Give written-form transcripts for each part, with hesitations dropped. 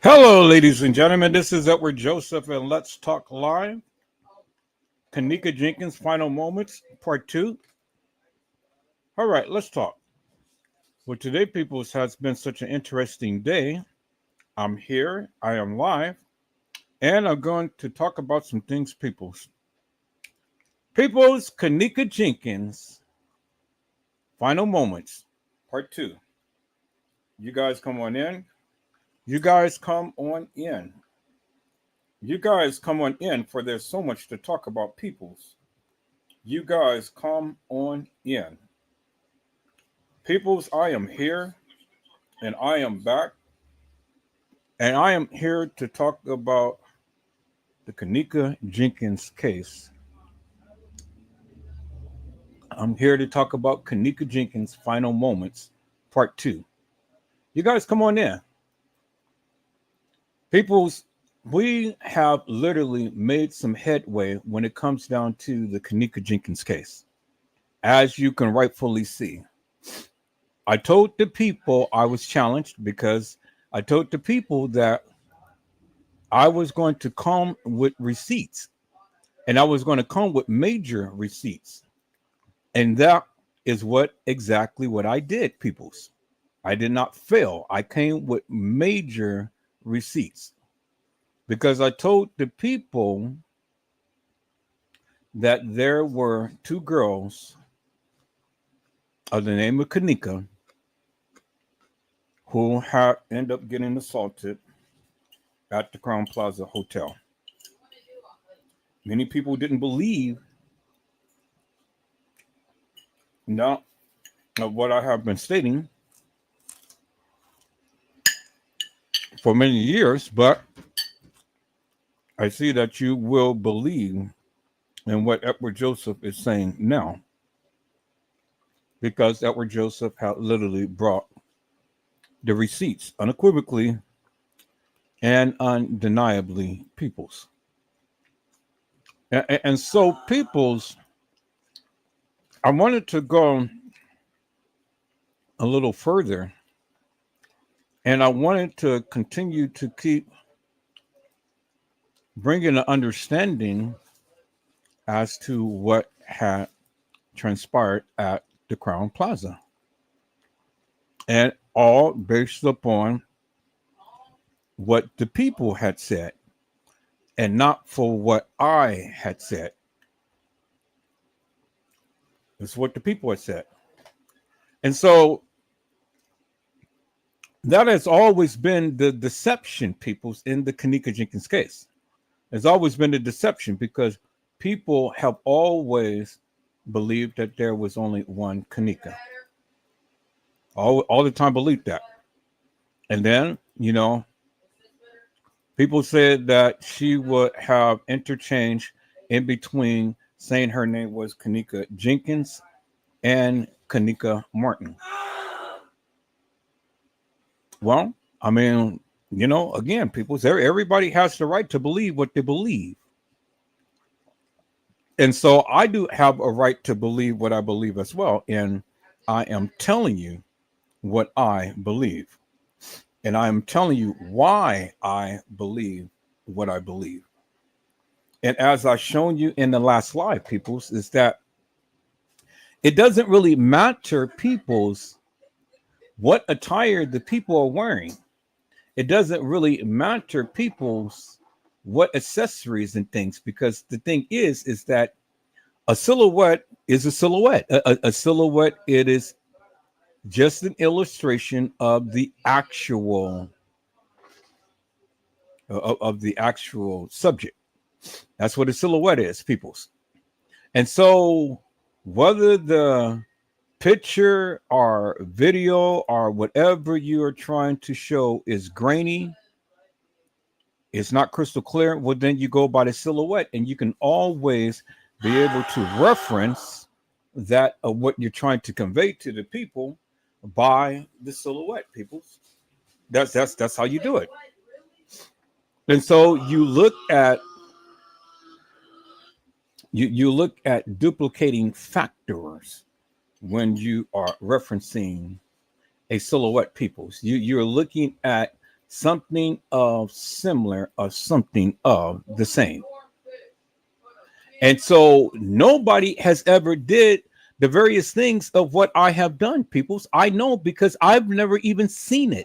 Hello, ladies and gentlemen. This is Edward Joseph, and Let's Talk Live. Kenneka Jenkins, Final Moments, Part 2. All right, let's talk. Well, today, peoples, has been such an interesting day. I'm here, I am live, and I'm going to talk about some things, peoples. Peoples, Kenneka Jenkins, Final Moments, Part 2. You guys come on in. You guys come on in. You guys come on in, for there's so much to talk about, peoples. You guys come on in. Peoples, I am here and I am back. And I am here to talk about the Kenneka Jenkins case. I'm here to talk about Kenneka Jenkins' Final Moments, Part 2. You guys come on in. Peoples, we have literally made some headway when it comes down to the Kenneka Jenkins case. As you can rightfully see, I told the people I was challenged because I told the people that I was going to come with receipts and I was going to come with major receipts. And that is exactly what I did, peoples. I did not fail. I came with major receipts because I told the people that there were two girls of the name of Kenneka who had ended up getting assaulted at the Crown Plaza Hotel. Many people didn't believe now of what I have been stating for many years, but I see that you will believe in what Edward Joseph is saying now, because Edward Joseph had literally brought the receipts unequivocally and undeniably, peoples. And so, peoples, I wanted to go a little further, and I wanted to continue to keep bringing an understanding as to what had transpired at the Crown Plaza, and all based upon what the people had said and not for what I had said. It's what the people had said. And so that has always been the deception, peoples, in the Kenneka Jenkins case. There's always been a deception because people have always believed that there was only one Kenneka. All the time believed that. And then, people said that she would have interchange in between saying her name was Kenneka Jenkins and Kenneka Martin. Well, I mean, again, people say everybody has the right to believe what they believe. And so I do have a right to believe what I believe as well. And I am telling you what I believe. And I am telling you why I believe what I believe. And as I've shown you in the last live, peoples, is that it doesn't really matter, peoples, what attire the people are wearing. It doesn't really matter, peoples, what accessories and things, because the thing is that a silhouette is a silhouette. A silhouette, it is just an illustration of the actual subject. That's what a silhouette is, peoples. And so whether the picture or video or whatever you are trying to show is grainy, it's not crystal clear, well, then you go by the silhouette, and you can always be able to reference that of what you're trying to convey to the people by the silhouette, people. That's how you do it. And so you look at duplicating factors when you are referencing a silhouette, peoples. You're looking at something of similar or something of the same. And so nobody has ever did the various things of what I have done, peoples. I know because I've never even seen it.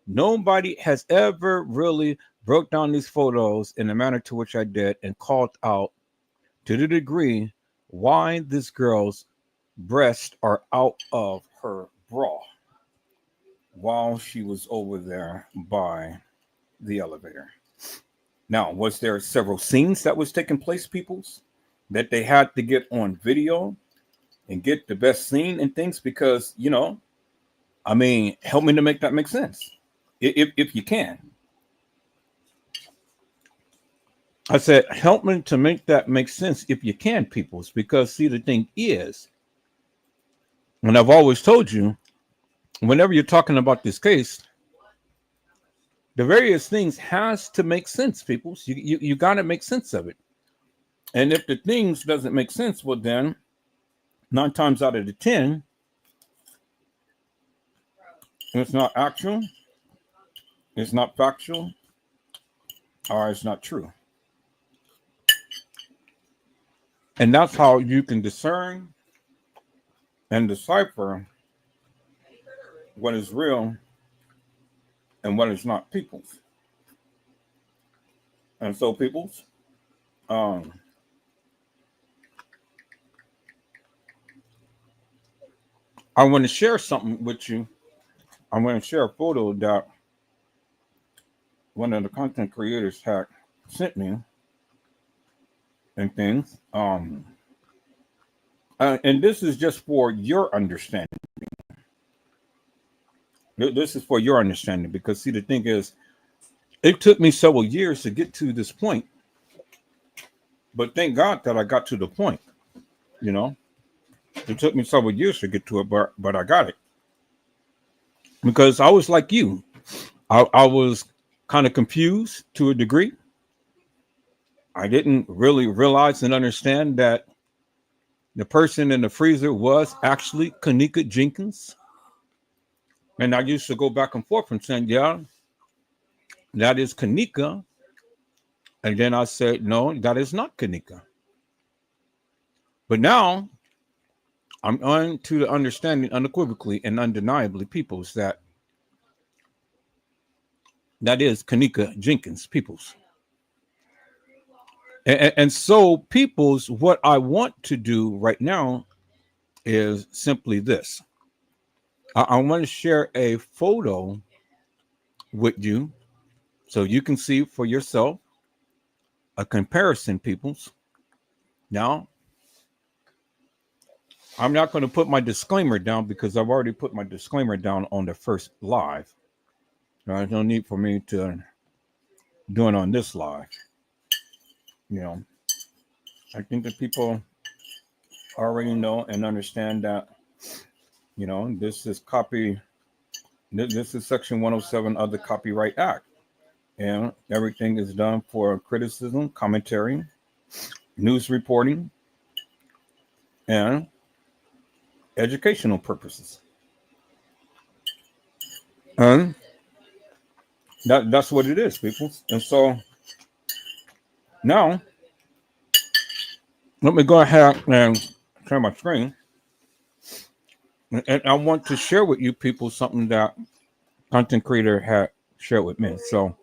Nobody has ever really broke down these photos in the manner to which I did and called out to the degree why this girl's breasts are out of her bra while she was over there by the elevator. Now, was there several scenes that was taking place, peoples, that they had to get on video and get the best scene and things? Because, I mean, help me to make that make sense, if you can. I said, help me to make that make sense if you can, peoples, because see, the thing is, and I've always told you, whenever you're talking about this case, the various things has to make sense, peoples. You got to make sense of it. And if the things doesn't make sense, well, then 9 times out of the 10, it's not actual, it's not factual, or it's not true. And that's how you can discern and decipher what is real and what is not, peoples. And so, peoples, I want to share something with you. I want to share a photo that one of the content creators had sent me and things. And this is just for your understanding. This is for your understanding because, see, the thing is, it took me several years to get to this point. But thank God that I got to the point, It took me several years to get to it, but I got it. Because I was like you. I was kind of confused to a degree. I didn't really realize and understand that the person in the freezer was actually Kenneka Jenkins. And I used to go back and forth and saying, yeah, that is Kenneka. And then I said, no, that is not Kenneka. But now I'm on to the understanding unequivocally and undeniably, peoples, that is Kenneka Jenkins, peoples. And so, peoples, what I want to do right now is simply this. I want to share a photo with you so you can see for yourself a comparison, peoples. Now, I'm not going to put my disclaimer down because I've already put my disclaimer down on the first live. There's no need for me to do it on this live. I think that people already know and understand that, this is this is Section 107 of the Copyright Act. And everything is done for criticism, commentary, news reporting, and educational purposes. And that's what it is, people. And so now, let me go ahead and share my screen. And I want to share with you people something that content creator had shared with me. So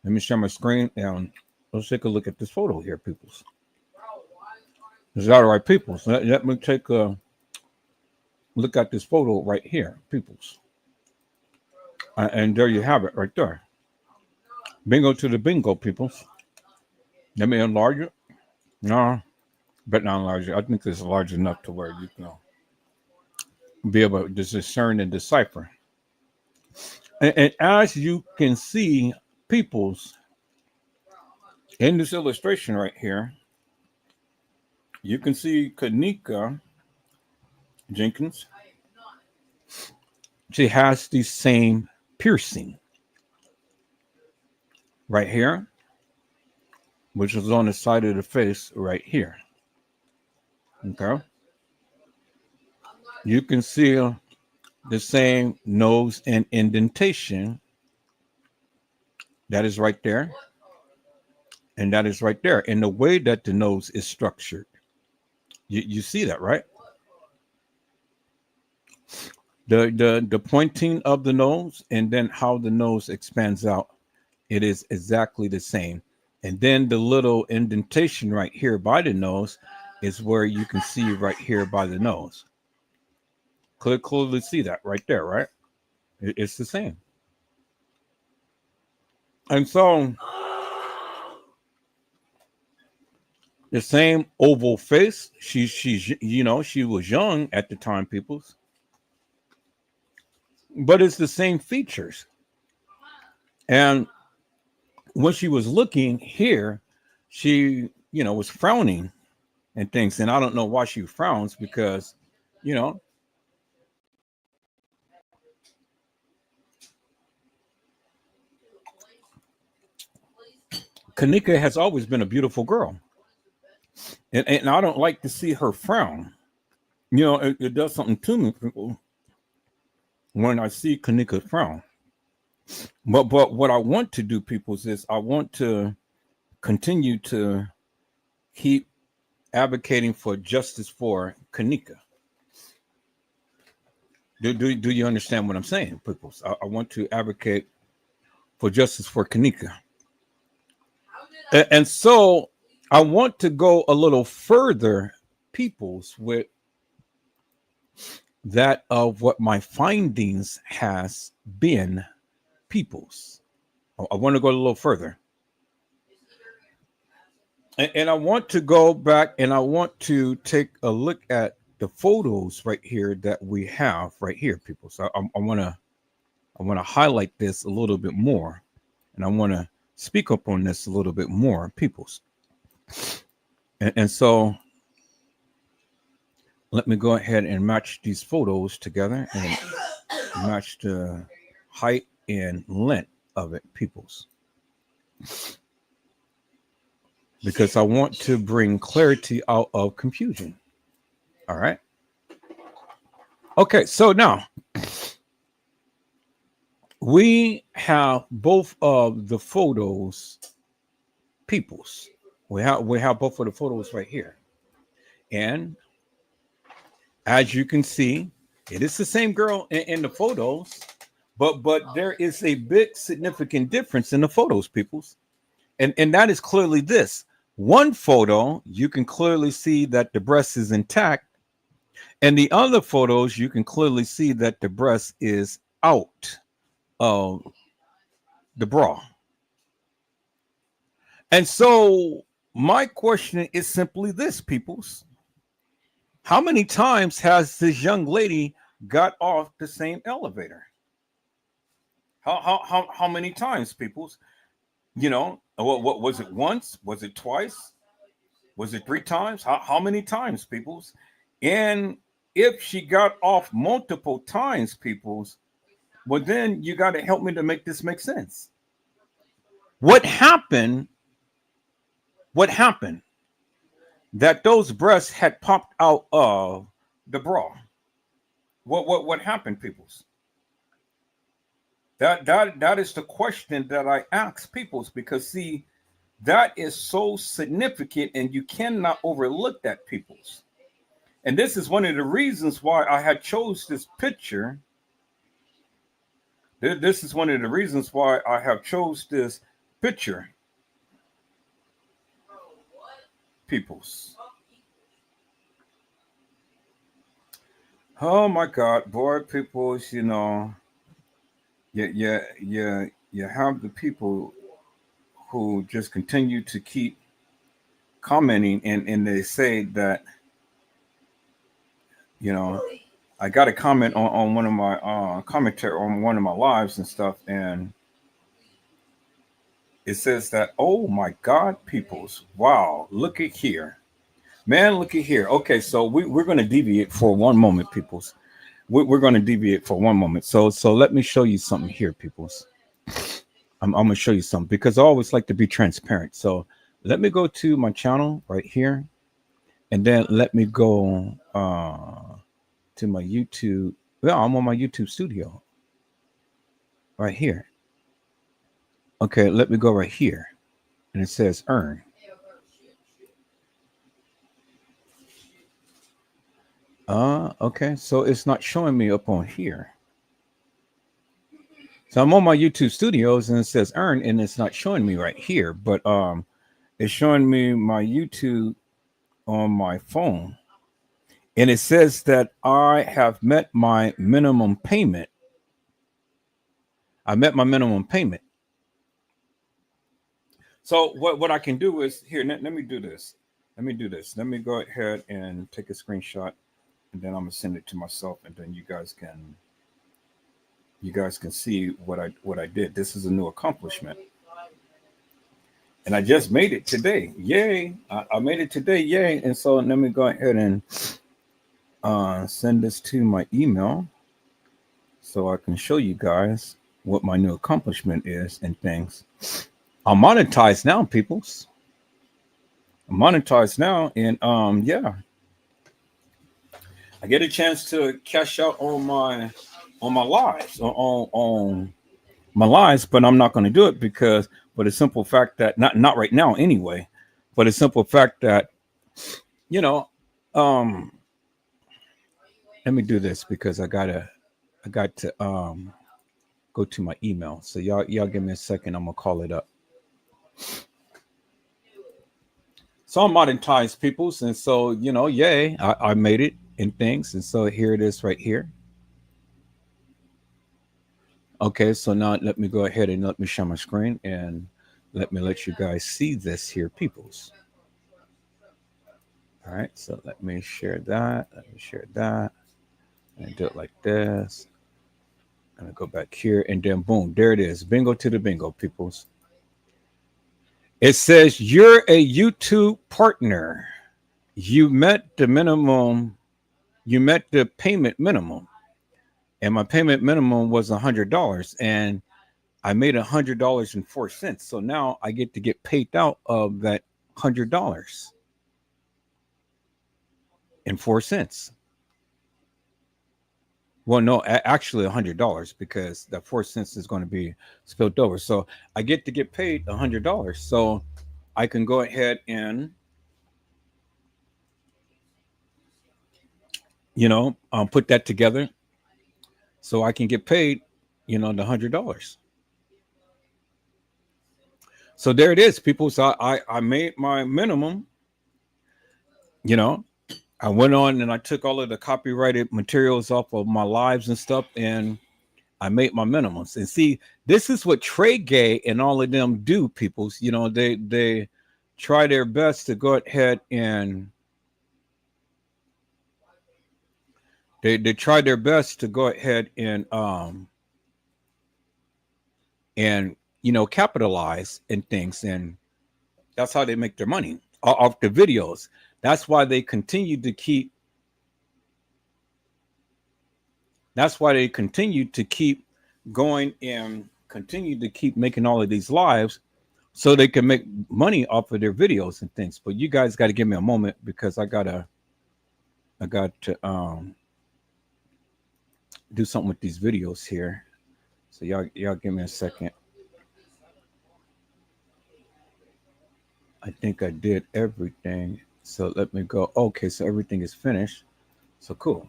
let me share my screen and let's take a look at this photo here, peoples. Is that all right, peoples? Let me take a look at this photo right here, peoples. And there you have it right there. Bingo to the bingo, peoples. Let me enlarge it. No, but not enlarge it. I think it's large enough to where you can be able to discern and decipher. And as you can see, peoples, in this illustration right here, you can see Kenneka Jenkins. She has the same piercing right here, which is on the side of the face right here. Okay. You can see the same nose and indentation That is right there. And that is right there. And the way that the nose is structured, you see that, right? The pointing of the nose and then how the nose expands out, it is exactly the same. And then the little indentation right here by the nose is where you can see right here by the nose. Clearly see that right there, right? It's the same. And so the same oval face. She's she was young at the time, peoples, but it's the same features. And when she was looking here, she was frowning and things. And I don't know why she frowns because, you know, Kenneka has always been a beautiful girl. And I don't like to see her frown. It does something to me, people, when I see Kenneka frown. But what I want to do, people, is I want to continue to keep advocating for justice for Kenneka. Do you understand what I'm saying, people? I want to advocate for justice for Kenneka. And so I want to go a little further, peoples, with that of what my findings has been, peoples. I want to go a little further. And I want to go back and I want to take a look at the photos right here that we have right here, people. So I want to highlight this a little bit more, and I want to speak up on this a little bit more, peoples. And so let me go ahead and match these photos together and match the height and length of it, peoples, because I want to bring clarity out of confusion. All right. Okay, so now we have both of the photos, peoples. We have both of the photos right here. And as you can see, it is the same girl in the photos, but there is a big significant difference in the photos, peoples. And that is clearly this. One photo, you can clearly see that the breast is intact. And the other photos, you can clearly see that the breast is out of the bra. And so my question is simply this, peoples. How many times has this young lady got off the same elevator? How many times, peoples? What was it, once? Was it twice? Was it 3 times? How many times, peoples? And if she got off multiple times, peoples, well, then you got to help me to make this make sense. What happened? What happened? That those breasts had popped out of the bra. What happened, peoples? That is the question that I ask peoples, because see, that is so significant and you cannot overlook that, peoples. And this is one of the reasons why I had chose this picture. This is one of the reasons why I have chose this picture, peoples. Oh my God, boy, peoples, you have the people who just continue to keep commenting, and they say that, I got a comment on one of my commentary on one of my lives and stuff, and it says that, oh my God, peoples, wow, look at here, man, look at here. Okay, so we're going to deviate for one moment, peoples. We're going to deviate for one moment. So let me show you something here, peoples. I'm going to show you something because I always like to be transparent. So let me go to my channel right here, and then let me go to my YouTube. Well, I'm on my YouTube studio right here. Okay, let me go right here. And it says earn. Okay, so it's not showing me up on here. So I'm on my YouTube Studios and it says earn, and it's not showing me right here, but it's showing me my YouTube on my phone. And it says that I have met my minimum payment. I met my minimum payment. So what I can do is here, let me do this. Let me do this. Let me go ahead and take a screenshot, and then I'm gonna send it to myself, and then you guys can see what I did. This is a new accomplishment. And I just made it today. Yay. I made it today. Yay. And so let me go ahead and send this to my email so I can show you guys what my new accomplishment is and things. I'm monetized now, peoples. I'm monetized now. And yeah, I get a chance to cash out on my lives, on my lives, but I'm not going to do it because, for the simple fact that not right now anyway, but the simple fact that, you know, um, let me do this because I got to go to my email. So y'all give me a second. I'm gonna call it up. So I'm monetized, peoples, and so yay, I made it in things, and so here it is right here. Okay, so now let me go ahead and let me share my screen and let you guys see this here, peoples. All right, so let me share that. Let me share that. And do it like this. I'm gonna go back here, and then boom, there it is. Bingo to the bingo, peoples. It says you're a YouTube partner. You met the minimum. You met the payment minimum, and my payment minimum was $100, and I made $100.04. So now I get to get paid out of that $100.04. Well, no, actually $100 because that 4 cents is going to be spilled over. So I get to get paid $100. So I can go ahead and put that together so I can get paid, the $100. So there it is, people. So I made my minimum. You know, I went on and I took all of the copyrighted materials off of my lives and stuff, and I made my minimums. And see, this is what Trey Gay and all of them do, peoples. They try their best to go ahead and they try their best to go ahead and capitalize in things, and that's how they make their money off the videos. That's why they continue to keep. That's why they continue to keep going and continue to keep making all of these lives so they can make money off of their videos and things. But you guys got to give me a moment because I got to do something with these videos here. So y'all give me a second. I think I did everything. So let me go. Okay, so everything is finished. So cool.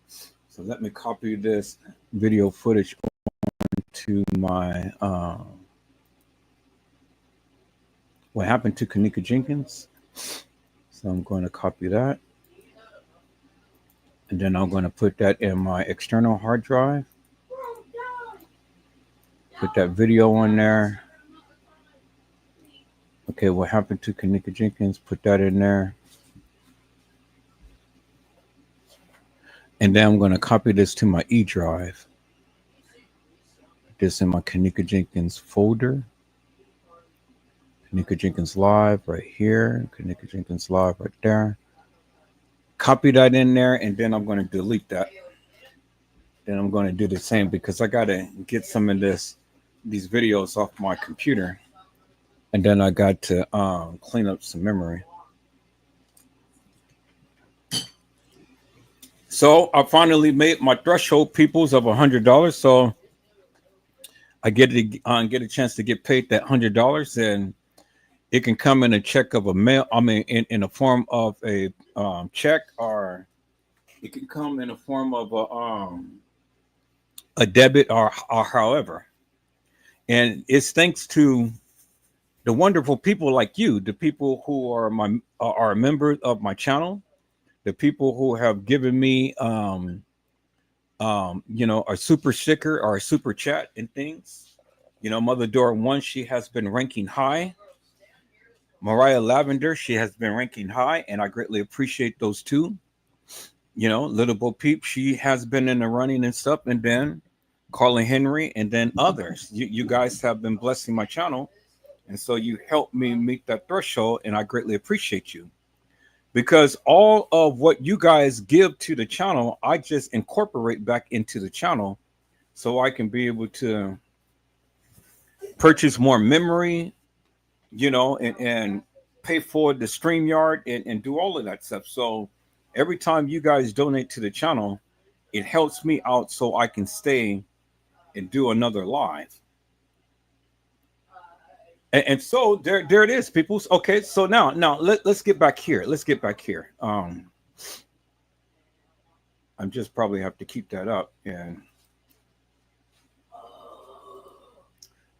So let me copy this video footage to my what happened to Kenneka Jenkins. So I'm going to copy that. And then I'm going to put that in my external hard drive. Put that video on there. Okay, what happened to Kenneka Jenkins? Put that in there. And then I'm going to copy this to my E drive. Put this in my Kenneka Jenkins folder. Kenneka Jenkins Live right here. Kenneka Jenkins Live right there. Copy that in there, and then I'm going to delete that. Then I'm going to do the same because I got to get some of these videos off my computer. And then I got to clean up some memory. So I finally made my threshold, peoples, of $100. So I get a chance to get paid that $100, and it can come in a check of a mail. I mean, in a form of a check, or it can come in a form of a debit, or however. And it's thanks to the wonderful people like you, the people who are members of my channel, the people who have given me a super sticker or a super chat and things. Mother Dora One, she has been ranking high. Mariah Lavender, she has been ranking high, and I greatly appreciate those two. Little Bo Peep, she has been in the running and stuff, and then Carla Henry, and then others. You guys have been blessing my channel, and so you helped me meet that threshold, and I greatly appreciate you. Because all of what you guys give to the channel, I just incorporate back into the channel so I can be able to purchase more memory, and pay for the StreamYard and do all of that stuff. So every time you guys donate to the channel, it helps me out so I can stay and do another live. And so there it is, people. Okay, so now let's get back here. Let's get back here. I'm just probably have to keep that up, and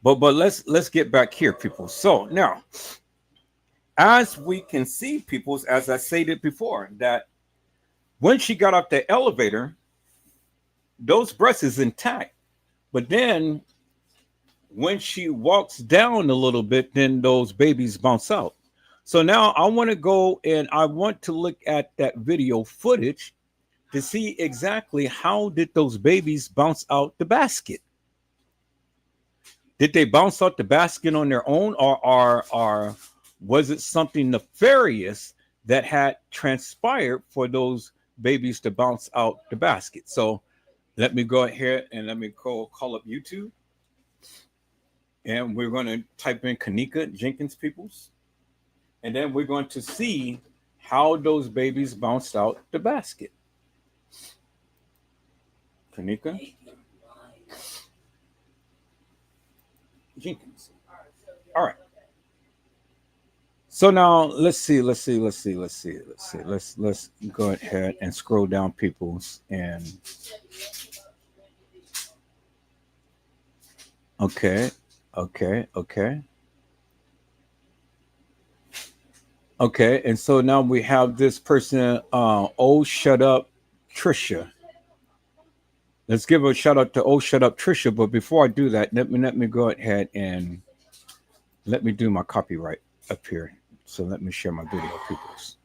but let's get back here, people. So now, as we can see, people, as I stated before, that when she got up the elevator, those breasts is intact, but then when she walks down a little bit, then those babies bounce out. So now I want to go and I want to look at that video footage to see exactly how did those babies bounce out the basket. Did they bounce out the basket on their own, or was it something nefarious that had transpired for those babies to bounce out the basket? So let me go ahead and let me call up YouTube. And we're going to type in Kenneka Jenkins, peoples. And then we're going to see how those babies bounced out the basket. Kenneka Jenkins. All right. So now let's see. Let's go ahead and scroll down, peoples. And okay. Okay, and so now we have this person, oh, shut up, Trisha. Let's give a shout out to oh, shut up, Trisha. But before I do that, let me go ahead and let me do my copyright up here. So let me share my video, peoples.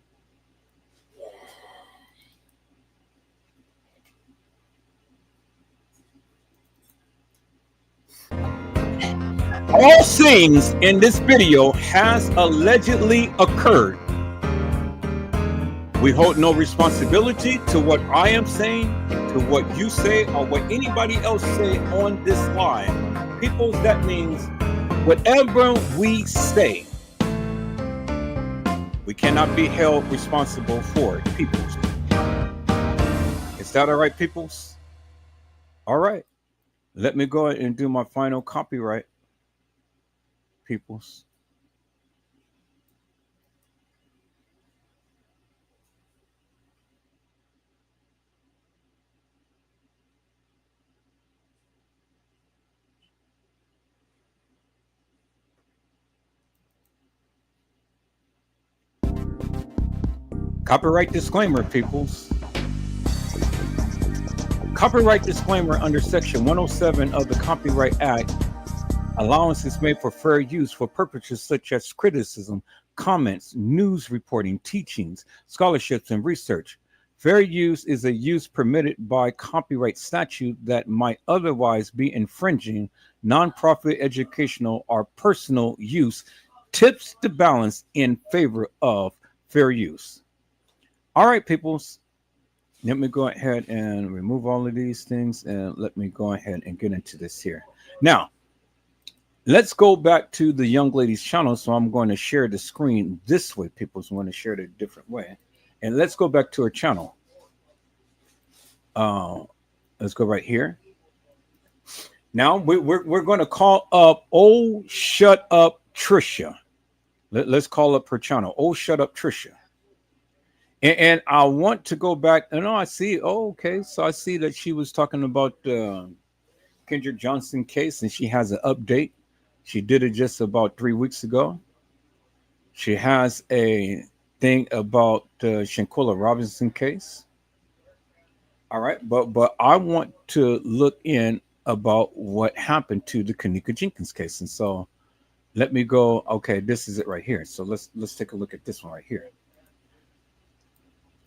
All things in this video has allegedly occurred. We hold no responsibility to what I am saying, to what you say, or what anybody else say on this live. People, that means whatever we say, we cannot be held responsible for it, peoples. Is that all right, peoples? All right. Let me go ahead and do my final copyright, peoples. Copyright disclaimer, peoples. Copyright disclaimer under Section 107 of the Copyright Act. Allowance is made for fair use for purposes such as criticism, comments, news reporting, teachings, scholarships, and research. Fair use is a use permitted by copyright statute that might otherwise be infringing nonprofit educational or personal use, tips the balance in favor of fair use. All right, peoples. Let me go ahead and remove all of these things, and let me go ahead and get into this here. Now, let's go back to the young lady's channel. So I'm going to share the screen this way. People want to share it a different way. And let's go back to her channel. Let's go right here. Now we're going to call up. Oh, shut up, Trisha. Let's call up her channel. Oh, shut up, Trisha. And I want to go back. And I see. Oh, okay. So I see that she was talking about Kendrick Johnson case, and she has an update. She did it just about 3 weeks ago. She has a thing about the Shanquilla Robinson case. All right, but I want to look in about what happened to the Kenneka Jenkins case, and so let me go. Okay, this is it right here. So let's take a look at this one right here.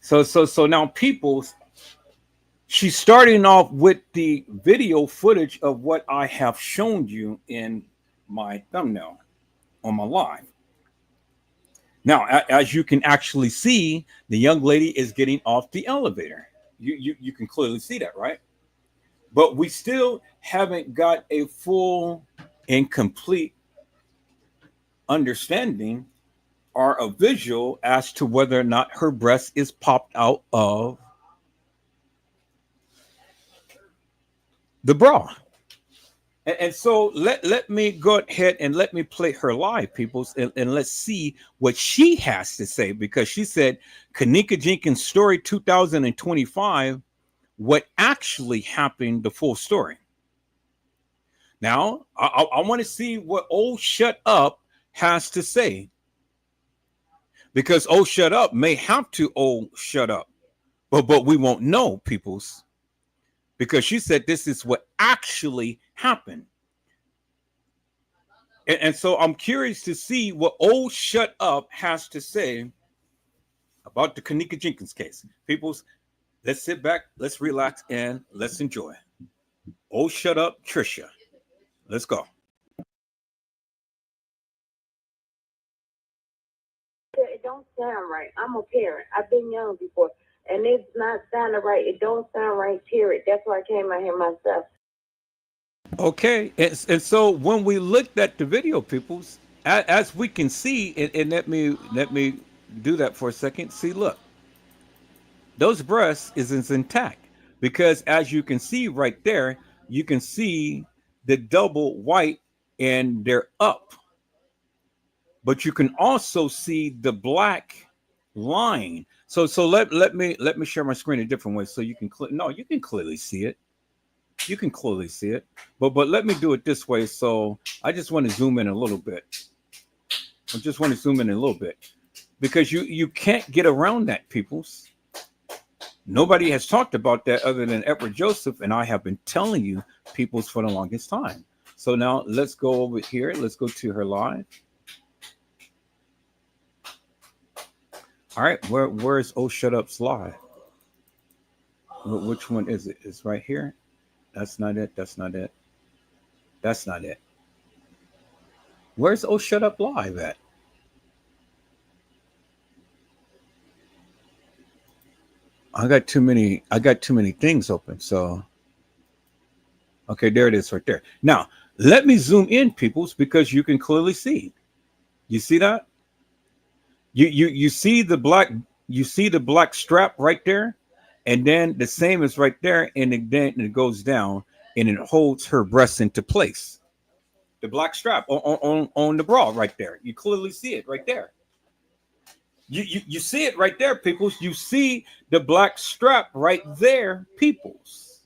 So now, people, she's starting off with the video footage of what I have shown you in my thumbnail on my live. Now, as you can actually see, the young lady is getting off the elevator. You can clearly see that, right? But we still haven't got a full and complete understanding or a visual as to whether or not her breast is popped out of the bra. And so let me go ahead and let me play her live, peoples, and let's see what she has to say, because she said Kenneka Jenkins story 2025, what actually happened, the full story. Now, I want to see what old shut up has to say, because old shut up may have to old shut up, but we won't know, peoples, because she said this is what actually happened. And so I'm curious to see what old shut up has to say about the Kenneka Jenkins case. Peoples, let's sit back, let's relax, and let's enjoy. Old shut up, Trisha. Let's go. It don't sound right. I'm a parent. I've been young before, and it's not sounding right. It don't sound right, period. That's why I came out here myself. Okay, and so when we looked at the video, peoples, as we can see, and let me do that for a second. See, look, those breasts is intact, because as you can see right there, you can see the double white and they're up, but you can also see the black line. So let me share my screen a different way so you can no, you can clearly see it. You can clearly see it, but let me do it this way. So I just want to zoom in a little bit. I just want to zoom in a little bit, because you can't get around that, peoples. Nobody has talked about that other than Edward Joseph, and I have been telling you, peoples, for the longest time. So now let's go over here. Let's go to her live. All right, where's Oh Shut Up's live? Which one is it? It's right here. That's not it. That's not it. That's not it. Where's Oh Shut Up live at? I got too many things open. So okay, there it is right there. Now let me zoom in, peoples, because you can clearly see. You see that? You see the black, you see the black strap right there, and then the same is right there, and then it goes down and it holds her breasts into place. The black strap on the bra right there. You clearly see it right there. You see it right there, peoples. You see the black strap right there, peoples.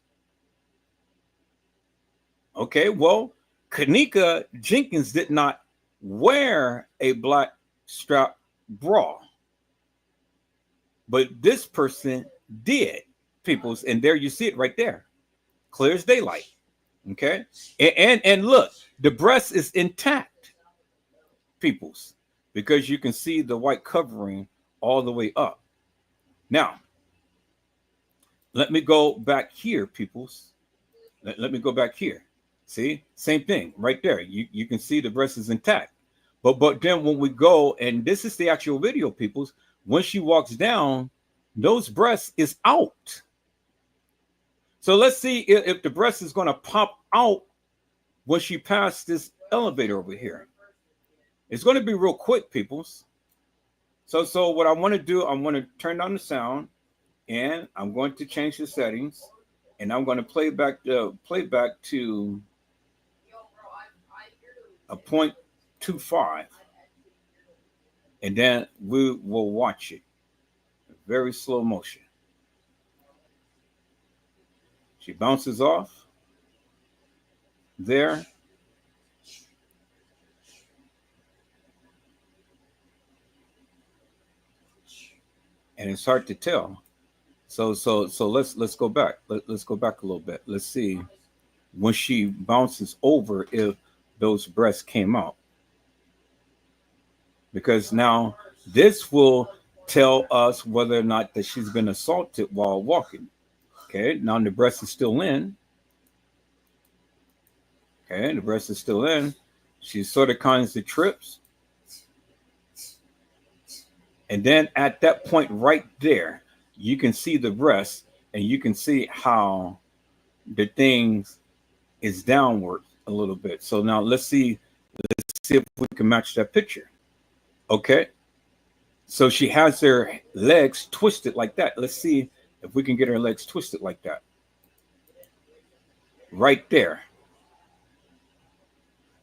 Okay, well, Kenneka Jenkins did not wear a black strap bra, but this person did, peoples, and there you see it right there, clear as daylight. Okay, and look, the breast is intact, peoples, because you can see the white covering all the way up. Now, let me go back here, peoples. Let me go back here. See, same thing right there. You can see the breast is intact. But then when we go, and this is the actual video, peoples, when she walks down, those breasts is out. So let's see if the breast is going to pop out when she passed this elevator over here. It's going to be real quick, peoples. So what I want to do, I want to turn down the sound, and I'm going to change the settings, and I'm going to play back to a 0.25, and then we will watch it. Very slow motion. She bounces off there. And it's hard to tell. So let's go back. Let's go back a little bit. Let's see when she bounces over if those breasts came out. Because now this will tell us whether or not that she's been assaulted while walking. Okay, now the breast is still in. Okay, the breast is still in. She sort of kinds the trips. And then at that point right there, you can see the breast and you can see how the thing is downward a little bit. So now let's see if we can match that picture. Okay. So she has her legs twisted like that. Let's see if we can get her legs twisted like that. Right there.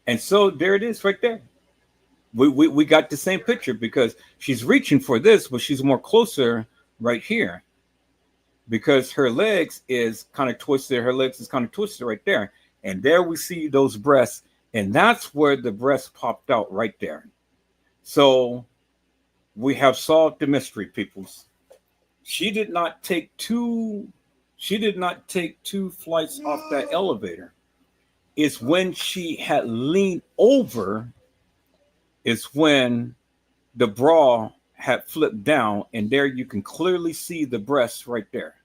And so there it is right there. We got the same picture because she's reaching for this, but she's more closer right here because her legs is kind of twisted. Her legs is kind of twisted right there. And there we see those breasts. And that's where the breast popped out right there. So we have solved the mystery, peoples. She did not take two flights off that elevator. It's when she had leaned over is when the bra had flipped down, and there you can clearly see the breasts right there.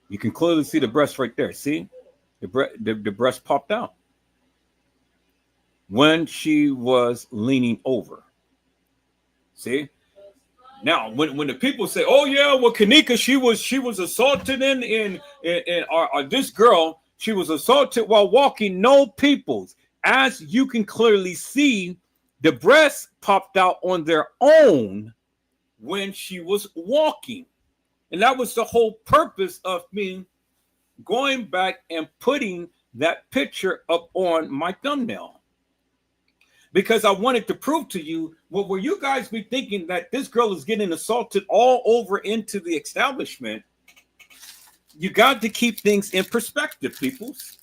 You can clearly see the breast right there. See, the breast popped out when she was leaning over. See, now when the people say, "Oh yeah, well Kenneka, she was assaulted in this girl, she was assaulted while walking." No, peoples. As you can clearly see, the breasts popped out on their own when she was walking. And that was the whole purpose of me going back and putting that picture up on my thumbnail. Because I wanted to prove to you, well, will you guys be thinking that this girl is getting assaulted all over into the establishment? You got to keep things in perspective, peoples.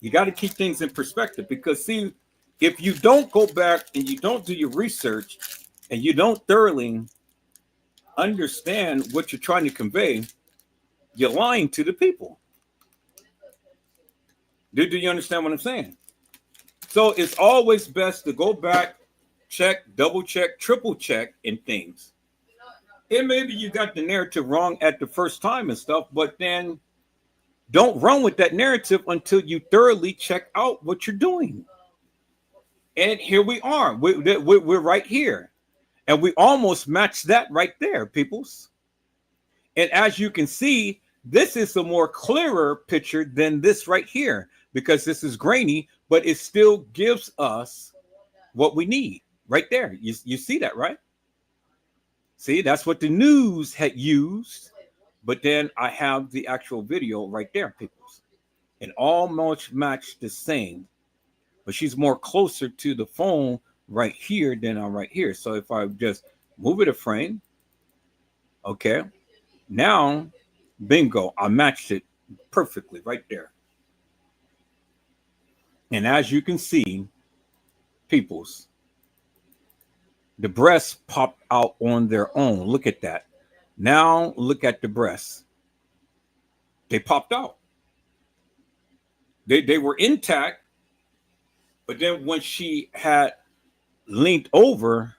You got to keep things in perspective because, see, if you don't go back and you don't do your research and you don't thoroughly understand what you're trying to convey, you're lying to the people. Do you understand what I'm saying? So it's always best to go back, check, double check, triple check in things. And maybe you got the narrative wrong at the first time and stuff, but then don't run with that narrative until you thoroughly check out what you're doing. And here we are. We're right here. And we almost matched that right there, peoples. And as you can see, this is a more clearer picture than this right here because this is grainy, but it still gives us what we need right there. You see that, right? See, that's what the news had used. But then I have the actual video right there, people. And almost matched the same. But she's more closer to the phone right here than I'm right here. So if I just move it a frame, okay. Now, bingo, I matched it perfectly right there. And as you can see, peoples, the breasts popped out on their own. Look at that. Now look at the breasts. They popped out. They were intact, but then when she had leaned over,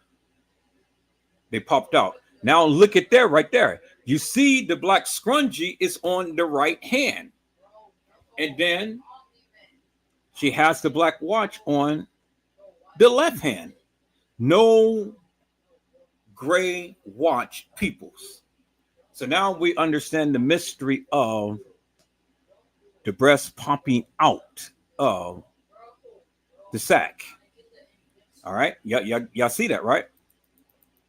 they popped out. Now look at there, right there. You see the black scrunchie is on the right hand. And then she has the black watch on the left hand. No gray watch, peoples. So now we understand the mystery of the breast popping out of the sack. All right. Y'all see that, right?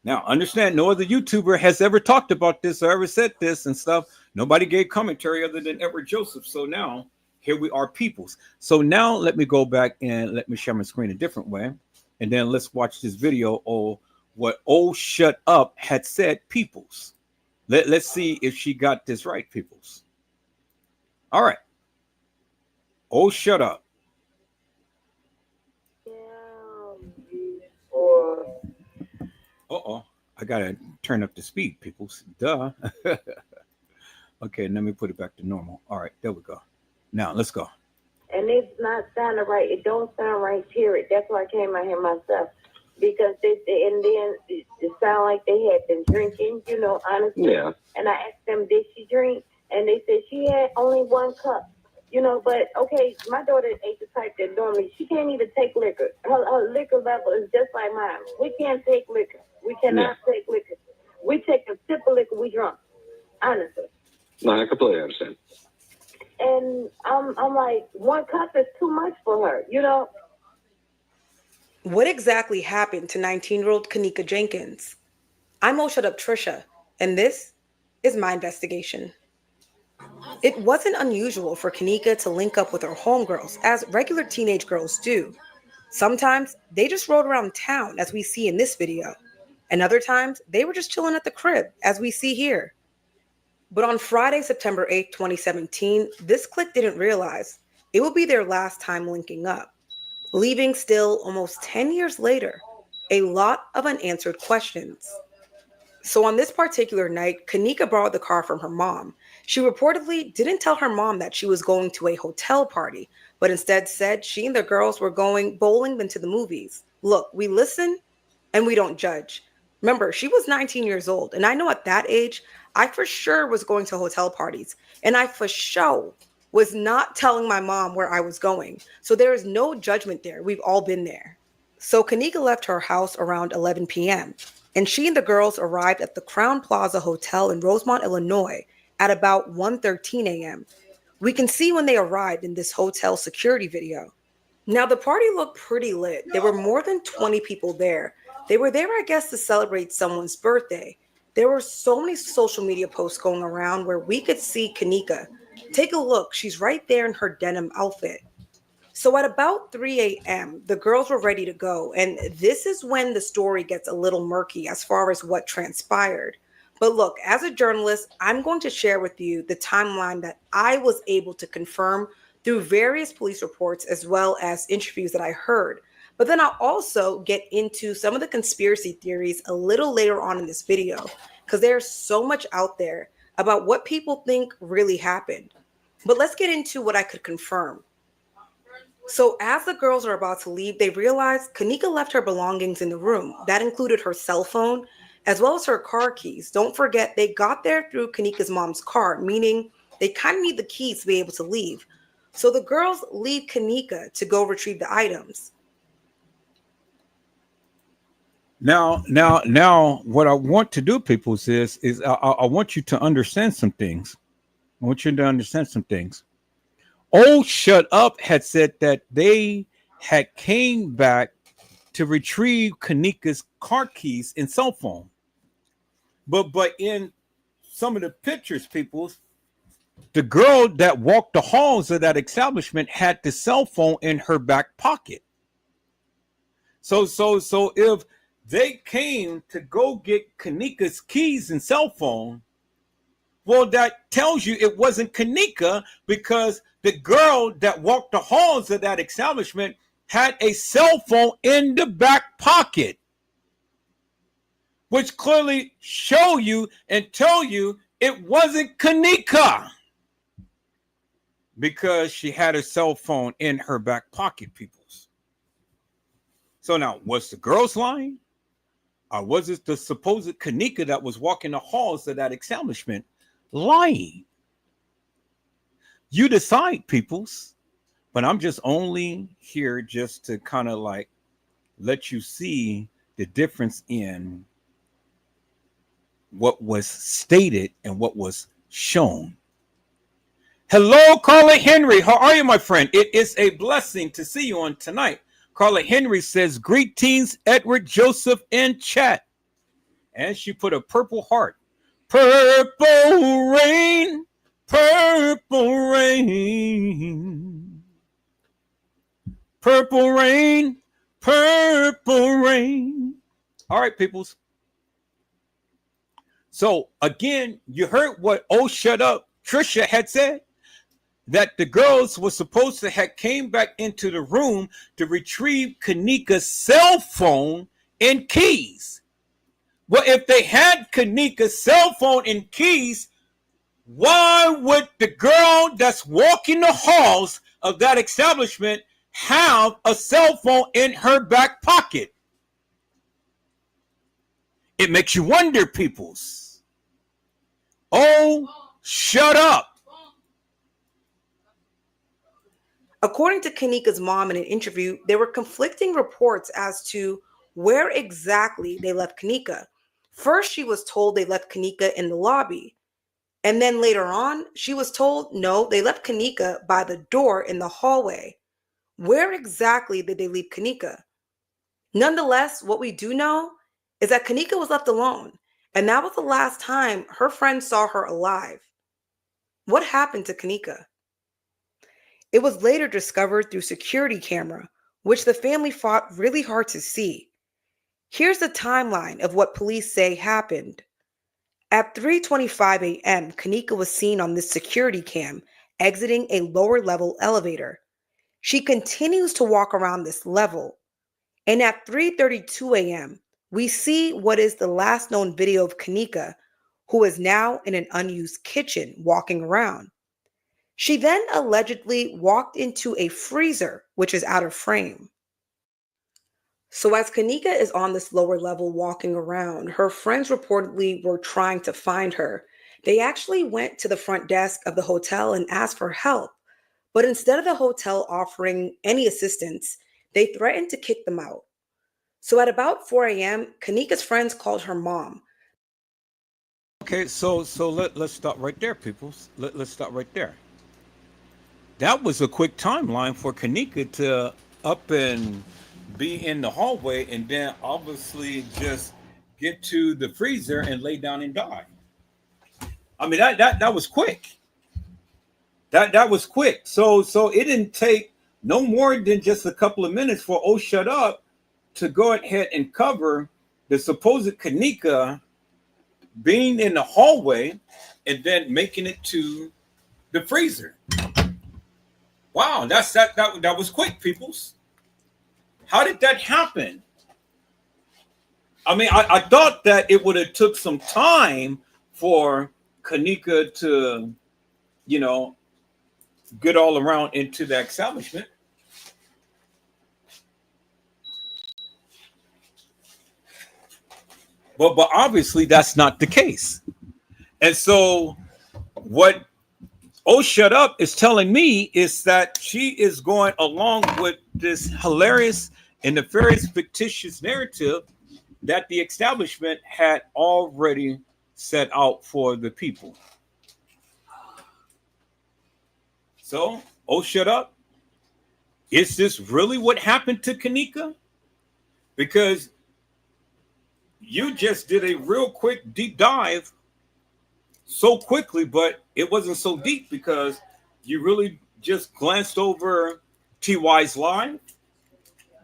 Now, understand no other YouTuber has ever talked about this or ever said this and stuff. Nobody gave commentary other than Edward Joseph. So now Here we are, peoples. So now let me go back and let me share my screen a different way. And then let's watch this video of what old Shut Up had said, peoples. Let's see if she got this right, peoples. All right. Oh, shut up. Uh-oh. I got to turn up the speed, peoples. Duh. Okay, let me put it back to normal. All right, there we go. Now, let's go. And it's not sounding right. It don't sound right, period. That's why I came out here myself. Because and then it sounded like they had been drinking, honestly. Yeah. And I asked them, did she drink? And they said she had only 1 cup. But okay, my daughter ain't the type that normally, she can't even take liquor. Her liquor level is just like mine. We can't take liquor. We cannot take liquor. We take a sip of liquor, we drunk. Honestly. No, I completely understand. And I'm like, 1 cup is too much for her, What exactly happened to 19-year-old Kenneka Jenkins? I'm Shut Up Trisha, and this is my investigation. It wasn't unusual for Kenneka to link up with her homegirls, as regular teenage girls do. Sometimes they just rode around town, as we see in this video, and other times they were just chilling at the crib, as we see here. But on Friday, September 8th, 2017, this clique didn't realize it would be their last time linking up, leaving still almost 10 years later, a lot of unanswered questions. So on this particular night, Kenneka borrowed the car from her mom. She reportedly didn't tell her mom that she was going to a hotel party, but instead said she and the girls were going bowling then to the movies. Look, we listen and we don't judge. Remember, she was 19 years old, and I know at that age, I for sure was going to hotel parties, and I for sure was not telling my mom where I was going. So there is no judgment there. We've all been there. So Kenneka left her house around 11 p.m., and she and the girls arrived at the Crown Plaza Hotel in Rosemont, Illinois at about 1:13 a.m. We can see when they arrived in this hotel security video. Now, the party looked pretty lit. There were more than 20 people there. They were there, I guess, to celebrate someone's birthday. There were so many social media posts going around where we could see Kenneka. Take a look. She's right there in her denim outfit. So at about 3 a.m., the girls were ready to go. And this is when the story gets a little murky as far as what transpired. But look, as a journalist, I'm going to share with you the timeline that I was able to confirm through various police reports as well as interviews that I heard. But then I'll also get into some of the conspiracy theories a little later on in this video, because there's so much out there about what people think really happened. But let's get into what I could confirm. So as the girls are about to leave, they realize Kenneka left her belongings in the room. That included her cell phone, as well as her car keys. Don't forget, they got there through Kenneka's mom's car, meaning they kind of need the keys to be able to leave. So the girls leave Kenneka to go retrieve the items. Now, what I want to do, people, is I want you to understand some things. I want you to understand some things. Old Shut Up had said that they had came back to retrieve Kenneka's car keys and cell phone. But in some of the pictures, people, the girl that walked the halls of that establishment had the cell phone in her back pocket. So if they came to go get Kenneka's keys and cell phone, well, that tells you it wasn't Kenneka, because the girl that walked the halls of that establishment had a cell phone in the back pocket, which clearly show you and tell you it wasn't Kenneka, because she had her cell phone in her back pocket, peoples. So now, was the girls lying? Or was it the supposed Kenneka that was walking the halls of that establishment lying? You decide, peoples. But I'm just only here just to kind of like let you see the difference in what was stated and what was shown. Hello, Carla Henry. How are you, my friend? It is a blessing to see you on tonight. Carla Henry says, greetings, Edward Joseph in chat. And she put a purple heart. Purple rain Purple rain, purple rain, purple rain. All right, peoples. So again, you heard what Oh Shut Up Trisha had said, that the girls were supposed to have came back into the room to retrieve Kenneka's cell phone and keys. Well, if they had Kenneka's cell phone and keys, why would the girl that's walking the halls of that establishment have a cell phone in her back pocket? It makes you wonder, peoples. Oh, shut up. According to Kenneka's mom in an interview, there were conflicting reports as to where exactly they left Kenneka. First, she was told they left Kenneka in the lobby. And then later on, she was told, no, they left Kenneka by the door in the hallway. Where exactly did they leave Kenneka? Nonetheless, what we do know is that Kenneka was left alone, and that was the last time her friends saw her alive. What happened to Kenneka? It was later discovered through security camera, which the family fought really hard to see. Here's the timeline of what police say happened. At 3:25 a.m., Kenneka was seen on this security cam exiting a lower level elevator. She continues to walk around this level. And at 3:32 a.m., we see what is the last known video of Kenneka, who is now in an unused kitchen walking around. She then allegedly walked into a freezer, which is out of frame. So as Kenneka is on this lower level walking around, her friends reportedly were trying to find her. They actually went to the front desk of the hotel and asked for help. But instead of the hotel offering any assistance, they threatened to kick them out. So at about 4 a.m., Kenneka's friends called her mom. Okay, so let's stop right there, people. Let's stop right there. That was a quick timeline for Kenneka to up and be in the hallway and then obviously just get to the freezer and lay down and die. I mean, that was quick. That was quick. So it didn't take no more than just a couple of minutes for Oh Shut Up to go ahead and cover the supposed Kenneka being in the hallway and then making it to the freezer. Wow, that was quick, peoples. How did that happen? I mean, I thought that it would have took some time for Kenneka to, get all around into the establishment. But obviously that's not the case. And so what Oh Shut Up is telling me is that she is going along with this hilarious and nefarious fictitious narrative that the establishment had already set out for the people. So, Oh Shut Up, is this really what happened to Kenneka? Because you just did a real quick deep dive so quickly, but it wasn't so deep because you really just glanced over TY's live.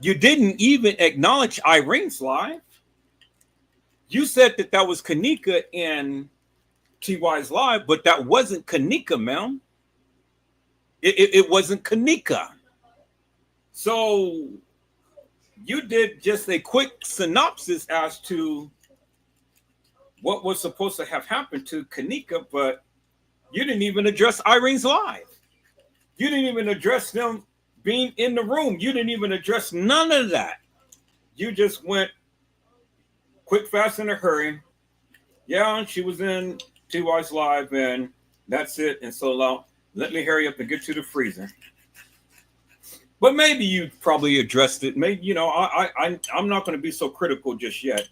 You didn't even acknowledge Irene's live. You said that was Kenneka in TY's live, but that wasn't Kenneka, ma'am. It wasn't Kenneka. So you did just a quick synopsis as to what was supposed to have happened to Kenneka, but you didn't even address Irene's live. You didn't even address them being in the room. You didn't even address none of that. You just went quick, fast, in a hurry. Yeah, she was in TY's live, and that's it. And so let me hurry up and get to the freezer. But maybe you probably addressed it. Maybe, I'm not going to be so critical just yet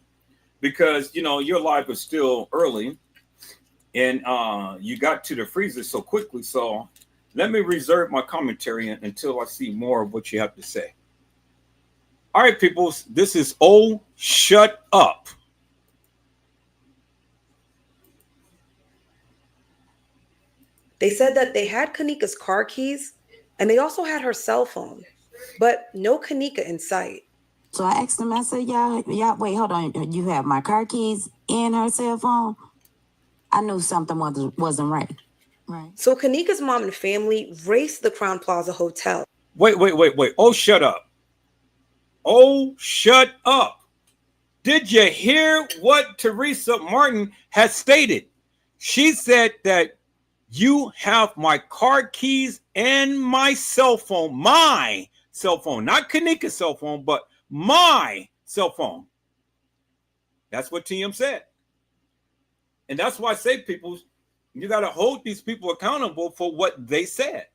because, your live was still early and you got to the freezer so quickly. So let me reserve my commentary until I see more of what you have to say. All right, people, this is Oh Shut Up. They said that they had Kenneka's car keys and they also had her cell phone, but no Kenneka in sight. So I asked them, I said, y'all, wait, hold on. You have my car keys and her cell phone? I knew something wasn't right. Right. So Kenneka's mom and family raced the Crown Plaza Hotel. Wait. Oh, shut up. Oh, shut up. Did you hear what Teresa Martin has stated? She said that you have my car keys and my cell phone, not Kenneka's cell phone, but my cell phone. That's what TM said. And that's why I say, people, you got to hold these people accountable for what they said.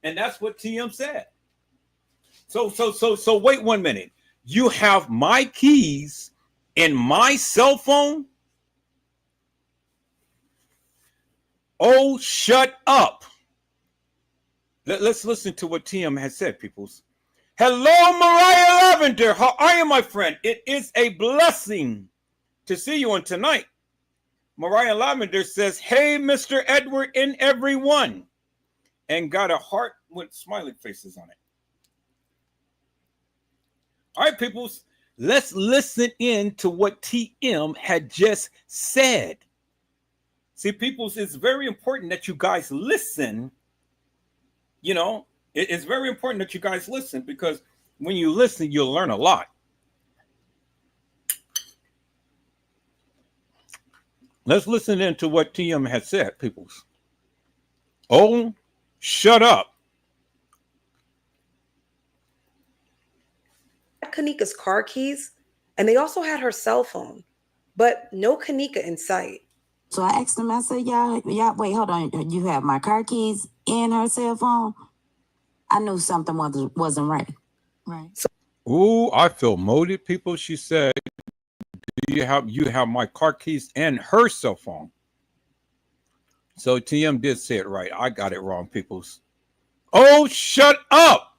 And that's what TM said. So wait 1 minute. You have my keys and my cell phone? Oh, shut up. Let's listen to what TM has said, peoples. Hello, Mariah Lavender. How are you, my friend? It is a blessing to see you on tonight. Mariah Lavender says, hey, Mr. Edward and everyone. And got a heart with smiley faces on it. All right, peoples, let's listen in to what TM had just said. See, peoples, it's very important that you guys listen. You know, it's very important that you guys listen, because when you listen, you'll learn a lot. Let's listen in to what TM has said, peoples. Oh, shut up. Kenneka's car keys and they also had her cell phone, but no Kenneka in sight. So I asked them, I said, y'all, wait, hold on. You have my car keys and her cell phone? I knew something wasn't right. Right. Ooh, I feel molded, people. She said, you have my car keys and her cell phone. So TM did say it right. I got it wrong, peoples. Oh, shut up.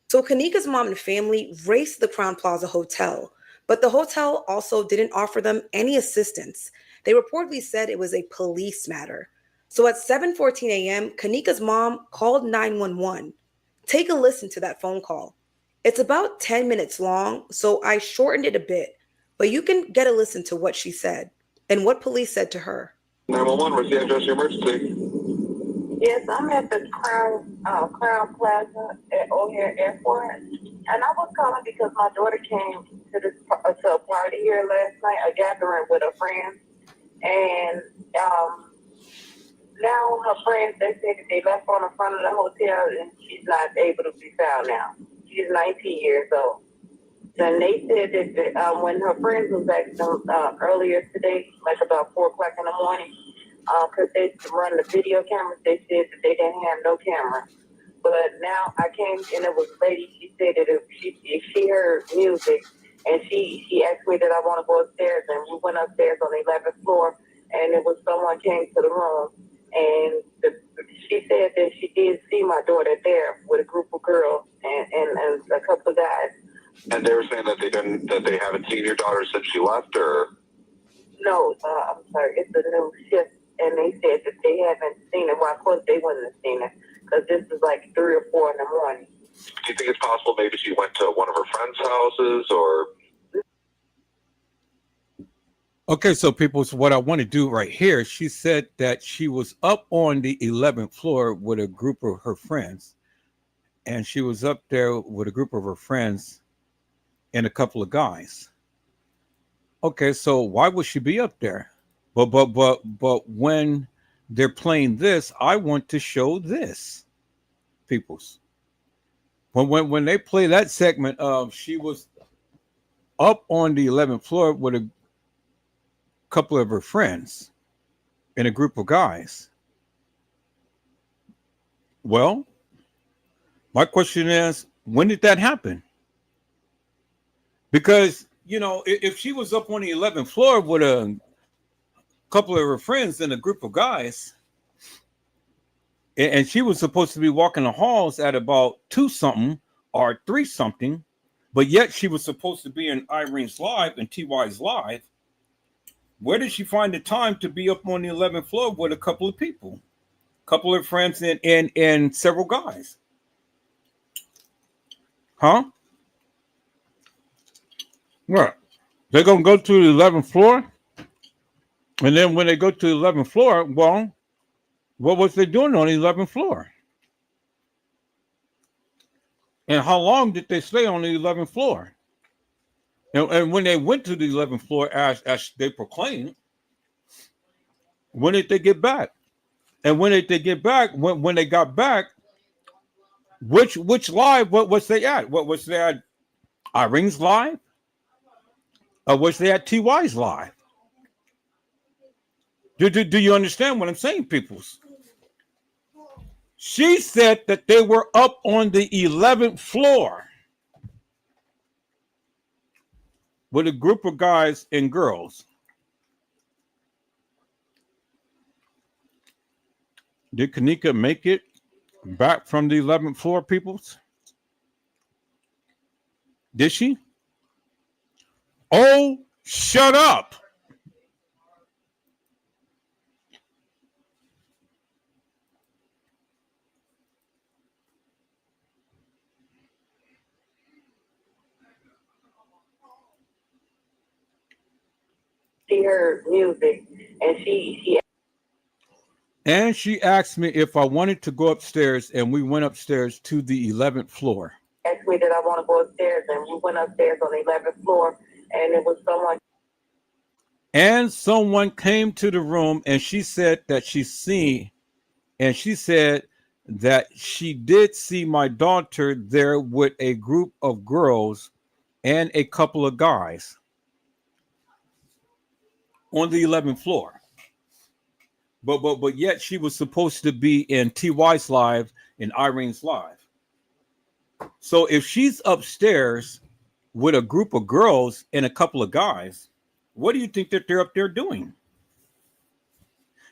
So Kenneka's mom and family raced the Crown Plaza Hotel, but the hotel also didn't offer them any assistance. They reportedly said it was a police matter. So at 7:14 a.m., Kenneka's mom called 911. Take a listen to that phone call. It's about 10 minutes long, so I shortened it a bit, but you can get a listen to what she said and what police said to her. 911, where's the address of your emergency? Yes, I'm at the Crown Plaza at O'Hare Airport, and I was calling because my daughter came to a party here last night, a gathering with her friends, and now her friends, they said that they left on the front of the hotel, and she's not able to be found now. She's 19 years old. And they said that when her friends was asking earlier today, like about 4 o'clock in the morning, because they run the video cameras, they said that they didn't have no camera. But now I came, and it was a lady, she said that if she heard music, and she asked me that I want to go upstairs, and we went upstairs on the 11th floor, and it was someone came to the room, and she said that she did see my daughter there with a group of girls and a couple of guys. And they were saying that they haven't seen your daughter since she left, or? No, I'm sorry, it's a new shift, and they said that they haven't seen it. Well, of course they wouldn't have seen it, because this is like 3 or 4 in the morning. Do you think it's possible maybe she went to one of her friends' houses, or? Okay, so people, so what I want to do right here, she said that she was up on the 11th floor with a group of her friends, and she was up there with a group of her friends and a couple of guys. Okay, so why would she be up there? But when they're playing this, I want to show this, peoples. When they play that segment of she was up on the 11th floor with a couple of her friends and a group of guys. Well, my question is, when did that happen? Because, you know, if she was up on the 11th floor with a couple of her friends and a group of guys, and she was supposed to be walking the halls at about 2 something or 3 something, but yet she was supposed to be in Irene's live and TY's live, Where did she find the time to be up on the 11th floor with a couple of people, couple of friends, and several guys? Huh? What? They're gonna go to the 11th floor, and then when they go to the 11th floor, well, what was they doing on the 11th floor? And how long did they stay on the 11th floor? And when they went to the 11th floor, as they proclaimed, when did they get back? And when did they get back? When they got back, which live? What was they at? What was they at? Irene's live? Or was they at TY's live? Do you understand what I'm saying, peoples? She said that they were up on the 11th floor with a group of guys and girls. Did Kenneka make it back from the 11th floor, peoples? Did she? Oh, shut up. She heard music, and she And she asked me if I wanted to go upstairs, and we went upstairs to the 11th floor. asked me that I want to go upstairs, and we went upstairs on the 11th floor, and it was someone. And someone came to the room, and she said that she said that she did see my daughter there with a group of girls and a couple of guys on the 11th floor. But yet she was supposed to be in TY's live and Irene's live. So if she's upstairs with a group of girls and a couple of guys, what do you think that they're up there doing?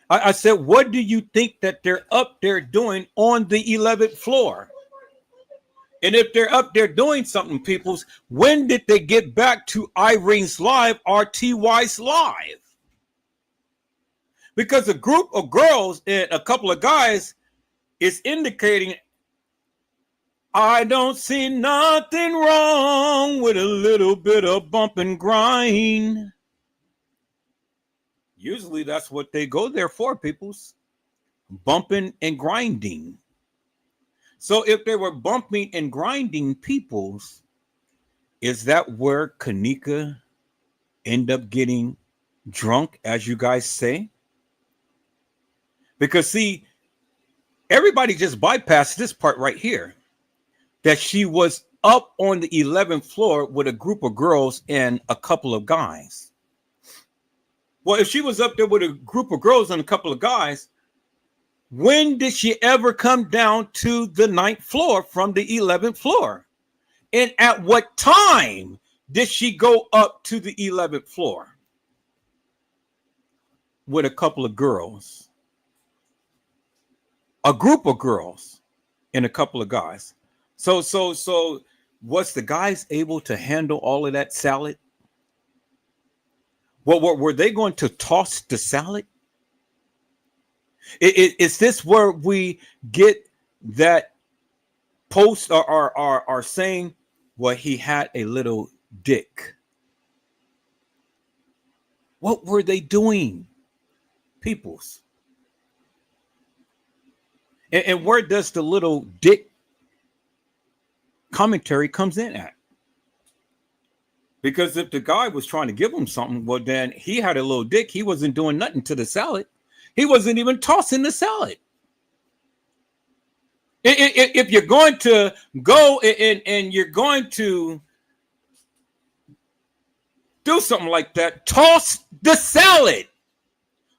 I said, what do you think that they're up there doing on the 11th floor? And if they're up there doing something, peoples, when did they get back to Irene's live or TY's live? Because a group of girls and a couple of guys is indicating, I don't see nothing wrong with a little bit of bump and grind. Usually that's what they go there for, peoples. Bumping and grinding. So if they were bumping and grinding, peoples, is that where Kenneka end up getting drunk, as you guys say? Because see, everybody just bypassed this part right here. That she was up on the 11th floor with a group of girls and a couple of guys. Well, if she was up there with a group of girls and a couple of guys, when did she ever come down to the 9th floor from the 11th floor? And at what time did she go up to the 11th floor with a couple of girls? A group of girls and a couple of guys. So was the guys able to handle all of that salad? Well, were they going to toss the salad? Is this where we get that post or saying, well, he had a little dick? What were they doing, peoples? And where does the little dick commentary comes in at? Because if the guy was trying to give him something, well, then he had a little dick. He wasn't doing nothing to the salad. He wasn't even tossing the salad. If you're going to go and you're going to do something like that, toss the salad.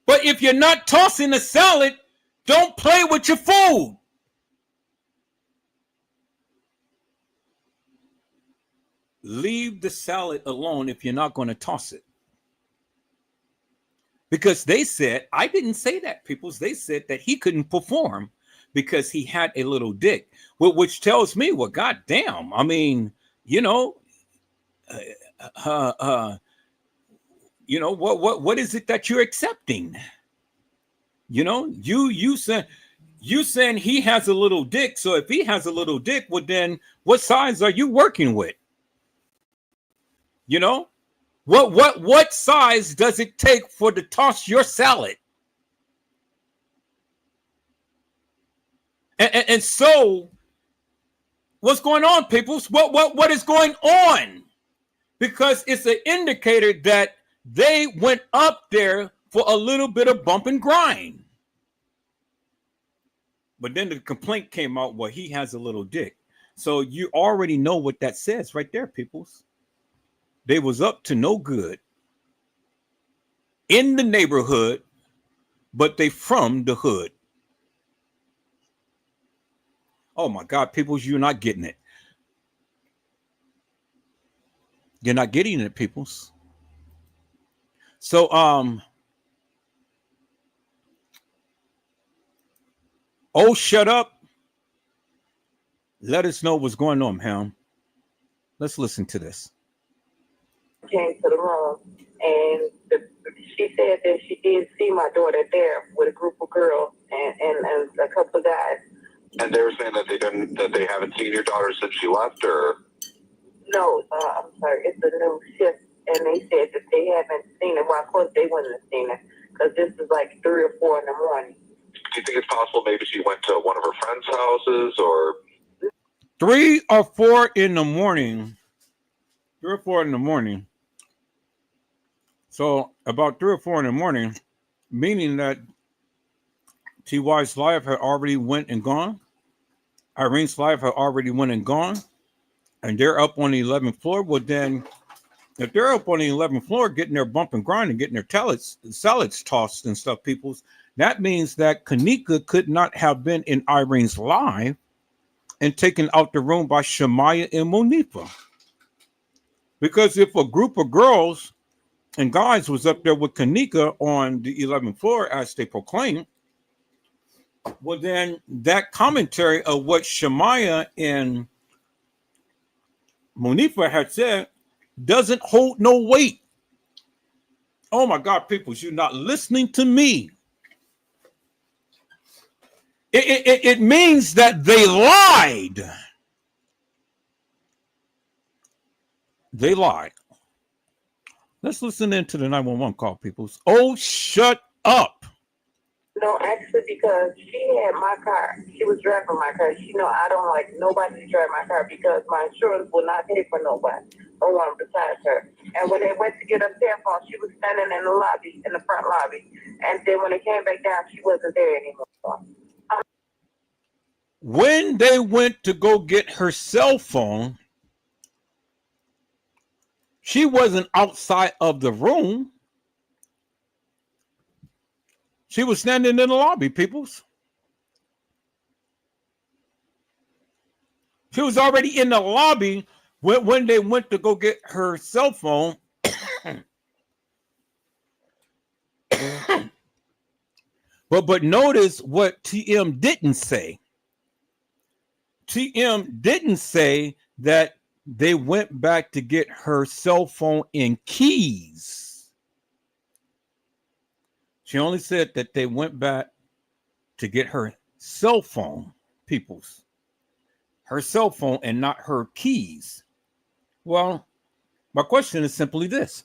But if you're not tossing the salad, don't play with your food. Leave the salad alone if you're not going to toss it. Because they said, I didn't say that, peoples. They said that he couldn't perform because he had a little dick, which tells me, well, goddamn. I mean, you know, You know, what is it that you're accepting? You know, you saying he has a little dick. So if he has a little dick, well then what size are you working with? You know, what size does it take for to toss your salad? And so what's going on, people? What is going on? Because it's an indicator that they went up there for a little bit of bump and grind. But then the complaint came out, well, he has a little dick. So you already know what that says right there, peoples. They was up to no good in the neighborhood, but they from the hood. Oh my God, peoples, you're not getting it. You're not getting it, peoples. So oh, shut up. Let us know what's going on, Ham. Let's listen to this. Came to the room, and she said that she did see my daughter there with a group of girls and a couple of guys. And they were saying that they haven't seen your daughter since she left, or? No, I'm sorry, it's a new shift, and they said that they haven't seen it. Well, of course they wouldn't have seen it because this is like 3 or 4 in the morning. Do you think it's possible maybe she went to one of her friends' houses, or? 3 or 4 in the morning. 3 or 4 in the morning. So about 3 or 4 in the morning, meaning that TY's life had already went and gone. Irene's life had already went and gone. And they're up on the 11th floor. Well, then, if they're up on the 11th floor getting their bump and grind and getting their salads tossed and stuff, peoples, that means that Kenneka could not have been in Irene's life and taken out the room by Shemaya and Monifa. Because if a group of girls and guys was up there with Kenneka on the 11th floor, as they proclaimed, well, then that commentary of what Shemaya and Monifa had said doesn't hold no weight. Oh my God, people, you're not listening to me. It means that they lied. They lied. Let's listen into the 911 call, people. Oh, shut up. No, actually, because she had my car. She was driving my car. She know I don't like nobody to drive my car because my insurance will not pay for nobody. No one besides her. And when they went to get her cell phone, she was standing in the lobby, in the front lobby. And then when they came back down, she wasn't there anymore. When they went to go get her cell phone, she wasn't outside of the room. She was standing in the lobby, peoples. She was already in the lobby when they went to go get her cell phone. But notice what TM didn't say. TM didn't say that they went back to get her cell phone and keys. She only said that they went back to get her cell phone, peoples. Her cell phone and not her keys. Well, my question is simply this.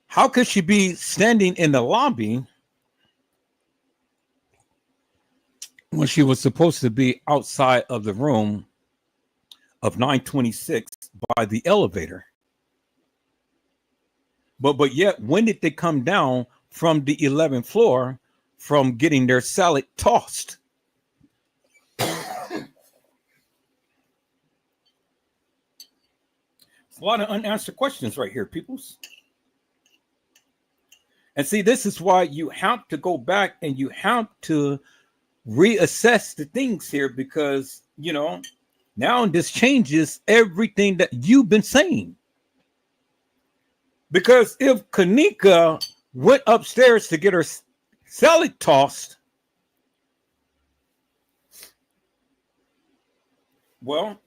How could she be standing in the lobby when she was supposed to be outside of the room of 926 by the elevator? But yet, when did they come down from the 11th floor from getting their salad tossed? It's a lot of unanswered questions right here, peoples. And see, this is why you have to go back and you have to reassess the things here because, you know, now this changes everything that you've been saying. Because if Kenneka went upstairs to get her salad tossed, well,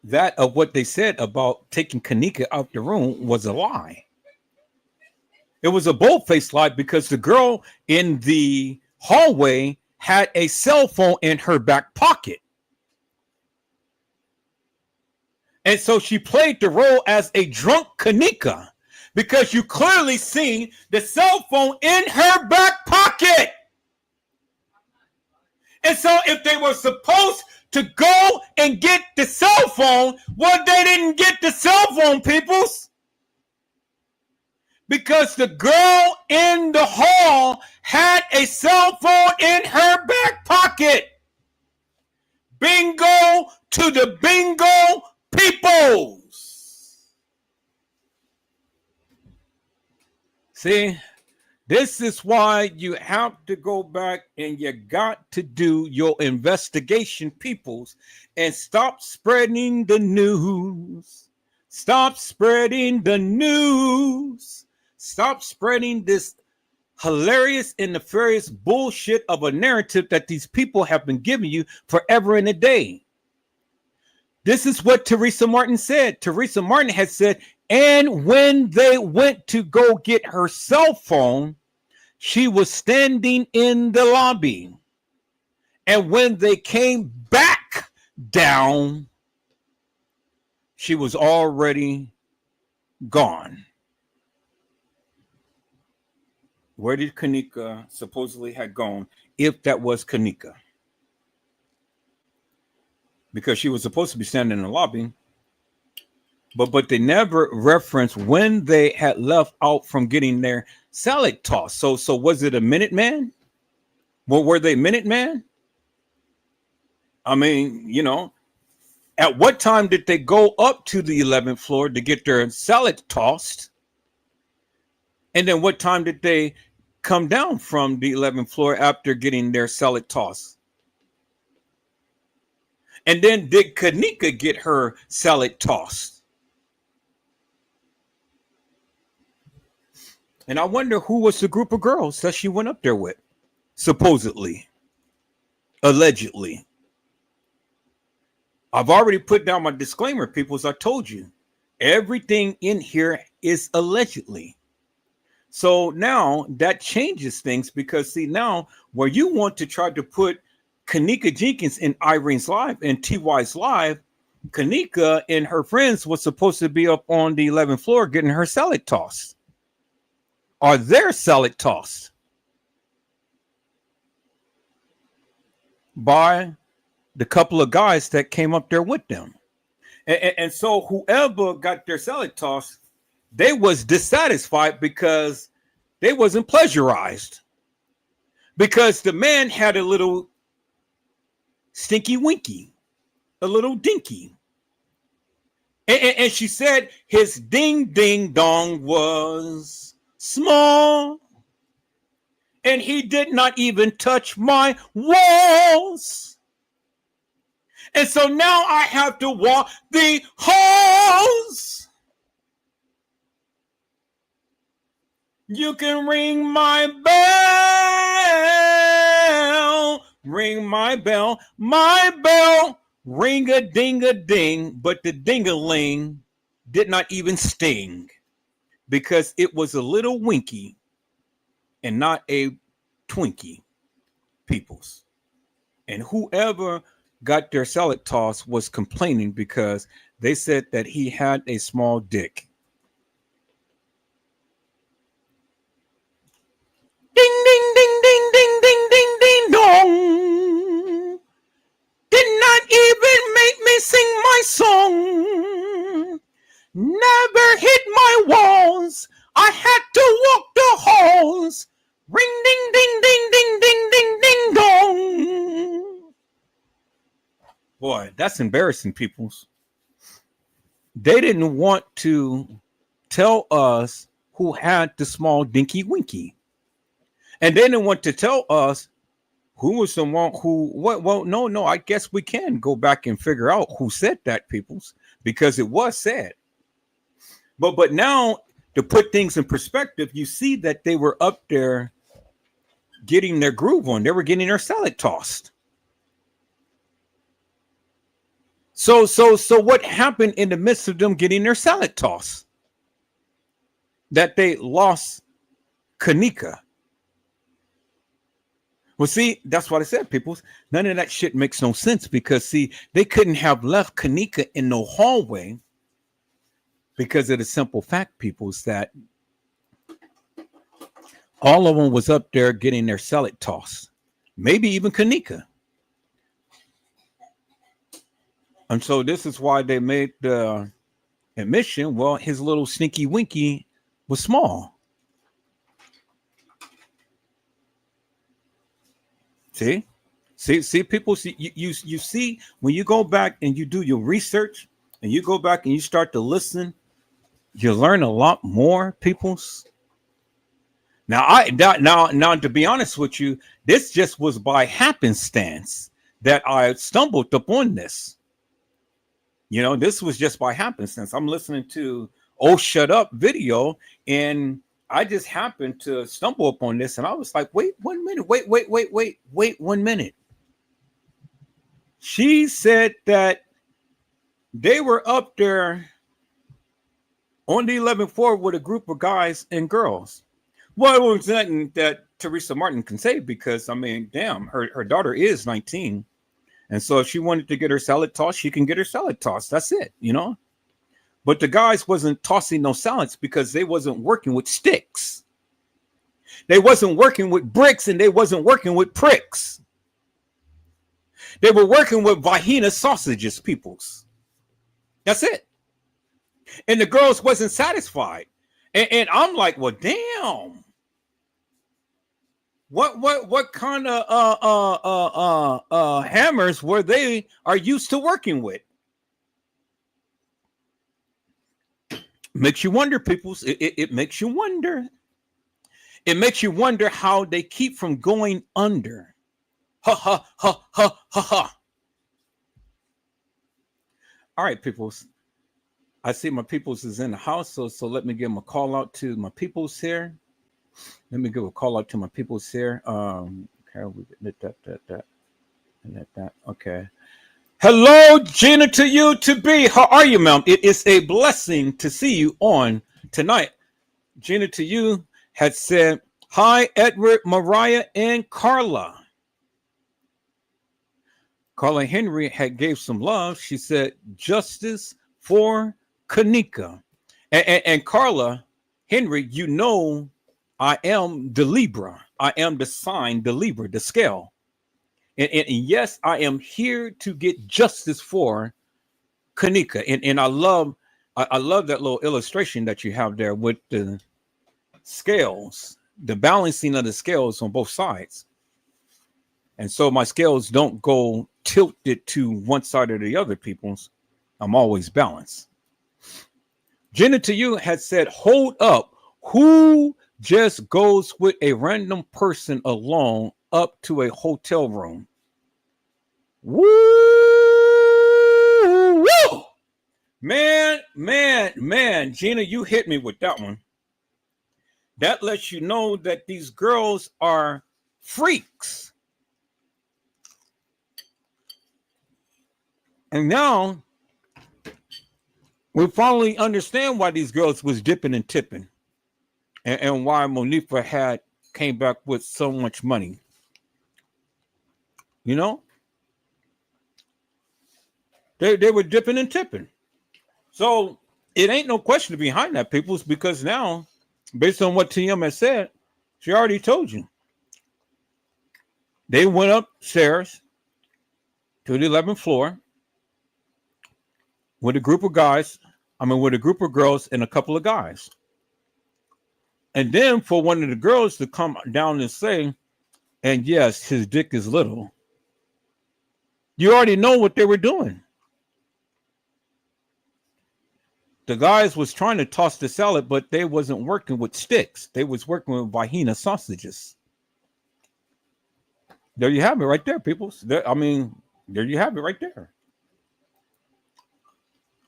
that of what they said about taking Kenneka out the room was a lie. It was a bold-faced lie because the girl in the hallway had a cell phone in her back pocket. And so she played the role as a drunk Kenneka because you clearly see the cell phone in her back pocket. And so if they were supposed to go and get the cell phone, well, they didn't get the cell phone, peoples. Because the girl in the hall had a cell phone in her back pocket. Bingo to the bingo peoples. See, this is why you have to go back and you got to do your investigation, peoples, and stop spreading the news. Stop spreading the news. Stop spreading this hilarious and nefarious bullshit of a narrative that these people have been giving you forever and a day. This is what Teresa Martin said. Teresa Martin had said, and when they went to go get her cell phone, she was standing in the lobby. And when they came back down, she was already gone. Where did Kenneka supposedly have gone, if that was Kenneka? Because she was supposed to be standing in the lobby, but they never referenced when they had left out from getting their salad toss. So was it a Minuteman? Well, were they Minuteman? I mean, you know, at what time did they go up to the 11th floor to get their salad tossed? And then what time did they come down from the 11th floor after getting their salad tossed? And then did Kenneka get her salad tossed? And I wonder who was the group of girls that she went up there with, supposedly, allegedly. I've already put down my disclaimer, people, as I told you. Everything in here is allegedly. So now that changes things because, see, now where you want to try to put Kenneka Jenkins in Irene's live and TY's live, Kenneka and her friends was supposed to be up on the 11th floor getting her salad tossed. Or their salad tossed by the couple of guys that came up there with them. And so whoever got their salad tossed, they was dissatisfied because they wasn't pleasurized. Because the man had a little stinky winky, a little dinky. And she said his ding ding dong was small. And he did not even touch my walls. And so now I have to walk the halls. You can ring my bell, ring my bell, ring a ding, but the ding-a-ling did not even sting because it was a little winky and not a Twinkie, peoples. And whoever got their salad toss was complaining because they said that he had a small dick. Ding, ding, ding, ding, ding, ding, ding, ding, dong. Did not even make me sing my song. Never hit my walls. I had to walk the halls. Ring, ding, ding, ding, ding, ding, ding, ding, dong. Boy, that's embarrassing, peoples. They didn't want to tell us who had the small dinky winky. And they didn't want to tell us who was the one who, what? Well, no, I guess we can go back and figure out who said that, peoples, because it was said. But now, to put things in perspective, you see that they were up there getting their groove on. They were getting their salad tossed. So what happened in the midst of them getting their salad toss? That they lost Kenneka. Well, see, that's what I said, people. None of that shit makes no sense because, see, they couldn't have left Kenneka in no hallway because of the simple fact, people, is that all of them was up there getting their salad tossed. Maybe even Kenneka. And so this is why they made the admission. Well, his little sneaky winky was small. See, people. See, you see when you go back and you do your research and you go back and you start to listen, you learn a lot more, peoples. Now, now to be honest with you, this just was by happenstance that I stumbled upon this. You know, this was just by happenstance. I'm listening to "Oh Shut Up" video, and I just happened to stumble upon this, and I was like, wait 1 minute, wait 1 minute. She said that they were up there on the 11th floor with a group of guys and girls. Well, it was nothing that Teresa Martin can say because, I mean, damn, her daughter is 19. And so if she wanted to get her salad tossed, she can get her salad tossed. That's it, you know. But the guys wasn't tossing no salads because they wasn't working with sticks. They wasn't working with bricks and they wasn't working with pricks. They were working with vagina sausages, peoples. That's it. And the girls wasn't satisfied. And I'm like, well, damn. What kind of hammers were they are used to working with? Makes you wonder, peoples. It makes you wonder. It makes you wonder how they keep from going under. Ha ha ha ha ha ha. All right, peoples. I see my peoples is in the house, so let me give them a call out to my peoples here. Let me give a call out to my peoples here. Okay, that. Okay. Hello, Gina, to you to be. How are you, ma'am? It is a blessing to see you on tonight. Gina to you had said, hi, Edward, Mariah, and Carla. Carla Henry had gave some love. She said, justice for Kenneka. And Carla Henry, you know, I am the Libra. I am the sign, the Libra, the scale. And yes, I am here to get justice for Kenneka. And I love that little illustration that you have there with the scales, the balancing of the scales on both sides. And so my scales don't go tilted to one side or the other, people's. I'm always balanced. Jenna to you had said, hold up. Who just goes with a random person alone up to a hotel room? Woo! Woo! Man, Gina, you hit me with that one. That lets you know that these girls are freaks. And now we finally understand why these girls was dipping and tipping, and why Monifa had came back with so much money. You know, they were dipping and tipping. So it ain't no question behind that, peoples, because now, based on what TM has said, she already told you. They went upstairs to the 11th floor with a group of guys, with a group of girls and a couple of guys. And then for one of the girls to come down and say, and yes, his dick is little. You already know what they were doing. The guys was trying to toss the salad, but they wasn't working with sticks. They was working with vagina sausages. There you have it right there, people. There you have it right there.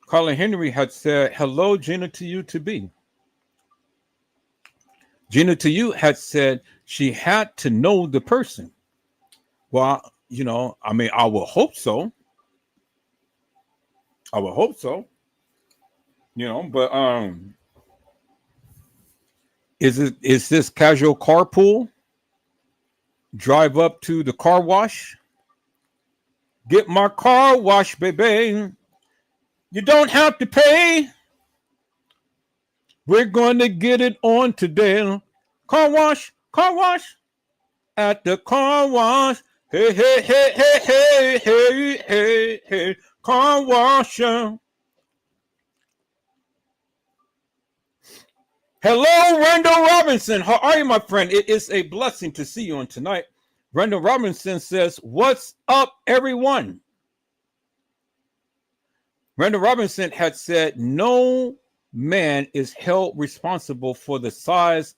Carla Henry had said, hello, Gina, to you to be. Gina to you had said she had to know the person. Well, I will hope so. I would hope so. But is this casual carpool? Drive up to the car wash. Get my car washed, baby. You don't have to pay. We're going to get it on today. Car wash at the car wash. Hey, hey, hey, hey, hey, hey, hey, hey, car washer. Hello, Randall Robinson. How are you, my friend? It is a blessing to see you on tonight. Randall Robinson says, "What's up, everyone?" Randall Robinson had said, "No man is held responsible for the size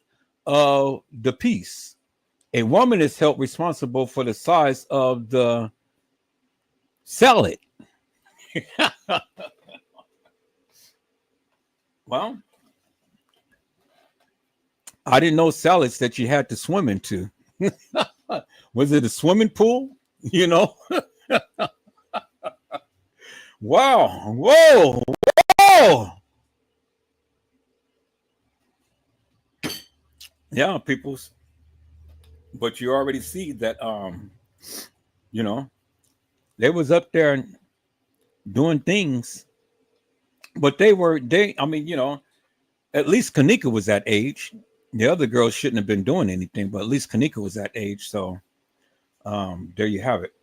of the piece. A woman is held responsible for the size of the salad." Well, I didn't know salads that you had to swim into. Was it a swimming pool? Wow. Whoa. Whoa. Yeah, peoples. But you already see that they was up there doing things, but at least Kenneka was that age. The other girls shouldn't have been doing anything, but at least Kenneka was that age. So there you have it.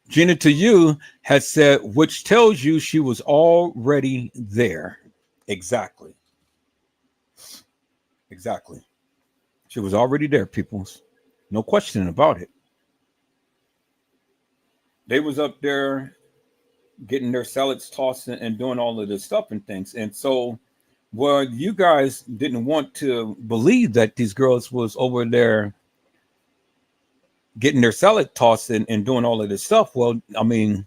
Gina to you had said, which tells you she was already there. Exactly. She was already there, peoples. No question about it. They was up there getting their salads tossed and doing all of this stuff and things. And so, well, you guys didn't want to believe that these girls was over there getting their salad tossed and doing all of this stuff. Well, I mean,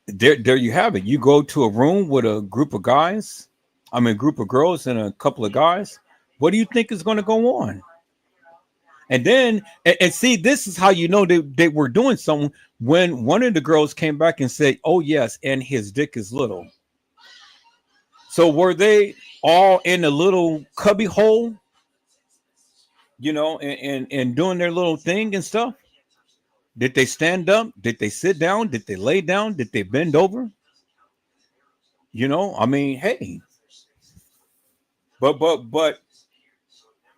there you have it. You go to a room with a group of guys, a group of girls and a couple of guys. What do you think is going to go on? And then, and see, this is how you know they were doing something when one of the girls came back and said, "Oh yes, and his dick is little." So were they all in a little cubby hole, and doing their little thing and stuff? Did they stand up? Did they sit down? Did they lay down? Did they bend over? Hey. But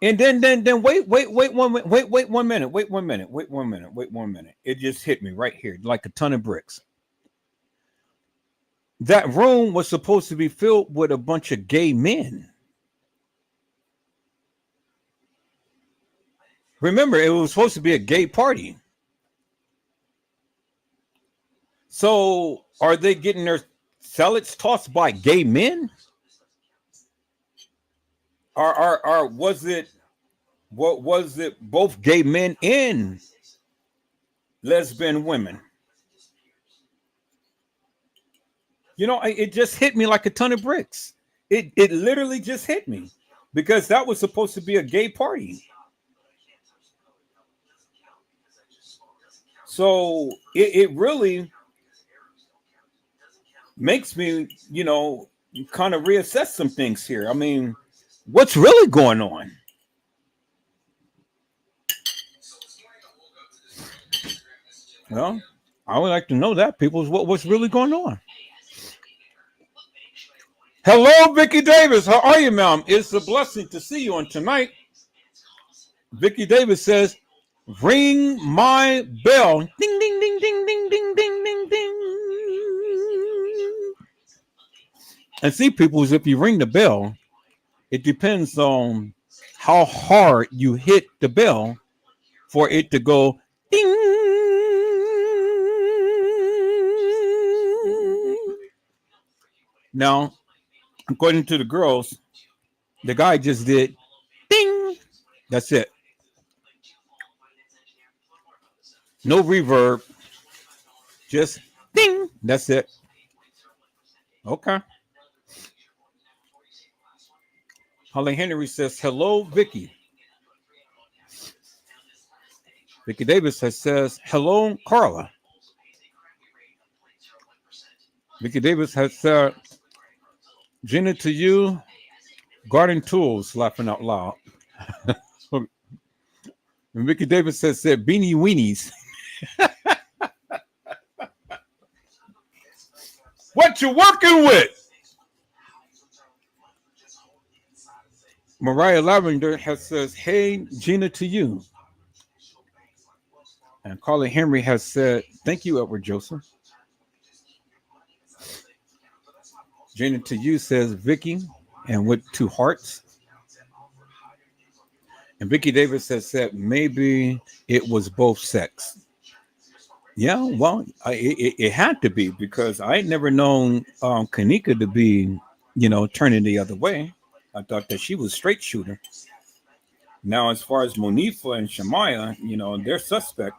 and then wait 1 minute. Wait 1 minute. It just hit me right here like a ton of bricks. That room was supposed to be filled with a bunch of gay men. Remember, it was supposed to be a gay party. So are they getting their salads tossed by gay men? Or was it both gay men and lesbian women? It just hit me like a ton of bricks. It literally just hit me because that was supposed to be a gay party. So it really makes me, kind of reassess some things here. What's really going on? Well, I would like to know that, people, what's really going on. Hello, Vicky Davis. How are you, ma'am? It's a blessing to see you on tonight. Vicky Davis says, "Ring my bell." Ding, ding, ding, ding, ding, ding, ding, ding, ding. And see, people, if you ring the bell, it depends on how hard you hit the bell for it to go ding. Now, according to the girls, the guy just did ding. That's it. No reverb. Just ding. That's it. Okay. Holly Henry says, "Hello, Vicky." Vicky Davis says, "Hello, Carla." Mickey Davis has said, Gina to you, garden tools, laughing out loud. And Mickey Davis has said, beanie weenies. What you working with? Mariah Lavender has says, hey, Gina to you. And Carly Henry has said, thank you, Edward Joseph. Gina to you says, Vicky, and with two hearts. And Vicky Davis has said, maybe it was both sex. Yeah, well, it had to be because I ain't never known Kenneka to be, turning the other way. I thought that she was straight shooter. Now, as far as Monifa and Shamaya, they're suspect.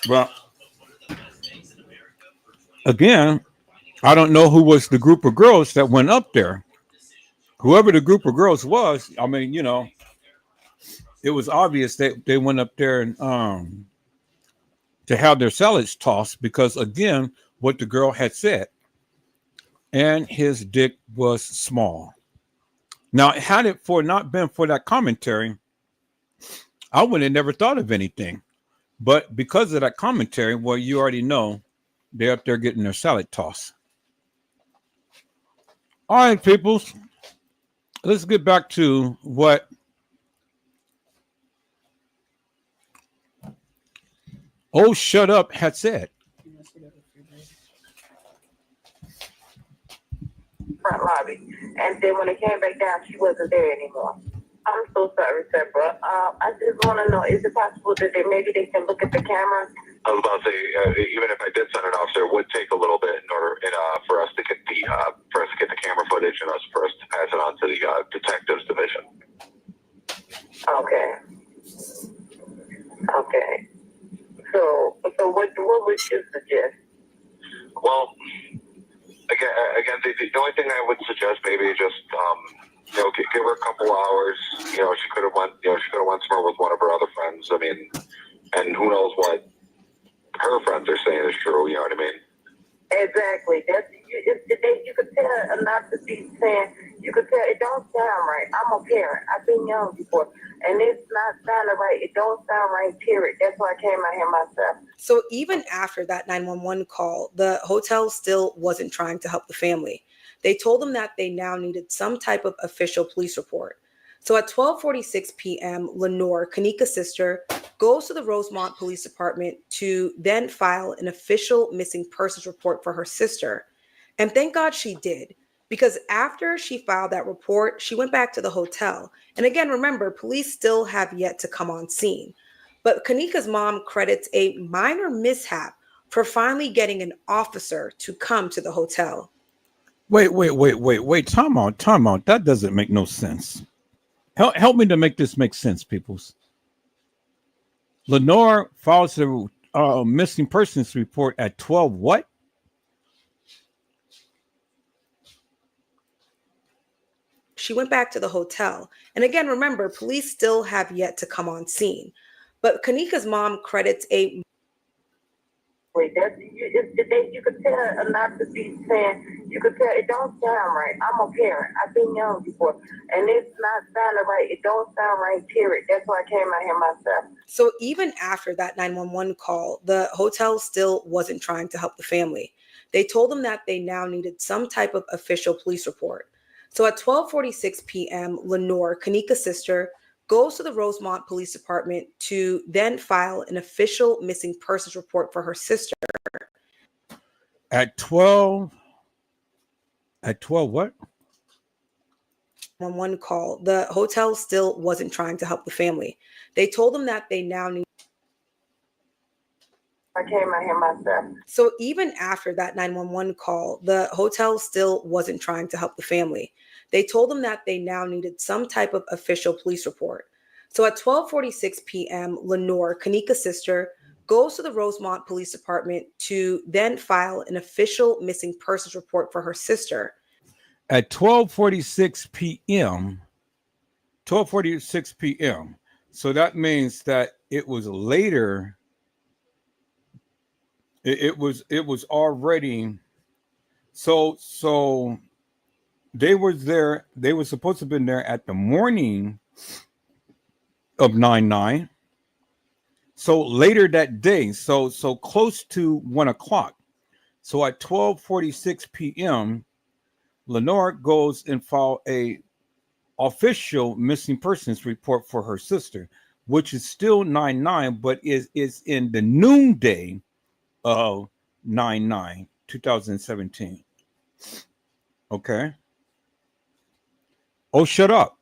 But again, I don't know who was the group of girls that went up there. Whoever the group of girls was, I mean, it was obvious that they went up there and to have their salads tossed because, again, what the girl had said. And his dick was small. Now, had it not been for that commentary, I would have never thought of anything. But because of that commentary, well, you already know they're up there getting their salad tossed. All right, people. Let's get back to what Oh Shut Up had said. Front lobby. And then when it came back down, she wasn't there anymore. I'm so sorry, Deborah. I just want to know, is it possible that maybe they can look at the camera? I was about to say, even if I did send an officer, it would take a little bit in order for us to get the camera footage and for us to pass it on to the detectives division. Okay. Okay. So what would you suggest? Well, again, the only thing I would suggest maybe is just give her a couple hours. She could have went somewhere with one of her other friends. I mean, and who knows what her friends are saying is true. You know what I mean? Exactly. You could tell not to be saying. You could tell it don't sound right. I'm a parent. I've been young before, and it's not sounding right. It don't sound right. Period. That's why I came out here myself. So even after that 911 call, the hotel still wasn't trying to help the family. They told them that they now needed some type of official police report. So at 12:46 p.m., Lenore, Kenneka's sister, goes to the Rosemont Police Department to then file an official missing persons report for her sister. And thank God she did, because after she filed that report, she went back to the hotel. And again, remember, police still have yet to come on scene. But Kenneka's mom credits a minor mishap for finally getting an officer to come to the hotel. Wait. Time out. That doesn't make no sense. Help me to make this make sense, peoples. Lenore files the missing persons report at 12 what? She went back to the hotel. And again, remember, police still have yet to come on scene. But Kenneka's mom credits a You could tell not to be saying. You could tell it don't sound right. I'm a parent. I've been young before, and it's not sounding right. It don't sound right. Period. That's why I came out here myself. So even after that 911 call, the hotel still wasn't trying to help the family. They told them that they now needed some type of official police report. So at 12:46 p.m., Lenore, Kenneka's sister, goes to the Rosemont Police Department to then file an official missing persons report for her sister. At 12 what? On one call, the hotel still wasn't trying to help the family. They told them that they now need. I came out here myself. So even after that 911 call, the hotel still wasn't trying to help the family. They told them that they now needed some type of official police report. So at 12:46 p.m., Lenore, Kenneka's sister, goes to the Rosemont Police Department to then file an official missing persons report for her sister. At 12:46 p.m. 12:46 p.m. So that means that it was later It was already so they were there. They were supposed to have been there at the morning of 9/9. So later that day, so close to 1 o'clock. So at 12:46 p.m., Lenore goes and file a official missing persons report for her sister, which is still 9/9, but is in the noonday of 9/9, 2017. Okay. Oh, shut up.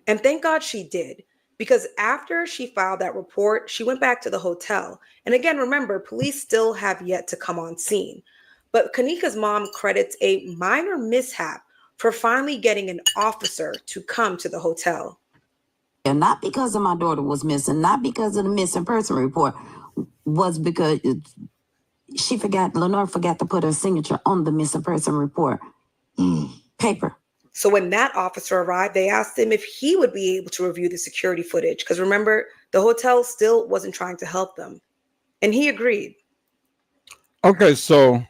And thank God she did, because after she filed that report, she went back to the hotel. And again, remember, police still have yet to come on scene. But Kenneka's mom credits a minor mishap for finally getting an officer to come to the hotel. And not because of my daughter was missing, not because of the missing person report, was because Lenore forgot to put her signature on the missing person report paper. So when that officer arrived, they asked him if he would be able to review the security footage. Because remember, the hotel still wasn't trying to help them. And he agreed. Okay, so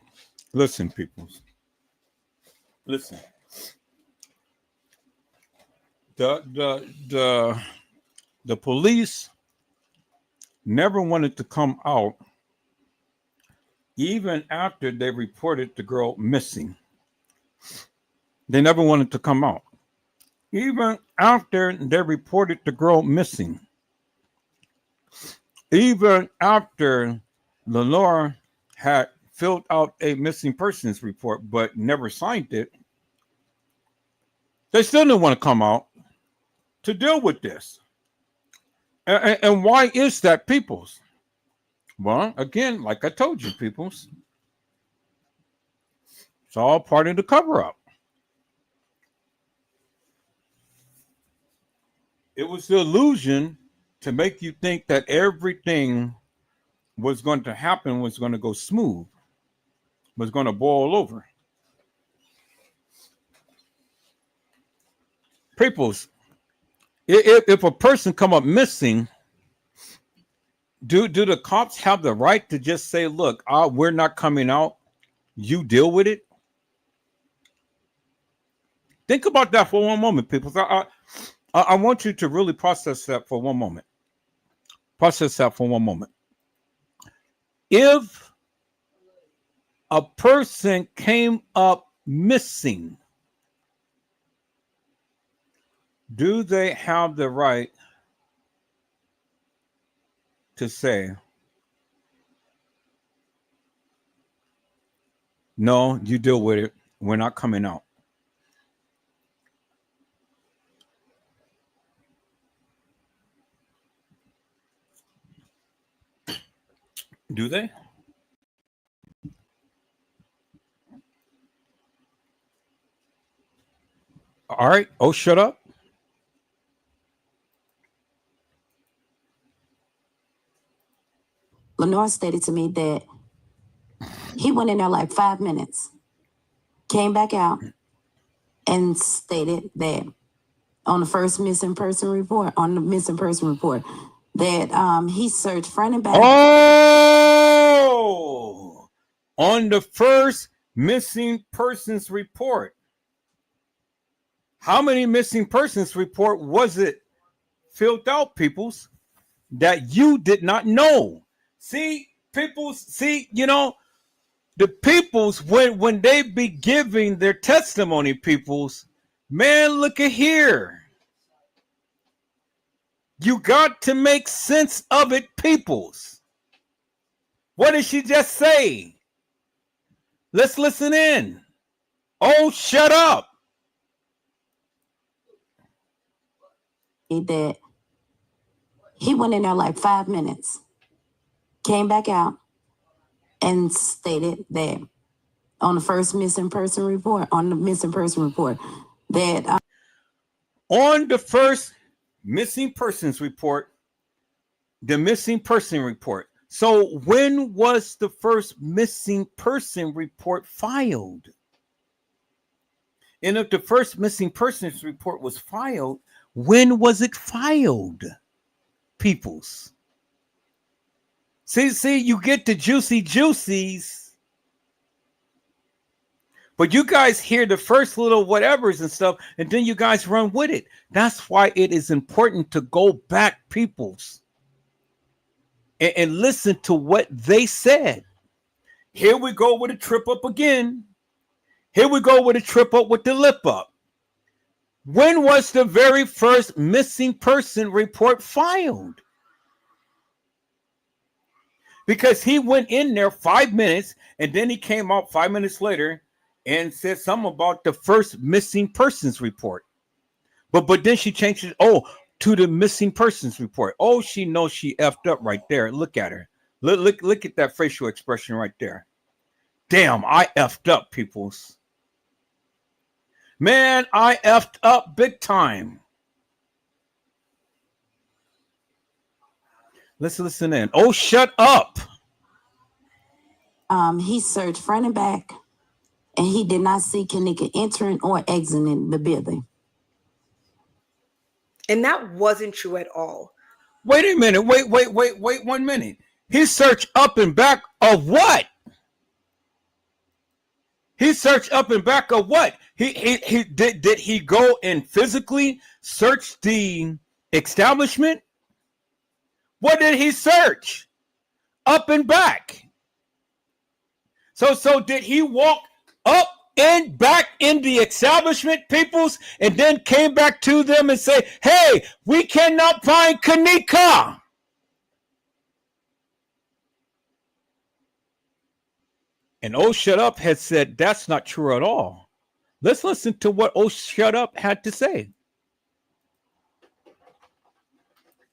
listen, people. Listen. The police never wanted to come out even after they reported the girl missing. They never wanted to come out. Even after they reported the girl missing. Even after Lenore had filled out a missing persons report but never signed it, they still didn't want to come out to deal with this. And why is that, peoples? Well, again, like I told you, peoples, it's all part of the cover-up. It was the illusion to make you think that everything was going to happen, was going to go smooth, was going to boil over. Peoples, if a person come up missing, do the cops have the right to just say, look, we're not coming out, you deal with it? Think about that for one moment, people. I want you to really process that for one moment. Process that for one moment. If a person came up missing, do they have the right to say, no, you deal with it, we're not coming out? Do they? All right. Oh, shut up. Lenore stated to me that he went in there like 5 minutes, came back out, and stated that on the first missing person report, that he searched front and back. Oh, on the first missing persons report. How many missing persons report was it filled out, peoples, that you did not know? See, peoples, the peoples, when they be giving their testimony, peoples, man, look at here. You got to make sense of it, peoples. What did she just say? Let's listen in. Oh, shut up. That he went in there like 5 minutes, came back out, and stated that on the first missing person report, that on the first missing persons report, the missing person report. So when was the first missing person report filed? And if the first missing persons report was filed, when was it filed, peoples? See, you get the juicy juicies, but you guys hear the first little whatevers and stuff, and then you guys run with it. That's why it is important to go back, peoples, and listen to what they said. Here we go with a trip up again. Here we go with a trip up with the lip up. When was the very first missing person report filed? Because he went in there 5 minutes and then he came out 5 minutes later and said something about the first missing persons report. But then she changed it, to the missing persons report. Oh, she knows she effed up right there. Look at her. Look at that facial expression right there. Damn, I effed up, peoples. Man, I effed up big time. Let's listen in. Oh, shut up. He searched front and back, and he did not see Kenneka entering or exiting the building. And that wasn't true at all. Wait a minute. Wait 1 minute. He searched up and back of what? He searched up and back of what? He did he go and physically search the establishment? What did he search? Up and back. So did he walk up and back in the establishment, peoples, and then came back to them and say, hey, we cannot find Kenneka? And Oh Shut Up had said that's not true at all. Let's listen to what Oh Shut Up had to say.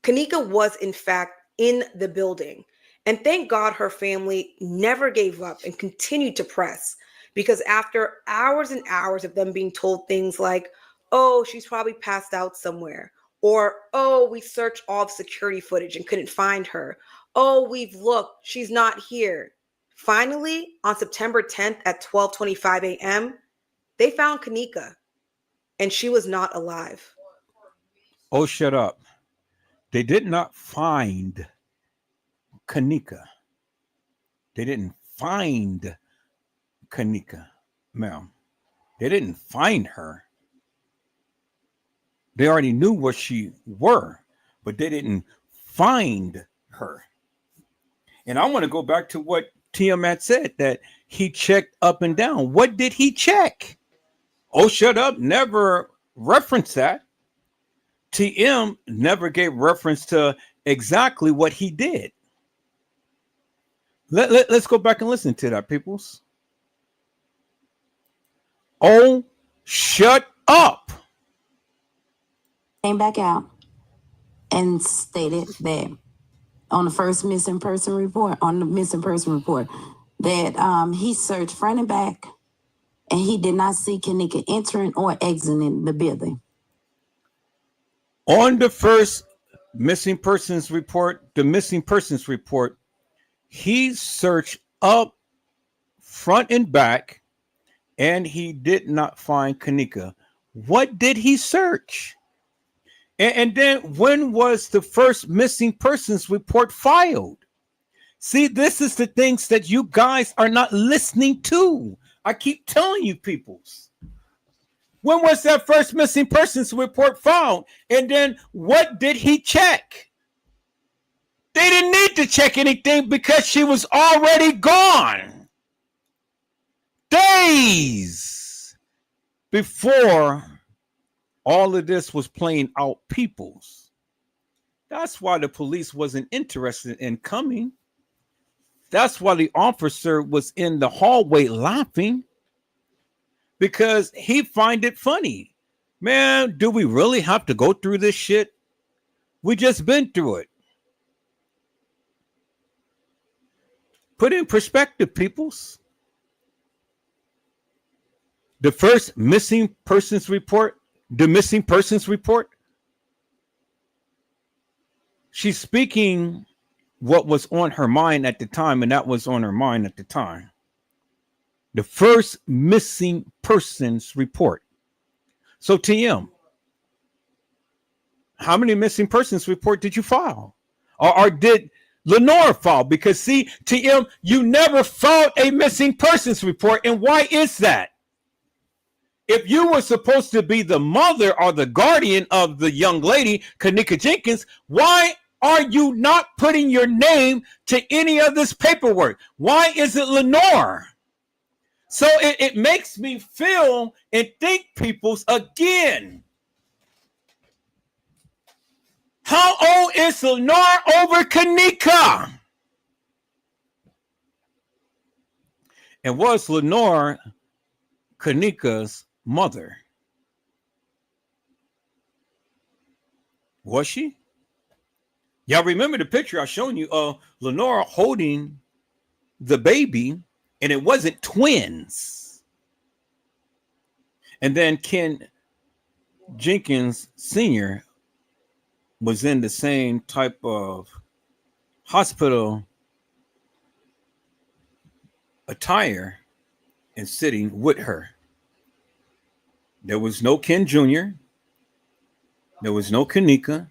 Kenneka was, in fact, in the building. And thank God her family never gave up and continued to press, because after hours and hours of them being told things like, oh, she's probably passed out somewhere, or, oh, we searched all the security footage and couldn't find her. Oh, we've looked, she's not here. Finally, on September 10th at 12:25 a.m., they found Kenneka, and she was not alive. Oh, shut up. They did not find Kenneka. They didn't find Kenneka, ma'am. They didn't find her. They already knew where she were, but they didn't find her. And I want to go back to what TM had said, that he checked up and down. What did he check? Oh, shut up. Never referenced that. TM never gave reference to exactly what he did. Let's go back and listen to that, peoples. Oh, shut up. Came back out and stated that on the first missing person report, that he searched front and back, and he did not see Kenneka entering or exiting the building. On the first missing persons report, the missing persons report, he searched up front and back, and he did not find Kenneka. What did he search? And then when was the first missing persons report filed? See, this is the things that you guys are not listening to. I keep telling you, peoples. When was that first missing persons report found? And then what did he check? They didn't need to check anything because she was already gone. Days before all of this was playing out, peoples. That's why the police wasn't interested in coming. That's why the officer was in the hallway laughing, because he find it funny. Man, do we really have to go through this shit? We just been through it. Put in perspective, peoples. The first missing persons report, the missing persons report, she's speaking what was on her mind at the time, and that was on her mind at the time. The first missing persons report. So TM, how many missing persons report did you file? Or did Lenore filed? Because see, TM, you never filed a missing persons report. And why is that? If you were supposed to be the mother or the guardian of the young lady, Kenneka Jenkins, why are you not putting your name to any of this paperwork? Why is it Lenore? So it makes me feel and think, peoples, again. How old is Lenore over Kenneka? And was Lenore Kenneka's mother? Was she? Y'all remember the picture I showed you of Lenore holding the baby, and it wasn't twins. And then Ken Jenkins Sr. was in the same type of hospital attire and sitting with her. There was no Ken Jr., there was no Kenneka,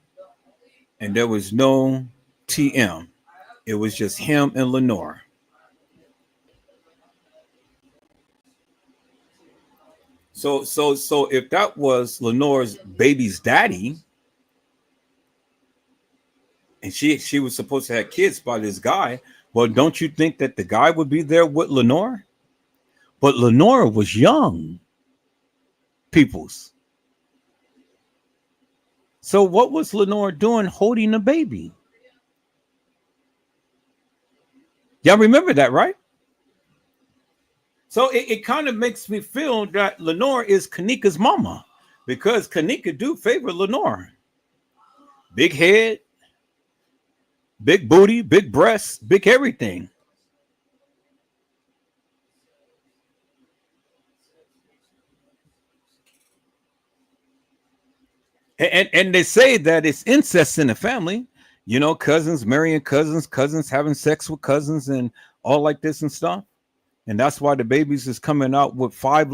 and there was no TM. It was just him and Lenore. So if that was Lenore's baby's daddy, and she was supposed to have kids by this guy, well, don't you think that the guy would be there with Lenore? But Lenore was young, peoples. So what was Lenore doing holding the baby? Y'all remember that, right? So it kind of makes me feel that Lenore is Kenneka's mama, because Kenneka do favor Lenore. Big head, big booty, big breasts, big everything. And they say that it's incest in the family, you know, cousins marrying cousins, cousins having sex with cousins, and all like this and stuff. And that's why the babies is coming out with five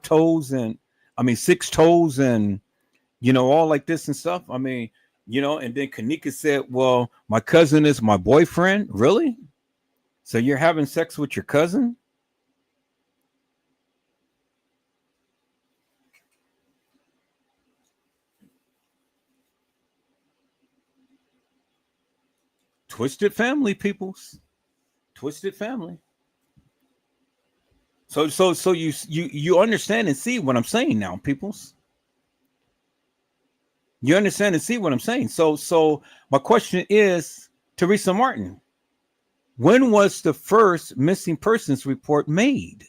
toes, and I mean 6 toes, and you know, all like this and stuff. I mean, you know, and then Kenneka said, well, my cousin is my boyfriend. Really? So you're having sex with your cousin? Twisted family, peoples. Twisted family. So you understand and see what I'm saying now, peoples. You understand and see what I'm saying. So my question is, Teresa Martin, when was the first missing persons report made?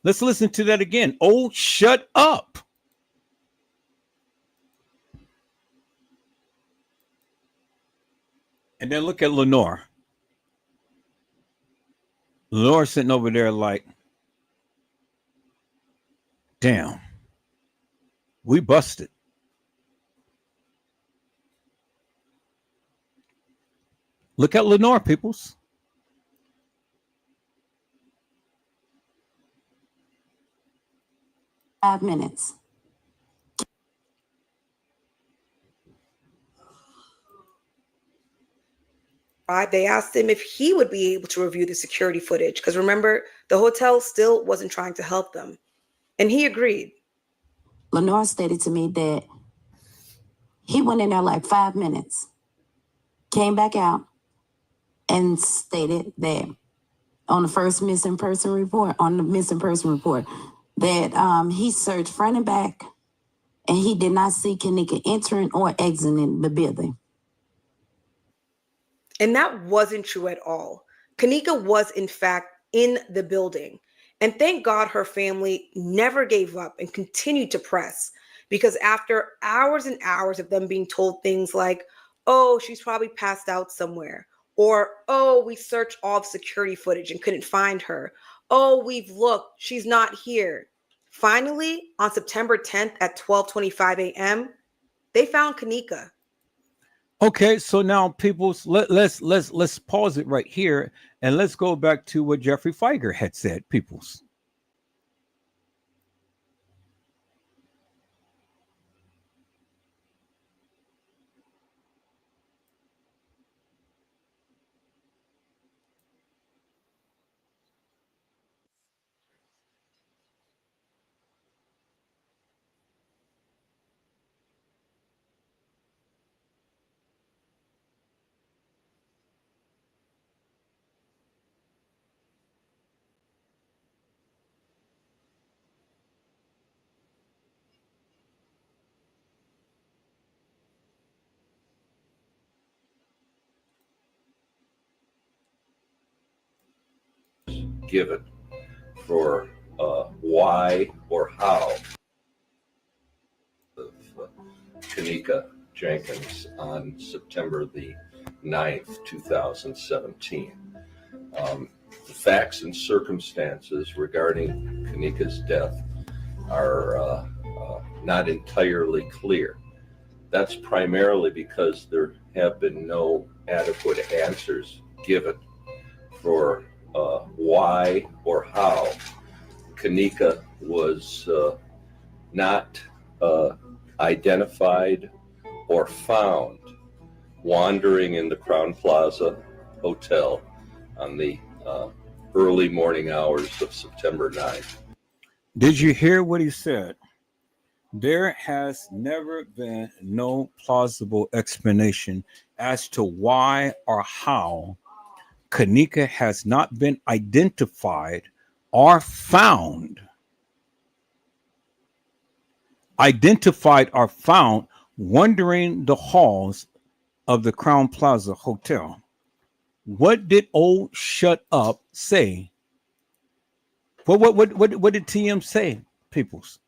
Let's listen to that again. Oh, shut up. And then look at Lenore. Lenore sitting over there like, damn, we busted. Look at Lenore, peoples. "5 minutes." Right? They asked him if he would be able to review the security footage, because remember, the hotel still wasn't trying to help them. And he agreed. Lenore stated to me that he went in there like 5 minutes, came back out, and stated that on the first missing person report, that he searched front and back, and he did not see Kenneka entering or exiting the building. And that wasn't true at all. Kenneka was, in fact, in the building. And thank God her family never gave up and continued to press, because after hours and hours of them being told things like, oh, she's probably passed out somewhere, or, oh, we searched all the security footage and couldn't find her. Oh, we've looked, she's not here. Finally, on September 10th at 12:25 a.m., they found Kenneka. Okay, so now people, let's pause it right here, and let's go back to what Jeffrey Feiger had said, peoples. given for why or how of Kenneka Jenkins on September the 9th, 2017. The facts and circumstances regarding Kenneka's death are not entirely clear. That's primarily because there have been no adequate answers given for why or how Kenneka was not identified or found wandering in the Crown Plaza Hotel on the early morning hours of September 9th. Did you hear what he said? There has never been no plausible explanation as to why or how Kenneka has not been identified or found. Identified or found wandering the halls of the Crown Plaza Hotel. What did old Shut Up say? What did TM say, peoples?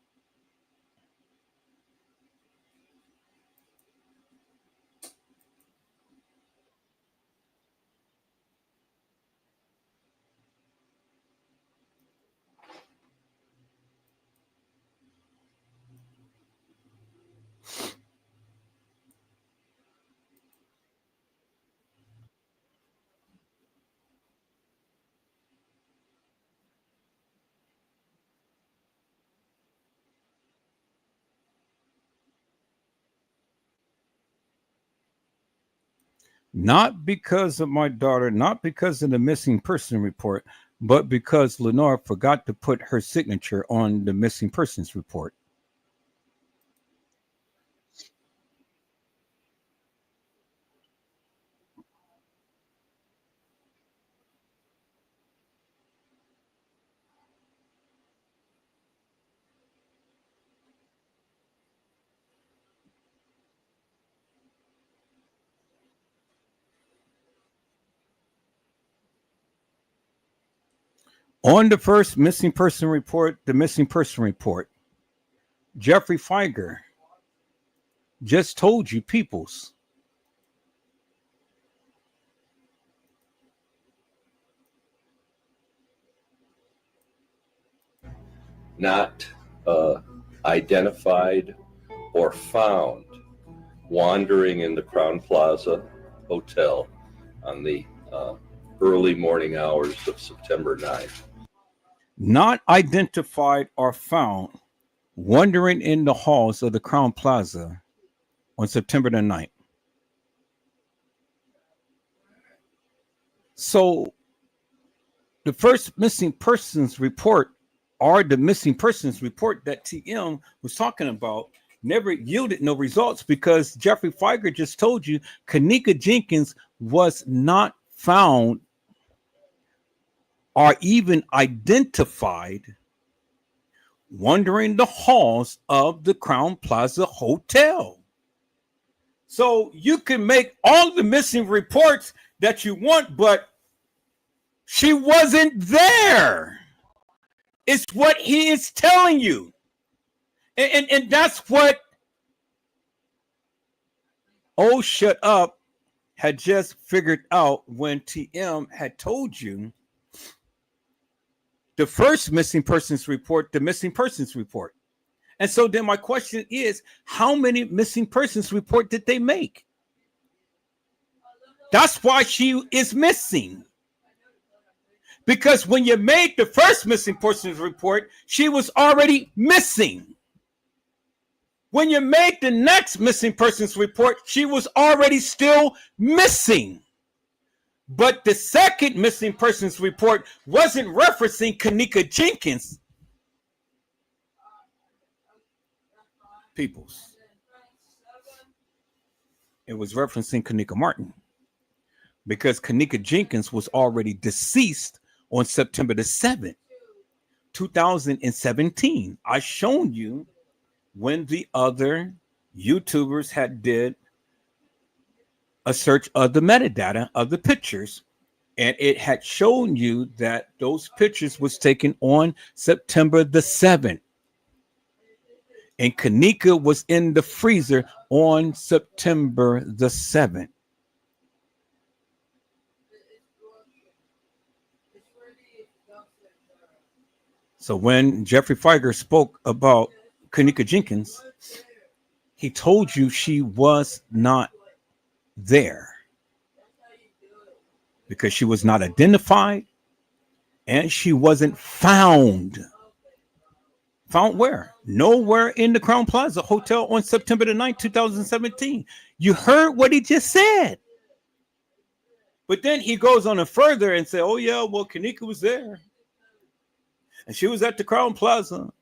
Not because of my daughter, not because of the missing person report, but because Lenore forgot to put her signature on the missing persons report. On the first missing person report, the missing person report, Jeffrey Feiger just told you, peoples, not identified or found wandering in the Crown Plaza Hotel on the early morning hours of September 9th. not identified or found wandering in the halls of the Crown Plaza on September the 9th. So the first missing persons report, or the missing persons report that TM was talking about, never yielded no results because Jeffrey Feiger just told you Kenneka Jenkins was not found or even identified wandering the halls of the Crown Plaza Hotel. So you can make all the missing reports that you want, but she wasn't there. It's what he is telling you. And that's what Oh Shut Up had just figured out when TM had told you the first missing persons report, the missing persons report. And so then my question is, how many missing persons report did they make? That's why she is missing. Because when you made the first missing persons report, she was already missing. When you made the next missing persons report, she was already still missing. But the second missing persons report wasn't referencing Kenneka Jenkins. Peoples. It was referencing Kenneka Martin. Because Kenneka Jenkins was already deceased on September the 7th, 2017. I shown you when the other YouTubers had did a search of the metadata of the pictures, And it had shown you that those pictures was taken on September the 7th. And Kenneka was in the freezer on September the 7th. So when Jeffrey Feiger spoke about Kenneka Jenkins, he told you she was not there because she was not identified and she wasn't found. Found where? Nowhere in the Crown Plaza Hotel on September the 9th, 2017. You heard what he just said. But then he goes on and further and say, oh, yeah, well, Kenneka was there. And she was at the Crown Plaza.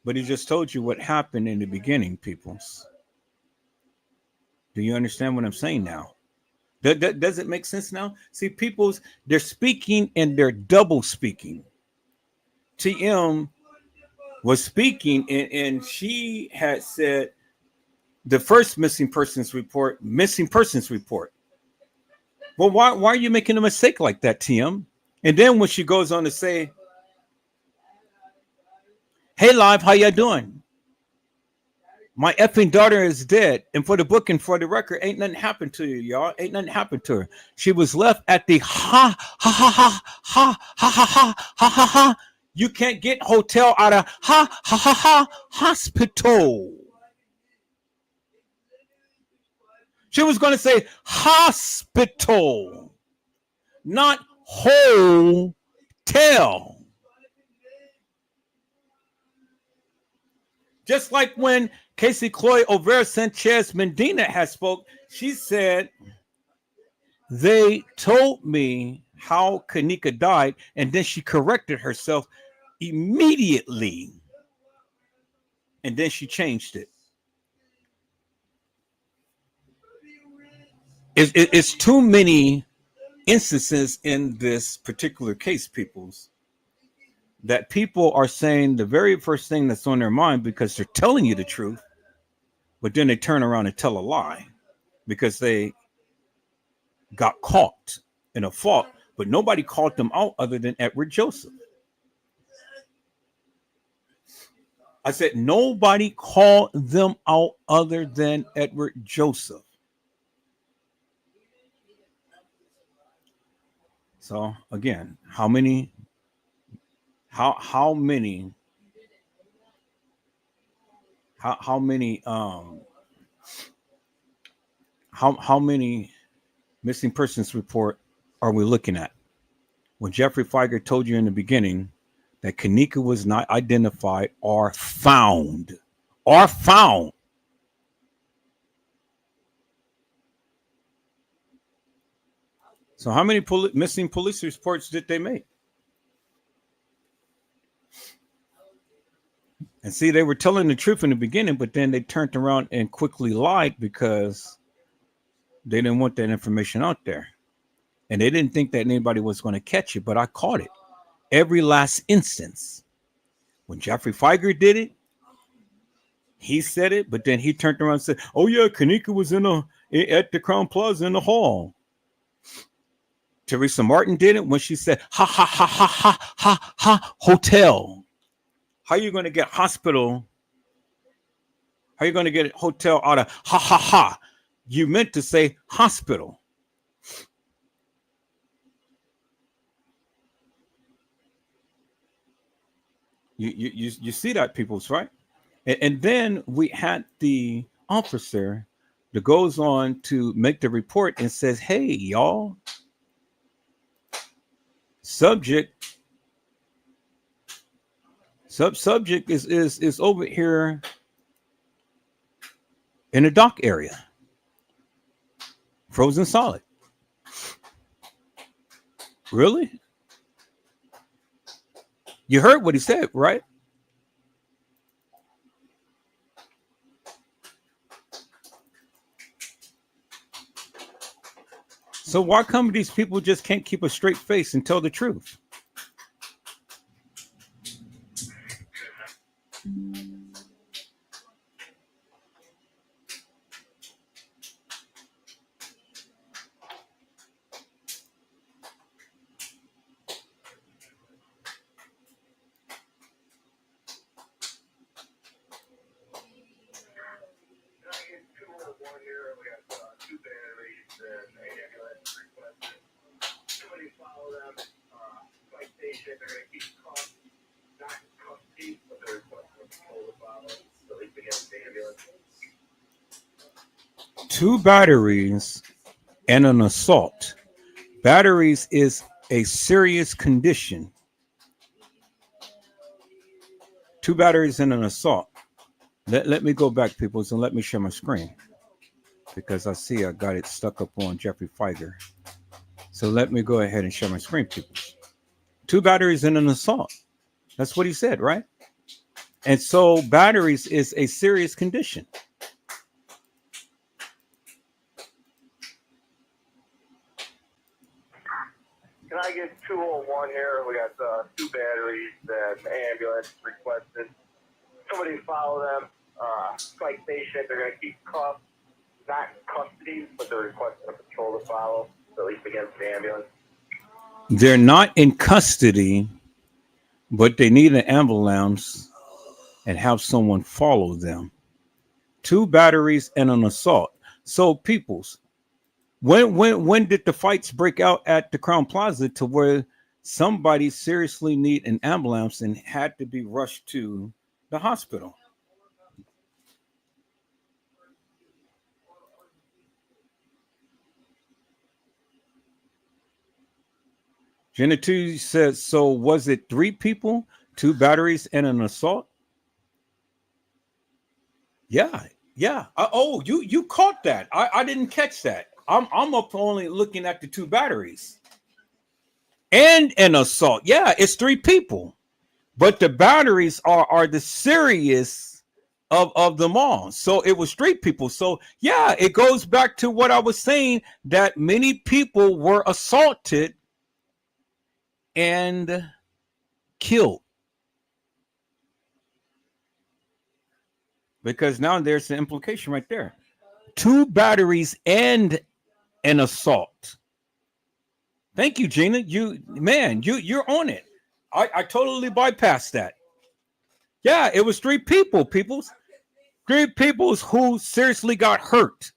But he just told you what happened in the beginning, peoples. Do you understand what I'm saying now? Does it make sense now? See, peoples, they're speaking and they're double speaking. TM was speaking and she had said the first missing persons report. Well, why are you making a mistake like that, TM? And then when she goes on to say, hey, Live, how you doing? My effing daughter is dead. And for the book and for the record, ain't nothing happened to you, y'all. Ain't nothing happened to her. She was left at the ha, ha, ha, ha, ha, ha, ha, ha, ha, ha, ha. You can't get hotel out of ha, ha, ha, ha, hospital. She was going to say hospital, not hotel. Just like when Casey Cloy Overa Sanchez Medina has spoke, she said, they told me how Kenneka died, and then she corrected herself immediately. And then she changed it. It's too many instances in this particular case, peoples, that people are saying the very first thing that's on their mind because they're telling you the truth, but then they turn around and tell a lie because they got caught in a fault, but nobody called them out other than Edward Joseph. I said nobody called them out other than Edward Joseph. So again, how many missing persons report are we looking at? When Jeffrey Feiger told you in the beginning that Kenneka was not identified or found. So how many missing police reports did they make? And see, they were telling the truth in the beginning, but then they turned around and quickly lied because they didn't want that information out there. And they didn't think that anybody was going to catch it, but I caught it. Every last instance. When Jeffrey Feiger did it, he said it, but then he turned around and said, oh yeah, Kenneka was at the Crown Plaza in the hall. Teresa Martin did it when she said, ha, ha, ha, ha, ha, ha, ha, hotel. How are you going to get hospital? How are you going to get hotel out of ha, ha, ha? You meant to say hospital. You see that, peoples, right? And then we had the officer that goes on to make the report and says, hey, y'all, subject is over here in the dock area, frozen solid. Really? You heard what he said, right? So why come these people just can't keep a straight face and tell the truth? 2 batteries and an assault. Batteries is a serious condition. 2 batteries and an assault. Let me go back, peoples, and let me share my screen because I see I got it stuck up on Jeffrey Feiger. So let me go ahead and share my screen, peoples. 2 batteries and an assault. That's what he said, right? And so batteries is a serious condition. Can I get 201 here? We got 2 batteries and ambulance requested. Somebody follow them. Citation. They're going to keep cuffed, not custody, but they're requesting a patrol to follow, at least against the ambulance. They're not in custody, but they need an ambulance and have someone follow them. 2 batteries and an assault. So, peoples, when did the fights break out at the Crown Plaza to where somebody seriously need an ambulance and had to be rushed to the hospital? Jenna 2 says, so was it 3 people, 2 batteries and an assault? Yeah. Oh, you caught that. I didn't catch that. I'm up only looking at the 2 batteries and an assault. Yeah, it's 3 people, but the batteries are the serious of them all. So it was 3 people. So yeah, it goes back to what I was saying, that many people were assaulted and killed. Because now there's the implication right there. 2 batteries and an assault. Thank you, Gina. You're on it. I totally bypassed that. Yeah, it was 3 people, peoples. 3 peoples who seriously got hurt.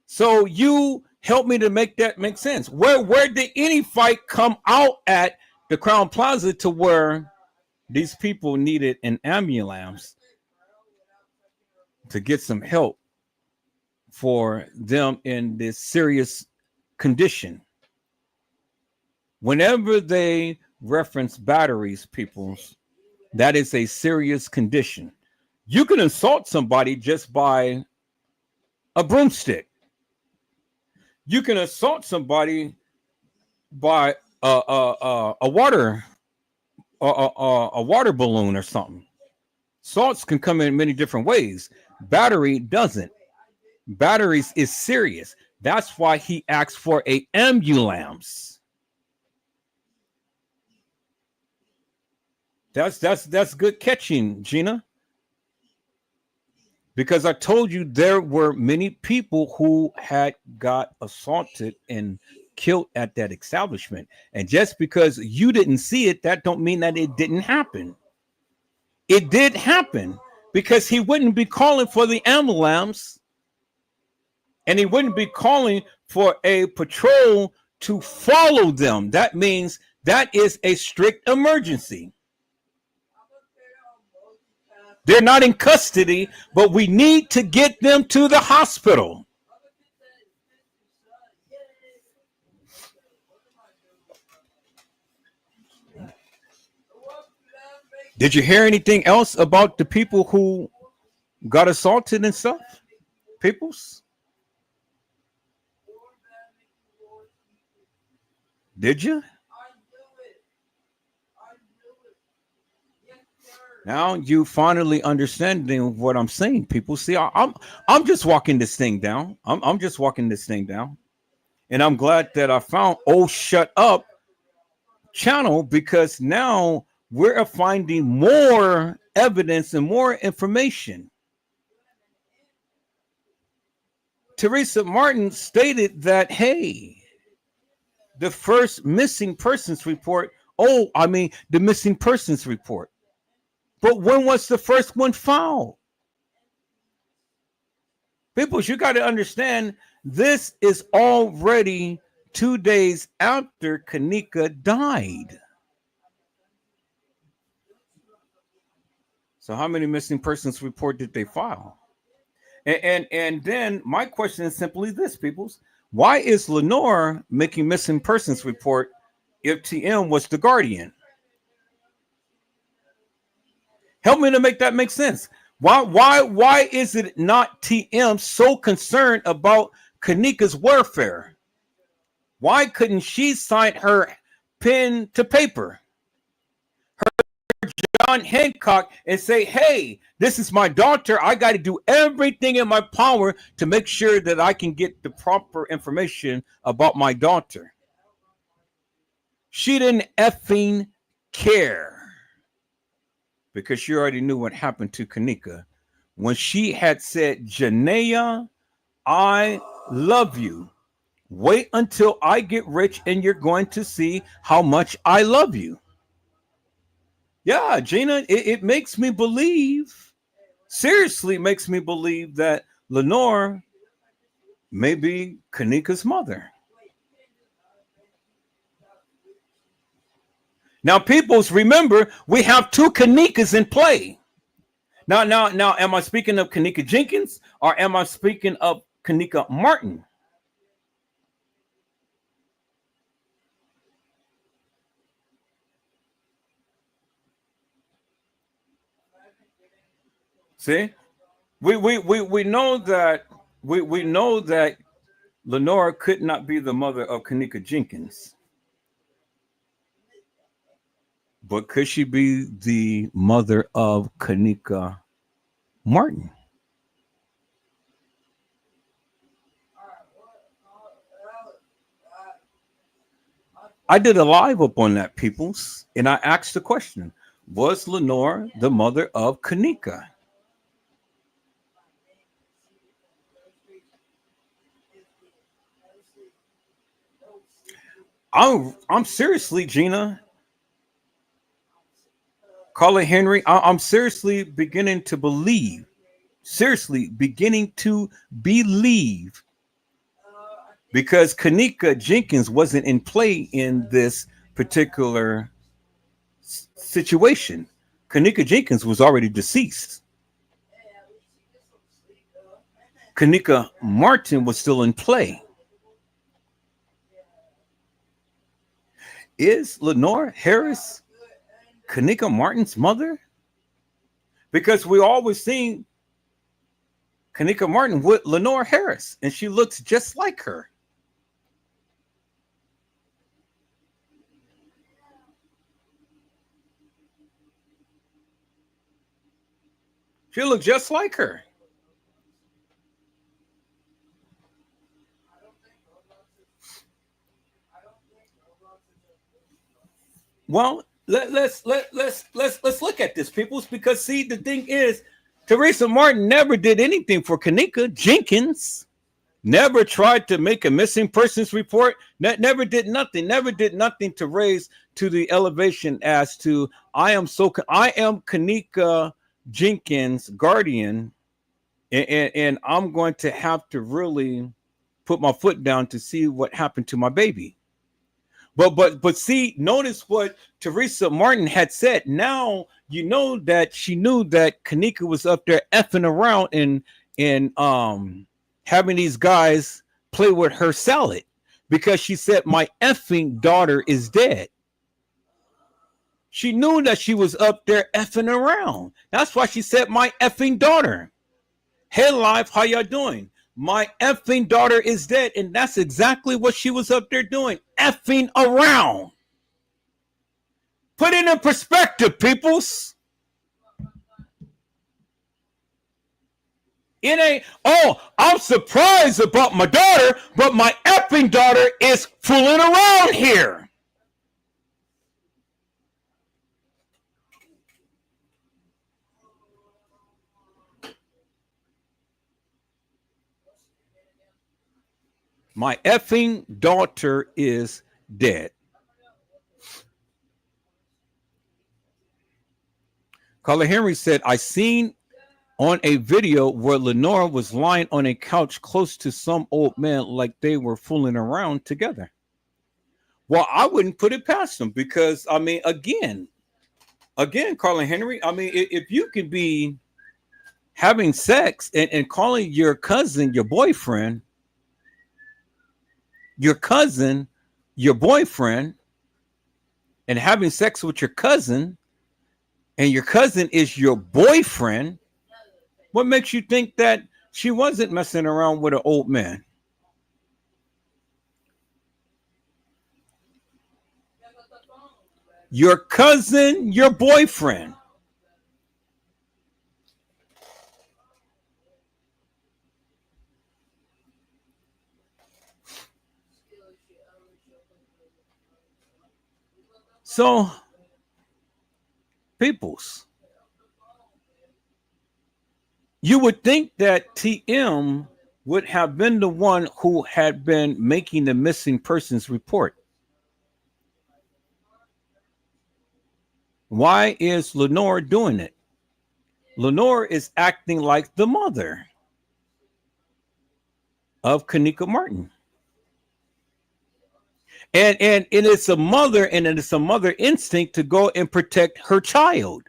So you helped me to make that make sense. Where did any fight come out at the Crown Plaza to where these people needed an ambulance to get some help for them in this serious condition? Whenever they reference batteries, peoples, that is a serious condition. You can assault somebody just by a broomstick. You can assault somebody by a water balloon or something. Assaults can come in many different ways. Battery doesn't. Batteries is serious. That's why he asked for an ambulance. That's good catching, Gina. Because I told you there were many people who had got assaulted and killed at that establishment. And just because you didn't see it, that don't mean that it didn't happen. It did happen, because he wouldn't be calling for the ambulance and he wouldn't be calling for a patrol to follow them. That means that is a strict emergency. They're not in custody, but we need to get them to the hospital. Did you hear anything else about the people who got assaulted and stuff? Peoples? Did you? Now you finally understanding what I'm saying, people. See, I'm just walking this thing down. I'm just walking this thing down. And I'm glad that I found Oh Shut Up channel, because now we're finding more evidence and more information. Teresa Martin stated that, hey, the first missing persons report, the missing persons report. But when was the first one found? People, you got to understand, this is already 2 days after Kenneka died. So how many missing persons report did they file? And then my question is simply this, peoples. Why is Lenore making missing persons report if TM was the guardian? Help me to make that make sense. Why is it not TM so concerned about Kenneka's welfare? Why couldn't she sign her pen to paper, John Hancock, and say, hey, this is my daughter. I got to do everything in my power to make sure that I can get the proper information about my daughter. She didn't effing care because she already knew what happened to Kenneka when she had said, Janaea, I love you. Wait until I get rich and you're going to see how much I love you. Yeah, Gina, it makes me believe, seriously makes me believe that Lenore may be Kenneka's mother. Now, peoples, remember, we have two Kennekas in play. Now, am I speaking of Kenneka Jenkins or am I speaking of Kenneka Martin? See, we know that we know that Lenore could not be the mother of Kenneka Jenkins, but could she be the mother of Kenneka Martin? I did a live up on that, peoples, and I asked the question: was Lenore the mother of Kenneka? I'm seriously, Gina, Carla Henry, I'm seriously beginning to believe, because Kenneka Jenkins wasn't in play in this particular situation. Kenneka Jenkins was already deceased. Kenneka Martin was still in play. Is Lenore Harris Kenneka Martin's mother? Because we always seen Kenneka Martin with Lenore Harris, and she looks just like her. She looked just like her. Well, let's look at this, peoples, because see, the thing is, Teresa Martin never did anything for Kenneka Jenkins. Never tried to make a missing persons report. Never did nothing to raise to the elevation as to I am Kenneka Jenkins' guardian, and I'm going to have to really put my foot down to see what happened to my baby. But see, notice what Teresa Martin had said. Now you know that she knew that Kenneka was up there effing around and having these guys play with her salad, because she said my effing daughter is dead. She knew that she was up there effing around. That's why she said my effing daughter. Hey, live, how y'all doing? My effing daughter is dead. And that's exactly what she was up there doing, effing around. Put it in perspective, peoples. It ain't, oh, I'm surprised about my daughter, but my effing daughter is fooling around here. My effing daughter is dead. Carla Henry said, I seen on a video where Lenore was lying on a couch close to some old man like they were fooling around together. Well, I wouldn't put it past them because, I mean, again, Carla Henry, I mean, if you can be having sex and calling your cousin your boyfriend, and having sex with your cousin, and your cousin is your boyfriend, what makes you think that she wasn't messing around with an old man? Your cousin, your boyfriend. So, peoples, you would think that TM would have been the one who had been making the missing persons report. Why is Lenore doing it? Lenore is acting like the mother of Kenneka Martin. And it's a mother, and it's a mother instinct to go and protect her child.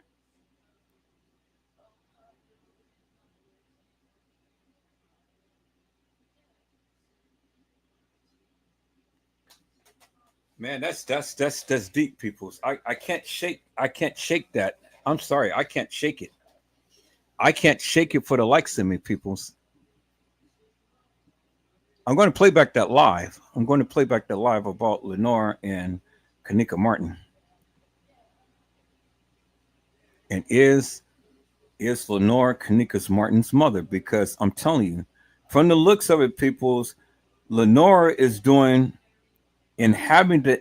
Man, that's deep, peoples. I can't shake that. I'm sorry, I can't shake it. I can't shake it for the likes of me, peoples. I'm going to play back that live. About Lenore and Kenneka Martin. And is Lenore Kenneka Martin's mother? Because I'm telling you, from the looks of it, peoples, Lenore is doing and having the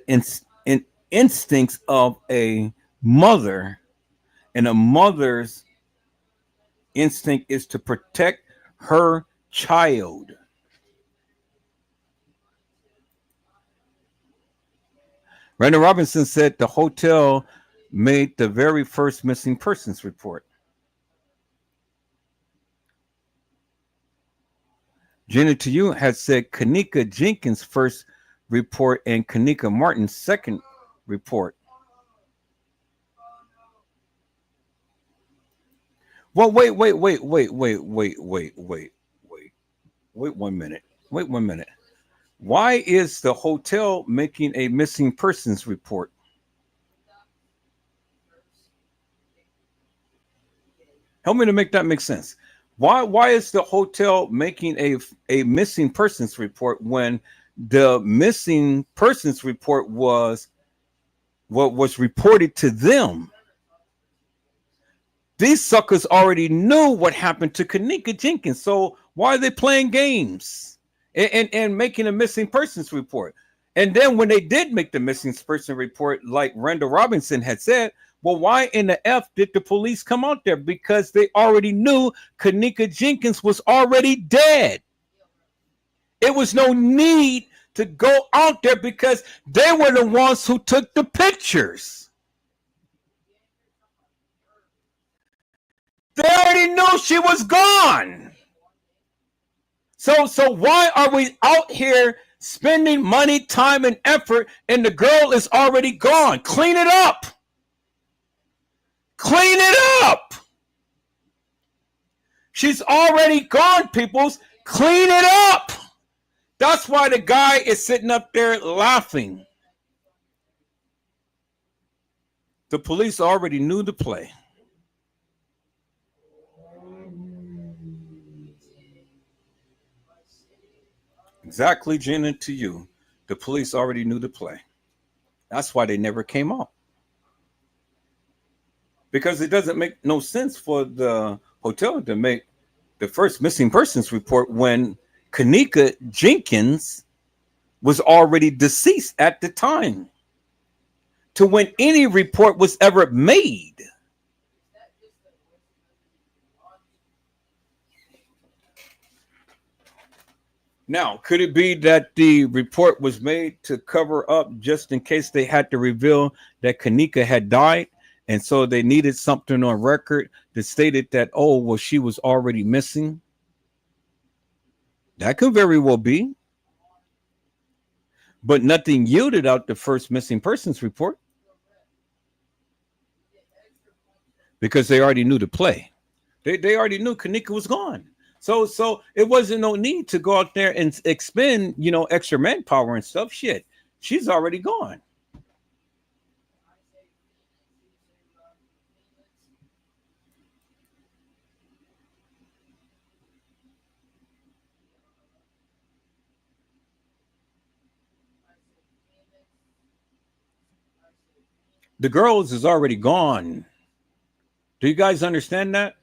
instincts of a mother, and a mother's instinct is to protect her child. Randall Robinson said the hotel made the very first missing persons report. Jenna to you had said Kenneka Jenkins' first report and Kenneka Martin's second report. Well, wait 1 minute. Wait 1 minute. Why is the hotel making a missing persons report? Help me to make that make sense. Why is the hotel making a missing persons report when the missing persons report was what was reported to them? These suckers already knew what happened to Kenneka Jenkins, so why are they playing games and making a missing persons report? And then when they did make the missing person report, like Randall Robinson had said, well, why in the F did the police come out there? Because they already knew Kenneka Jenkins was already dead. It was no need to go out there because they were the ones who took the pictures. They already knew she was gone. So why are we out here spending money, time, and effort, and the girl is already gone? Clean it up. Clean it up. She's already gone, peoples. Clean it up. That's why the guy is sitting up there laughing. The police already knew the play. Exactly, Jenna, to you. The police already knew the play. That's why they never came out. Because it doesn't make no sense for the hotel to make the first missing persons report when Kenneka Jenkins was already deceased at the time, to when any report was ever made. Now, could it be that the report was made to cover up just in case they had to reveal that Kenneka had died? And so they needed something on record that stated that, oh, well, she was already missing. That could very well be. But nothing yielded out the first missing persons report because they already knew the play. They already knew Kenneka was gone. So it wasn't no need to go out there and expend, extra manpower and stuff. Shit. She's already gone. The girls is already gone. Do you guys understand that?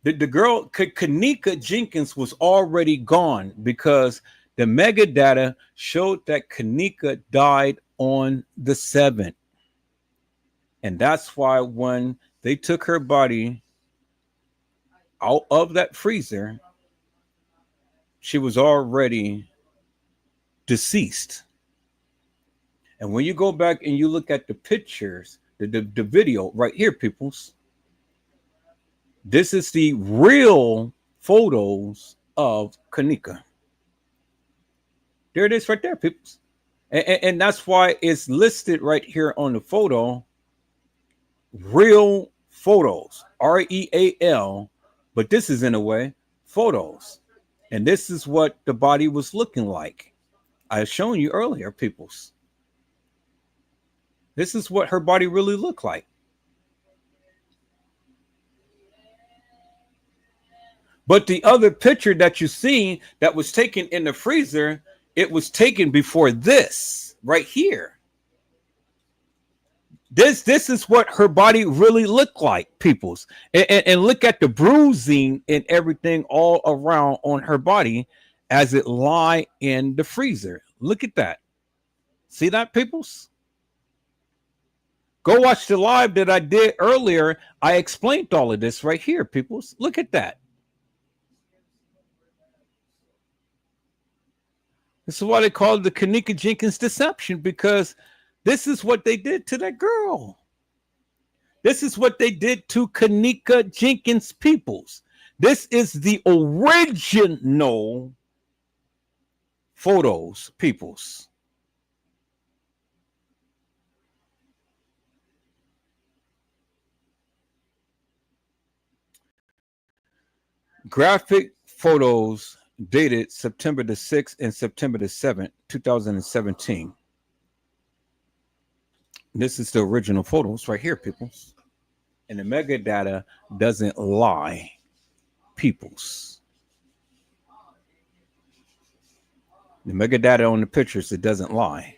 The girl, Kenneka Jenkins, was already gone because the mega data showed that Kenneka died on the 7th. And that's why when they took her body out of that freezer, she was already deceased. And when you go back and you look at the pictures, the video right here, peoples, this is the real photos of Kenneka. There it is right there, peoples. And that's why it's listed right here on the photo, real photos, REAL, but this is in a way photos. And this is what the body was looking like. I was showing you earlier, peoples. This is what her body really looked like. But the other picture that you see that was taken in the freezer, it was taken before this right here. This is what her body really looked like, peoples. And look at the bruising and everything all around on her body as it lie in the freezer. Look at that. See that, peoples? Go watch the live that I did earlier. I explained all of this right here, peoples. Look at that. This is why they call it the Kenneka Jenkins deception, because this is what they did to that girl. This is what they did to Kenneka Jenkins, peoples. This is the original photos, peoples. Graphic photos dated September the 6th and September the 7th, 2017. This is the original photos right here, peoples. And the mega data doesn't lie, peoples. The mega data on the pictures, it doesn't lie.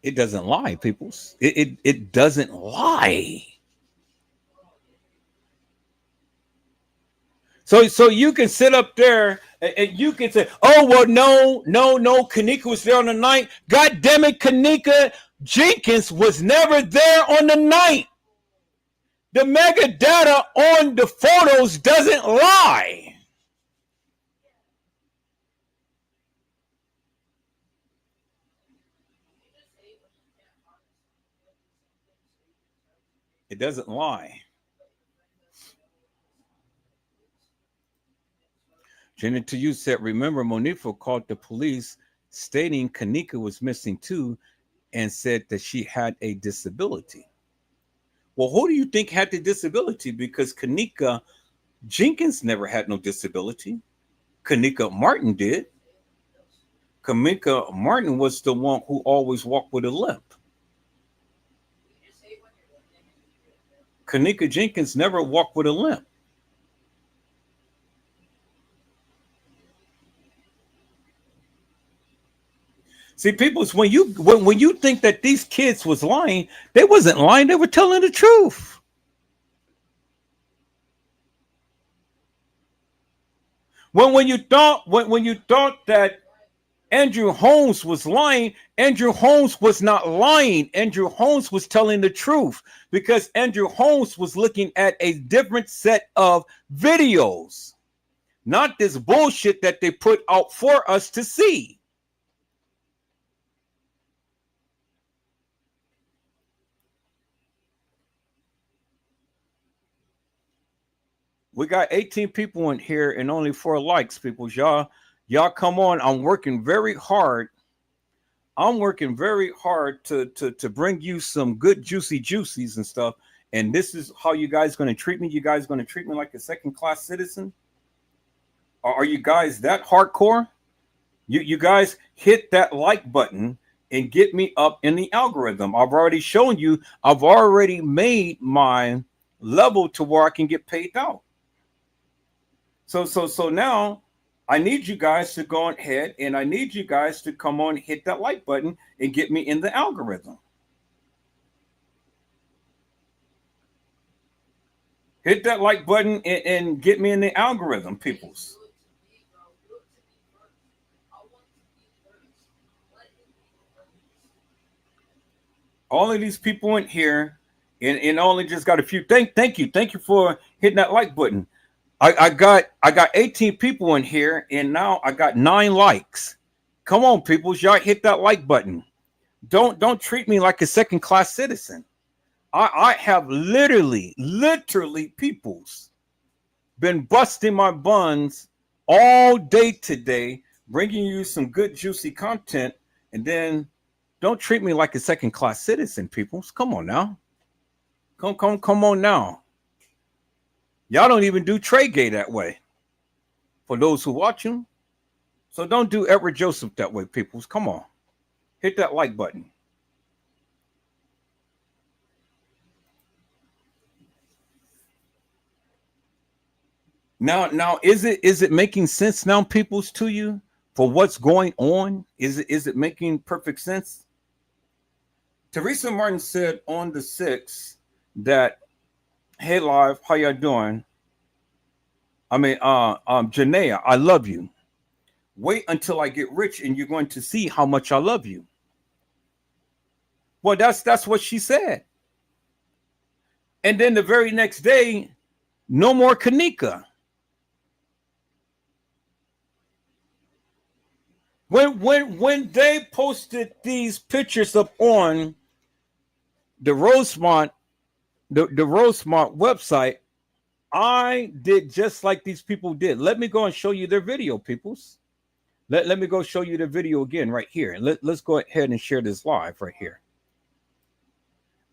It doesn't lie, peoples. It doesn't lie. So you can sit up there and you can say, oh, well, no, Kenneka was there on the night. God damn it, Kenneka Jenkins was never there on the night. The mega data on the photos doesn't lie. It doesn't lie. Jenny to you said, remember, Monifa called the police stating Kenneka was missing too and said that she had a disability. Well, who do you think had the disability? Because Kenneka Jenkins never had no disability. Kenneka Martin did. Kenneka Martin was the one who always walked with a limp. Kenneka Jenkins never walked with a limp. See, people, when you think that these kids was lying, they wasn't lying. They were telling the truth. When you thought that Andrew Holmes was lying, Andrew Holmes was not lying. Andrew Holmes was telling the truth, because Andrew Holmes was looking at a different set of videos, not this bullshit that they put out for us to see. We got 18 people in here and only 4 likes, people. Y'all come on. I'm working very hard I'm working very hard to bring you some good juicy juicies and stuff. And this is how you guys going to treat me. You guys going to treat me like a second class citizen? Or are you guys that hardcore? You guys hit that like button and get me up in the algorithm. I've already shown you. I've already made my level to where I can get paid out. So now I need you guys to go ahead and I need you guys to come on, hit that like button and get me in the algorithm. Hit that like button and get me in the algorithm, peoples. All of these people in here and only just got a few. Thank you for hitting that like button. I got 18 people in here and now I got 9 likes. Come on, people, y'all hit that like button. Don't treat me like a second class citizen. I have literally peoples been busting my buns all day today, bringing you some good juicy content, and then don't treat me like a second class citizen, peoples. Come on now. Come on now. Y'all don't even do trade gay that way. For those who watch him. So don't do Edward Joseph that way, peoples. Come on. Hit that like button. Now is it making sense now, peoples, to you for what's going on? Is it making perfect sense? Teresa Martin said on the 6th that, hey live, how y'all doing? I mean, Janaea, I love you. Wait until I get rich and you're going to see how much I love you. Well, that's what she said. And then the very next day, no more Kenneka. When they posted these pictures up on the Rosemont, the Rosemont website, I did just like these people did. Let me go and show you their video, peoples. Let me go show you the video again right here. Let's go ahead and share this live right here.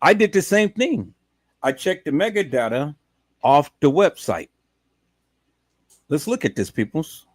I did the same thing. I checked the mega data off the website. Let's look at this, peoples.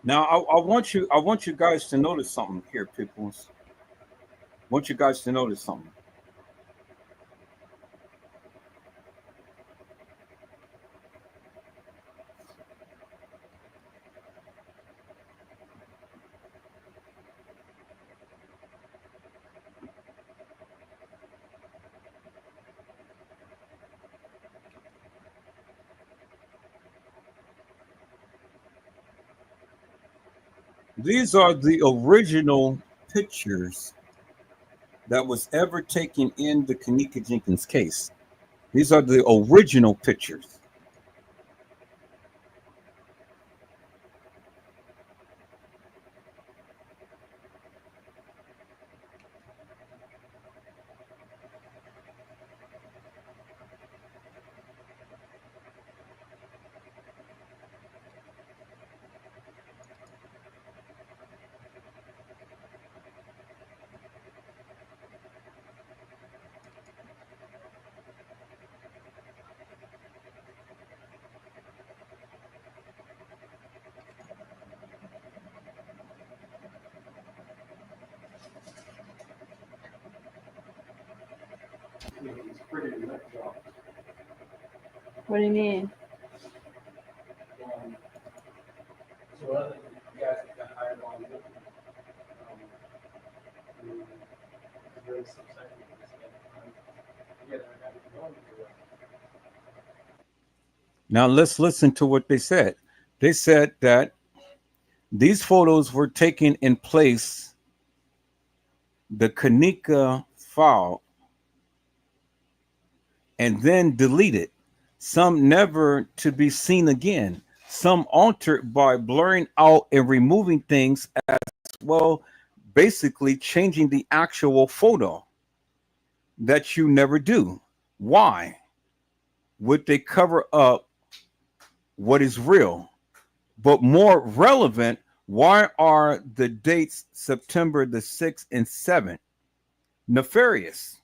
Now I want you guys to notice something here, peoples. I want you guys to notice something. These are the original pictures that was ever taken in the Kenneka Jenkins case. These are the original pictures. What do you mean? So one of the guys that got hired on who is very subsided with this guy. Yeah, I got it going to Now let's listen to what they said. They said that these photos were taken in place the Kenneka file and then deleted. Some never to be seen again. Some altered by blurring out and removing things as well, basically changing the actual photo that you never do. Why would they cover up what is real? But more relevant, why are the dates September the 6th and 7th nefarious?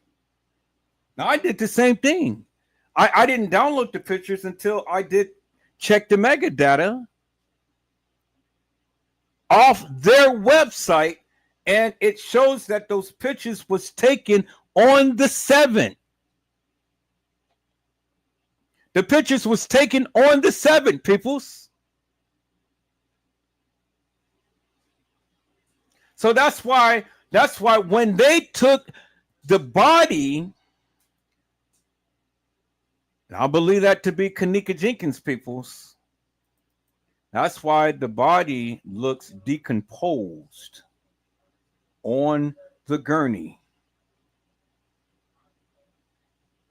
Now, I did the same thing. I didn't download the pictures until I did check the metadata off their website, and it shows that those pictures was taken on the 7th. The pictures was taken on the 7th, peoples. So that's why when they took the body, and I believe that to be Kenneka Jenkins, peoples. That's why the body looks decomposed on the gurney.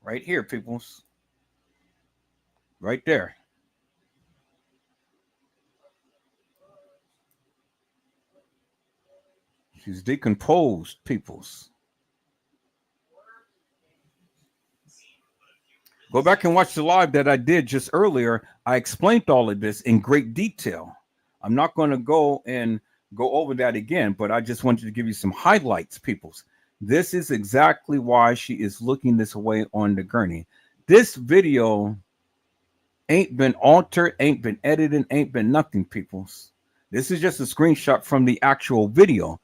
Right here, peoples. Right there. She's decomposed, peoples. Go back and watch the live that I did just earlier. I explained all of this in great detail. I'm not going to go over that again, but I just wanted to give you some highlights, peoples. This is exactly why she is looking this way on the gurney. This video ain't been altered, ain't been edited, ain't been nothing, peoples. This is just a screenshot from the actual video.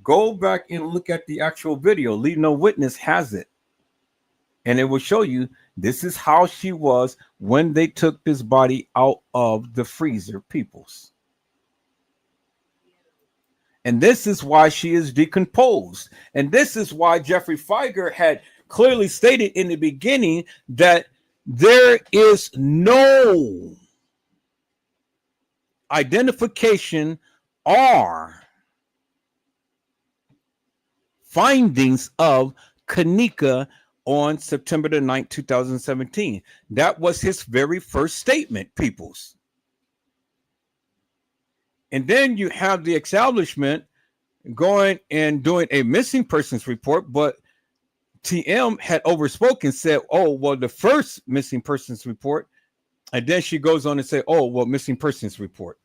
Go back and look at the actual video. Leave No Witness has it. And it will show you this is how she was when they took this body out of the freezer, peoples. And this is why she is decomposed. And this is why Jeffrey Feiger had clearly stated in the beginning that there is no identification or findings of Kenneka on September the 9th, 2017. That was his very first statement, peoples. And then you have the establishment going and doing a missing persons report, but TM had overspoken, said, oh, well, the first missing persons report. And then she goes on and say, oh, well, missing persons report.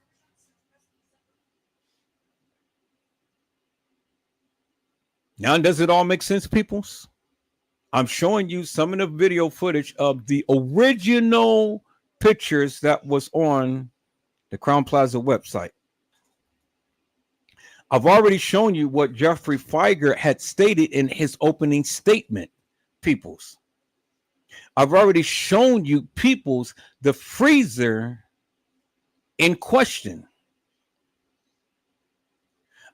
Now, does it all make sense, peoples? I'm showing you some of the video footage of the original pictures that was on the Crown Plaza website. I've already shown you what Jeffrey Feiger had stated in his opening statement, peoples. I've already shown you, peoples, the freezer in question.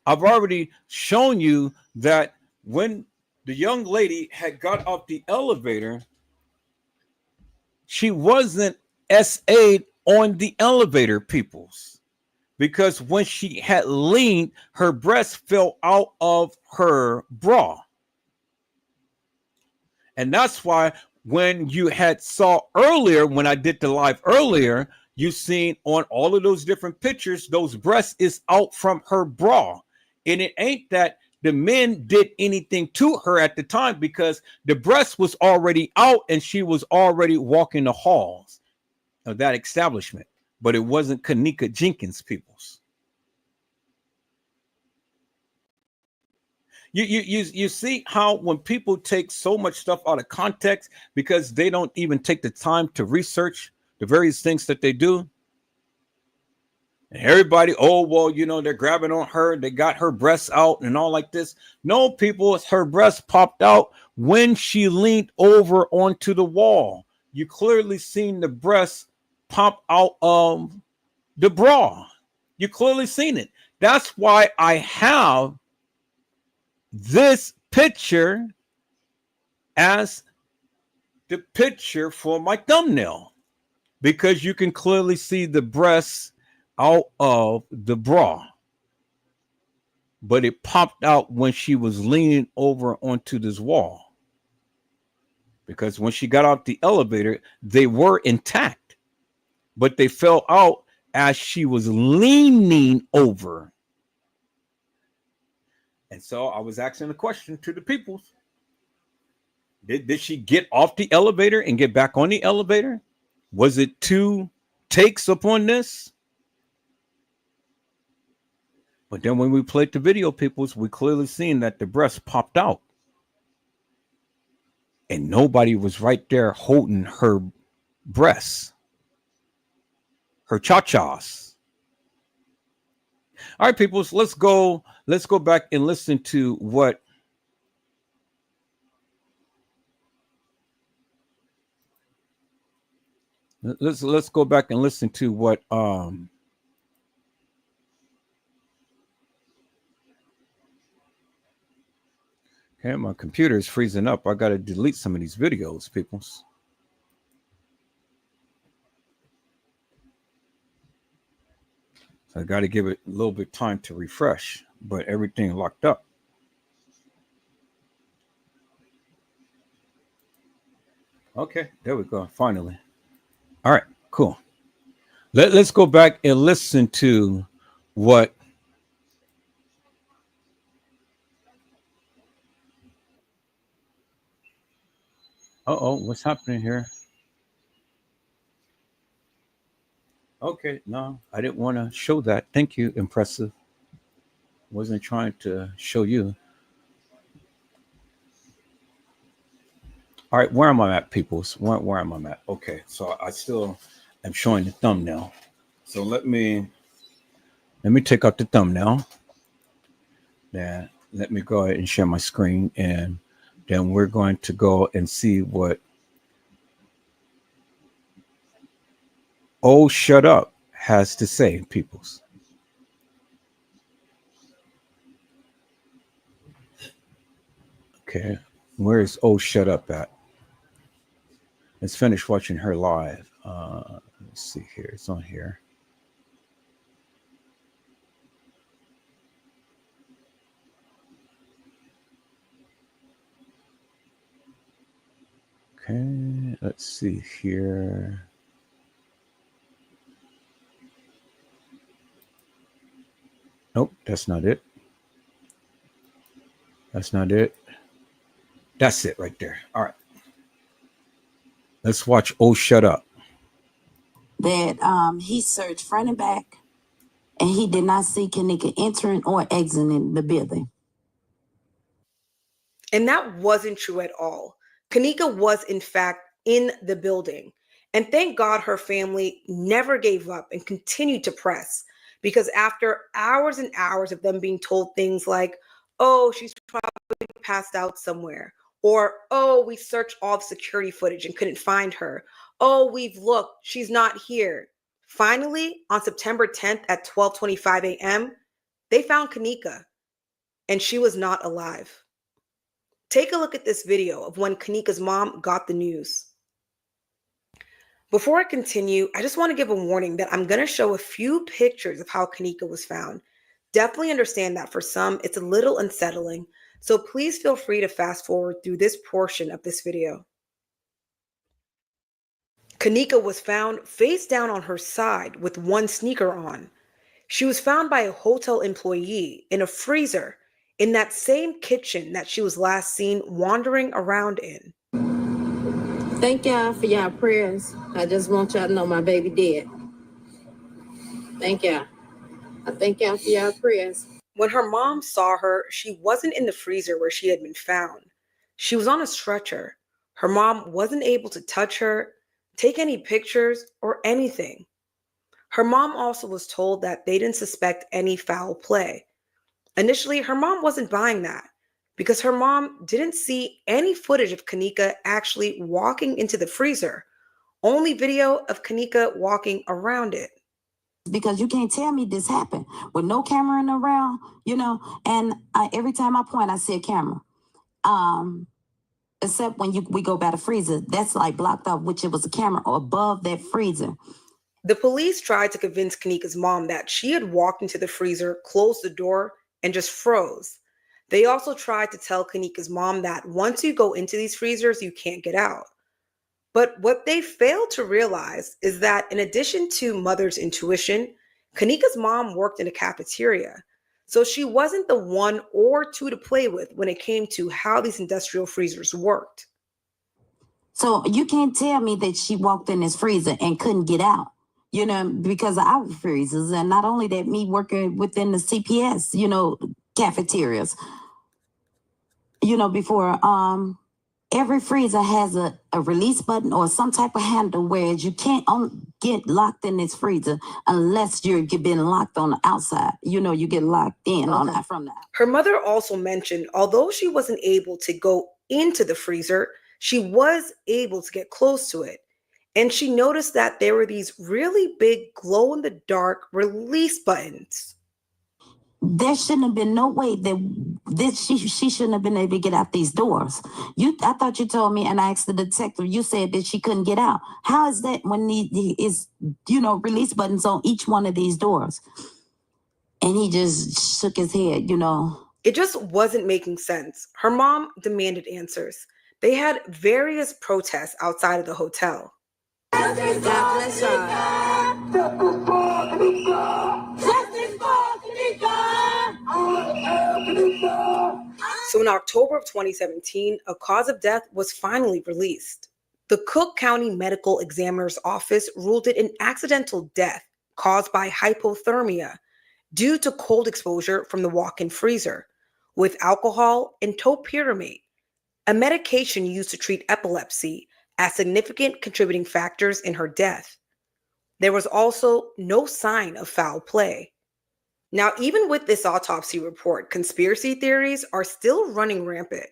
I've already shown you that when the young lady had got off the elevator, she wasn't SA'd on the elevator, peoples, because when she had leaned, her breast fell out of her bra. And that's why when you had saw earlier, when I did the live earlier, you seen on all of those different pictures, those breasts is out from her bra. And it ain't that the men did anything to her at the time, because the breast was already out and she was already walking the halls of that establishment. But it wasn't Kenneka Jenkins, peoples. You see how when people take so much stuff out of context because they don't even take the time to research the various things that they do? And everybody, oh, well, you know, they're grabbing on her. They got her breasts out and all like this. No, people, her breasts popped out when she leaned over onto the wall. You clearly seen the breasts pop out of the bra. You clearly seen it. That's why I have this picture as the picture for my thumbnail, because you can clearly see the breasts out of the bra. But it popped out when she was leaning over onto this wall. Because when she got out the elevator, they were intact, but they fell out as she was leaning over. And so I was asking the question to the people. Did she get off the elevator and get back on the elevator? Was it 2 takes upon this? But then when we played the video, peoples, we clearly seen that the breast popped out. And nobody was right there holding her breasts, her cha-chas. All right, peoples, let's go back and listen to what let's go back and listen to what okay, my computer is freezing up. I got to delete some of these videos, peoples. So I got to give it a little bit of time to refresh, but everything locked up. Okay, there we go. Finally. All right, cool. Let's go back and listen to what what's happening here? Okay, no, I didn't want to show that. Thank you, impressive. Wasn't trying to show you. All right, where am I at, peoples? Where am I at? Okay, so I still am showing the thumbnail. So let me take out the thumbnail. Then let me go ahead and share my screen, and then we're going to go and see what Oh Shut Up has to say, peoples. Okay, where is Oh Shut Up at? Let's finish watching her live. Let's see here. It's on here. Okay, let's see here. Nope, that's not it. That's not it. That's it right there. All right. Let's watch Oh Shut Up. That he searched front and back, and he did not see Kenneka entering or exiting the building. And that wasn't true at all. Kenneka was, in fact, in the building. And thank God her family never gave up and continued to press, because after hours and hours of them being told things like, oh, she's probably passed out somewhere, or, oh, we searched all the security footage and couldn't find her. Oh, we've looked, she's not here. Finally, on September 10th at 12:25 a.m., they found Kenneka, and she was not alive. Take a look at this video of when Kenneka's mom got the news. Before I continue, I just want to give a warning that I'm going to show a few pictures of how Kenneka was found. Definitely understand that for some, it's a little unsettling, so please feel free to fast forward through this portion of this video. Kenneka was found face down on her side with one sneaker on. She was found by a hotel employee in a freezer in that same kitchen that she was last seen wandering around in. Thank y'all for y'all prayers. I just want y'all to know my baby dead. Thank y'all. I thank y'all for y'all prayers. When her mom saw her, she wasn't in the freezer where she had been found. She was on a stretcher. Her mom wasn't able to touch her, take any pictures, or anything. Her mom also was told that they didn't suspect any foul play. Initially, her mom wasn't buying that because her mom didn't see any footage of Kenneka actually walking into the freezer, only video of Kenneka walking around it. because you can't tell me this happened with no camera in around, and every time I point, I see a camera. Except when we go by the freezer, that's like blocked off, which it was a camera above that freezer. The police tried to convince Kenneka's mom that she had walked into the freezer, closed the door, and just froze. They also tried to tell Kenneka's mom that once you go into these freezers, you can't get out. But what they failed to realize is that in addition to mother's intuition, Kenneka's mom worked in a cafeteria. So she wasn't the one or two to play with when it came to how these industrial freezers worked. So you can't tell me that she walked in this freezer and couldn't get out, because of our freezers. And not only that, me working within the CPS, cafeterias, before every freezer has a release button or some type of handle where you can't get locked in this freezer unless you've been locked on the outside. You get locked in on that from that. Her mother also mentioned, although she wasn't able to go into the freezer, she was able to get close to it. And she noticed that there were these really big glow-in-the-dark release buttons. There shouldn't have been no way that she shouldn't have been able to get out these doors. I thought you told me, and I asked the detective, you said that she couldn't get out. How is that when is release buttons on each one of these doors? And he just shook his head, It just wasn't making sense. Her mom demanded answers. They had various protests outside of the hotel. God bless So in October of 2017, a cause of death was finally released. The Cook County Medical Examiner's Office ruled it an accidental death caused by hypothermia due to cold exposure from the walk-in freezer with alcohol and topiramate, a medication used to treat epilepsy, as significant contributing factors in her death. There was also no sign of foul play. Now, even with this autopsy report, conspiracy theories are still running rampant.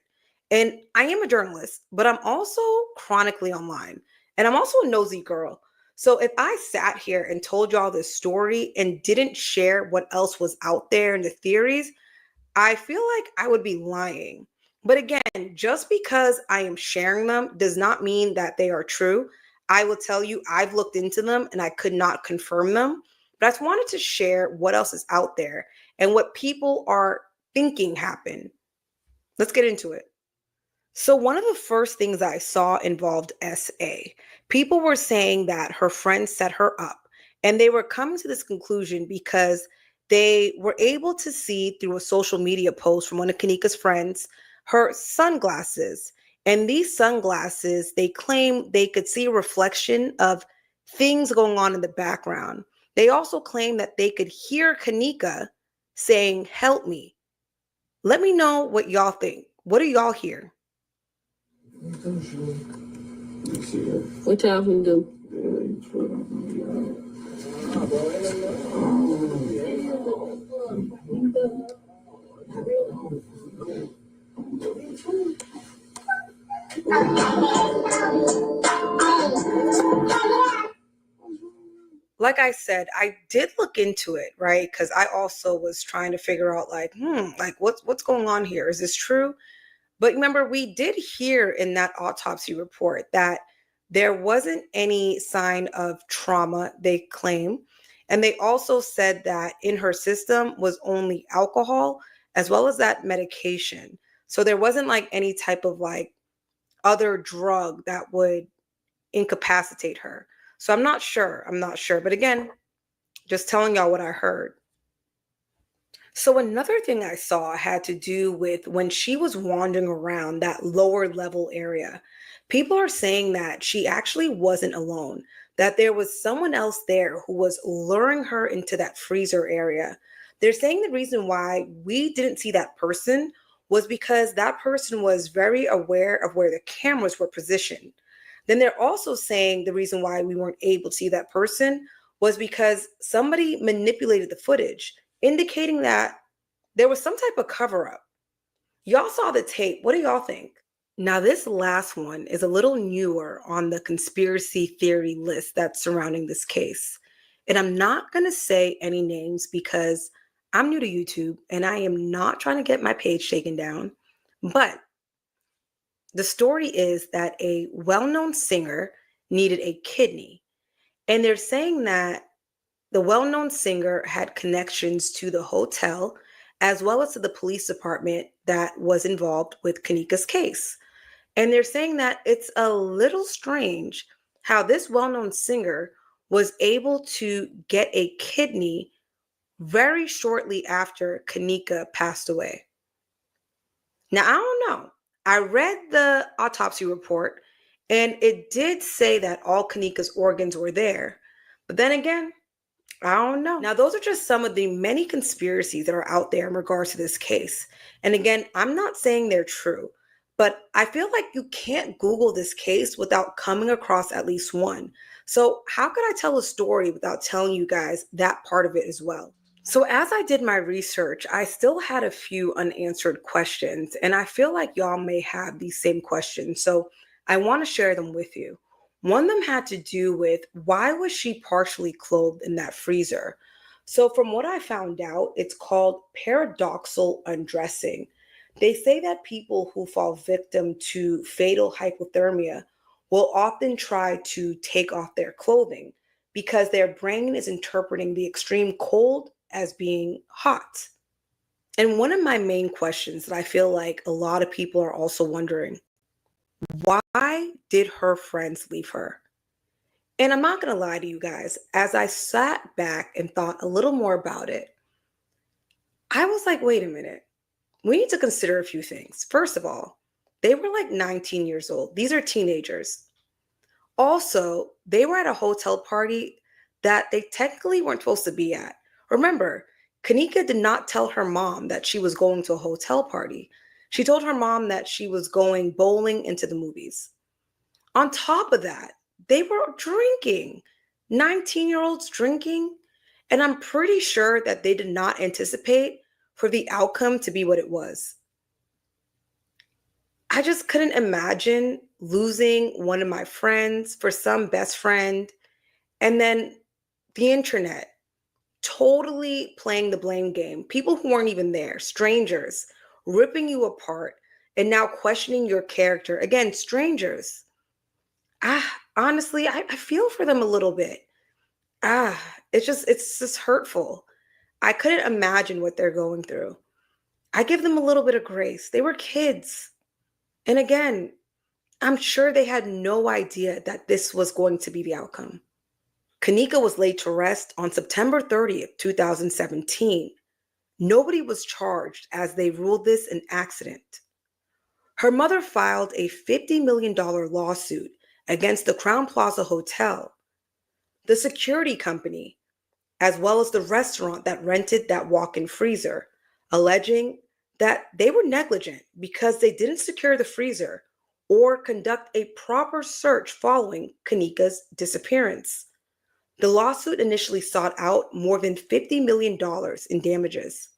And I am a journalist, but I'm also chronically online. And I'm also a nosy girl. So if I sat here and told y'all this story and didn't share what else was out there in the theories, I feel like I would be lying. But again, just because I am sharing them does not mean that they are true. I will tell you, I've looked into them and I could not confirm them. But I just wanted to share what else is out there and what people are thinking happened. Let's get into it. So one of the first things I saw involved SA. People were saying that her friends set her up, and they were coming to this conclusion because they were able to see through a social media post from one of Kenneka's friends her sunglasses. And these sunglasses, they claim they could see a reflection of things going on in the background. They also claim that they could hear Kenneka saying, "Help me." Let me know what y'all think. What do y'all hear? What y'all can do? Like I said, I did look into it, right? Because I also was trying to figure out what's going on here? Is this true? But remember, we did hear in that autopsy report that there wasn't any sign of trauma, they claim. And they also said that in her system was only alcohol as well as that medication. So there wasn't like any type of like other drug that would incapacitate her. So I'm not sure. But again, just telling y'all what I heard. So another thing I saw had to do with when she was wandering around that lower level area. People are saying that she actually wasn't alone, that there was someone else there who was luring her into that freezer area. They're saying the reason why we didn't see that person was because that person was very aware of where the cameras were positioned. Then they're also saying the reason why we weren't able to see that person was because somebody manipulated the footage, indicating that there was some type of cover up. Y'all saw the tape. What do y'all think? Now, this last one is a little newer on the conspiracy theory list that's surrounding this case. And I'm not going to say any names because I'm new to YouTube and I am not trying to get my page taken down. But the story is that a well-known singer needed a kidney. And they're saying that the well-known singer had connections to the hotel as well as to the police department that was involved with Kenneka's case. And they're saying that it's a little strange how this well-known singer was able to get a kidney very shortly after Kenneka passed away. Now, I don't know. I read the autopsy report and it did say that all Kenneka's organs were there. But then again, I don't know. Now, those are just some of the many conspiracies that are out there in regards to this case. And again, I'm not saying they're true, but I feel like you can't Google this case without coming across at least one. So how could I tell a story without telling you guys that part of it as well? So as I did my research, I still had a few unanswered questions, and I feel like y'all may have these same questions. So I want to share them with you. One of them had to do with why was she partially clothed in that freezer? So from what I found out, it's called paradoxal undressing. They say that people who fall victim to fatal hypothermia will often try to take off their clothing because their brain is interpreting the extreme cold as being hot. And one of my main questions that I feel like a lot of people are also wondering, why did her friends leave her? And I'm not going to lie to you guys, as I sat back and thought a little more about it, I was like, wait a minute. We need to consider a few things. First of all, they were like 19 years old. These are teenagers. Also, they were at a hotel party that they technically weren't supposed to be at. Remember, Kenneka did not tell her mom that she was going to a hotel party. She told her mom that she was going bowling into the movies. On top of that, they were drinking. 19-year-olds drinking. And I'm pretty sure that they did not anticipate for the outcome to be what it was. I just couldn't imagine losing one of my friends for some best friend, and then the internet totally playing the blame game. People who weren't even there, strangers, ripping you apart and now questioning your character. Again, strangers. Honestly, I feel for them a little bit. It's just hurtful. I couldn't imagine what they're going through. I give them a little bit of grace. They were kids. And again, I'm sure they had no idea that this was going to be the outcome. Kenneka was laid to rest on September 30th, 2017. Nobody was charged as they ruled this an accident. Her mother filed a $50 million lawsuit against the Crowne Plaza Hotel, the security company, as well as the restaurant that rented that walk-in freezer, alleging that they were negligent because they didn't secure the freezer or conduct a proper search following Kenneka's disappearance. The lawsuit initially sought out more than $50 million in damages.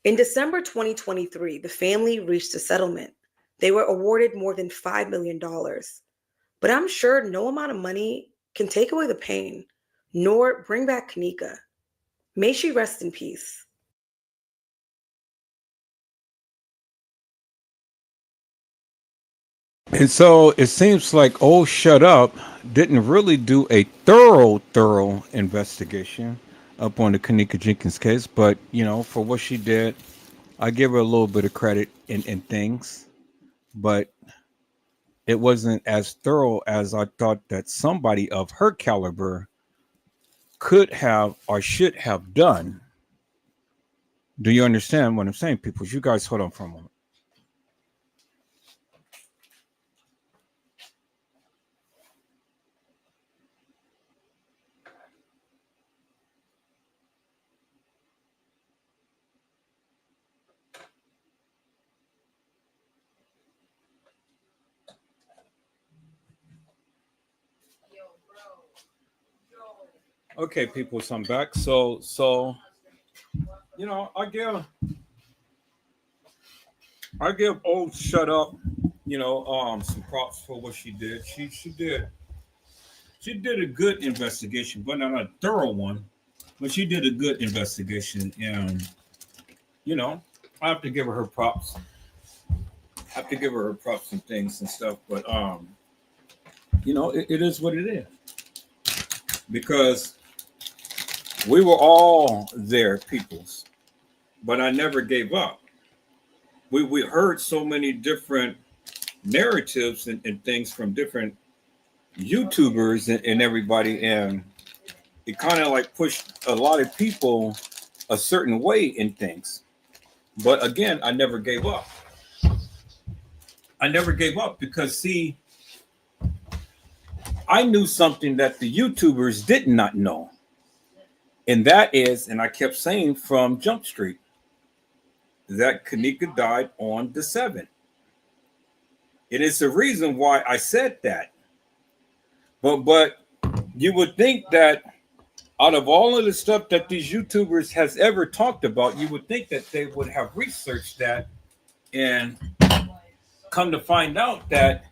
In December 2023, the family reached a settlement. They were awarded more than $5 million. But I'm sure no amount of money can take away the pain, nor bring back Kenneka. May she rest in peace. And so it seems like Oh Shut Up didn't really do a thorough investigation up on the Kenneka Jenkins case, but for what she did, I give her a little bit of credit in things, but it wasn't as thorough as I thought that somebody of her caliber could have or should have done. Do you understand what I'm saying, people? You guys hold on for a moment. Okay, people, so I'm back. So I give Oh Shut Up, some props for what she did. She did She did a good investigation, but not a thorough one. But she did a good investigation, and you know, I have to give her props. I have to give her props and things and stuff. But you know, it is what it is because we were all there, peoples. But I never gave up. We heard so many different narratives and things from different YouTubers and everybody, and it kind of like pushed a lot of people a certain way in things. But again, I never gave up. I never gave up because, see, I knew something that the YouTubers did not know. And that is, and I kept saying from Jump Street, that Kenneka died on the 7th. It is the reason why I said that. But you would think that out of all of the stuff that these YouTubers has ever talked about, you would think that they would have researched that and come to find out that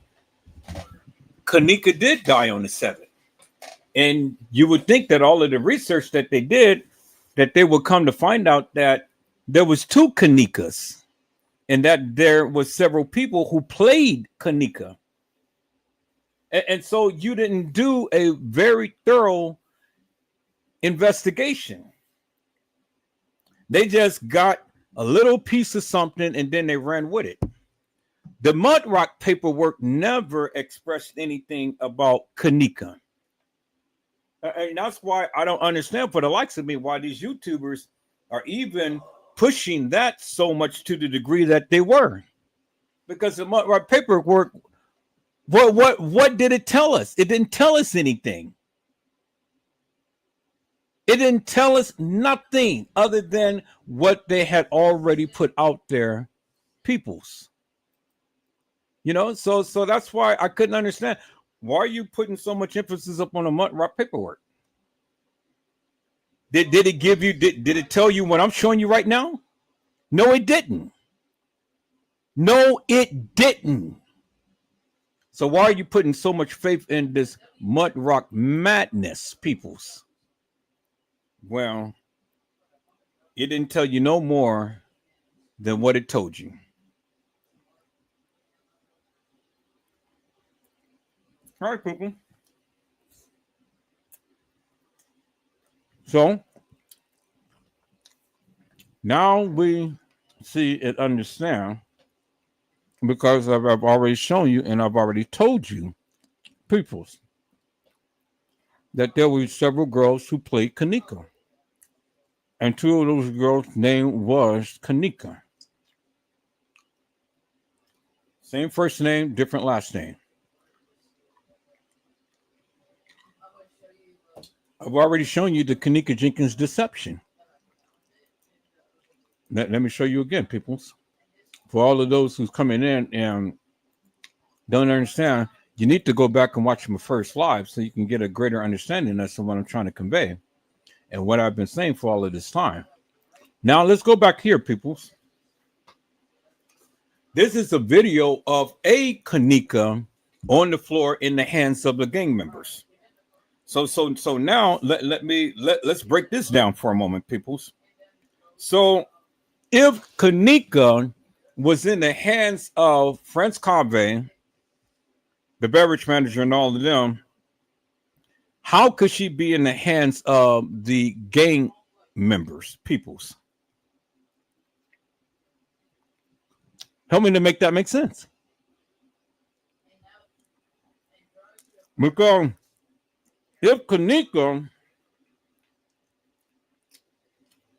Kenneka did die on the 7th. And you would think that all of the research that they did, that they would come to find out that there was 2 Kennekas and that there was several people who played Kenneka. And so you didn't do a very thorough investigation. They just got a little piece of something and then they ran with it. The Mud Rock paperwork never expressed anything about Kenneka. And that's why I don't understand, for the likes of me, why these YouTubers are even pushing that so much to the degree that they were. Because the Mud Rock paperwork, what did it tell us? It didn't tell us anything. It didn't tell us nothing other than what they had already put out there, peoples. You know, so that's why I couldn't understand. Why are you putting so much emphasis up on the Mud Rock paperwork? Did it give you, did it tell you what I'm showing you right now? No, it didn't. No, it didn't. So why are you putting so much faith in this Mud Rock madness, peoples? Well, it didn't tell you no more than what it told you. All right, people. So now we see and understand, because I've already shown you and I've already told you, peoples, that there were several girls who played Kenneka. And 2 of those girls' name was Kenneka. Same first name, different last name. I've already shown you the Kenneka Jenkins deception. Let me show you again, peoples. For all of those who's coming in and don't understand, you need to go back and watch my first live so you can get a greater understanding as to what I'm trying to convey and what I've been saying for all of this time. Now let's go back here, peoples. This is a video of a Kenneka on the floor in the hands of the gang members. So now let's break this down for a moment, peoples. So if Kenneka was in the hands of Franz Cave, the beverage manager, and all of them, how could she be in the hands of the gang members, peoples? Help me to make that make sense. Because if Kenneka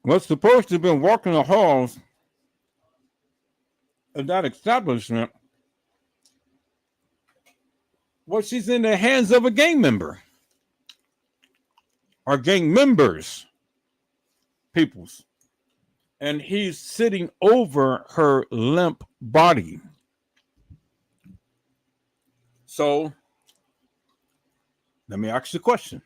was supposed to have been walking the halls of that establishment, well, she's in the hands of a gang member or gang members, peoples. And he's sitting over her limp body. So let me ask you a question.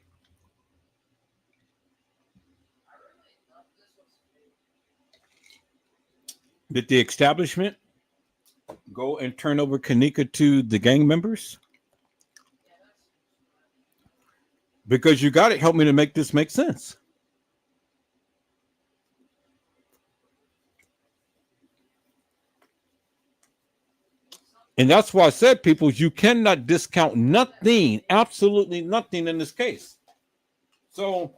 Did the establishment go and turn over Kenneka to the gang members? because you got to help me to make this make sense. And that's why I said, people, you cannot discount nothing, absolutely nothing in this case. So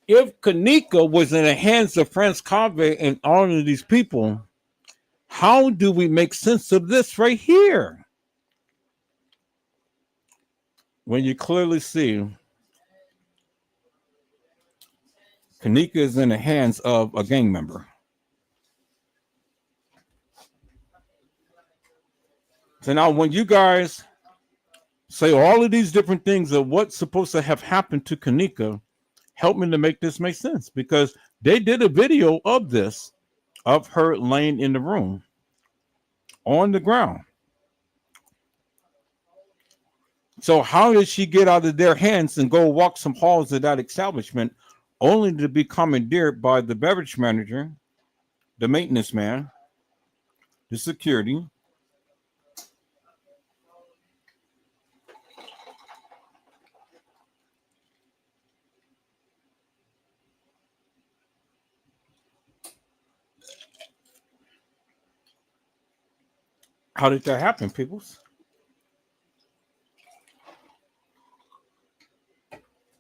if Kenneka was in the hands of Franz Cave and all of these people, how do we make sense of this right here? When you clearly see Kenneka is in the hands of a gang member. So now when you guys say all of these different things of what's supposed to have happened to Kenneka, help me to make this make sense, because they did a video of this, of her laying in the room on the ground. So how did she get out of their hands and go walk some halls of that establishment only to be commandeered by the beverage manager, the maintenance man, the security? How did that happen, peoples?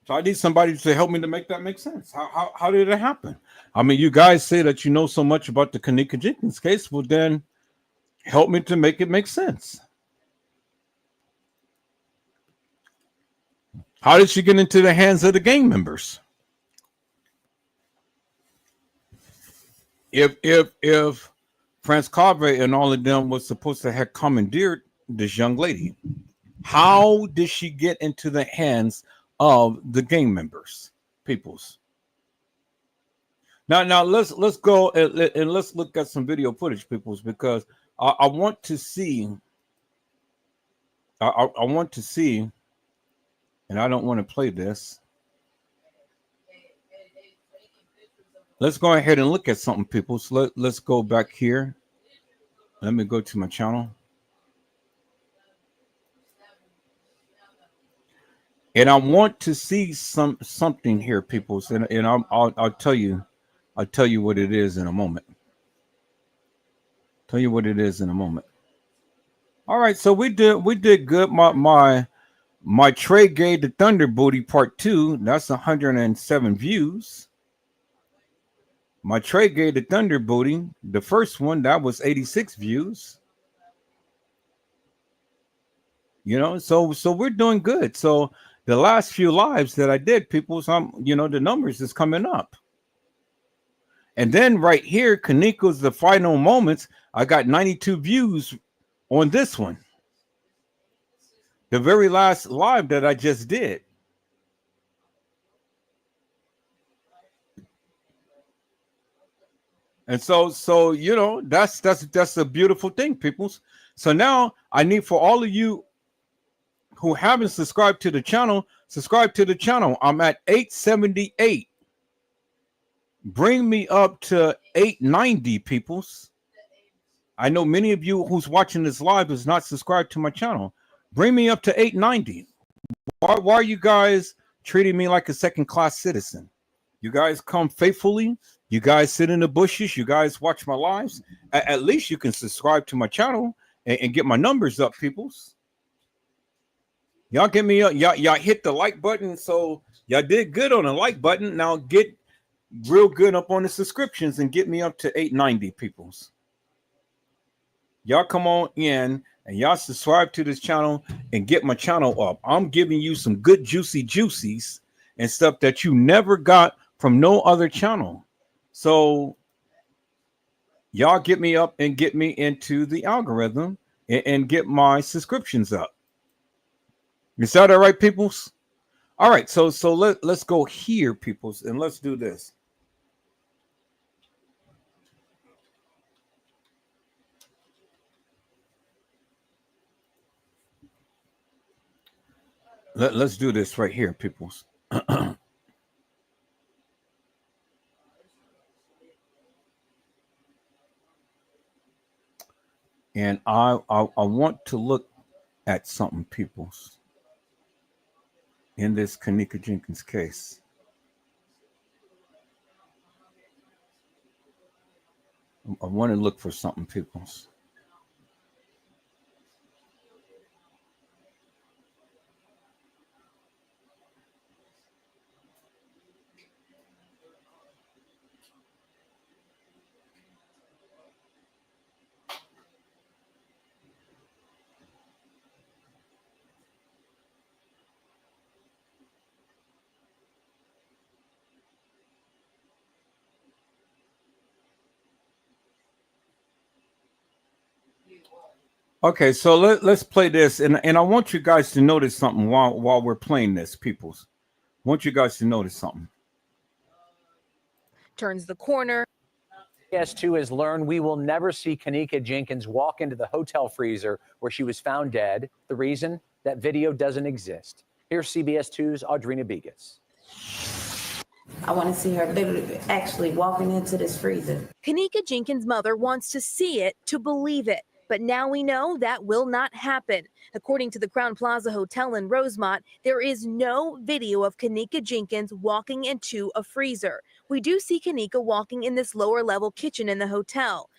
So I need somebody to help me to make that make sense. How did it happen? I mean, you guys say that you know so much about the Kenneka Jenkins case. Well, then help me to make it make sense. How did she get into the hands of the gang members? If Franz Cave and all of them was supposed to have commandeered this young lady, how did she get into the hands of the gang members, peoples? Now let's go and let's look at some video footage, peoples, because I want to see. I want to see, and I don't want to play this. Let's go ahead and look at something, people. So let's go back here. Let me go to my channel. And I want to see something here, people. And I'll tell you what it is in a moment. Tell you what it is in a moment. All right, so we did good. My Trey Gay the Thunder Booty Part 2, that's 107 views. My Trey Gay the Thunder Booty, the first one, that was 86 views. You know, so we're doing good. So the last few lives that I did, people, the numbers is coming up. And then right here, Kenneka's The Final Moments, I got 92 views on this one. The very last live that I just did. And so that's a beautiful thing, peoples. So now I need for all of you who haven't subscribed to the channel, subscribe to the channel. I'm at 878. Bring me up to 890, peoples. I know many of you who's watching this live is not subscribed to my channel. Bring me up to 890. Why are you guys treating me like a second-class citizen? You guys come faithfully. You guys sit in the bushes. You guys watch my lives. At least you can subscribe to my channel and get my numbers up, peoples. Y'all get me up. Y'all hit the like button. So y'all did good on the like button. Now get real good up on the subscriptions and get me up to 890, peoples. Y'all come on in and y'all subscribe to this channel and get my channel up. I'm giving you some good juicy juicies and stuff that you never got from no other channel. So y'all get me up and get me into the algorithm and get my subscriptions up. Is that all right, peoples? All right, so let's go here, peoples, and let's do this. Let's do this right here, peoples. And I want to look at something, peoples. in this Kenneka Jenkins case. I want to look for something, peoples. Okay, so let's play this, and I want you guys to notice something while we're playing this, peoples. I want you guys to notice something. Turns the corner. CBS2 has learned we will never see Kenneka Jenkins walk into the hotel freezer where she was found dead. The reason? That video doesn't exist. Here's CBS2's Audrina Begas. I want to see her literally actually walking into this freezer. Kenneka Jenkins' mother wants to see it to believe it. But now we know that will not happen. According to the Crown Plaza Hotel in Rosemont, there is no video of Kenneka Jenkins walking into a freezer. We do see Kenneka walking in this lower level kitchen in the hotel.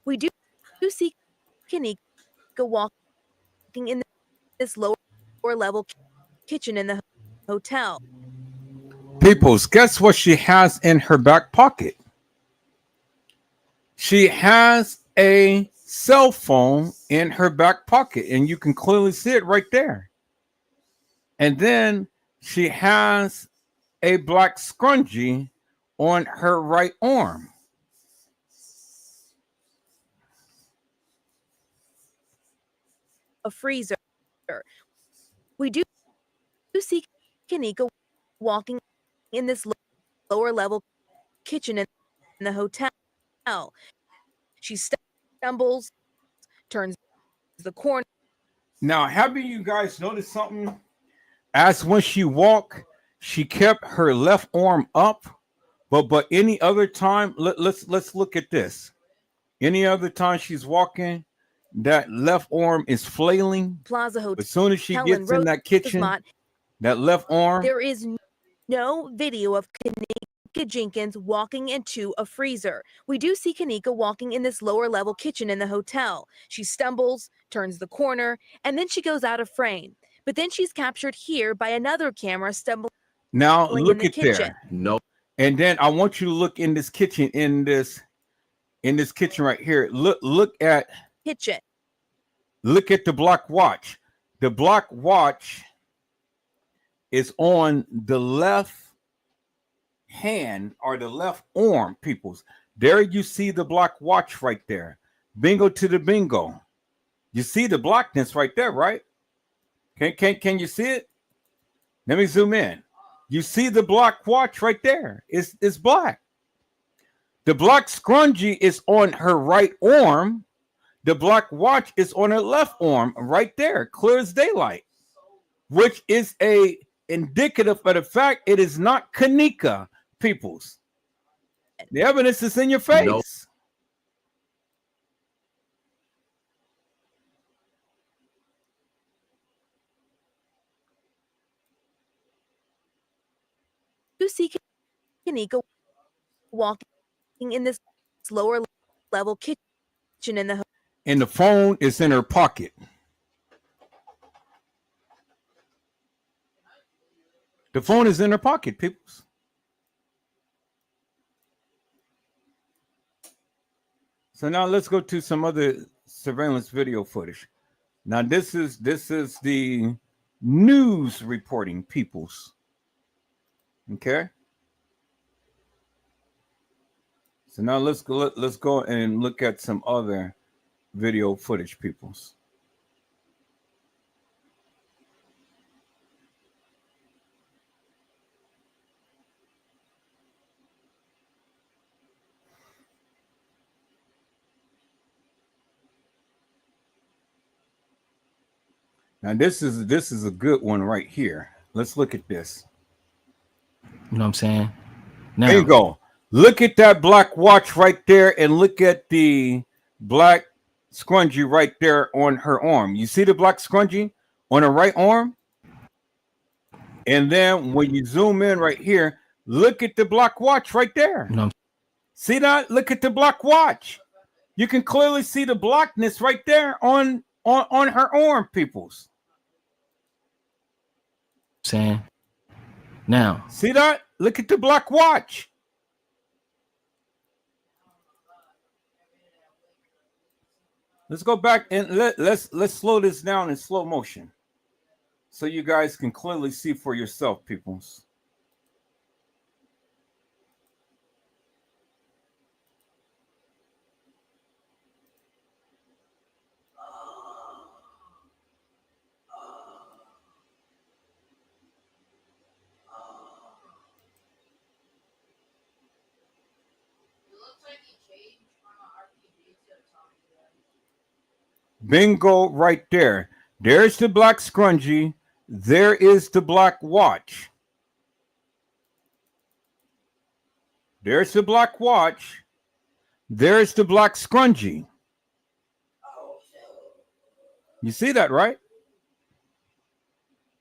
We do see Kenneka walking in this lower level kitchen in the hotel. Peoples, guess what she has in her back pocket? She has a cell phone in her back pocket, and you can clearly see it right there. And then she has a black scrunchie on her right arm. A freezer. We do see Kenneka walking in this lower level kitchen in the hotel. She stumbles, turns the corner. Now, haven't you guys noticed something? As when she walked, she kept her left arm up, but any other time, let's look at this. Any other time she's walking, that left arm is flailing. Plaza Hotel. As soon as she gets in that kitchen, that left arm. There is no video of Kenneka Jenkins walking into a freezer. We do see Kenneka walking in this lower level kitchen in the hotel. She stumbles, turns the corner, and then she goes out of frame. But then she's captured here by another camera stumbling. Now look in the at kitchen. there. No. And then I want you to look in this kitchen, in this kitchen right here. Look at kitchen. Look at the block watch. The block watch is on the left hand or the left arm, peoples. There you see the block watch right there. Bingo to the bingo. You see the blackness right there, right? Can you see it? Let me zoom in. You see the block watch right there. It's black. The black scrunchie is on her right arm. The black watch is on her left arm right there, clear as daylight, which is a indicative of the fact it is not Kenneka, peoples. The evidence is in your face. Nope. You see Kenneka walking in this lower level kitchen in the hotel. And the phone is in her pocket. The phone is in her pocket, peoples. So now let's go to some other surveillance video footage. Now this is the news reporting, peoples. Okay. So now let's go and look at some other video footage, peoples. Now this is a good one right here. Let's look at this. You know what I'm saying? Now, Bingo. Look at that black watch right there and look at the black scrunchie right there on her arm. You see the black scrunchie on her right arm? And then when you zoom in right here, look at the black watch right there. you know what See that? Look at the black watch. You can clearly see the blackness right there on her arm, peoples. I'm saying? Now, See that? Look at the black watch. Let's go back and let's slow this down in slow motion so you guys can clearly see for yourself, peoples. Bingo right there. There's the black scrunchie. There is the black watch. There's the black watch. There's the black scrunchie. You see that, right?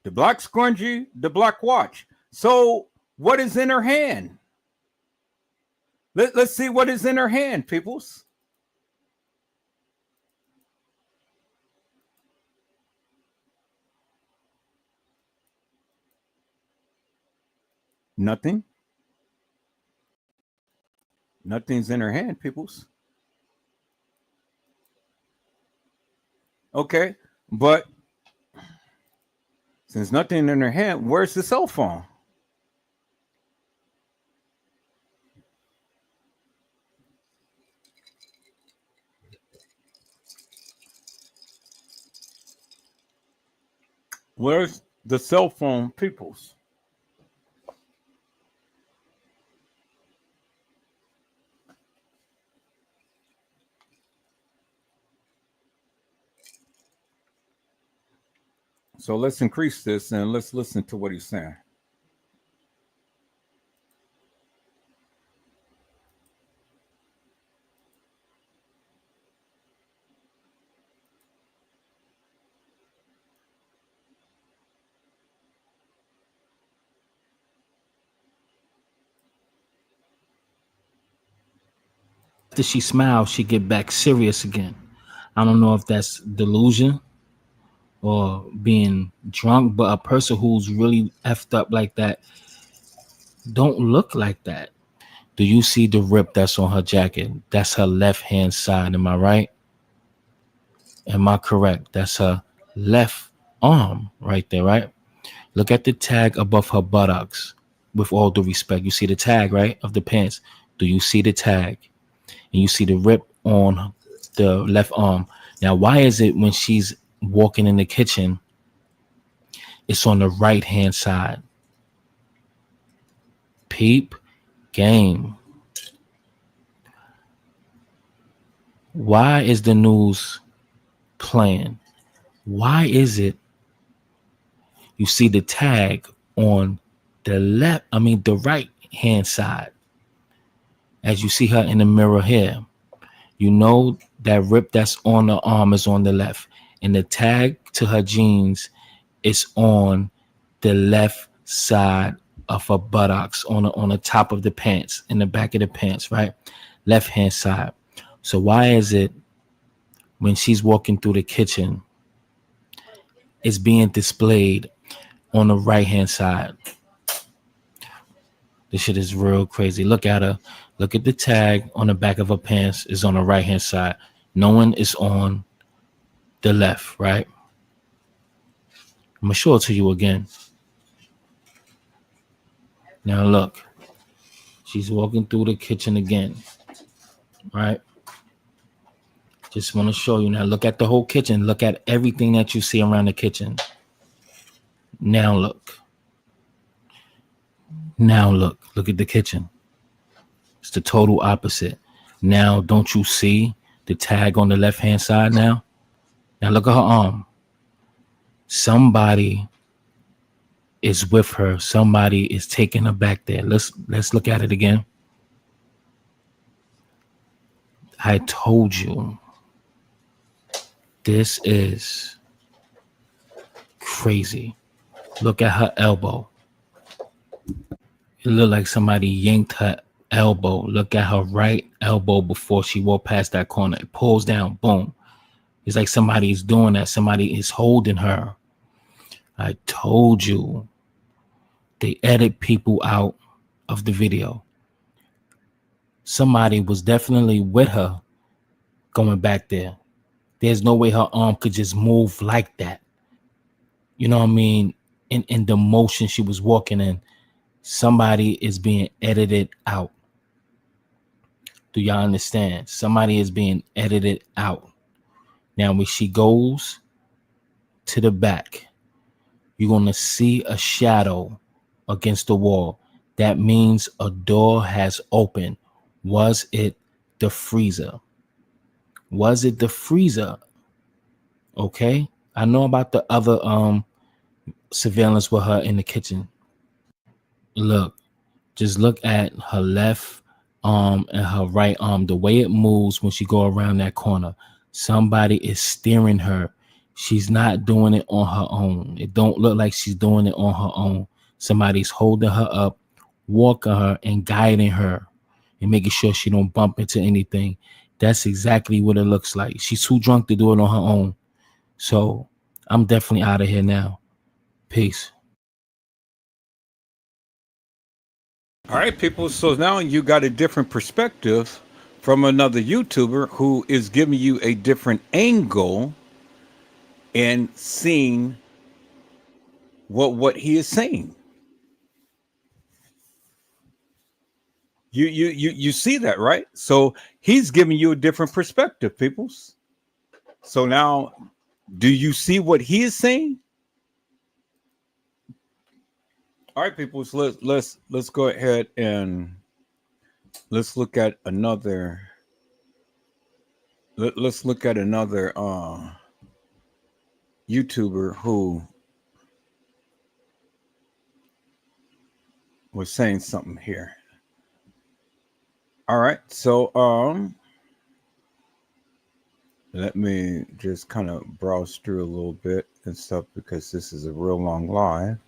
The black scrunchie, the black watch. So what is in her hand? Let's see what is in her hand, peoples. Nothing. Nothing's in her hand, peoples. Okay, but since nothing in her hand, where's the cell phone? Where's the cell phone, peoples? So let's increase this and let's listen to what he's saying. after she smiles, she get back serious again. I don't know if that's delusion or being drunk, but a person who's really effed up like that don't look like that. Do you see the rip that's on her jacket? That's her left hand side. Am I right? Am I correct? That's her left arm right there, right? Look at the tag above her buttocks. With all due respect, you see the tag, right, of the pants. Do you see the tag? And you see the rip on the left arm. Now, why is it when she's walking in the kitchen, it's on the right hand side? Peep game. Why is the news playing? Why is it you see the tag on the right hand side? As you see her in the mirror here, you know that rip that's on the arm is on the left, and the tag to her jeans is on the left side of her buttocks, on the top of the pants, in the back of the pants, right? Left hand side. So why is it when she's walking through the kitchen, it's being displayed on the right hand side? This shit is real crazy. Look at her. Look at the tag on the back of her pants is on the right hand side. Knowing it's on the left, right? I'm gonna show it to you again. Now look. She's walking through the kitchen again. Right? Just want to show you now. Look at the whole kitchen. Look at everything that you see around the kitchen. Now look. Now look. Look at the kitchen. It's the total opposite. Now, don't you see the tag on the left-hand side now? Now look at her arm. Somebody is with her. Somebody is taking her back there. Let's look at it again. I told you this is crazy. Look at her elbow. It looked like somebody yanked her elbow. Look at her right elbow before she walked past that corner. It pulls down. Boom. It's like somebody's doing that. Somebody is holding her. I told you. They edit people out of the video. Somebody was definitely with her going back there. There's no way her arm could just move like that. You know what I mean? In the motion she was walking in, somebody is being edited out. Do y'all understand? Somebody is being edited out. Now, when she goes to the back, you're going to see a shadow against the wall. That means a door has opened. Was it the freezer? Was it the freezer? Okay. I know about the other surveillance with her in the kitchen. Look, just look at her left arm and her right arm. The way it moves when she go around that corner. Somebody is steering her. She's not doing it on her own. It don't look like she's doing it on her own. Somebody's holding her up, walking her and guiding her and making sure she don't bump into anything. That's exactly what it looks like. She's too drunk to do it on her own. So I'm definitely out of here now. Peace. All right, people. So now you got a different perspective from another YouTuber who is giving you a different angle and seeing what he is saying. You see that, right? So he's giving you a different perspective, peoples. So now, do you see what he is saying? All right, people. So let's go ahead and let's look at another. Let's look at another YouTuber who was saying something here. All right, so let me just kind of browse through a little bit and stuff because this is a real long live.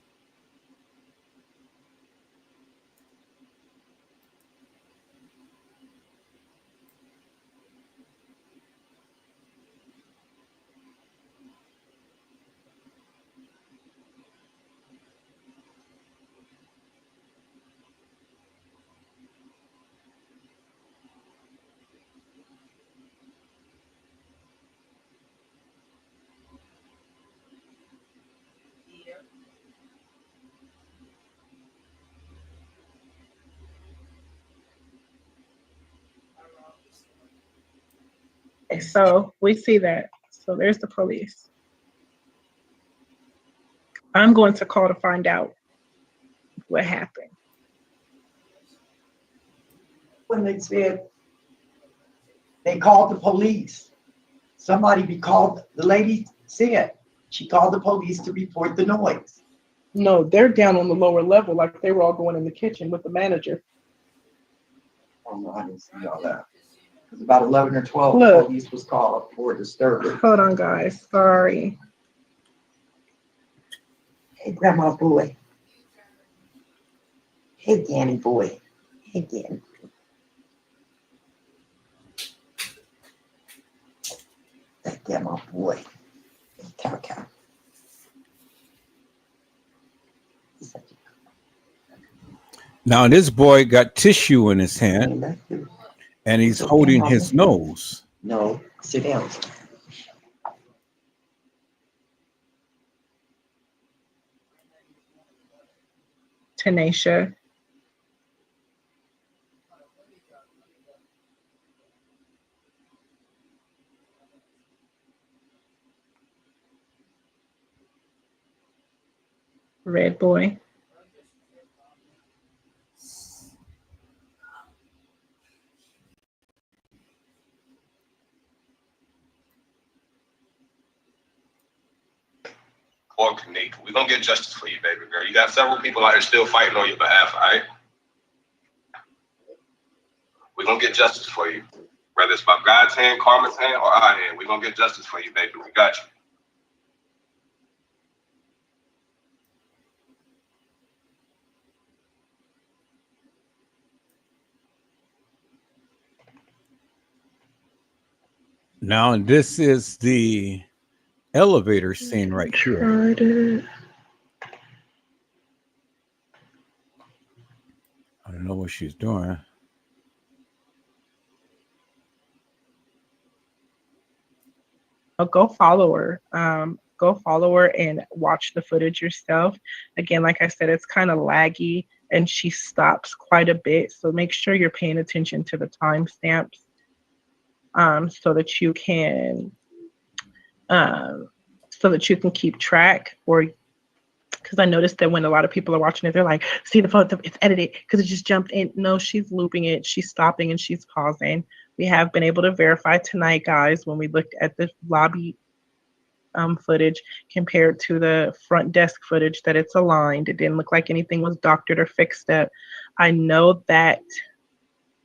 So we see that. So there's the police. I'm going to call to find out what happened. When they said they called the police, the lady said she called the police to report the noise. No, they're down on the lower level, like they were all going in the kitchen with the manager. Oh no, I didn't see all that. It was about 11 or 12. The police was called for disturbance. Hold on, guys. Sorry. Hey, Grandma boy. Hey, Danny boy. Hey, Danny. Hey, Grandma boy. Hey, cow cow. Now this boy got tissue in his hand, and he's holding his nose. No, sit down. Tanisha. Red boy. Poor Kenneka. We're gonna get justice for you, baby girl. You got several people out here still fighting on your behalf, all right? We're gonna get justice for you. Whether it's by God's hand, karma's hand, or our hand, we're gonna get justice for you, baby. We got you. Now, this is the elevator scene right here. I don't know what she's doing. Go follow her. Go follow her and watch the footage yourself. Again, like I said, it's kind of laggy and she stops quite a bit. So make sure you're paying attention to the timestamps so that you can keep track. Or because I noticed that when a lot of people are watching it, they're like, see the photo, it's edited because it just jumped in. No, she's looping it, she's stopping, and she's pausing. We have been able to verify tonight, guys, when we looked at the lobby footage compared to the front desk footage, that it's aligned. It didn't look like anything was doctored or fixed up. I know that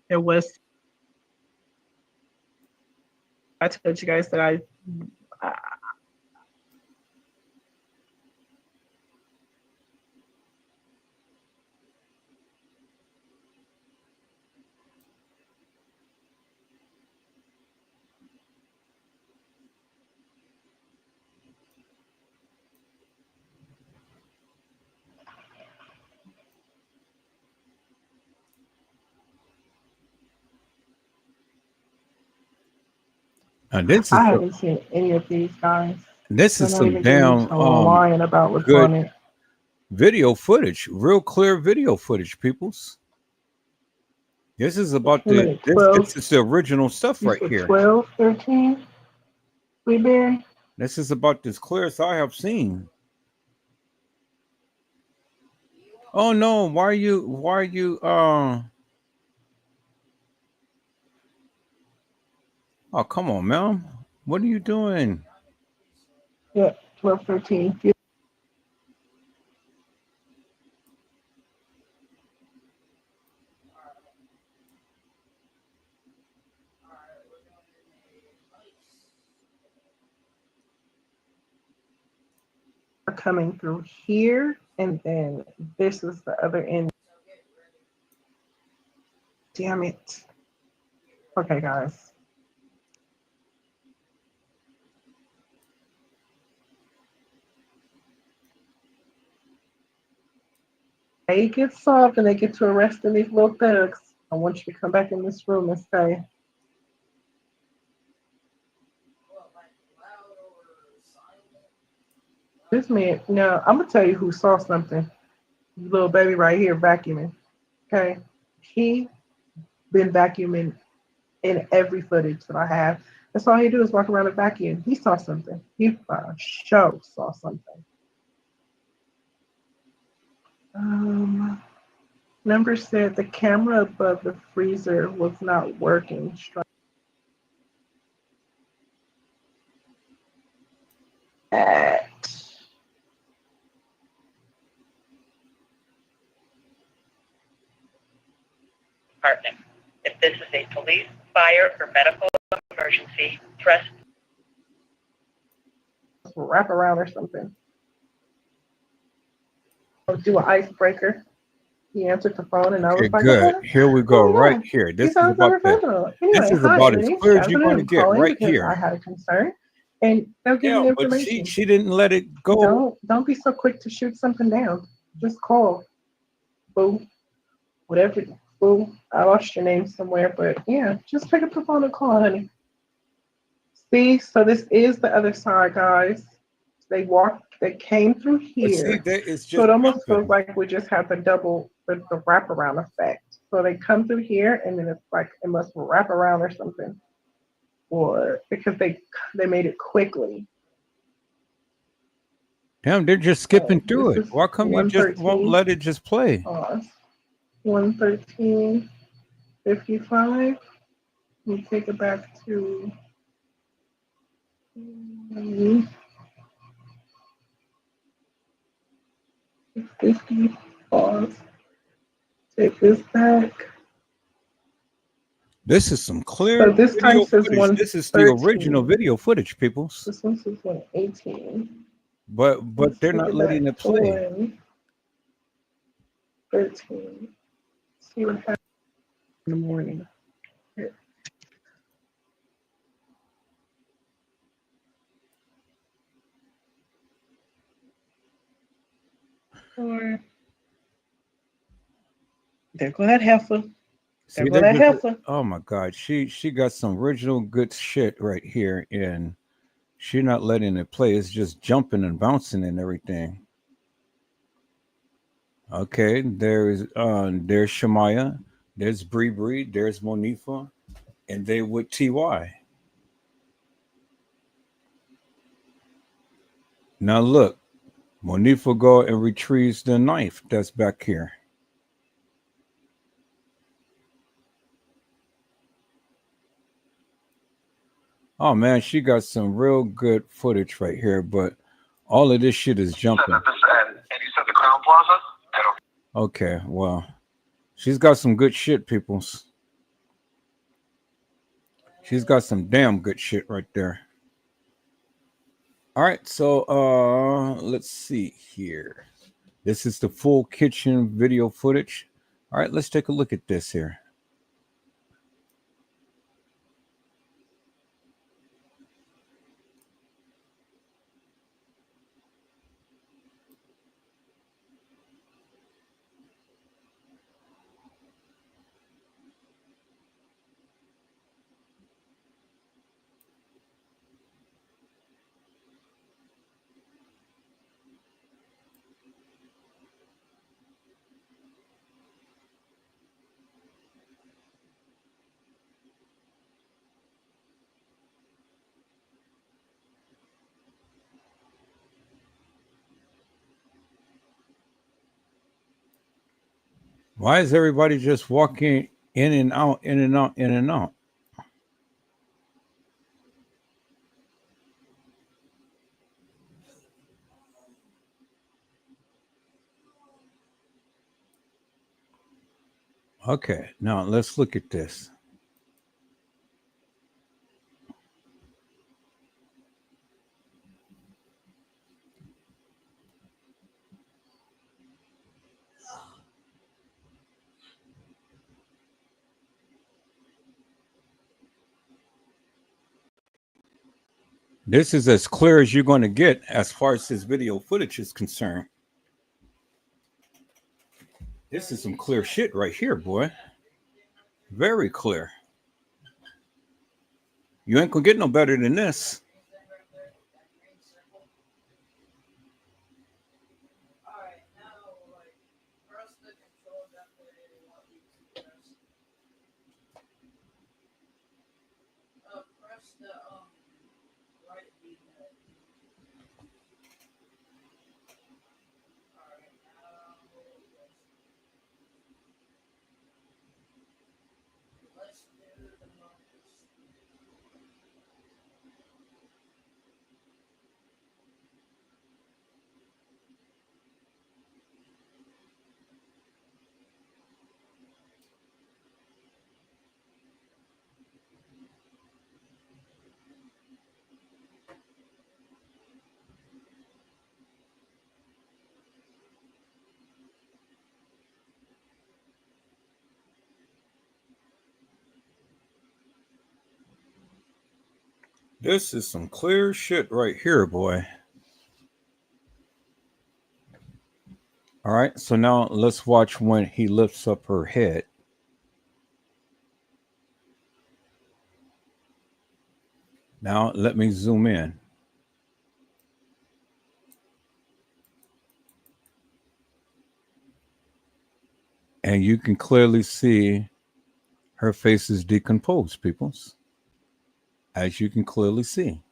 there was, I told you guys that I This is I haven't seen any of these guys. This is some They're damn lying about what's good on it. video footage, real clear video footage, peoples. This is about the this is the original stuff right here. 12, 13, Sweetberry. This is about as clear as I have seen. Oh no, why are you oh come on, man. What are you doing? Yeah, 12, 13. Coming through here, and then this is the other end. Damn it. Okay, guys. They get solved and they get to arresting these little thugs. I want you to come back in this room and say, this man, no, I'm gonna tell you who saw something. Little baby right here vacuuming. Okay. He been vacuuming in every footage that I have. That's all he do is walk around and vacuum. He saw something. He sure saw something. Number said the camera above the freezer was not working. Department. If this is a police, fire, or medical emergency, press wrap around or something. Or do an icebreaker. He answered the phone and I was like, good. Okay. Here we go, right here. This is about the anyway, this is about as clear as you're going to get right here. I had a concern, and they'll give you information. But she didn't let it go. Don't be so quick to shoot something down. Just call. Boo. Whatever. Boo. I lost your name somewhere, but yeah, just pick up the phone and call, honey. See, so this is the other side, guys. They came through here. So it almost feels like we just have the wraparound effect. So they come through here and then it's like it must wrap around or something. Or because they made it quickly. Damn, they're just skipping through it. Why come you just won't let it just play? 113:55. We take it back to 50. Pause. Take this back. This is some clear So this time video says footage. This is the original 113. video footage, peoples. This one says 118. But Let's they're take not it letting back it to play. 113. See what happens in the morning. Here. Or there go that heifer. There See, go they're that just heifer. oh my god, she got some original good shit right here, and she's not letting it play. It's just jumping and bouncing and everything. Okay, there's Shemaya, there's Bree Bree, there's Monifa, and they with TY. Now look, Monifa go and retrieves the knife that's back here. Oh man, she got some real good footage right here, but all of this shit is jumping. And you said the Crown Plaza? I don't. Okay, well, she's got some good shit, peoples. She's got some damn good shit right there. All right, so let's see here. This is the full kitchen video footage. All right, let's take a look at this here. Why is everybody just walking in and out, in and out, in and out? Okay, now let's look at this. This is as clear as you're going to get as far as this video footage is concerned. This is some clear shit right here, boy. Very clear. You ain't gonna get no better than this. This is some clear shit right here, boy. All right, so now let's watch when he lifts up her head. Now let me zoom in. And you can clearly see her face is decomposed, peoples. As you can clearly see.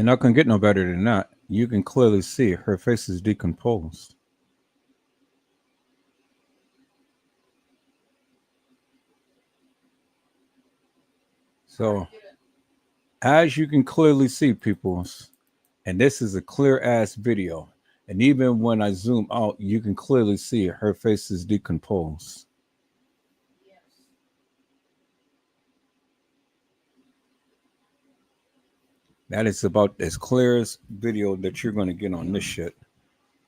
You're not going to get no better than that. You can clearly see her face is decomposed. So, as you can clearly see, peoples, and this is a clear ass video. And even when I zoom out, you can clearly see her face is decomposed. That is about as clear as video that you're going to get on this shit.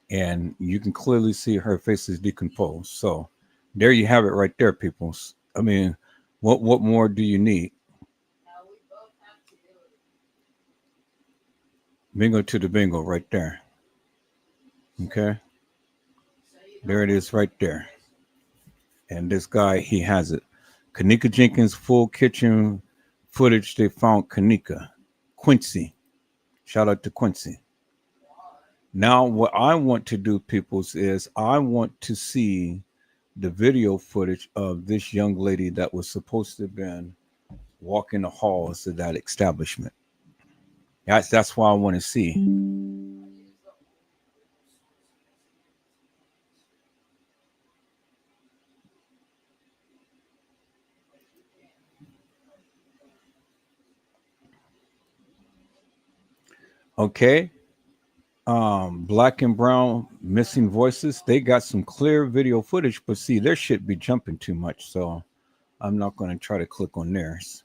And you can clearly see her face is decomposed. So there you have it right there, peoples. I mean, what more do you need? Bingo to the bingo right there. Okay. There it is right there. And this guy, he has it. Kenneka Jenkins full kitchen footage. They found Kenneka. Quincy. Shout out to Quincy. Now, what I want to do, peoples, is I want to see the video footage of this young lady that was supposed to have been walking the halls of that establishment. That's what I want to see. Okay. Black and brown missing voices. They got some clear video footage, but see, their shit be jumping too much, so I'm not going to try to click on theirs.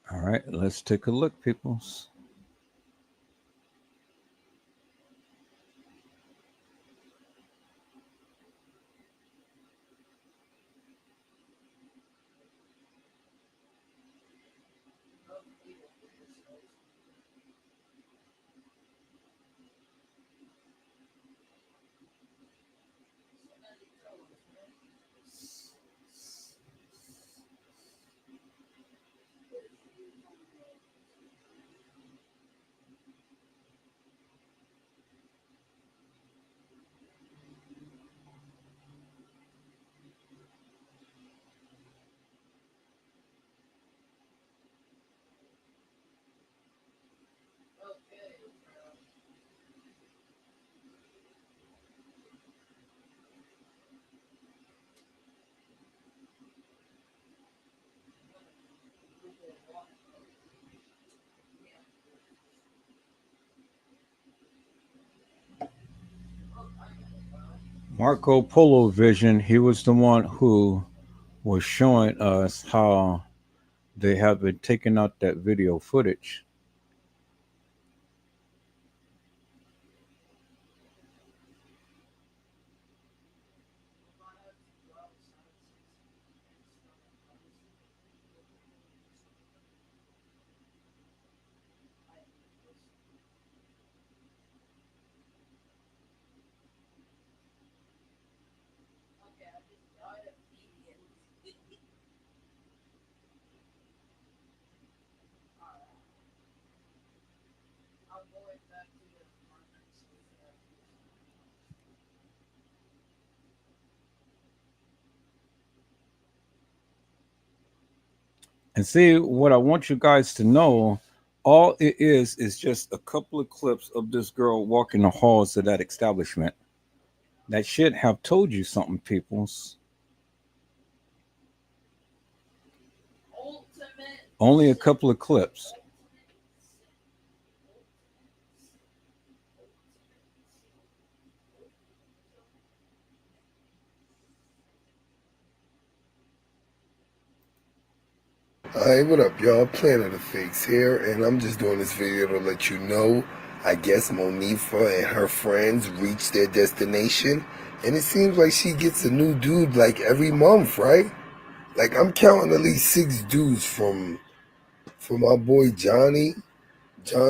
All right, let's take a look, peoples. Marco Polo Vision, he was the one who was showing us how they have been taking out that video footage. And see, what I want you guys to know, all it is just a couple of clips of this girl walking the halls of that establishment. That should have told you something, peoples. Only a couple of clips. Hey, what up, y'all? Planet of Fakes here, and I'm just doing this video to let you know, I guess Monifa and her friends reached their destination, and it seems like she gets a new dude like every month, right? Like, I'm counting at least 6 dudes from my boy John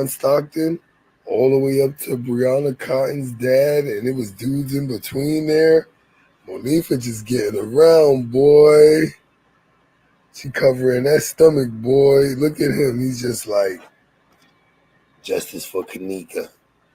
Stockton, all the way up to Brianna Cotton's dad, and it was dudes in between there. Monifa just getting around, boy. She covering that stomach, boy. Look at him. He's just like, justice for Kenneka.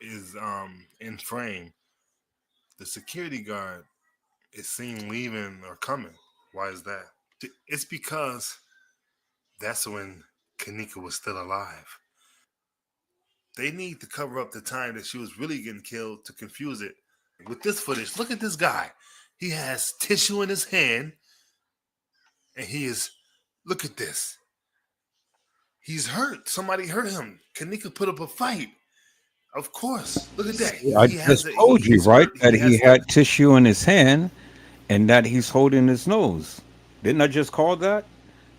is in frame, the security guard is seen leaving or coming. Why is that? It's because that's when Kenneka was still alive. They need to cover up the time that she was really getting killed to confuse it. With this footage, look at this guy. He has tissue in his hand, and he is. Look at this. He's hurt. Somebody hurt him. Kenneka put up a fight. Of course. Look at that. I He has just the. told you, He's right, hurt. that He he has the. had tissue in his hand and that he's holding his nose. Didn't I just call that?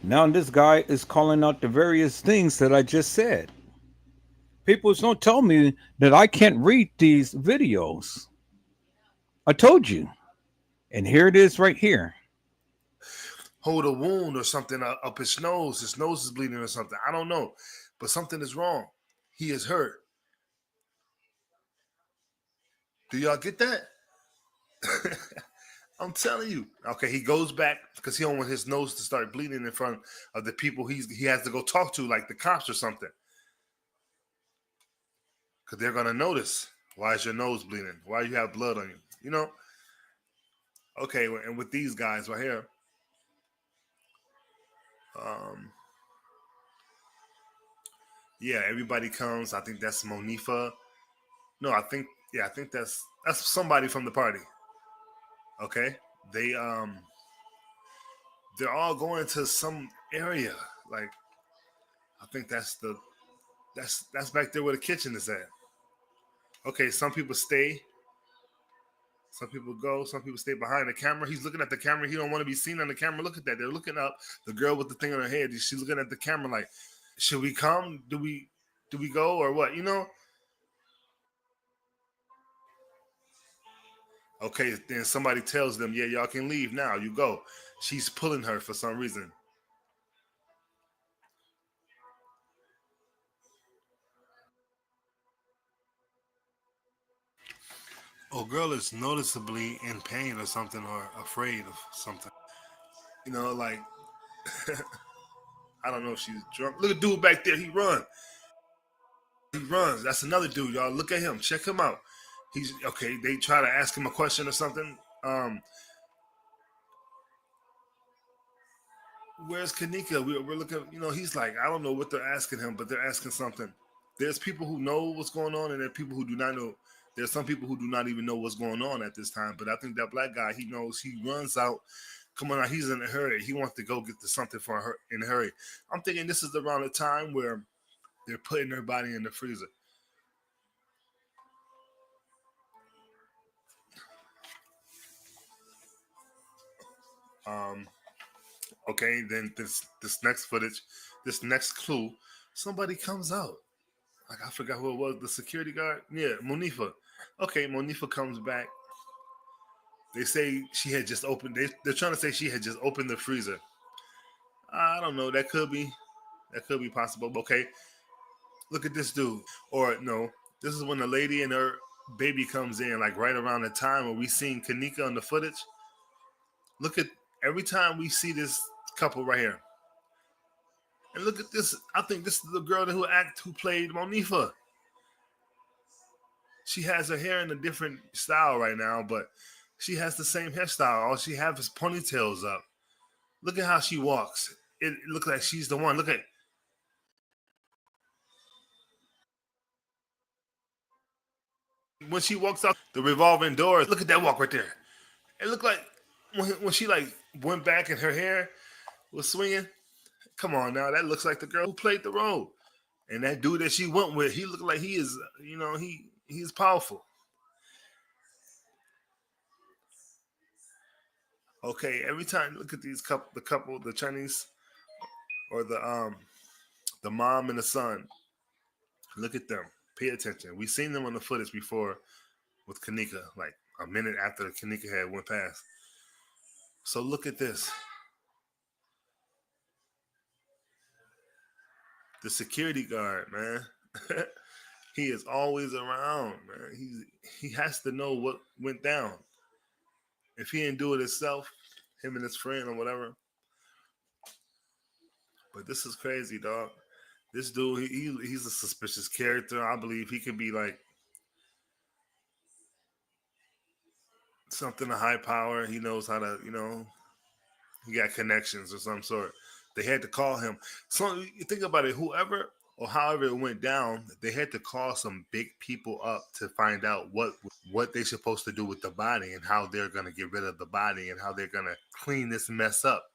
Now this guy is calling out the various things that I just said. People don't tell me that I can't read these videos. I told you. And here it is right here. Hold a wound or something up his nose. His nose is bleeding or something. I don't know. But something is wrong. He is hurt. Do y'all get that? I'm telling you. Okay, he goes back because he don't want his nose to start bleeding in front of the people he has to go talk to, like the cops or something. Because they're going to notice. Why is your nose bleeding? Why you have blood on you? You know? Okay, and with these guys right here, yeah, everybody comes. I think that's Monifa. No, I think that's somebody from the party. Okay, they're all going to some area. Like I think that's back there where the kitchen is at. Okay, some people stay, some people go, some people stay behind the camera. He's looking at the camera. He don't want to be seen on the camera. Look at that. They're looking up. The girl with the thing on her head. She's looking at the camera like, should we come? Do we go or what? You know? Okay, then somebody tells them, yeah, y'all can leave now. You go. She's pulling her for some reason. Oh, girl is noticeably in pain or something or afraid of something. You know, like, I don't know if she's drunk. Look at dude back there. He runs. He runs. That's another dude, y'all. Look at him. Check him out. He's okay. They try to ask him a question or something. Where's Kenneka? We're looking. You know, he's like, I don't know what they're asking him, but they're asking something. There's people who know what's going on, and there are people who do not know. There's some people who do not even know what's going on at this time. But I think that black guy, he knows. He runs out. Come on, now, he's in a hurry. He wants to go get to something for her in a hurry. I'm thinking this is around the time where they're putting her body in the freezer. Okay, then this next footage, this next clue, somebody comes out. Like I forgot who it was, the security guard. Yeah, Monifa. Okay, Monifa comes back. They say she had just opened. They're trying to say she had just opened the freezer. I don't know. That could be possible. Okay, look at this dude. Or no, this is when the lady and her baby comes in, like right around the time where we seen Kenneka on the footage. Look at every time we see this couple right here. And look at this. I think this is the girl who played Monifa. She has her hair in a different style right now, but she has the same hairstyle. All she has is ponytails up. Look at how she walks. It looks like she's the one. Look at when she walks out the revolving doors. Look at that walk right there. It looked like when she like went back and her hair was swinging. Come on now, that looks like the girl who played the role. And that dude that she went with, he looked like he is, he's powerful. Okay, every time look at the Chinese or the mom and the son. Look at them. Pay attention. We've seen them on the footage before with Kenneka, like a minute after Kenneka had went past. So look at this. The security guard, man. He is always around, man. He has to know what went down. If he didn't do it himself, him and his friend or whatever. But this is crazy, dog. This dude, he's a suspicious character. I believe he could be like something of high power. He knows how to, he got connections of some sort. They had to call him. So you think about it, whoever or however it went down, they had to call some big people up to find out what they're supposed to do with the body and how they're gonna get rid of the body and how they're gonna clean this mess up.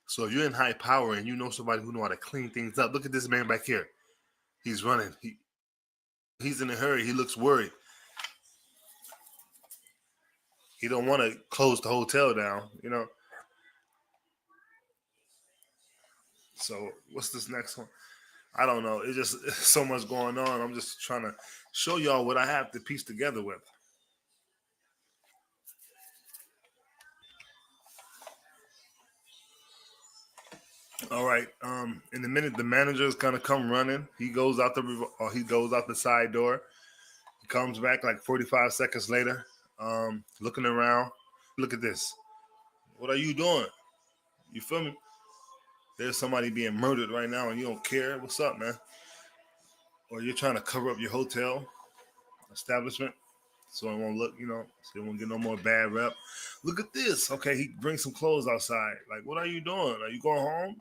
So if you're in high power and you know somebody who know how to clean things up, look at this man back here. He's running. He's in a hurry. He looks worried. He don't want to close the hotel down, So what's this next one? I don't know. It's just so much going on. I'm just trying to show y'all what I have to piece together with. All right. In a minute, the manager is gonna come running. He goes out the side door. He comes back like 45 seconds later, looking around. Look at this. What are you doing? You feel me? There's somebody being murdered right now, and you don't care. What's up, man? Or you're trying to cover up your hotel establishment so it won't look, so it won't get no more bad rep. Look at this. Okay, he brings some clothes outside. Like, what are you doing? Are you going home?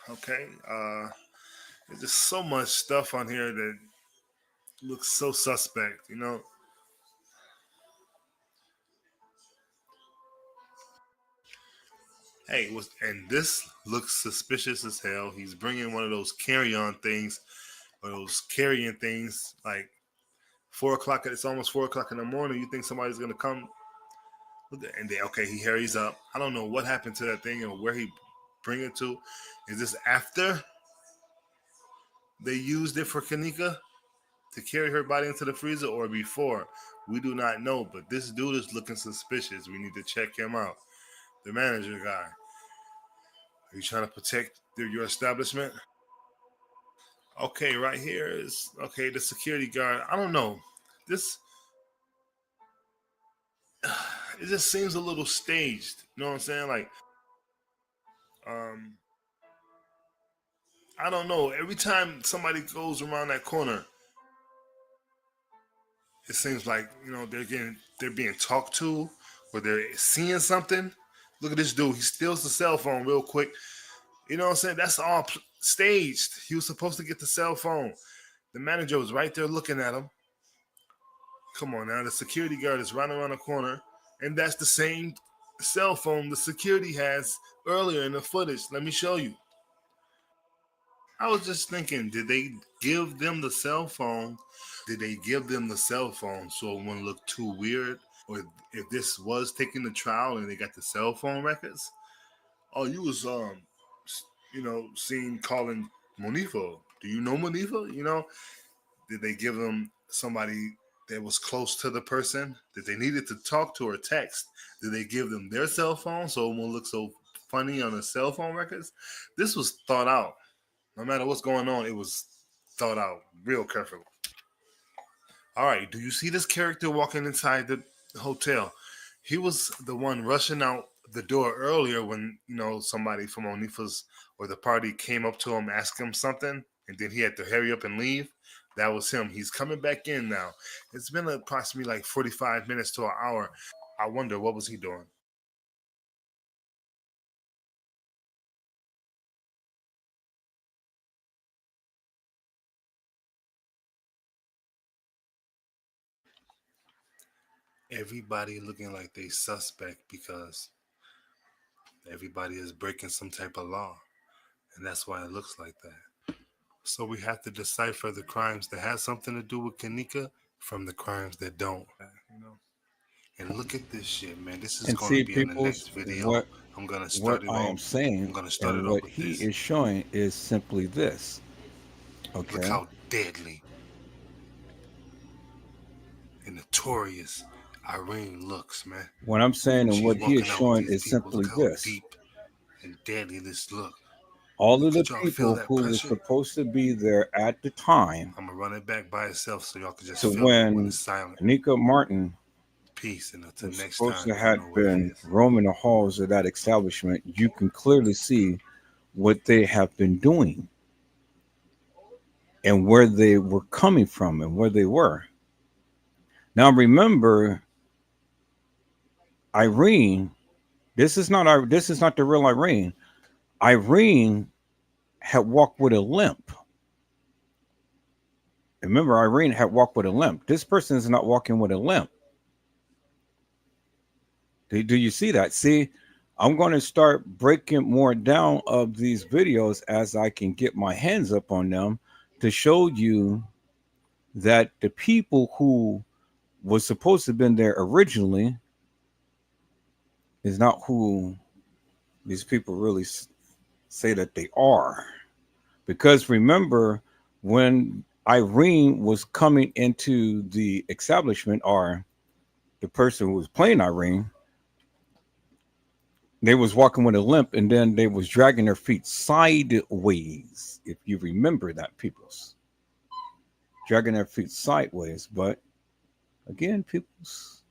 Okay. There's just so much stuff on here that looks so suspect, Hey, and this looks suspicious as hell. He's bringing one of those carry-on things, or those carrying things, like 4 o'clock. It's almost 4 o'clock in the morning. You think somebody's gonna come? And okay, he hurries up. I don't know what happened to that thing or where he bring it to. Is this after they used it for Kenneka to carry her body into the freezer, or before? We do not know. But this dude is looking suspicious. We need to check him out. The manager guy. Are you trying to protect your establishment? Okay, right here is the security guard. I don't know. This it just seems a little staged. You know what I'm saying? Like, I don't know. Every time somebody goes around that corner, it seems like they're being talked to, or they're seeing something. Look at this dude. He steals the cell phone real quick. You know what I'm saying? That's all staged. He was supposed to get the cell phone. The manager was right there looking at him. Come on now. The security guard is right around the corner, and that's the same cell phone the security has earlier in the footage. Let me show you. I was just thinking, did they give them the cell phone? Did they give them the cell phone so it wouldn't look too weird? Or if this was taking the trial and they got the cell phone records? Oh, you was seen calling Monifa. Do you know Monifa? Did they give them somebody that was close to the person that they needed to talk to or text? Did they give them their cell phone so it won't look so funny on the cell phone records? This was thought out. No matter what's going on, it was thought out real carefully. All right, do you see this character walking inside the hotel? He was the one rushing out the door earlier when, somebody from Onifa's or the party came up to him, asked him something, and then he had to hurry up and leave. That was him. He's coming back in now. It's been approximately like 45 minutes to an hour. I wonder, what was he doing? Everybody looking like they suspect because everybody is breaking some type of law. And that's why it looks like that. So we have to decipher the crimes that have something to do with Kenneka from the crimes that don't. And look at this shit, man. This is And going to see, be in the people's next video. what I'm going to what start it I off. am saying I'm going to start and it off what with he this. is showing is simply this. Look Okay. how deadly and notorious Irene looks, man. What I'm saying and She's what he is walking out with showing these is people. simply Look how this. deep and deadly this look. All of the Could y'all feel people that who were pressure? supposed to be there at the time I'm gonna run it back by itself so y'all can just to feel it when when it's silent. Kenneka Martin Peace, and until was next supposed time, to y'all have know what it been is. roaming the halls of that establishment, you can clearly see what they have been doing and where they were coming from and where they were. Now remember, Irene, this is not the real Irene. Irene had walked with a limp. Remember, Irene had walked with a limp. This person is not walking with a limp. Do you see that? See, I'm going to start breaking more down of these videos as I can get my hands up on them to show you that the people who was supposed to have been there originally is not who these people really say that they are. Because remember, when Irene was coming into the establishment, or the person who was playing Irene, they was walking with a limp, and then they was dragging their feet sideways. If you remember that, peoples, dragging their feet sideways. But again, peoples,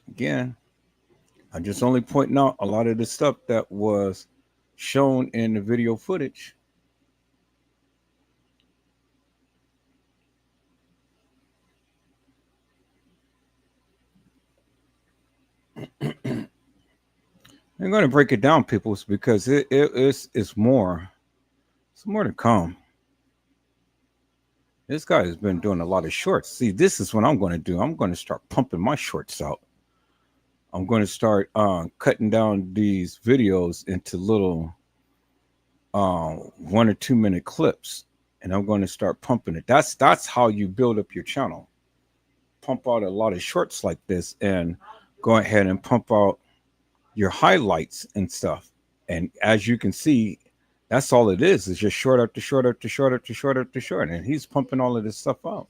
again, I'm just only pointing out a lot of the stuff that was shown in the video footage. I'm going to break it down, peoples, because it's more. It's more to come. This guy has been doing a lot of shorts. See, this is what I'm going to do. I'm going to start pumping my shorts out. I'm going to start cutting down these videos into little 1 or 2 minute clips, and I'm going to start pumping it. That's how you build up your channel. Pump out a lot of shorts like this, and go ahead and pump out your highlights and stuff. And as you can see, that's all it is. It's just short after short after short after short after short, and he's pumping all of this stuff out.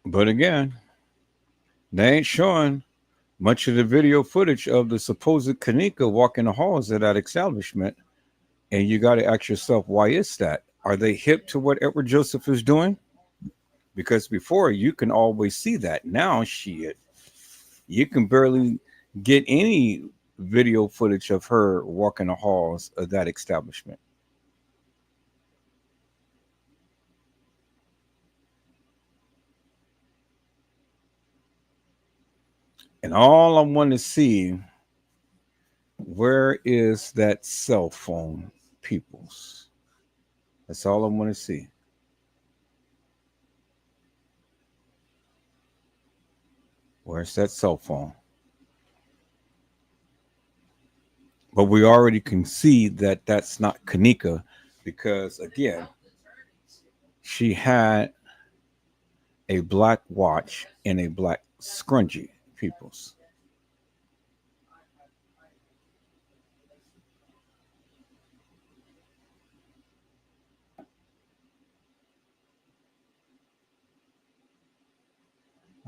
But again, they ain't showing much of the video footage of the supposed Kenneka walking the halls of that establishment. And you got to ask yourself, why is that? Are they hip to what Edward Joseph is doing? Because before you can always see that. Now, shit, you can barely get any video footage of her walking the halls of that establishment. And all I want to see, where is that cell phone, peoples? That's all I want to see. Where's that cell phone? But we already can see that that's not Kenneka, because again, she had a black watch and a black scrunchie, peoples.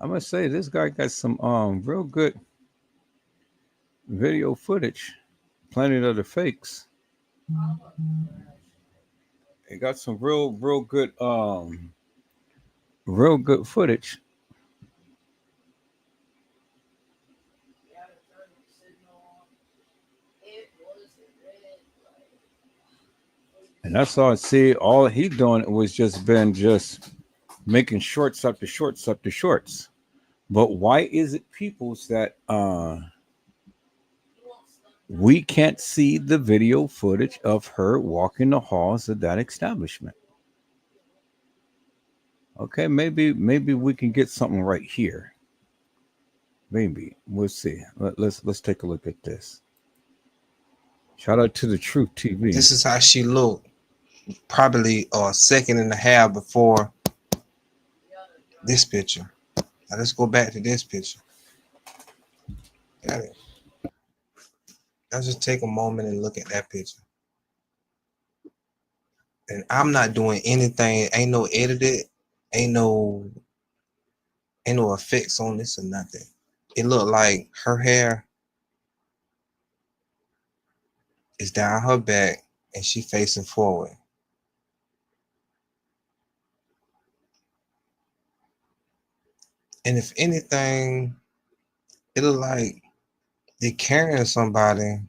I must say, this guy got some real good video footage. Planet of the Fakes. He got some real good footage. And that's all I see. All he doing was just making shorts after shorts after shorts. But why is it, peoples, that we can't see the video footage of her walking the halls of that establishment? Okay, maybe we can get something right here. Maybe we'll see. Let's take a look at this. Shout out to the Truth TV. This is how she looked, probably a second and a half before this picture. Now let's go back to this picture. Got it. Let's just take a moment and look at that picture. And I'm not doing anything. Ain't no edited. Ain't no effects on this or nothing. It looked like her hair is down her back and she facing forward. And if anything, it look like they're carrying somebody.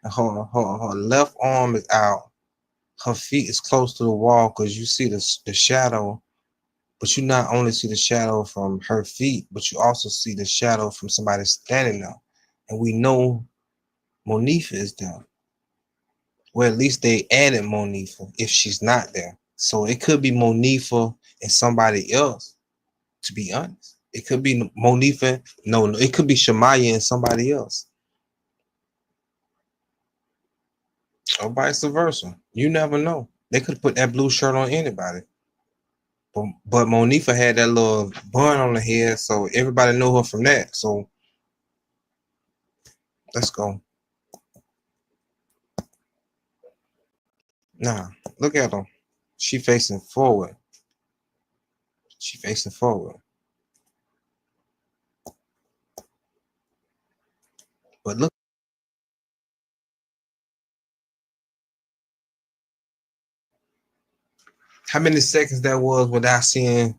Her left arm is out. Her feet is close to the wall because you see the shadow, but you not only see the shadow from her feet, but you also see the shadow from somebody standing there. And we know Monifa is there. Well, at least they added Monifa if she's not there. So it could be Monifa and somebody else, to be honest. It could be Monifa. No, it could be Shamaya and somebody else. Or vice versa. You never know. They could put that blue shirt on anybody. But Monifa had that little bun on her head, so everybody knew her from that. So let's go. Nah, look at her. She facing forward. She facing forward. But look. How many seconds that was without seeing?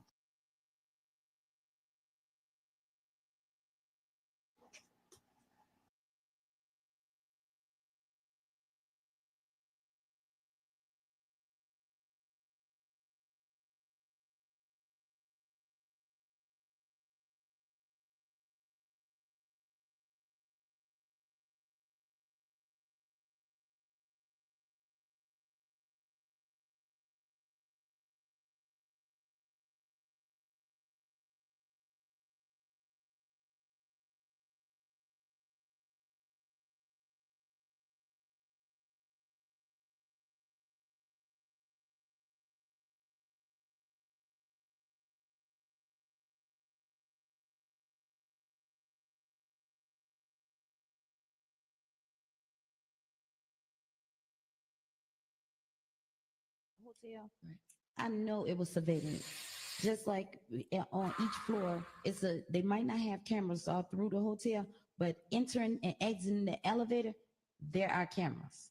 Hotel, I know it was surveillance. Just like on each floor, they might not have cameras all through the hotel, but entering and exiting the elevator, there are cameras.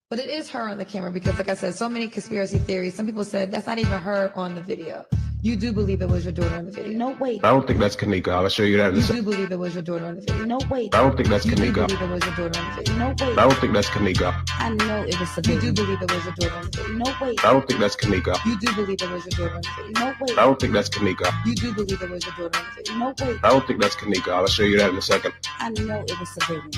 But it is her on the camera because, like I said, so many conspiracy theories. Some people said that's not even her on the video. You do believe it was your daughter on the video? No, wait. I don't think that's Kenneka. I'll show you that in a You second. do believe it was your daughter on the video? No, wait. I don't think that's You do Kenneka. believe it was your daughter on the video? No, wait. I don't think that's Kenneka. I know it was You surveillance. do believe it was your daughter on the video? No, wait. I don't think that's Kenneka. You do believe it was your daughter on the video? No, wait. I don't think that's Kenneka. You do believe it was your daughter on the video? No, wait. I don't think that's Kenneka. I'll show you that in a second. I know it was surveillance.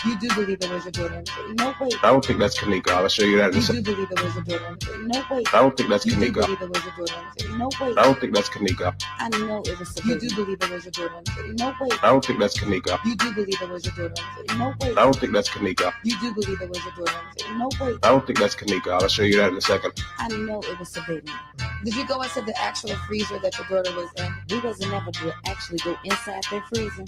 You do believe it was your daughter on the video? No, wait. I don't think that's Kenneka. I'll show you that in a You second. do believe it was your daughter on the video? No, wait. I don't think that's You do Kenneka. believe it was your daughter on the video? No, wait. I don't think that's Kenneka. I know it was You surveillance. do believe it was your daughter on the video? No, wait. I don't think that's Kenneka. You do believe it was your daughter on the video? No, wait. I don't think that's Kenneka. You do believe it was your daughter on the video? No, wait. I don't think that's Kenneka. I'll show you that in a second. I know it was surveillance. Did you go into the actual freezer that your daughter was in? We wasn't able to actually go inside their freezer.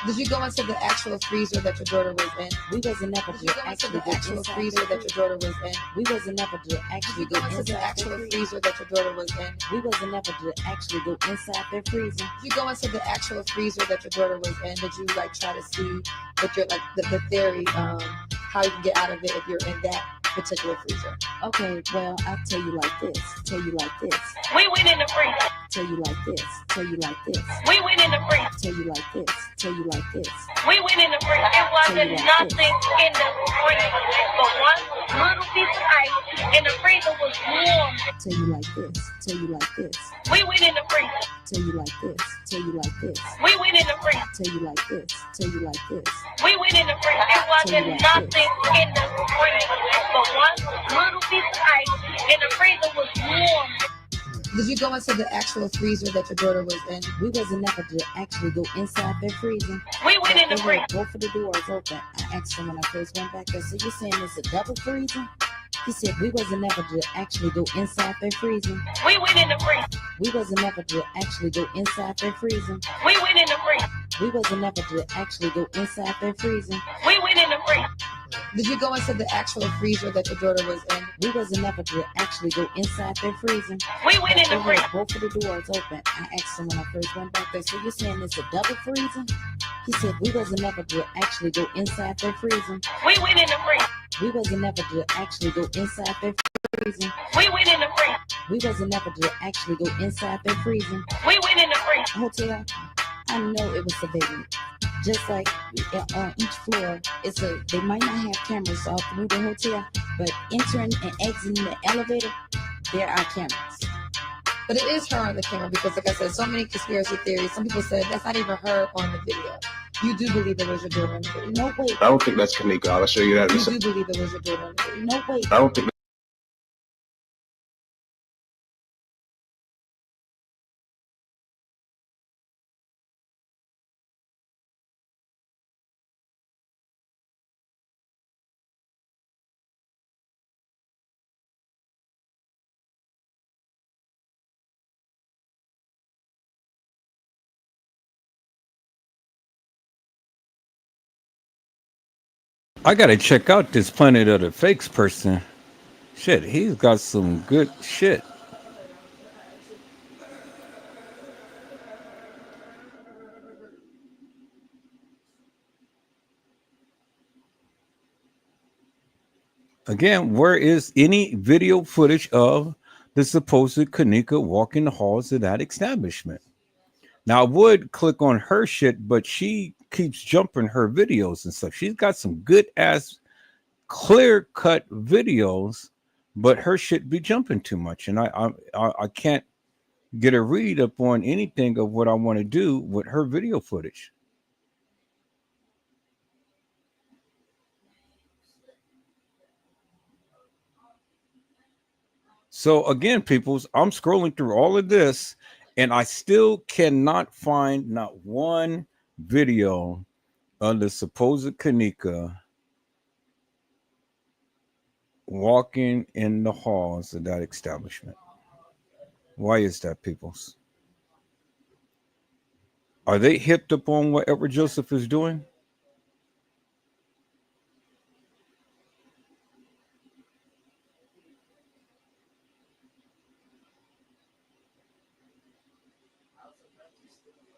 Did you go into the actual freezer that your daughter was in? We wasn't able Did you to go into actually the go actual inside freezer that your daughter was in? We wasn't able to Did actually you go go into the inside actual their freezer. freezer that your daughter was in? We wasn't able to actually go inside their freezer. Did you go into the actual freezer that your daughter was in? Did you like try to see what your like the theory how you can get out of it if you're in that particular freezer? Okay, well, I'll tell you like this. Tell you like this. We went in the freezer. Tell you like this. Tell you like this. We went in the freezer. Tell you like this. Tell you like this. We went in the freezer. It wasn't nothing in the freezer but one little piece of ice, and the freezer was warm. Tell you like this. Tell you like this. We went in the freezer. Tell you like this. Tell you like this. We went in the freezer. Tell you like this. Tell you like this. We went in the freezer. It wasn't nothing in the freezer but one little piece of ice, and the freezer was warm. Did you go into the actual freezer that your daughter was in? We wasn't able to actually go inside their freezer. We went in the They freezer. had both of the doors open. I asked him when I first went back there, so you're saying it's a double freezer? He said we wasn't able to actually go inside their freezer. We went in the freezer. We wasn't able to actually go inside their freezer. We went in the freezer. We wasn't able to actually go inside their freezer. We went in the freezer. Did you go into the actual freezer that your daughter was in? We wasn't able to actually go inside their freezer. We went in the They freezer. had both of the doors open. I asked him when I first went back there, so you're saying it's a double freezer? He said we wasn't able to actually go inside their freezer. We went in the freezer. We wasn't able to actually go inside their freezer. freezing. We went in the freezer. We wasn't able to actually go inside that freezing We went in the freezer. hotel. I know it was surveillance. Just like on each floor, they might not have cameras all through the hotel, but entering and exiting the elevator, there are cameras. But it is her on the camera because, like I said, so many conspiracy theories. Some people said that's not even her on the video. You do believe it was your daughter on the video? No, wait. I don't think that's Kenneka. I'll show you that in a You second. do believe it was your daughter on the video? No, wait. I don't think. I gotta check out this Planet of the Fakes person. Shit, he's got some good shit. Again, where is any video footage of the supposed Kenneka walking the halls of that establishment? Now, I would click on her shit, but she keeps jumping her videos and stuff. She's got some good ass, clear cut videos, but her shit be jumping too much, and I can't get a read up on anything of what I want to do with her video footage. So again, peoples, I'm scrolling through all of this and I still cannot find not one video of the supposed Kenneka walking in the halls of that establishment. Why is that, peoples? Are they hipped up on whatever Joseph is doing?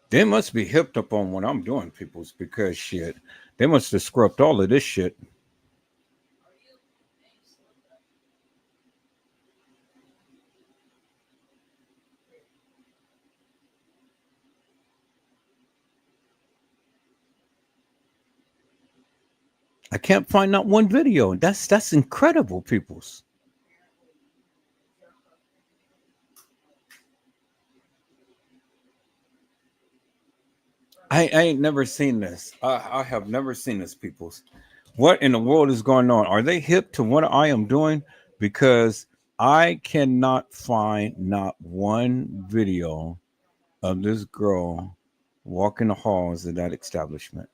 They must be hipped up on what I'm doing, peoples, because shit, they must have scrubbed all of this shit. I can't find not one video. That's incredible, peoples. I ain't never seen this. I have never seen this, peoples. What in the world is going on? Are they hip to what I am doing? Because I cannot find not one video of this girl walking the halls of that establishment.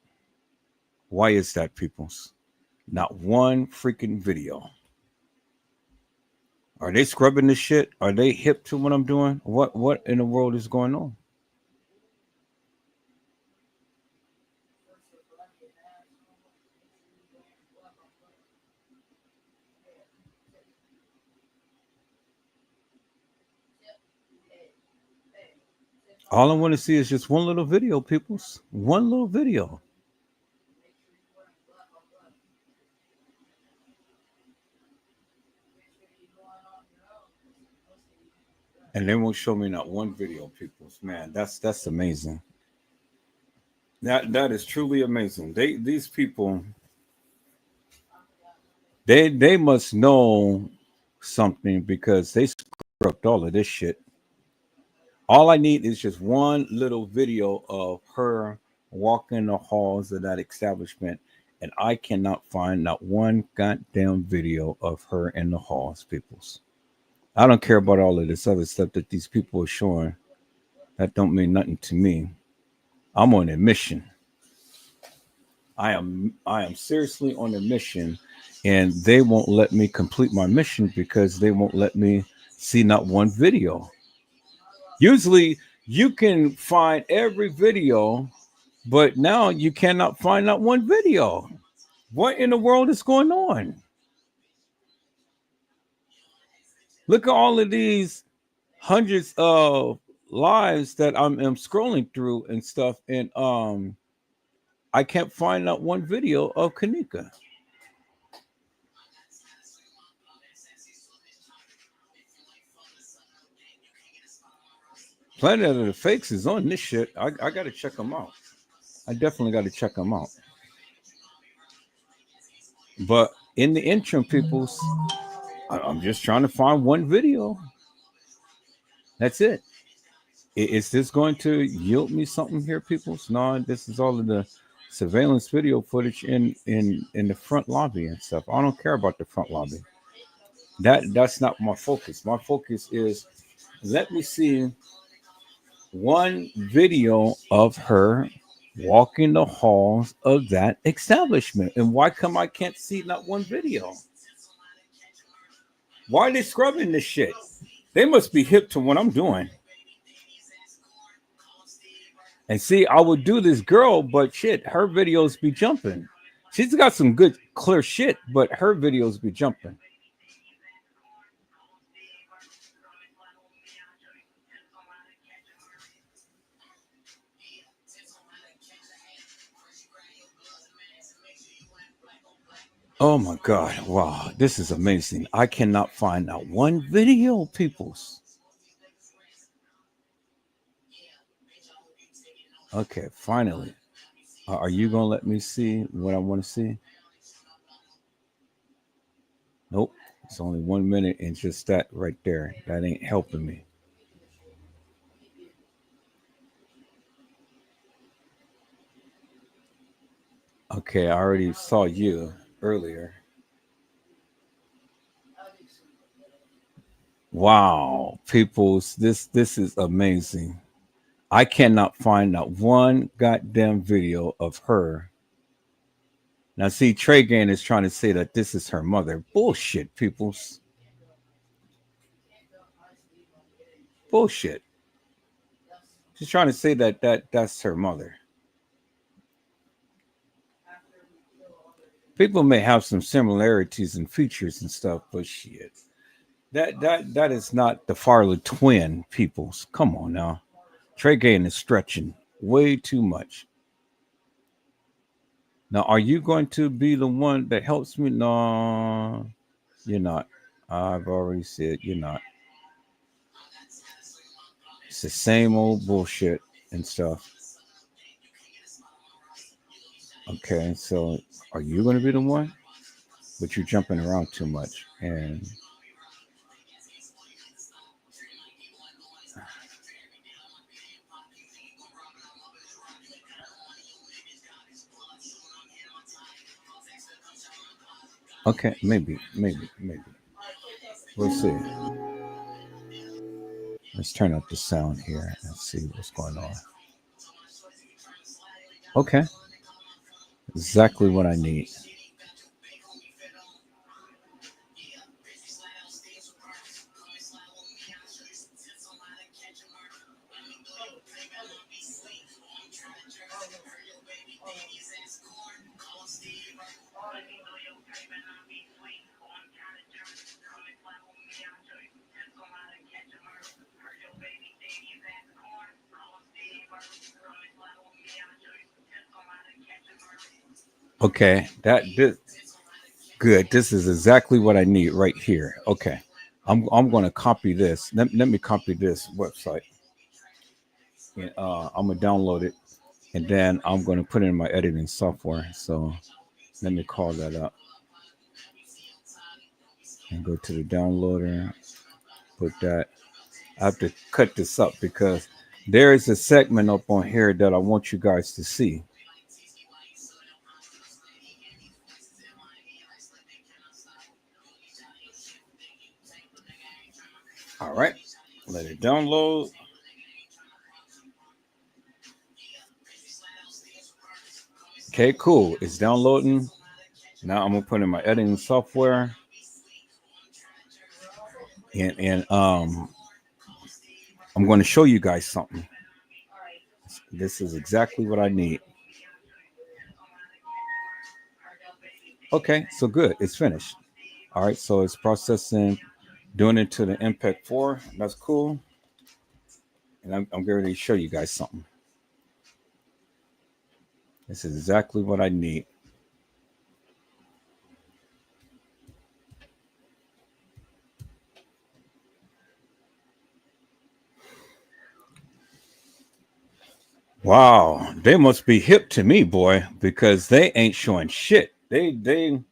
Why is that, peoples? Not one freaking video. Are they scrubbing this shit? Are they hip to what I'm doing? What in the world is going on? All I want to see is just one little video, peoples. One little video. And they won't show me not one video, peoples. Man, that's amazing. That is truly amazing. These people they must know something because they scrubbed all of this shit. All I need is just one little video of her walking the halls of that establishment, and I cannot find not one goddamn video of her in the halls, peoples. I don't care about all of this other stuff that these people are showing. That don't mean nothing to me. I'm on a mission. I am seriously on a mission, and they won't let me complete my mission because they won't let me see not one video. Usually you can find every video, but now you cannot find not one video. What in the world is going on? Look at all of these hundreds of lives that I'm scrolling through and stuff, and I can't find not one video of Kenneka. Planet of the Fakes is on this shit. I got to check them out. I definitely got to check them out. But in the interim, peoples, I'm just trying to find one video. That's it. Is this going to yield me something here, peoples? No, this is all of the surveillance video footage in the front lobby and stuff. I don't care about the front lobby. That's not my focus. My focus is, let me see one video of her walking the halls of that establishment. And why come I can't see not one video? Why are they scrubbing this shit? They must be hip to what I'm doing. And see, I would do this girl, but shit, her videos be jumping. She's got some good, clear shit, but her videos be jumping. Oh my God. Wow. This is amazing. I cannot find not one video, peoples. Okay, finally. Are you going to let me see what I want to see? Nope. It's only 1 minute and just that right there. That ain't helping me. Okay, I already saw you earlier. Wow, peoples, this is amazing. I cannot find not one goddamn video of her. Now, see, Trey Gain is trying to say that this is her mother. Bullshit, peoples. Bullshit. She's trying to say that's her mother. People may have some similarities and features and stuff, but shit. That is not the Farley twin, peoples. Come on now. Trey Gain is stretching way too much. Now, are you going to be the one that helps me? No, you're not. I've already said you're not. It's the same old bullshit and stuff. Okay, so are you going to be the one? But you're jumping around too much. And okay, maybe. We'll see. Let's turn up the sound here and see what's going on. Okay, exactly what I need. Okay, this good. This is exactly what I need right here. Okay, I'm going to copy this. Let me copy this website. And, I'm gonna download it, and then I'm going to put it in my editing software. So let me call that up and go to the downloader. Put that. I have to cut this up because there is a segment up on here that I want you guys to see. All right, let it download. Okay, cool. It's downloading. Now I'm gonna put in my editing software, and I'm going to show you guys something. This is exactly what I need. Okay, so good. It's finished. All right, so it's processing, doing it to the MPEG 4. That's cool. And I'm going to show you guys something. This is exactly what I need. Wow, they must be hip to me, boy, because they ain't showing shit. They going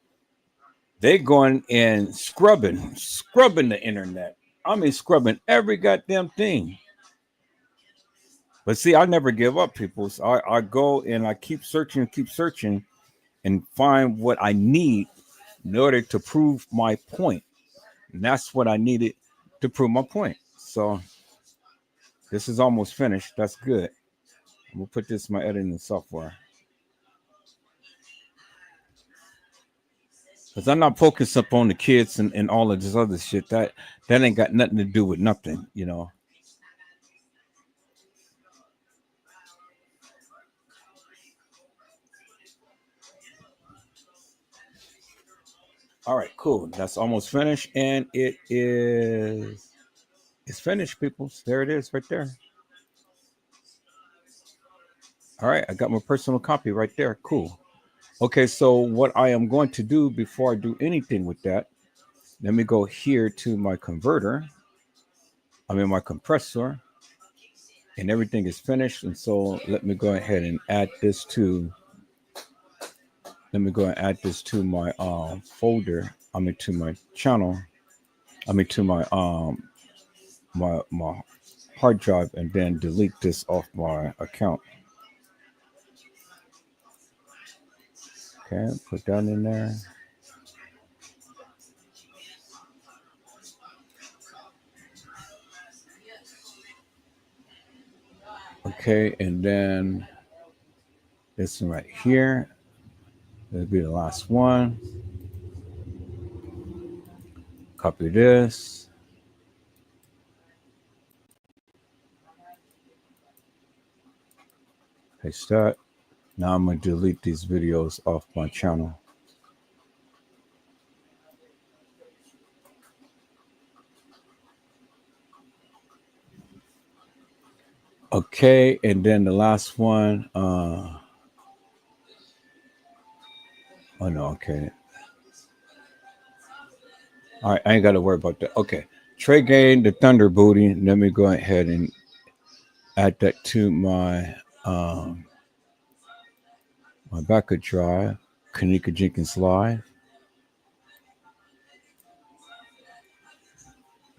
and scrubbing the internet. I mean, scrubbing every goddamn thing. But see, I never give up, people. So I go and I keep searching, and find what I need in order to prove my point. And that's what I needed to prove my point. So this is almost finished. That's good. I'm gonna put this in my editing software. Because I'm not focused up on the kids and all of this other shit. That ain't got nothing to do with nothing, you know. All right, cool. That's almost finished. And it's finished, people. There it is right there. All right, I got my personal copy right there. Cool. Okay, so what I am going to do before I do anything with that, let me go here to my converter. I mean my compressor, and everything is finished. And so let me go ahead and add this to. Let me go and add this to my folder. I mean to my channel. I mean to my my hard drive, and then delete this off my account. Okay, put that in there. Okay, and then this one right here. That'll be the last one. Copy this. Paste that. Now I'm going to delete these videos off my channel. Okay, and then the last one. Oh no, okay. All right, I ain't got to worry about that. Okay, Trey Gain, the Thunder Booty. Let me go ahead and add that to my my backup drive. Kenneka Jenkins Live.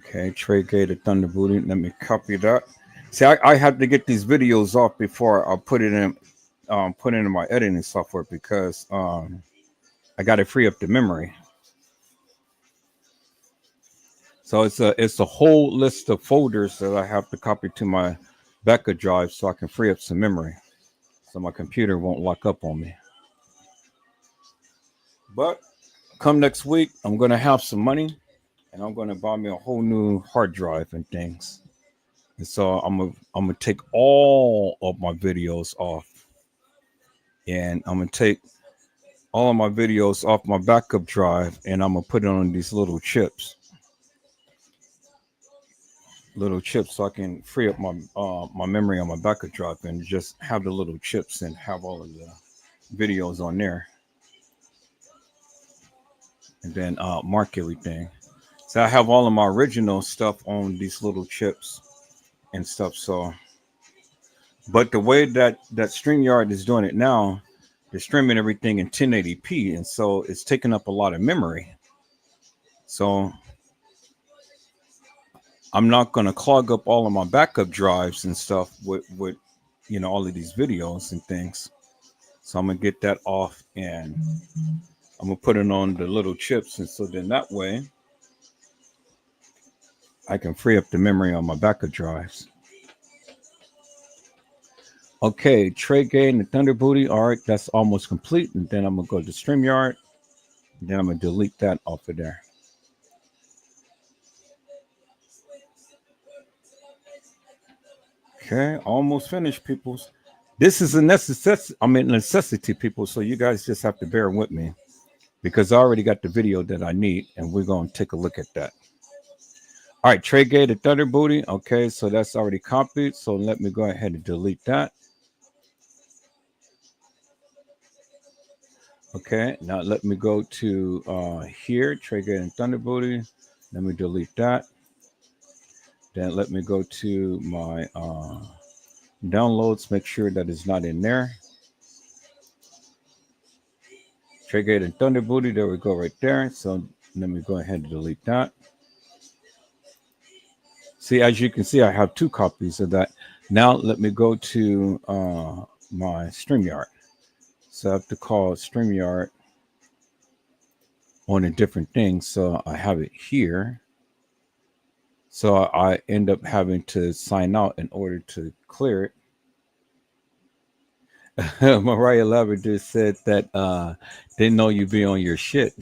Okay, Trey Gain, the Thunder Booty. Let me copy that. See, I have to get these videos off before I put it in my editing software, because I got to free up the memory. So it's a whole list of folders that I have to copy to my backup drive so I can free up some memory, so my computer won't lock up on me. But come next week, I'm gonna have some money, and I'm gonna buy me a whole new hard drive and things. And so I'm gonna take all of my videos off, and I'm gonna take all of my videos off my backup drive, and I'm gonna put it on these little chips, so I can free up my my memory on my backup drive, and just have the little chips and have all of the videos on there, and then mark everything. So I have all of my original stuff on these little chips and stuff. So, but the way that StreamYard is doing it now, they're streaming everything in 1080p, and so it's taking up a lot of memory. So I'm not going to clog up all of my backup drives and stuff with all of these videos and things. So I'm going to get that off, and I'm going to put it on the little chips. And so then that way I can free up the memory on my backup drives. Okay, Trey Gay and the Thunder Booty. All right, that's almost complete. And then I'm going to go to StreamYard. And then I'm going to delete that off of there. Okay, almost finished, peoples. This is a necessity, people. So you guys just have to bear with me, because I already got the video that I need, and we're going to take a look at that. All right, Trey Gay, the Thunder Booty. Okay, so that's already copied. So let me go ahead and delete that. Okay, now let me go to here, Trey Gay and Thunder Booty. Let me delete that. Then let me go to my Downloads, make sure that it's not in there. Trigger and Thunder Booty, there we go right there. So let me go ahead and delete that. See, as you can see, I have 2 copies of that. Now let me go to my StreamYard. So I have to call StreamYard on a different thing. So I have it here. So I end up having to sign out in order to clear it. Mariah Lavender said that didn't know you'd be on your shit.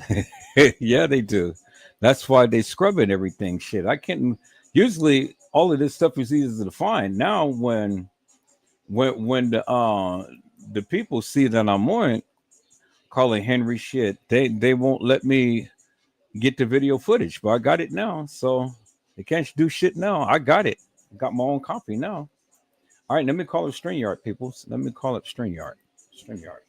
Yeah, they do. That's why they scrub it everything. Shit, I can't. Usually, all of this stuff is easy to find. Now, when the people see that I'm on calling Henry shit, they won't let me get the video footage. But I got it now, so they can't do shit now. I got it. I got my own copy now. All right, let me call it StreamYard, people. Let me call it StreamYard. StreamYard.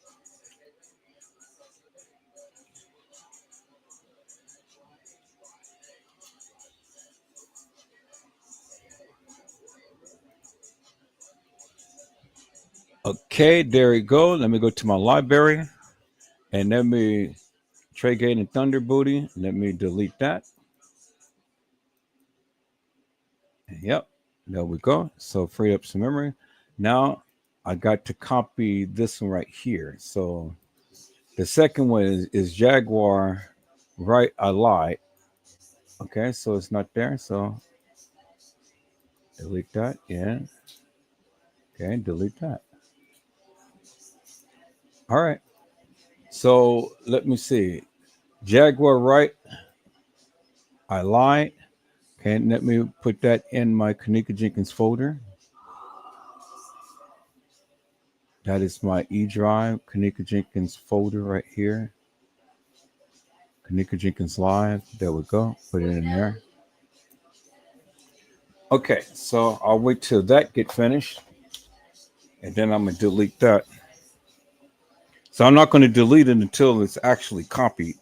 Okay, there we go. Let me go to my library and let me Trey Gate and Thunder Booty. Let me delete that. Yep, there we go. So free up some memory. Now I got to copy this one right here. So the second one is Jaguar, right? I lied. Okay, so it's not there. So delete that. Yeah. Okay, delete that. All right. So let me see. Jaguar, right? I lied. Okay, let me put that in my Kenneka Jenkins folder. That is my E drive, Kenneka Jenkins folder right here. Kenneka Jenkins Live. There we go. Put it in there. Okay, so I'll wait till that get finished. And then I'm going to delete that. So I'm not going to delete it until it's actually copied.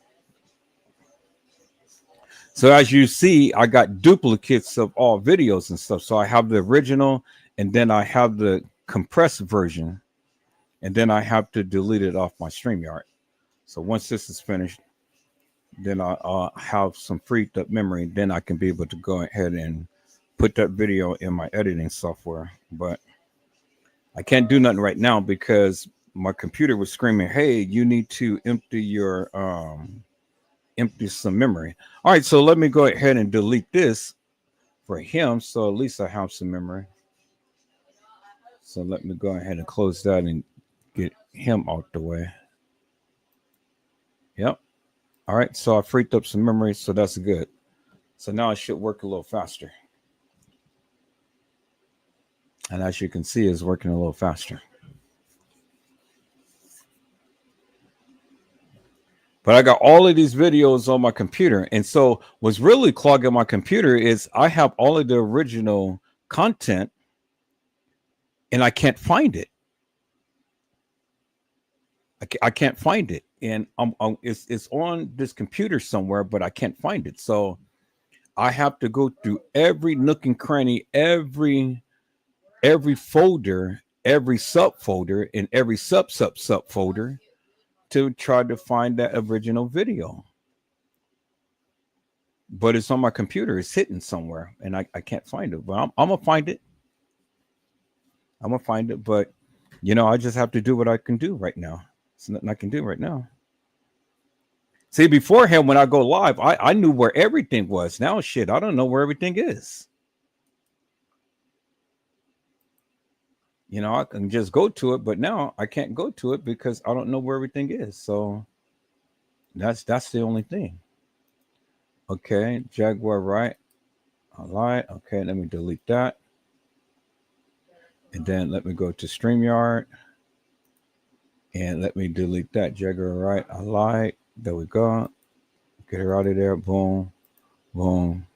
So as you see, I got duplicates of all videos and stuff. So I have the original, and then I have the compressed version, and then I have to delete it off my StreamYard. So once this is finished, then I'll have some freed up memory. Then I can be able to go ahead and put that video in my editing software. But I can't do nothing right now because my computer was screaming, "Hey, you need to empty some memory." All right, so let me go ahead and delete this for him, so at least I have some memory. So let me go ahead and close that and get him out the way. Yep. All right, so I freed up some memory, so that's good. So now it should work a little faster. And as you can see, it's working a little faster. But I got all of these videos on my computer. And so what's really clogging my computer is I have all of the original content and I can't find it. I can't find it. And it's on this computer somewhere, but I can't find it. So I have to go through every nook and cranny, every folder, every subfolder, and every subfolder to try to find that original video. But it's on my computer. It's hidden somewhere, and I can't find it. But I'm going to find it. I'm going to find it. But, you know, I just have to do what I can do right now. It's nothing I can do right now. See, beforehand, when I go live, I knew where everything was. Now, shit, I don't know where everything is. You know, I can just go to it, but now I can't go to it because I don't know where everything is. So that's the only thing. Okay, Jaguar, right? All right. Okay, let me delete that. And then let me go to StreamYard. And let me delete that. Jaguar, right? I lied. There we go. Get her out of there. Boom. Boom.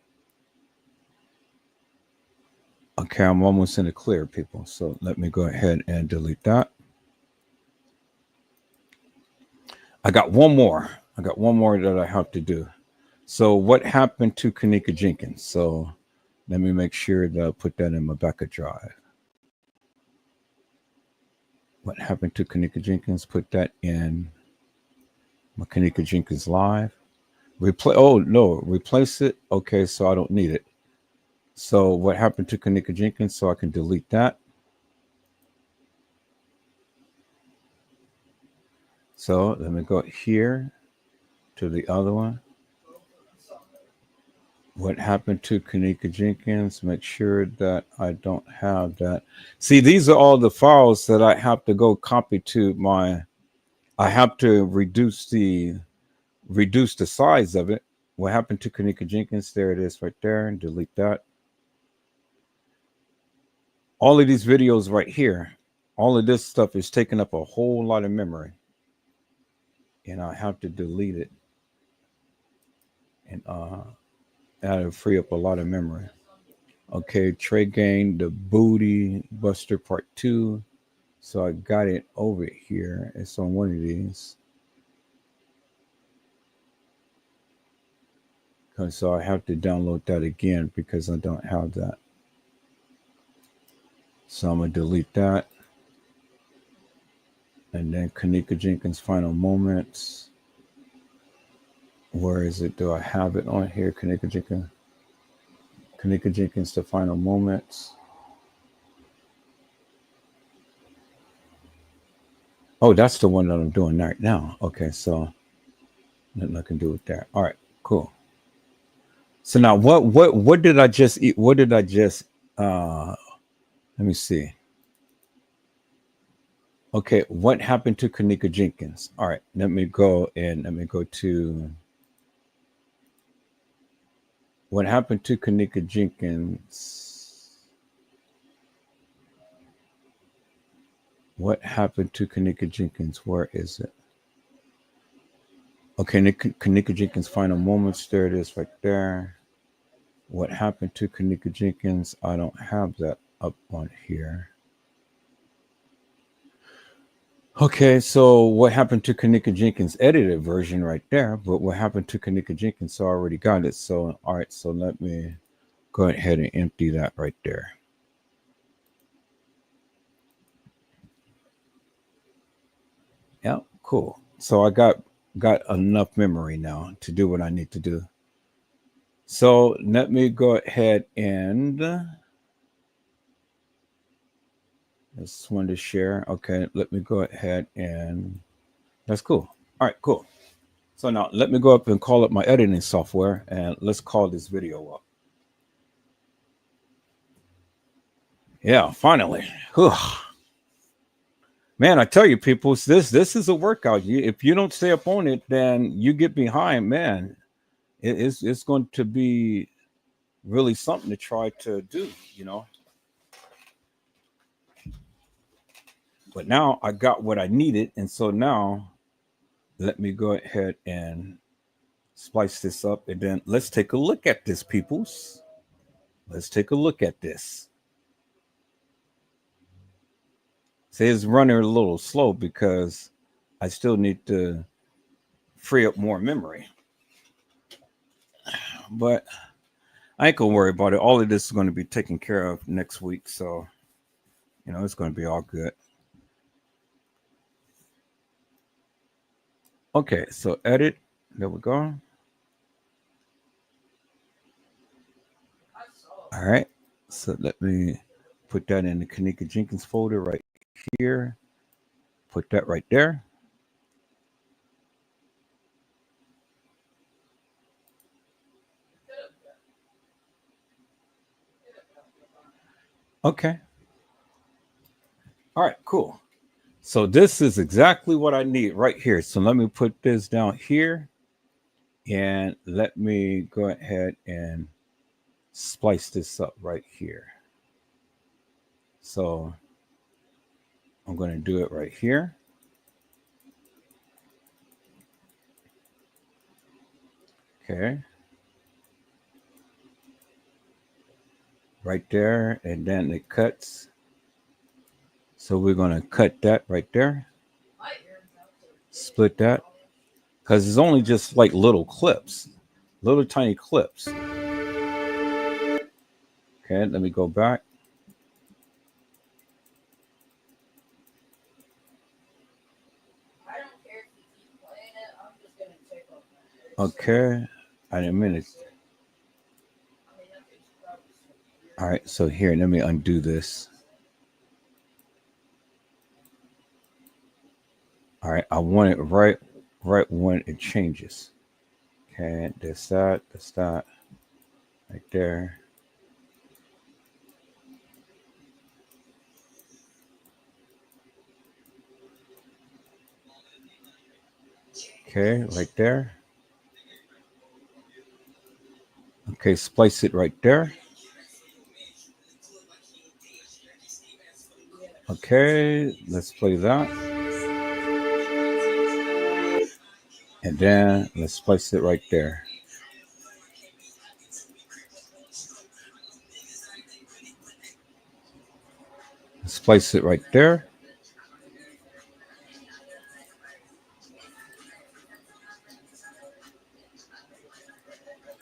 Okay, I'm almost in the clear, people. So let me go ahead and delete that. I got one more. That I have to do. So what happened to Kenneka Jenkins? So let me make sure that I put that in my backup drive. What happened to Kenneka Jenkins? Put that in my Kenneka Jenkins live. Replace it. Okay, so I don't need it. So what happened to Kenneka Jenkins? So I can delete that. So let me go here to the other one. What happened to Kenneka Jenkins? Make sure that I don't have that. See, these are all the files that I have to go copy to my. I have to reduce the size of it. What happened to Kenneka Jenkins? There it is right there, and delete that. All of these videos right here, all of this stuff is taking up a whole lot of memory, and I have to delete it, and that'll free up a lot of memory. Okay, Trey Gain, the Booty Buster Part 2. So I got it over here. It's on one of these. So I have to download that again because I don't have that. So I'm going to delete that. And then Kenneka Jenkins Final Moments. Where is it? Do I have it on here? Kenneka Jenkins, the Final Moments. Oh, that's the one that I'm doing right now. Okay, so nothing I can do with that. All right, cool. So now what did I just eat? What did I just let me see. Okay, what happened to Kenneka Jenkins? All right, let me go to what happened to Kenneka Jenkins. What happened to Kenneka Jenkins? Where is it? Okay, Kenneka Jenkins Final Moments. There it is right there. What happened to Kenneka Jenkins? I don't have that up on here. Okay, so what happened to Kenneka Jenkins edited version right there, but what happened to Kenneka Jenkins? So I already got it. So, all right, so let me go ahead and empty that right there. Yeah, cool. So I got enough memory now to do what I need to do. So let me go ahead and just wanted to share. Okay, let me go ahead and that's cool. All right, cool. So now let me go up and call up my editing software and let's call this video up. Yeah, finally. Whew. Man, I tell you, people, this is a workout. If you don't stay up on it, then you get behind. Man, it's going to be really something to try to do, you know. But now I got what I needed, and so now let me go ahead and splice this up, and then let's take a look at this, peoples. Let's take a look at this. See, it's running a little slow because I still need to free up more memory. But I ain't gonna worry about it. All of this is going to be taken care of next week, so you know it's going to be all good. Okay, so edit. There we go. All right, so let me put that in the Kenneka Jenkins folder right here. Put that right there. Okay. All right, cool. So this is exactly what I need right here. So let me put this down here and let me go ahead and splice this up right here. So I'm going to do it right here. Okay. Right there, and then it cuts. So we're going to cut that right there. Split that. Because it's only just like little clips. Little tiny clips. Okay, let me go back. Okay. I didn't mean it. All right. So here, let me undo this. All right. I want it right when it changes. Okay. That's that. Right there. Okay. Right there. Okay. Splice it right there. Okay. Let's play that. And then let's place it right there. Let's place it right there.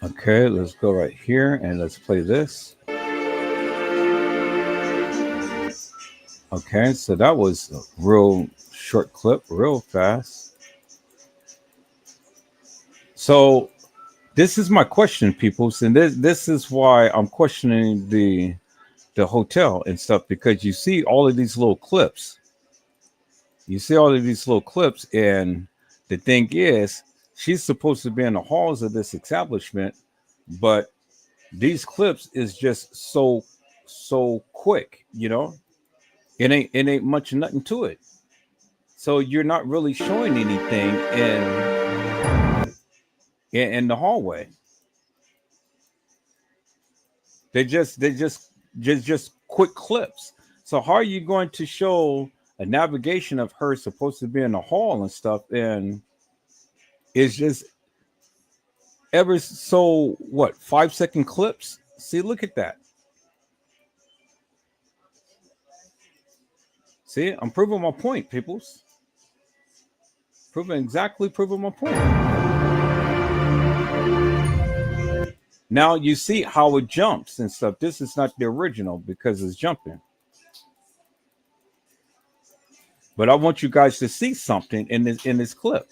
Okay, let's go right here and let's play this. Okay, so that was a real short clip, real fast. So this is my question, people. And this is why I'm questioning the hotel and stuff, because you see all of these little clips. You see all of these little clips, and the thing is, she's supposed to be in the halls of this establishment, but these clips is just so quick, you know. It ain't much nothing to it. So you're not really showing anything in the hallway. They just quick clips. So how are you going to show a navigation of her supposed to be in the hall and stuff, and it's just ever so what 5-second clips? See, look at that. See, I'm proving my point, peoples. Proving my point. Now you see how it jumps and stuff. This is not the original because it's jumping. But I want you guys to see something in this clip.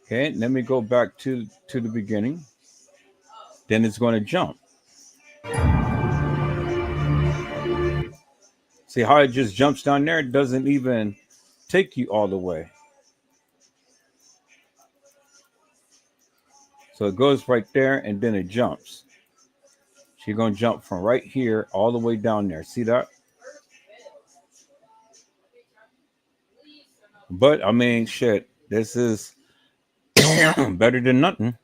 Okay, let me go back to the beginning. Then it's going to jump. See how it just jumps down there? It doesn't even take you all the way. So it goes right there and then it jumps. She's going to jump from right here all the way down there. See that? But I mean, shit, this is better than nothing.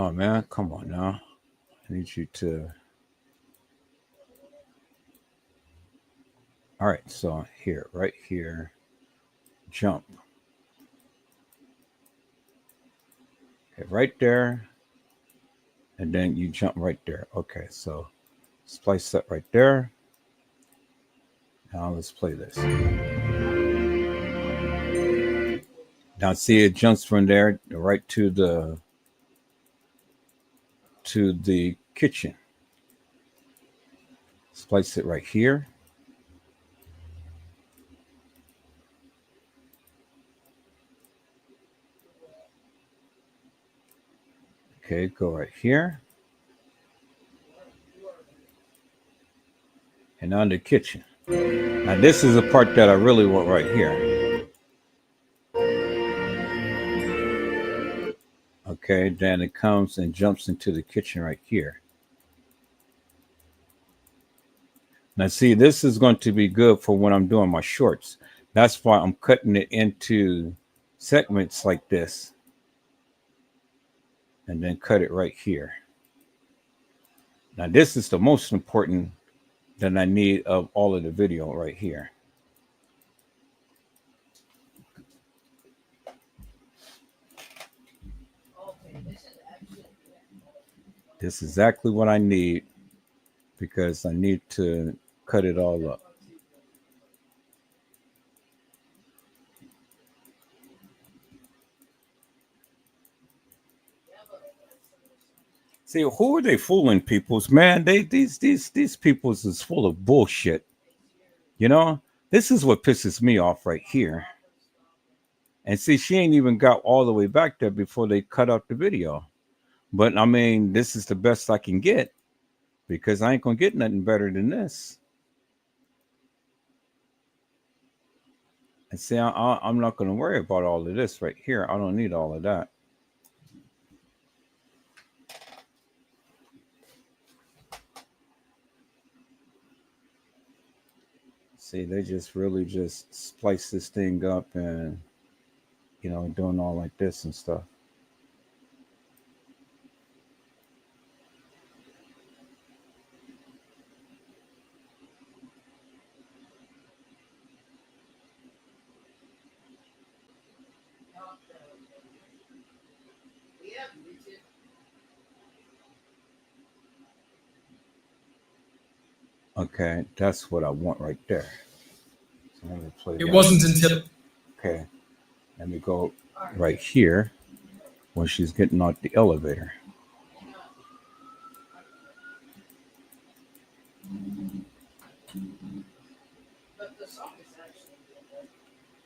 Oh man, come on now. I need you to. All right, so here, right here, jump. Okay, right there. And then you jump right there. Okay, so splice that right there. Now let's play this. Now see, it jumps from there right to the kitchen. Splice it right here. Okay, go right here. And on the kitchen. Now this is the part that I really want right here. Okay, then it comes and jumps into the kitchen right here. Now see, this is going to be good for when I'm doing my shorts. That's why I'm cutting it into segments like this. And then cut it right here. Now this is the most important that I need of all of the video right here. This is exactly what I need because I need to cut it all up. See, who are they fooling, peoples? Man, these peoples is full of bullshit. You know, this is what pisses me off right here. And see, she ain't even got all the way back there before they cut out the video. But I mean, this is the best I can get because I ain't gonna get nothing better than this. And see, I'm not gonna worry about all of this right here. I don't need all of that. See, they just really just splice this thing up and, you know, doing all like this and stuff. Okay, that's what I want right there. So let me play It that. wasn't until Okay, let me go right here when she's getting out the elevator.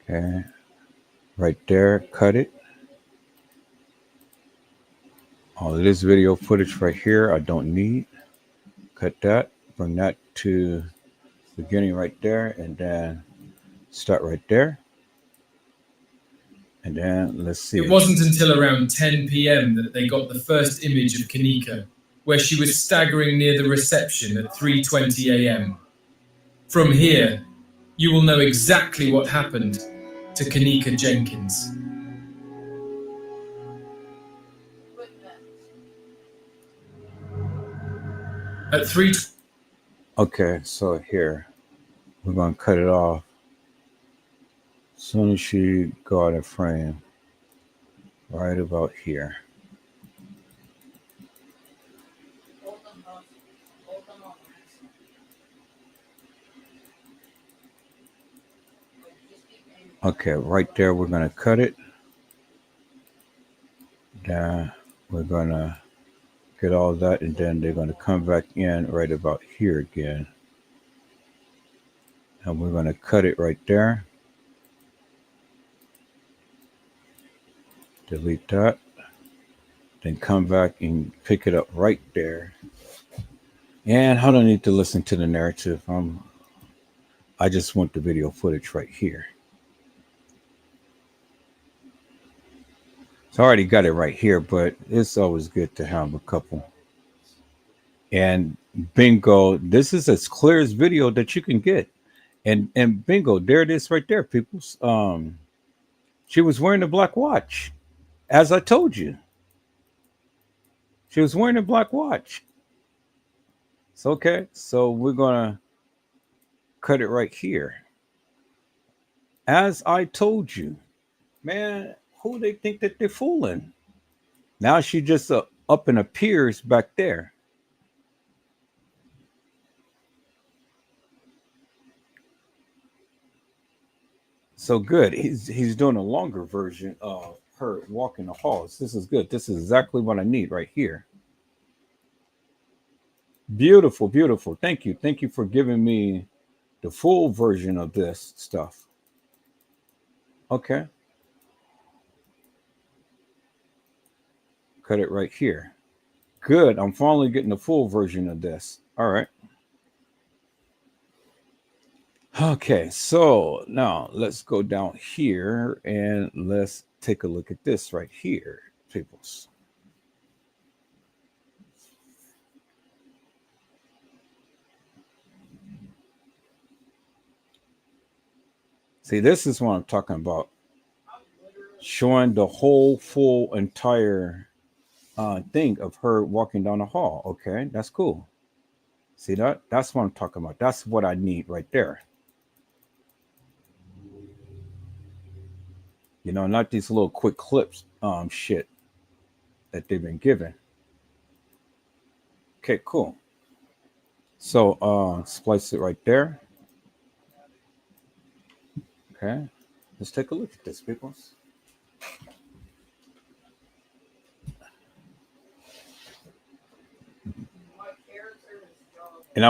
Okay, right there, cut it. All of this video footage right here, I don't need. Cut that, bring that to beginning right there, and then start right there. And then let's see. it wasn't until around 10 p.m. that they got the first image of Kenneka, where she was staggering near the reception at 3:20 a.m. From here, you will know exactly what happened to Kenneka Jenkins. At 3. Okay, so here we're gonna cut it off. As soon as she go out of frame, right about here. Okay, right there, we're gonna cut it. Then we're gonna get all that, and then they're gonna come back in right about here again. And we're gonna cut it right there. Delete that. Then come back and pick it up right there. And I don't need to listen to the narrative. I just want the video footage right here. So I already got it right here, but it's always good to have a couple. And bingo, this is as clear as video that you can get. And bingo, there it is right there, people. She was wearing a black watch, as I told you. She was wearing a black watch. So okay, so we're gonna cut it right here. As I told you, man, who they think that they're fooling? Now she just up and appears back there. So good. He's doing a longer version of her walking the halls. This is good. This is exactly what I need right here. Beautiful, beautiful. Thank you. Thank you for giving me the full version of this stuff. Okay. Cut it right here. Good. I'm finally getting the full version of this. All right. Okay, so now let's go down here and let's take a look at this right here, peoples. See, this is what I'm talking about. Showing the whole full entire thing of her walking down the hall. Okay, that's cool. See that? That's what I'm talking about. That's what I need right there. You know, not these little quick clips shit that they've been given. Okay, cool. So splice it right there. Okay, let's take a look at this, peoples. And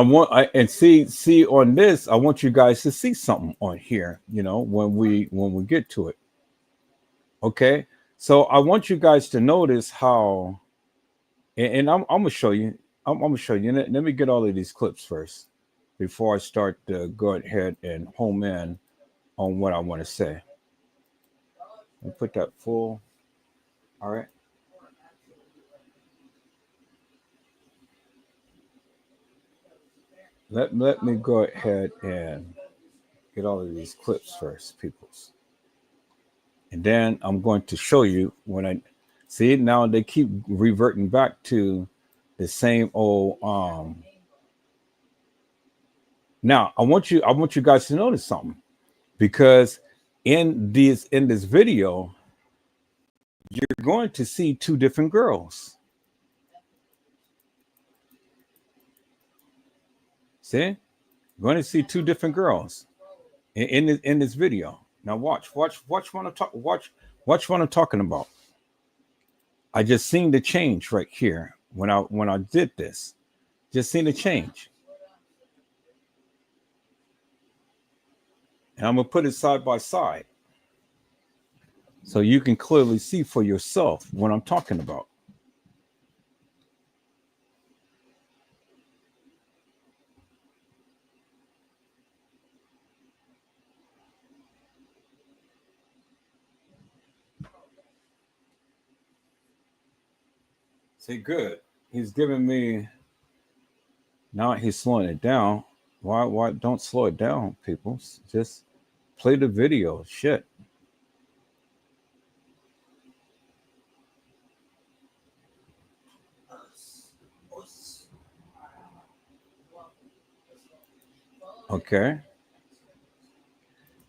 and see on this, I want you guys to see something on here, when we get to it. Okay. So I want you guys to notice how, and I'm gonna show you. I'm gonna show you. Let me get all of these clips first before I start to go ahead and home in on what I want to say. Let me put that full. All right. Let me go ahead and get all of these clips first, peoples. And then I'm going to show you when I see it. Now they keep reverting back to the same old now I want you guys to notice something, because in this video you're going to see two different girls. See? You're going to see two different girls in this video. Now watch what I'm talking about. I just seen the change right here when I did this. Just seen the change. And I'm gonna put it side by side so you can clearly see for yourself what I'm talking about. See, good. He's giving me, now he's slowing it down. Why don't slow it down, people? Just play the video. Shit. Okay.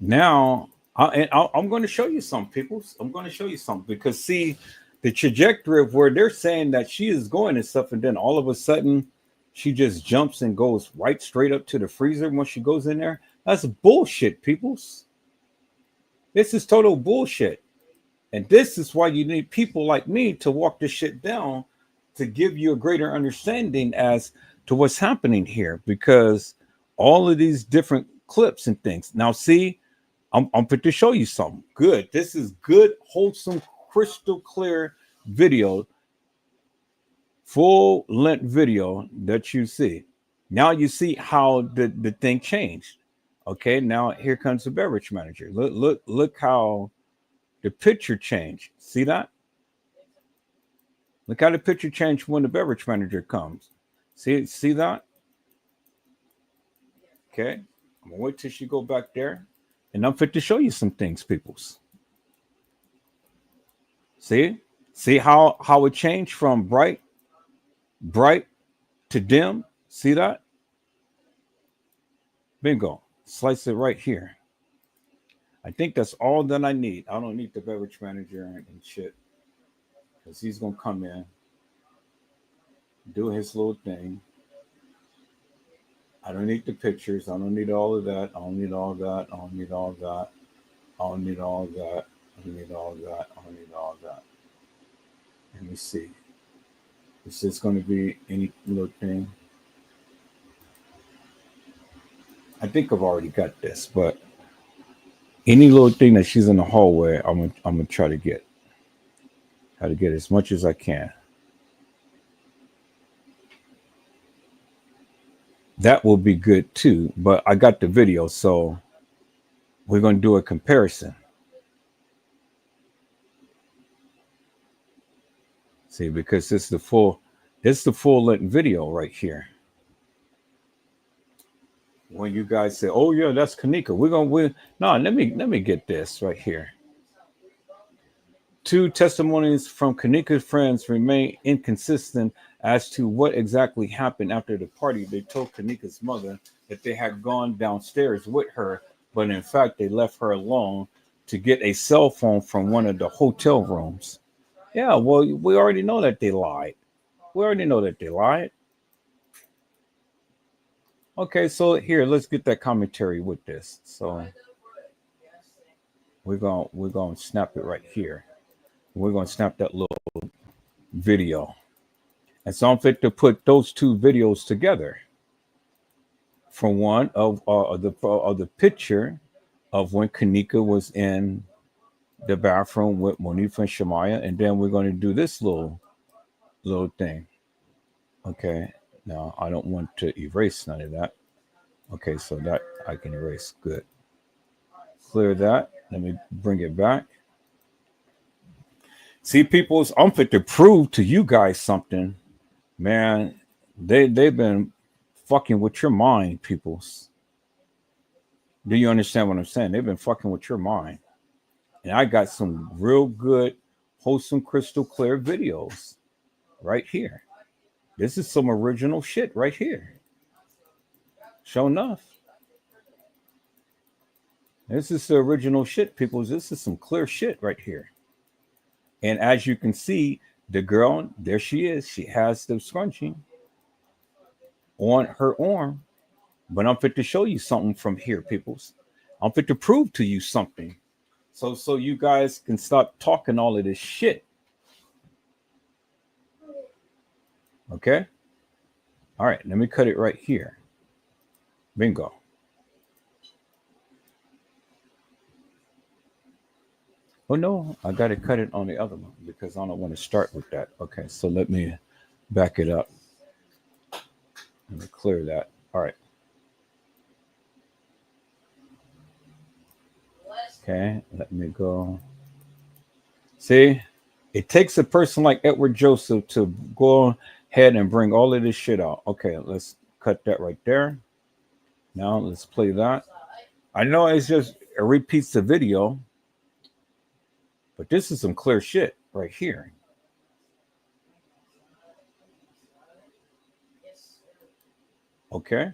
Now I'm going to show you some, people. I'm going to show you something, because see the trajectory of where they're saying that she is going and stuff, and then all of a sudden she just jumps and goes right straight up to the freezer when she goes in there. That's bullshit, peoples. This is total bullshit. And this is why you need people like me to walk this shit down, to give you a greater understanding as to what's happening here, because all of these different clips and things. Now, see, I'm put to show you something good. This is good, wholesome, crystal clear video, full length video that you see. Now you see how the thing changed. Okay, now here comes the beverage manager. Look how the picture changed. See that? Look how the picture changed when the beverage manager comes. See that? Okay, I'm gonna wait till she go back there, and I'm fit to show you some things, peoples. See how it changed from bright to dim. See that? Bingo. Slice it right here. I think that's all that I need. I don't need the beverage manager and shit, because he's gonna come in, do his little thing. I don't need the pictures. I don't need all of that. I don't need all that. I don't need all that. I don't need all that. I don't need all that. I don't need all that. Let me see. Is this going to be any little thing? I think I've already got this, but any little thing that she's in the hallway, I'm gonna try to get as much as I can. That will be good too, but I got the video, so we're going to do a comparison. See, because it's the full length video right here. When you guys say, "Oh yeah, that's Kenneka," no, let me get this right here. Two testimonies from Kenneka's friends remain inconsistent as to what exactly happened after the party. They told Kenneka's mother that they had gone downstairs with her, but in fact they left her alone to get a cell phone from one of the hotel rooms. Yeah, well, we already know that they lied. Okay, so here, let's get that commentary with this. So we're gonna snap it right here. We're gonna snap that little video. And so I'm fit to put those two videos together. from one of the picture of when Kenneka was in the bathroom with Monifa and Shemaya, and then we're going to do this little thing. Okay, now I don't want to erase none of that. Okay, so that I can erase. Good. Clear that. Let me bring it back. See, peoples, I'm fit to prove to you guys something, man. They've been fucking with your mind, peoples. Do you understand what I'm saying? They've been fucking with your mind. And I got some real good, wholesome, crystal clear videos right here. This is some original shit right here. Sure enough. This is the original shit, people. This is some clear shit right here. And as you can see, the girl, there she is. She has the scrunchie on her arm. But I'm fit to show you something from here, peoples. I'm fit to prove to you something. So you guys can stop talking all of this shit. Okay? All right, let me cut it right here. Bingo. Oh no, I got to cut it on the other one because I don't want to start with that. Okay, so let me back it up. Let me clear that. All right. Okay, let me go. See, it takes a person like Edward Joseph to go ahead and bring all of this shit out. Okay, let's cut that right there. Now let's play that. I know it's just it repeats the video, but this is some clear shit right here. Okay.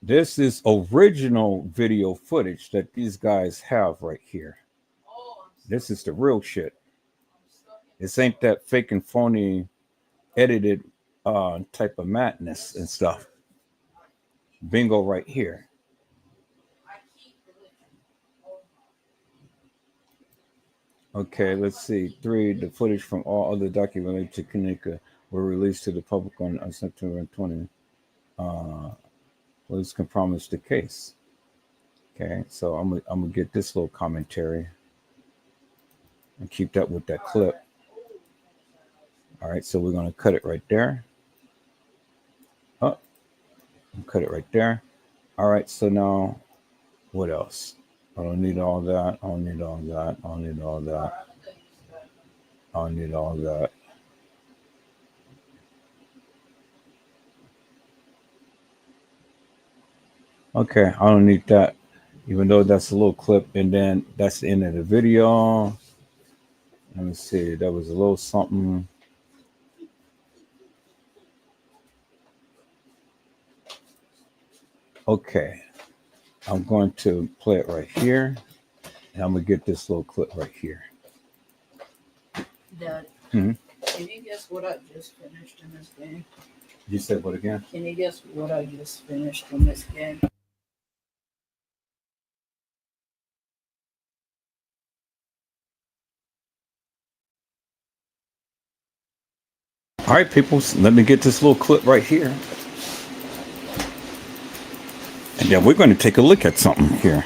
This is original video footage that these guys have right here. This is the real shit. This ain't that fake and phony edited type of madness and stuff. Bingo right here. Okay, let's see. 3, the footage from all other documents related to Kenneka were released to the public on September 20. Police can promise the case. Okay, so I'm gonna get this little commentary and keep that with that clip. All right, so we're gonna cut it right there. Oh, cut it right there. All right, so now what else? I don't need all that. I don't need all that. I don't need all that. I don't need all that. Okay, I don't need that, even though that's a little clip, and then that's the end of the video. Let me see, that was a little something. Okay, I'm going to play it right here, and I'm gonna get this little clip right here. Dad, Mhm. can you guess what I just finished in this game? You said what again? Can you guess what I just finished in this game? All right, people, let me get this little clip right here. And then we're going to take a look at something here.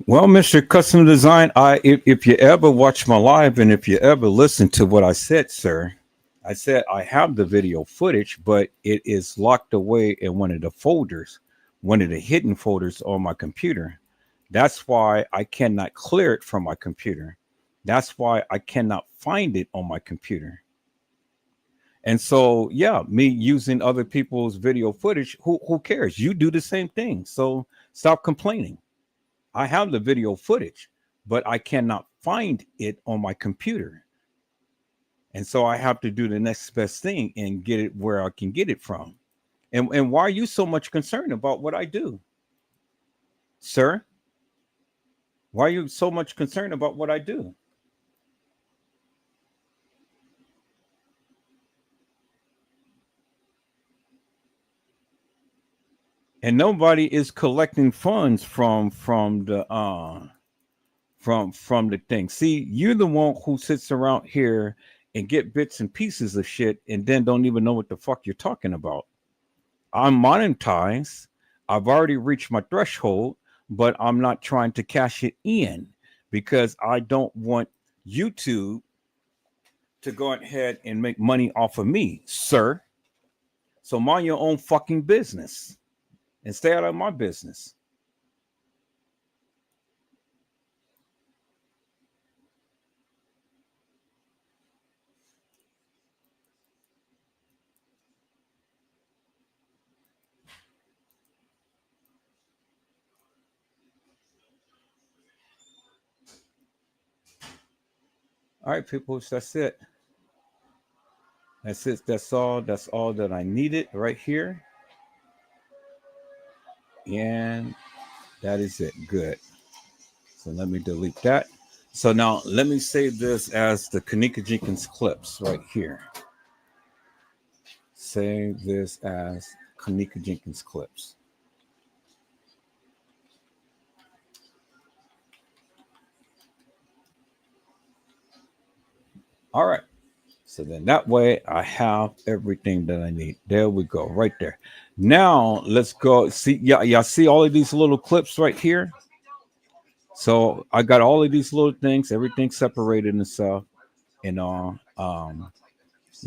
Well, Mr. Custom Design, if you ever watch my live and if you ever listen to what I said, sir, I said I have the video footage, but it is locked away in one of the folders, one of the hidden folders on my computer. That's why I cannot clear it from my computer. That's why I cannot find it on my computer. And so, yeah, me using other people's video footage, who cares? You do the same thing. So stop complaining. I have the video footage, but I cannot find it on my computer. And so I have to do the next best thing and get it where I can get it from. And why are you so much concerned about what I do, sir? Why are you so much concerned about what I do? And nobody is collecting funds from the thing. See, you're the one who sits around here and get bits and pieces of shit and then don't even know what the fuck you're talking about. I'm monetized. I've already reached my threshold, but I'm not trying to cash it in because I don't want YouTube to go ahead and make money off of me, sir. So mind your own fucking business and stay out of my business. All right, people, that's it. That's it. That's all that I needed right here. And that is it. Good. So let me delete that. So now let me save this as the Kenneka Jenkins clips right here. Save this as Kenneka Jenkins clips. All right. So then that way I have everything that I need. There we go, right there. Now let's go. See, y'all see all of these little clips right here? So I got all of these little things, everything separated and stuff. And now I'm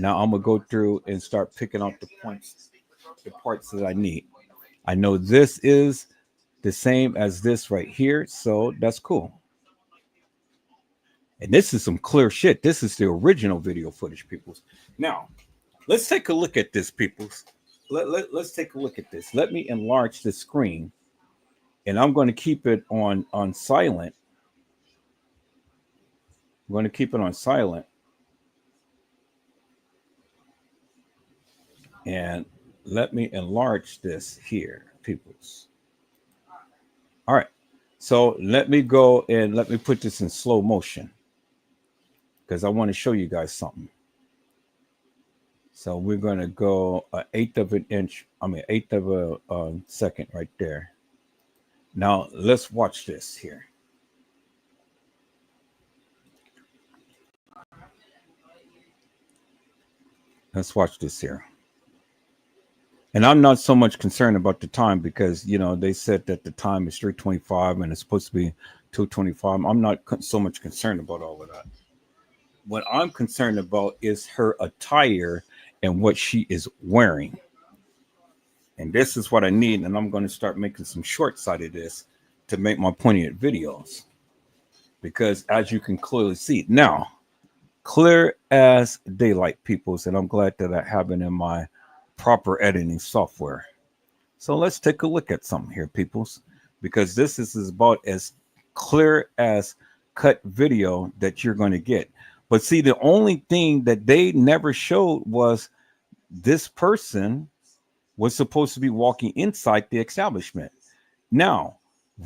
gonna go through and start picking out the parts that I need. I know this is the same as this right here, so that's cool. And this is some clear shit. This is the original video footage, peoples. Now, let's take a look at this, peoples. Let's take a look at this. Let me enlarge the screen, and I'm going to keep it on silent. I'm going to keep it on silent. And let me enlarge this here, peoples. All right. So let me go and let me put this in slow motion because I want to show you guys something. So we're going to go an eighth of a second right there. Now let's watch this here. Let's watch this here. And I'm not so much concerned about the time because, you know, they said that the time is 3:25 and it's supposed to be 2:25. I'm not so much concerned about all of that. What I'm concerned about is her attire and what she is wearing. And this is what I need. And I'm going to start making some shorts out of this to make my poignant videos. Because as you can clearly see now, clear as daylight, peoples. And I'm glad that I have it in my proper editing software. So let's take a look at something here, peoples. Because this is about as clear as cut video that you're going to get. But see, the only thing that they never showed was this person was supposed to be walking inside the establishment. Now,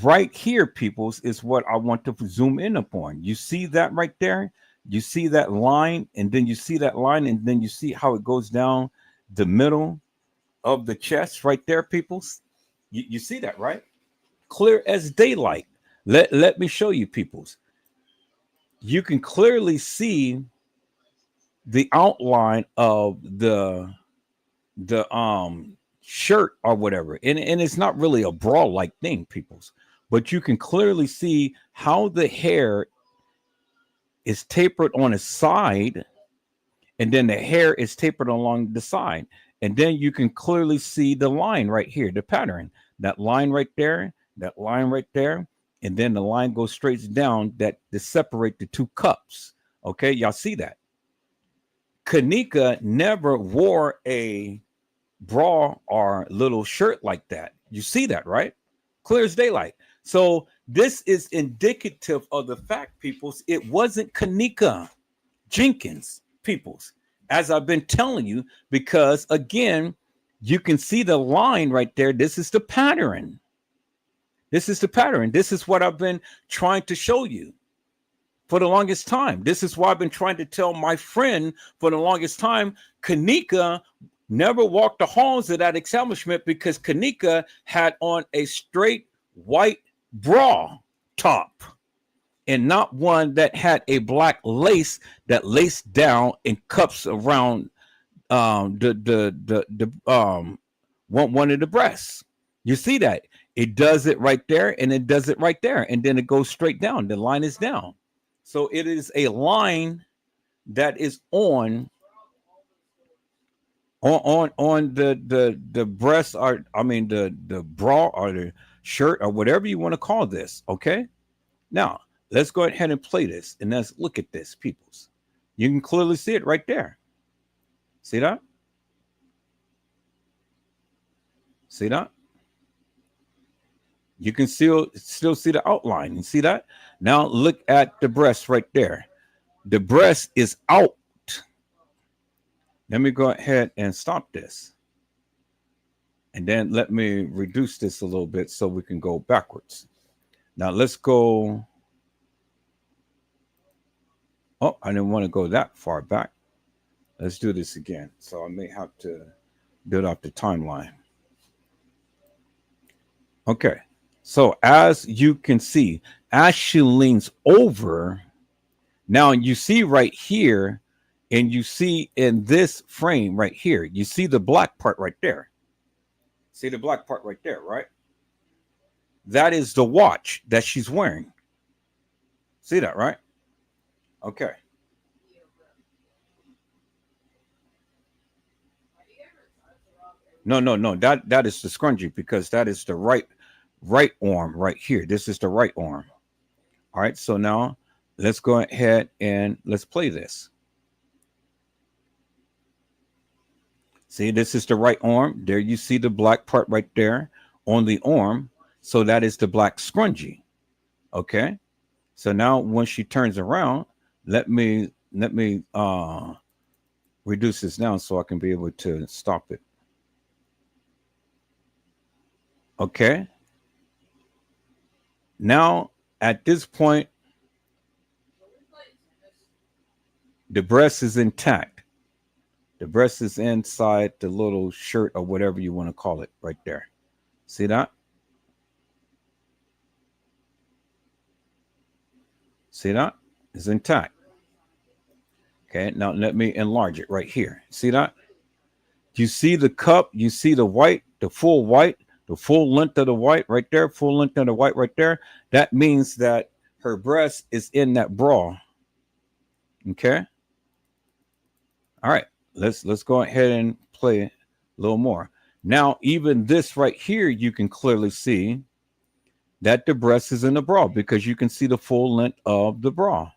right here, peoples, is what I want to zoom in upon. You see that right there? You see that line, and then you see that line, and then you see how it goes down the middle of the chest right there, peoples. You see that, right? Clear as daylight. Let me show you, peoples. You can clearly see the outline of the shirt or whatever, and it's not really a bra like thing, peoples, but you can clearly see how the hair is tapered on a side, and then the hair is tapered along the side, and then you can clearly see the line right here, the pattern, that line right there, that line right there, and then the line goes straight down that to separate the two cups. Okay, y'all see that? Kenneka never wore a bra or little shirt like that. You see that, right? Clear as daylight. So this is indicative of the fact, peoples, it wasn't Kenneka Jenkins, peoples, as I've been telling you, because again, you can see the line right there. This is the pattern. This is the pattern. This is what I've been trying to show you for the longest time. This is why I've been trying to tell my friend for the longest time. Kenneka never walked the halls of that establishment because Kenneka had on a straight white bra top and not one that had a black lace that laced down and cups around one of the breasts. You see that? It does it right there, and it does it right there, and then it goes straight down. The line is down. So it is a line that is on the breast, or I mean the bra or the shirt or whatever you want to call this. Okay. Now let's go ahead and play this, and let's look at this, peoples. You can clearly see it right there. See that? See that? You can still see the outline. You see that? Now look at the breast right there. The breast is out. Let me go ahead and stop this. And then let me reduce this a little bit so we can go backwards. Now let's go. Oh, I didn't want to go that far back. Let's do this again. So I may have to build up the timeline. Okay. So as you can see, as she leans over, now you see right here, and you see in this frame right here, you see the black part right there. See the black part right there, right? That is the watch that she's wearing. See that, right? Okay. No. That is the scrunchie, because that is the right arm right here. This is the right arm. All right. So now let's go ahead and let's play this. See, this is the right arm. There you see the black part right there on the arm. So that is the black scrunchie. Okay. So now when she turns around, let me reduce this down so I can be able to stop it. Okay. Now, at this point, the breast is intact. The breast is inside the little shirt or whatever you want to call it right there. See that? See that? It's intact. Okay, now let me enlarge it right here. See that? You see the cup, you see the white, the full white, the full length of the white right there, full length of the white right there. That means that her breast is in that bra. Okay. All right. Let's go ahead and play a little more. Now, even this right here, you can clearly see that the breast is in the bra because you can see the full length of the bra,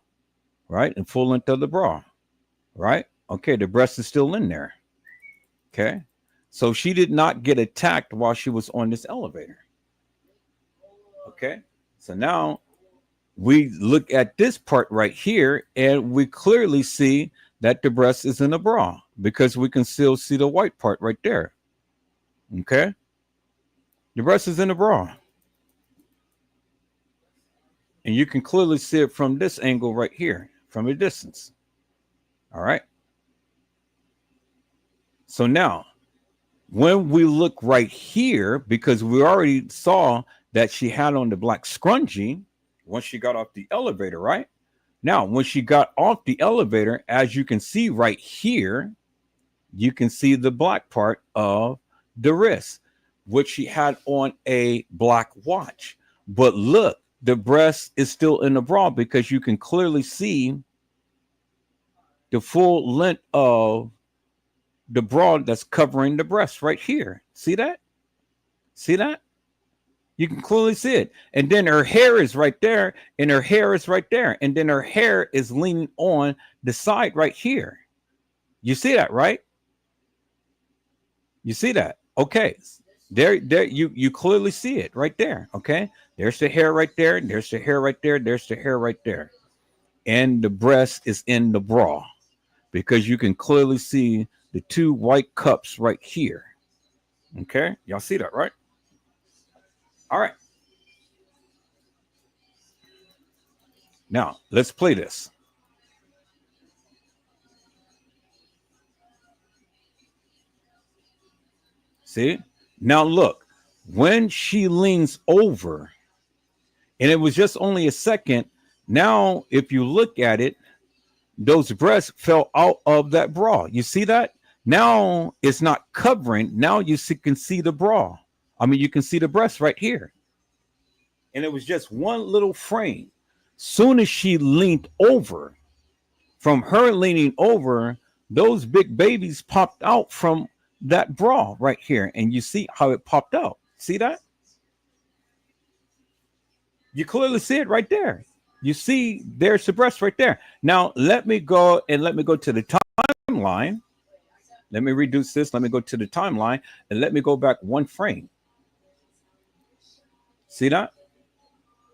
right? And full length of the bra, right? Okay. The breast is still in there. Okay. So she did not get attacked while she was on this elevator. Okay. So now we look at this part right here and we clearly see that the breast is in a bra because we can still see the white part right there. Okay. The breast is in a bra. And you can clearly see it from this angle right here, from a distance. All right. So now, when we look right here, because we already saw that she had on the black scrunchie once she got off the elevator, right? Now, when she got off the elevator, as you can see right here, you can see the black part of the wrist, which she had on a black watch. But look, the breast is still in the bra because you can clearly see the full length of the bra that's covering the breast right here. See that? See that? You can clearly see it. And then her hair is right there, and her hair is right there. And then her hair is leaning on the side right here. You see that, right? You see that? Okay. There you clearly see it right there. Okay. There's the hair right there. There's the hair right there. There's the hair right there. And the breast is in the bra. because you can clearly see the two white cups right here. Okay, y'all see that, right? All right. Now, let's play this. See? Now, look, when she leans over, and it was just only a second, now, if you look at it, those breasts fell out of that bra. You see that? Now it's not covering. Now you can see the bra. I mean, you can see the breast right here. And it was just one little frame. Soon as she leaned over, from her leaning over, those big babies popped out from that bra right here. And you see how it popped out. See that? You clearly see it right there. You see there's the breast right there. Now, let me go to the timeline. Let me reduce this. Let me go to the timeline and let me go back one frame. See that?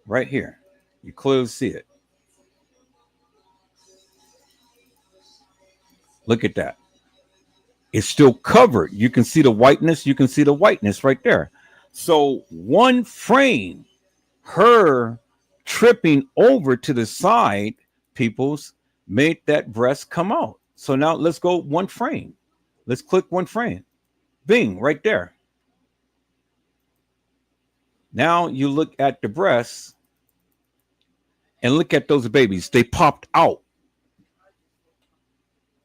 Right here. You clearly see it. Look at that. It's still covered. You can see the whiteness. You can see the whiteness right there. So one frame, her tripping over to the side, peoples, made that breast come out. So now let's go one frame. Let's click one frame. Bing, right there. Now you look at the breasts and look at those babies. They popped out.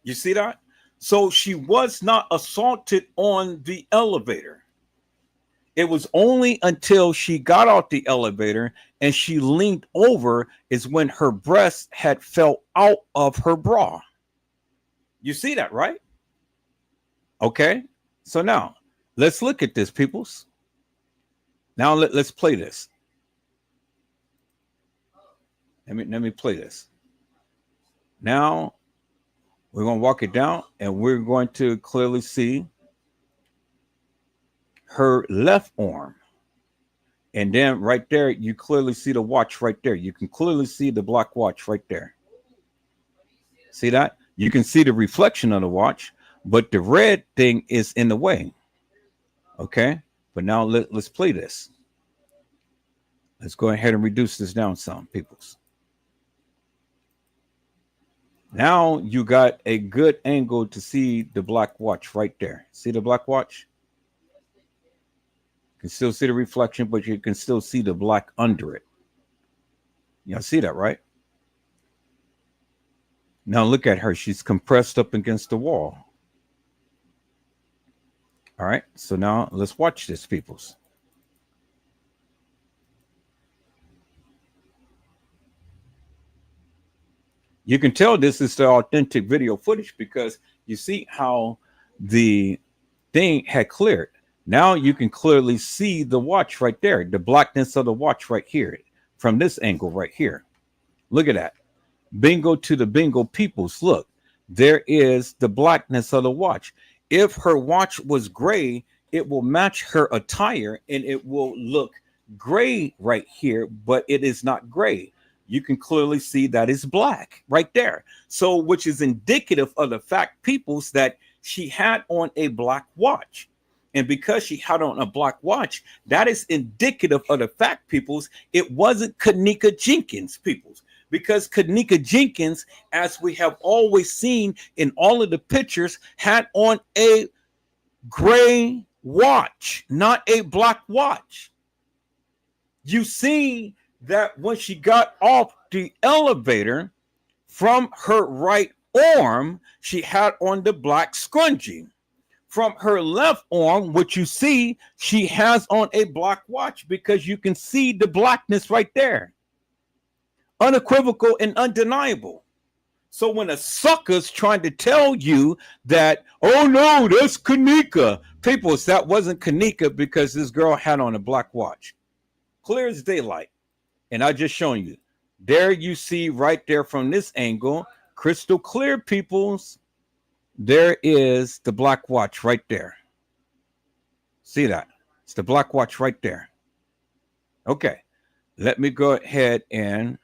You see that? So she was not assaulted on the elevator. It was only until she got out the elevator and she leaned over is when her breast had fell out of her bra. You see that, right? Okay. So now let's look at this, peoples. Now let's play this. Let me play this. Now we're going to walk it down and we're going to clearly see her left arm. And then right there, you clearly see the watch right there. You can clearly see the black watch right there. See that? You can see the reflection of the watch, but the red thing is in the way. Okay. But now let's play this. Let's go ahead and reduce this down some, peoples. Now you got a good angle to see the black watch right there. See the black watch? You can still see the reflection, but you can still see the black under it. Y'all see that, right? Now look at her. She's compressed up against the wall. All right. So now let's watch this, peoples. You can tell this is the authentic video footage because you see how the thing had cleared. Now you can clearly see the watch right there, the blackness of the watch right here from this angle right here. Look at that. Bingo to the bingo peoples. Look, there is the blackness of the watch. If her watch was gray, it will match her attire and it will look gray right here, but it is not gray. You can clearly see that is black right there. So, which is indicative of the fact, peoples, that she had on a black watch. And because she had on a black watch, that is indicative of the fact, peoples, it wasn't Kenneka Jenkins, peoples. Because Kenneka Jenkins, as we have always seen in all of the pictures, had on a gray watch, not a black watch. You see that when she got off the elevator, from her right arm, she had on the black scrunchie. From her left arm, what you see, she has on a black watch because you can see the blackness right there. Unequivocal and undeniable. So when a sucker's trying to tell you that, oh no, that's Kenneka, people, that wasn't Kenneka because this girl had on a black watch. Clear as daylight. And I just shown you. There you see right there from this angle, crystal clear, peoples. There is the black watch right there. See that? It's the black watch right there. Okay. Let me go ahead and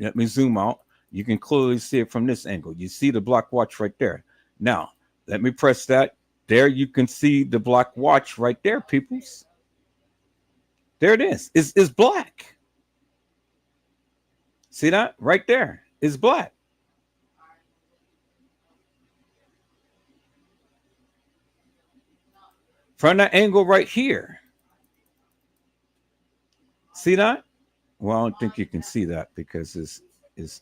let me zoom out. You can clearly see it from this angle. You see the black watch right there. Now, let me press that. There you can see the black watch right there, peoples. There it is. It's black. See that? Right there. It's black. From that angle right here. See that? Well, I don't think you can see that because it's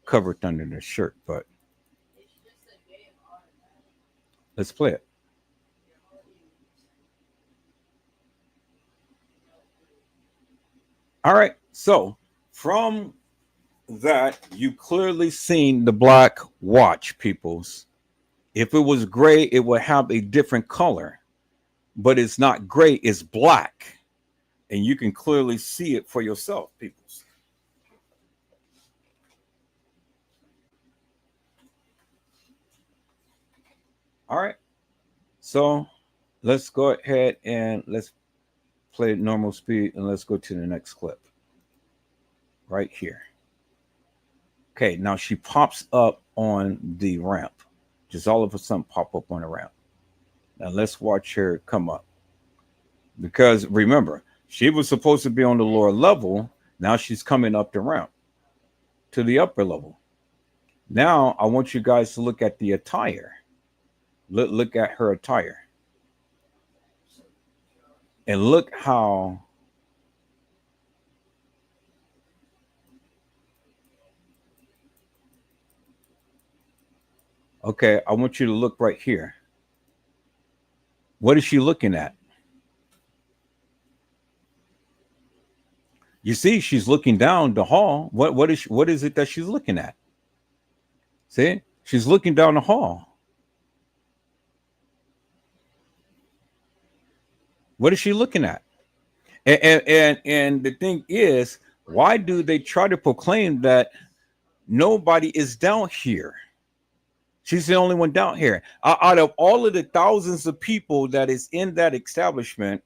covered under the shirt, but let's play it. All right. So from that, you clearly seen the black watch, peoples. If it was gray, it would have a different color, but it's not gray, it's black. And you can clearly see it for yourself, peoples. All right. So let's go ahead and let's play at normal speed and let's go to the next clip. Right here. Okay, now she pops up on the ramp. Just all of a sudden pop up on the ramp. Now let's watch her come up. Because remember, she was supposed to be on the lower level. Now she's coming up the ramp to the upper level. Now I want you guys to look at the attire. Look at her attire. And look how okay, I want you to look right here. What is she looking at? You see, she's looking down the hall. What is it that she's looking at? See, she's looking down the hall. What is she looking at? And the thing is, why do they try to proclaim that nobody is down here? She's the only one down here. Out of all of the thousands of people that is in that establishment,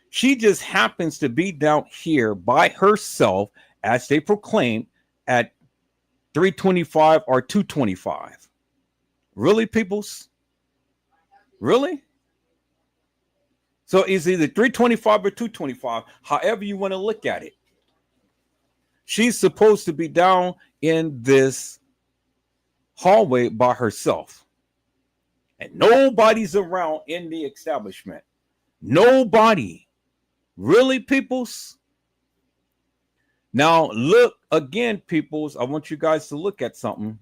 she just happens to be down here by herself, as they proclaim, at 325 or 225. Really, peoples? Really? So it's either 325 or 225, however you want to look at it. She's supposed to be down in this hallway by herself. And nobody's around in the establishment. Nobody. Really, peoples? Now, look again, peoples. I want you guys to look at something.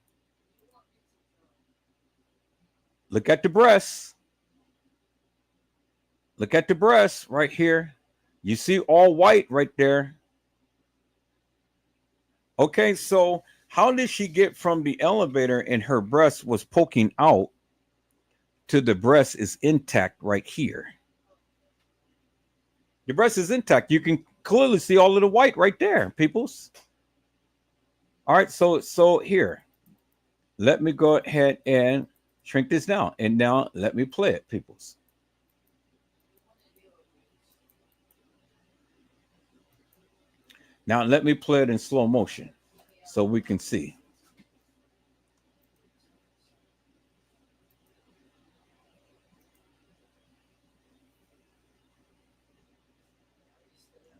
Look at the breasts. Look at the breasts right here. You see all white right there. Okay, so how did she get from the elevator and her breast was poking out to the breast is intact right here? The breast is intact. You can clearly see all of the white right there, peoples. All right, so here, let me go ahead and shrink this down. And now let me play it, peoples. Now let me play it in slow motion so we can see.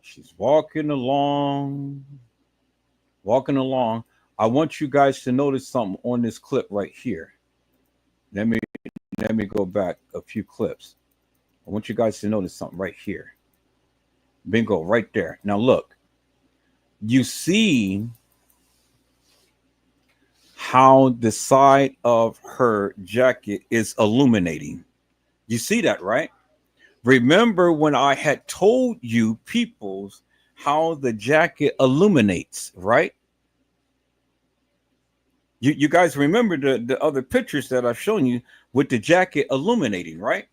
She's walking along. I want you guys to notice something on this clip right here. Let me go back a few clips. I want you guys to notice something right here. Bingo, right there. Now look. You see how the side of her jacket is illuminating. You see that, right? Remember when I had told you, peoples, how the jacket illuminates, right? You guys remember the other pictures that I've shown you with the jacket illuminating, right?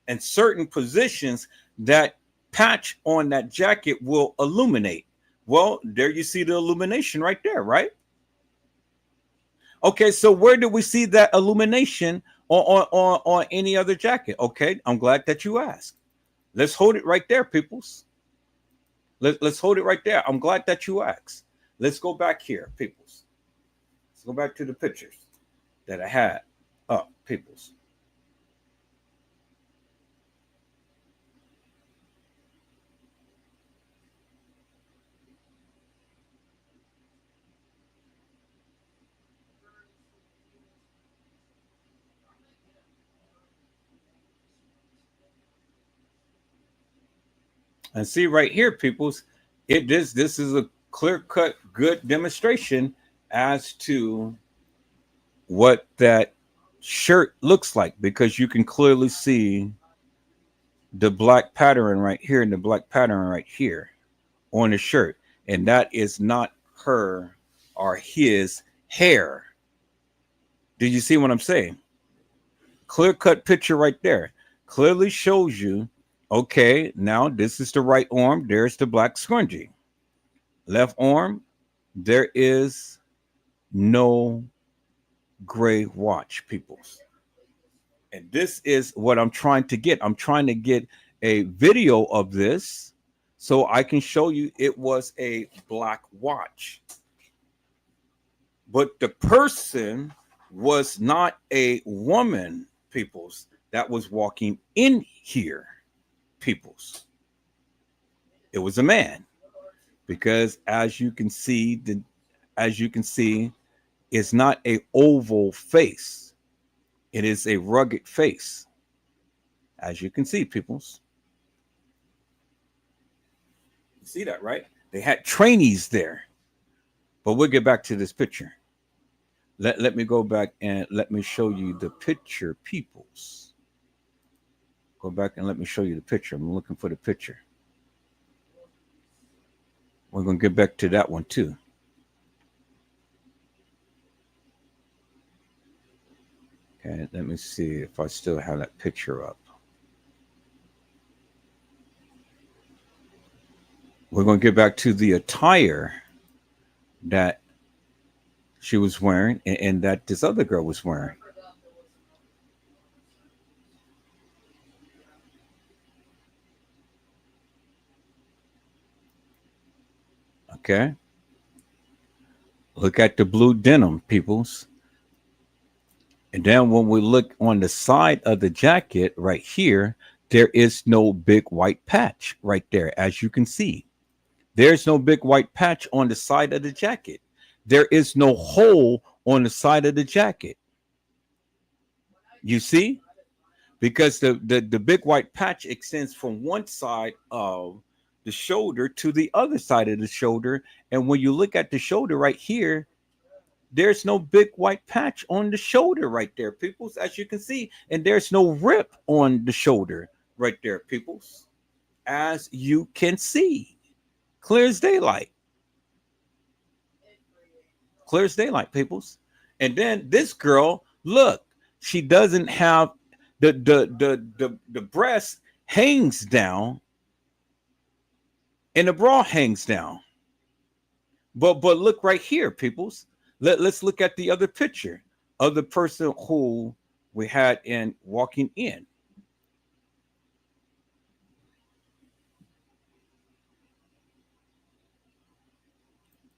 And certain positions that patch on that jacket will illuminate. Well, there you see the illumination right there, right? Okay, so where do we see that illumination on any other jacket? Okay, I'm glad that you asked. Let's hold it right there, peoples. Let's hold it right there. I'm glad that you asked. let's go back here, peoples. Let's go back to the pictures that I had up, peoples. And see right here, peoples, this is a clear-cut, good demonstration as to what that shirt looks like, because you can clearly see the black pattern right here and the black pattern right here on the shirt. And that is not her or his hair. Did you see what I'm saying? Clear-cut picture right there. Clearly shows you, okay, now this is the right arm. There's the black scrunchie. Left arm, there is no gray watch, peoples. And this is what I'm trying to get. I'm trying to get a video of this so I can show you it was a black watch. But the person was not a woman, peoples, that was walking in here, peoples. It was a man, because as you can see, it's not a oval face. It is a rugged face, as you can see, peoples. You see that, right? They had trainees there. But we'll get back to this picture. Let me go back and let me show you the picture, peoples. Go back and let me show you the picture. I'm looking for the picture. We're going to get back to that one too. Okay, let me see if I still have that picture up. We're going to get back to the attire that she was wearing and that this other girl was wearing. Okay. Look at the blue denim, peoples. And then when we look on the side of the jacket right here, there is no big white patch right there, as you can see. There's no big white patch on the side of the jacket. There is no hole on the side of the jacket. You see? Because the big white patch extends from one side of the shoulder to the other side of the shoulder. And when you look at the shoulder right here, there's no big white patch on the shoulder right there, peoples, as you can see. And there's no rip on the shoulder right there, peoples, as you can see. Clear as daylight. Clear as daylight, peoples. And then this girl, look, she doesn't have the breast hangs down and the bra hangs down. But look right here, peoples. Let's look at the other picture of the person who we had in walking in.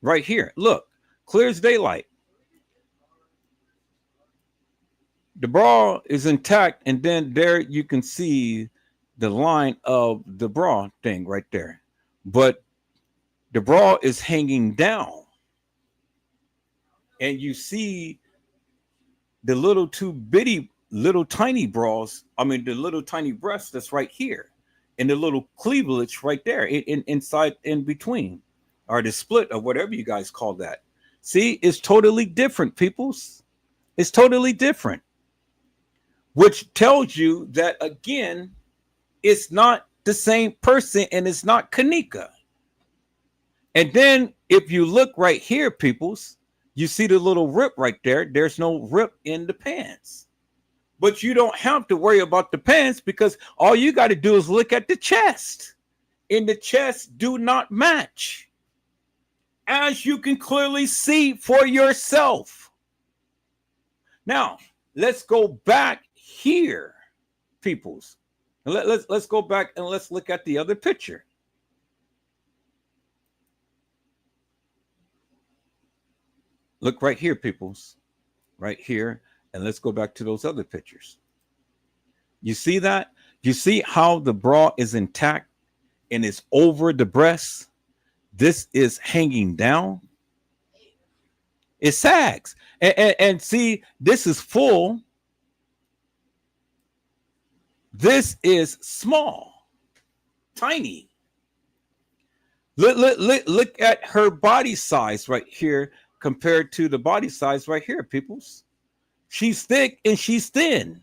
Right here, look, clear as daylight. The bra is intact, and then there you can see the line of the bra thing right there. But the bra is hanging down. And you see the little tiny bras, the little tiny breasts that's right here. And the little cleavage right there inside, in between. Or the split, or whatever you guys call that. See, it's totally different, peoples. It's totally different. Which tells you that, again, it's not the same person and it's not Kenneka. And then if you look right here, peoples, you see the little rip right there. There's no rip in the pants. But you don't have to worry about the pants, because all you got to do is look at the chest. And the chest do not match, as you can clearly see for yourself. Now, let's go back here, peoples. Let's go back and let's look at the other picture. Look right here, peoples. Right here. And let's go back to those other pictures. You see that? You see how the bra is intact and it's over the breast? This is hanging down. It sags. And see, this is full. This is small, tiny. Look at her body size right here compared to the body size right here, peoples. She's thick and she's thin.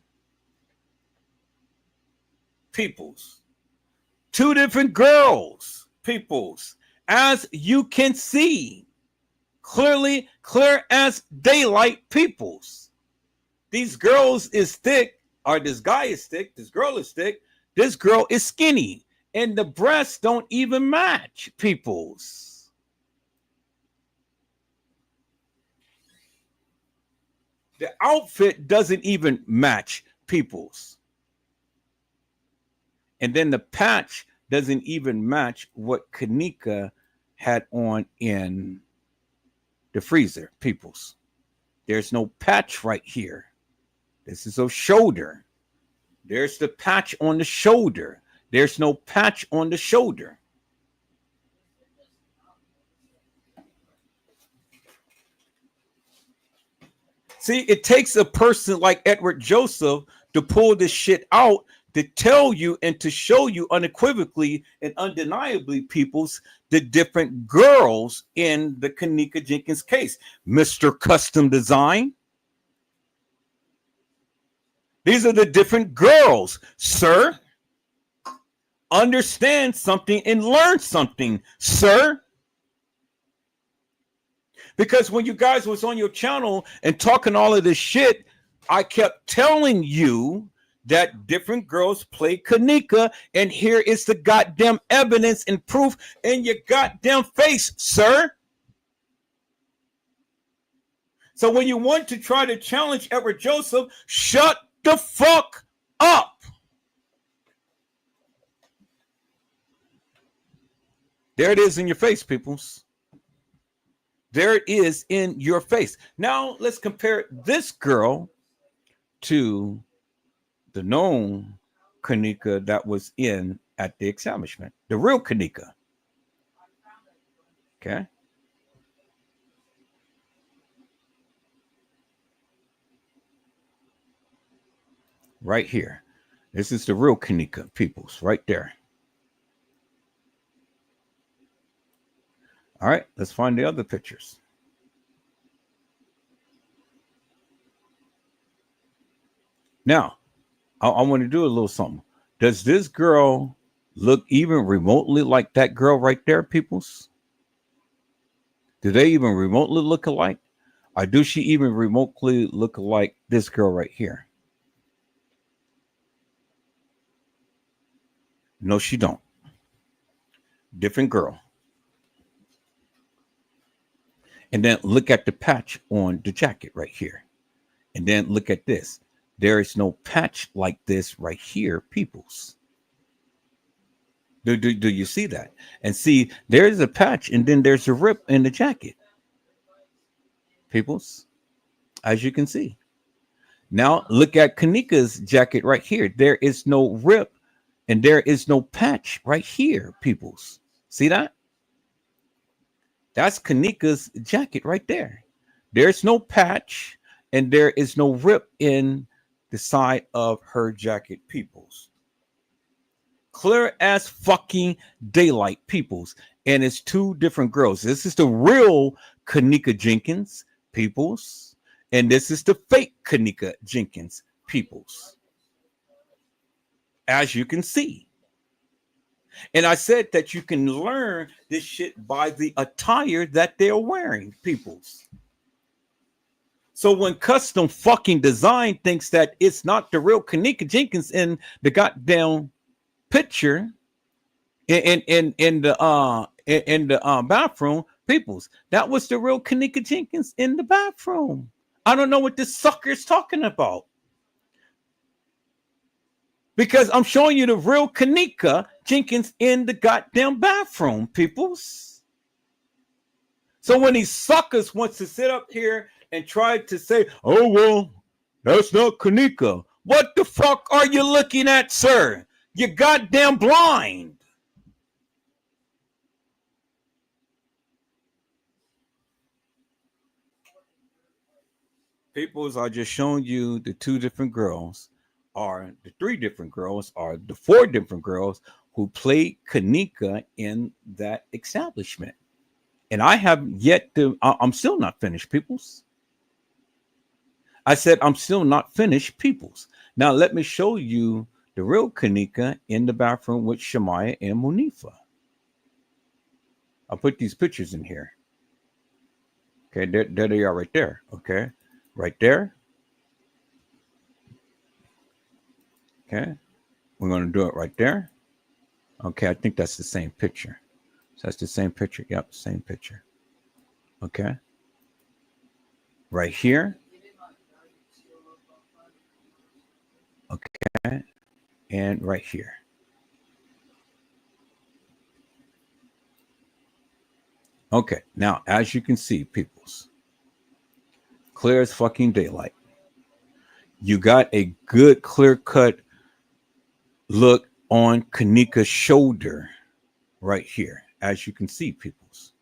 Peoples. Two different girls, peoples. As you can see, clearly, clear as daylight, peoples. These girls is thick, or this guy is thick, this girl is thick, this girl is skinny, and the breasts don't even match, peoples. The outfit doesn't even match, peoples. And then the patch doesn't even match what Kenneka had on in the freezer, peoples. There's no patch right here. This is a shoulder. There's the patch on the shoulder. There's no patch on the shoulder. See, it takes a person like Edward Joseph to pull this shit out, to tell you and to show you unequivocally and undeniably, peoples, the different girls in the Kenneka Jenkins case. Mr. Custom Design. These are the different girls, sir. Understand something and learn something, sir. Because when you guys was on your channel and talking all of this shit, I kept telling you that different girls play Kenneka, and here is the goddamn evidence and proof in your goddamn face, sir. So when you want to try to challenge Edward Joseph, shut the fuck up. There it is in your face, peoples. There it is in your face. Now let's compare this girl to the known Kenneka that was in at the establishment, the real Kenneka. Okay. Right here. This is the real Kenneka, peoples, right there. All right, let's find the other pictures. Now, I want to do a little something. Does this girl look even remotely like that girl right there, peoples? Do they even remotely look alike? Or do she even remotely look like this girl right here? No, she don't. Different girl. And then look at the patch on the jacket right here. And then look at this. There is no patch like this right here, peoples. Do you see that? And see, there's a patch and then there's a rip in the jacket. Peoples, as you can see. Now look at Kenneka's jacket right here. There is no rip and there is no patch right here, peoples. See that? That's Kenneka's jacket right there. There's no patch and there is no rip in the side of her jacket, peoples. Clear as fucking daylight, peoples. And it's two different girls. This is the real Kenneka Jenkins, peoples. And this is the fake Kenneka Jenkins, peoples. As you can see. And I said that you can learn this shit by the attire that they're wearing, peoples. So when Custom fucking Design thinks that it's not the real Kenneka Jenkins in the goddamn picture in the bathroom, peoples, that was the real Kenneka Jenkins in the bathroom. I don't know what this sucker is talking about. Because I'm showing you the real Kenneka Jenkins in the goddamn bathroom, peoples. So when these suckers wants to sit up here and try to say, oh, well, that's not Kenneka. What the fuck are you looking at, sir? You goddamn blind. Peoples, I just showing you the two different girls, are the three different girls, are the four different girls who played Kenneka in that establishment. And I have yet to, I'm still not finished, peoples. I said, I'm still not finished, peoples. Now, let me show you the real Kenneka in the bathroom with Shemaya and Munifa. I'll put these pictures in here. Okay, there they are right there. Okay, right there. Okay, we're going to do it right there. Okay, I think that's the same picture. So that's the same picture. Yep, same picture. Okay. Right here. Okay. And right here. Okay. Now, as you can see, peoples, clear as fucking daylight. You got a good clear-cut look on Kenneka's shoulder right here, as you can see, peoples.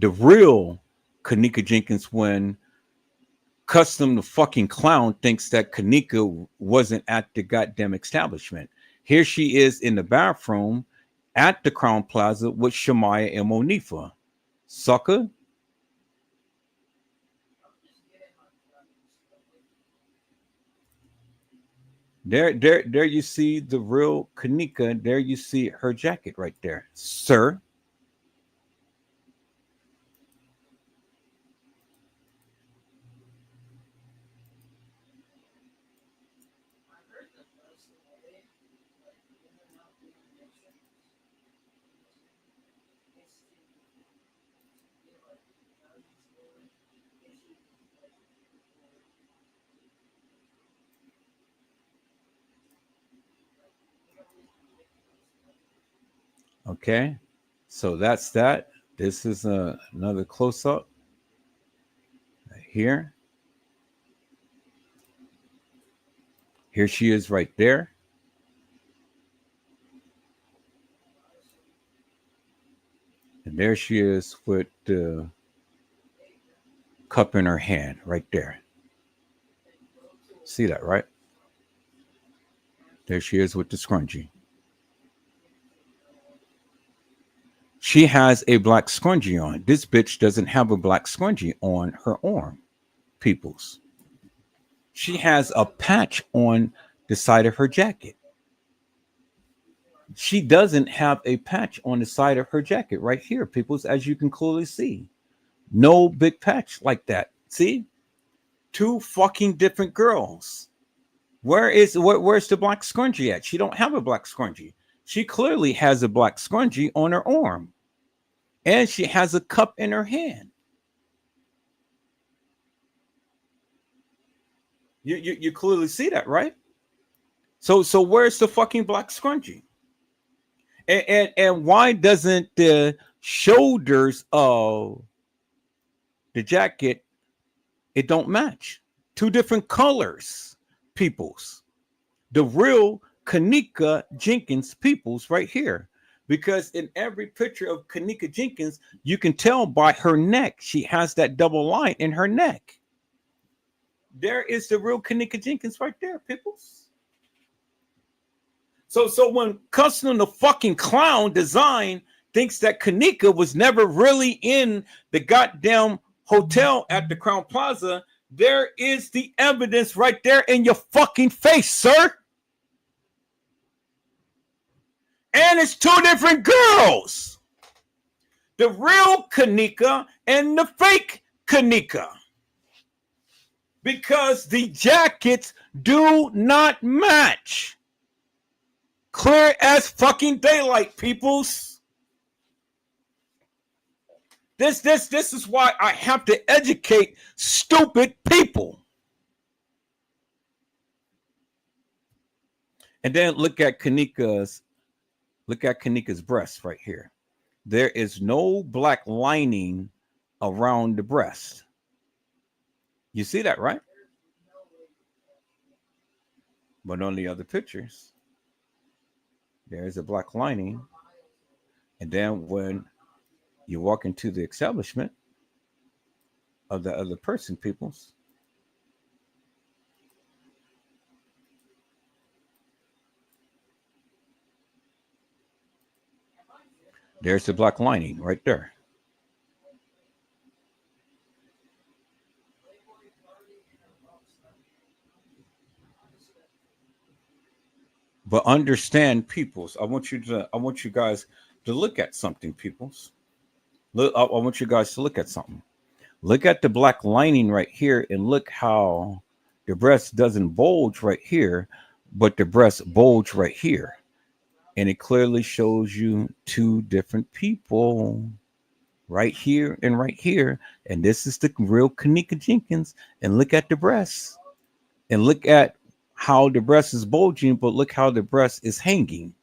The real Kenneka Jenkins, when Custom the fucking clown thinks that Kenneka wasn't at the goddamn establishment. Here she is in the bathroom at the Crown Plaza with Shemaya and Monifa. Sucker. There you see the real Kenneka. There you see her jacket right there, sir. Okay, so that's that. This is another close-up right here. Here she is right there. And there she is with the cup in her hand right there. See that, right? There she is with the scrunchie. She has a black scrunchie on. This bitch doesn't have a black scrunchie on her arm, peoples. She has a patch on the side of her jacket. She doesn't have a patch on the side of her jacket right here, peoples, as you can clearly see. No big patch like that. See? Two fucking different girls. Where's the black scrunchie at? She don't have a black scrunchie. She clearly has a black scrunchie on her arm. And she has a cup in her hand. You clearly see that, right? So where's the fucking black scrunchie? And why doesn't the shoulders of the jacket, it don't match? Two different colors, peoples. The real Kenneka Jenkins peoples right here. Because in every picture of Kenneka Jenkins, you can tell by her neck, she has that double line in her neck. There is the real Kenneka Jenkins right there, peoples. So when Custom the fucking clown design thinks that Kenneka was never really in the goddamn hotel at the Crown Plaza, there is the evidence right there in your fucking face, sir. And it's two different girls. The real Kenneka and the fake Kenneka. Because the jackets do not match. Clear as fucking daylight, peoples. This is why I have to educate stupid people. And then look at Kenneka's breast right here. there is no black lining around the breast. You see that, right? But on the other pictures, there is a black lining. And then when you walk into the establishment of the other person, peoples, there's the black lining right there. But understand, peoples, I want you guys to look at something, peoples. Look, I want you guys to look at something. Look at the black lining right here, and look how the breast doesn't bulge right here, but the breast bulge right here. And it clearly shows you two different people right here and right here. And this is the real Kenneka Jenkins. And look at the breasts. And look at how the breast is bulging, but look how the breast is hanging.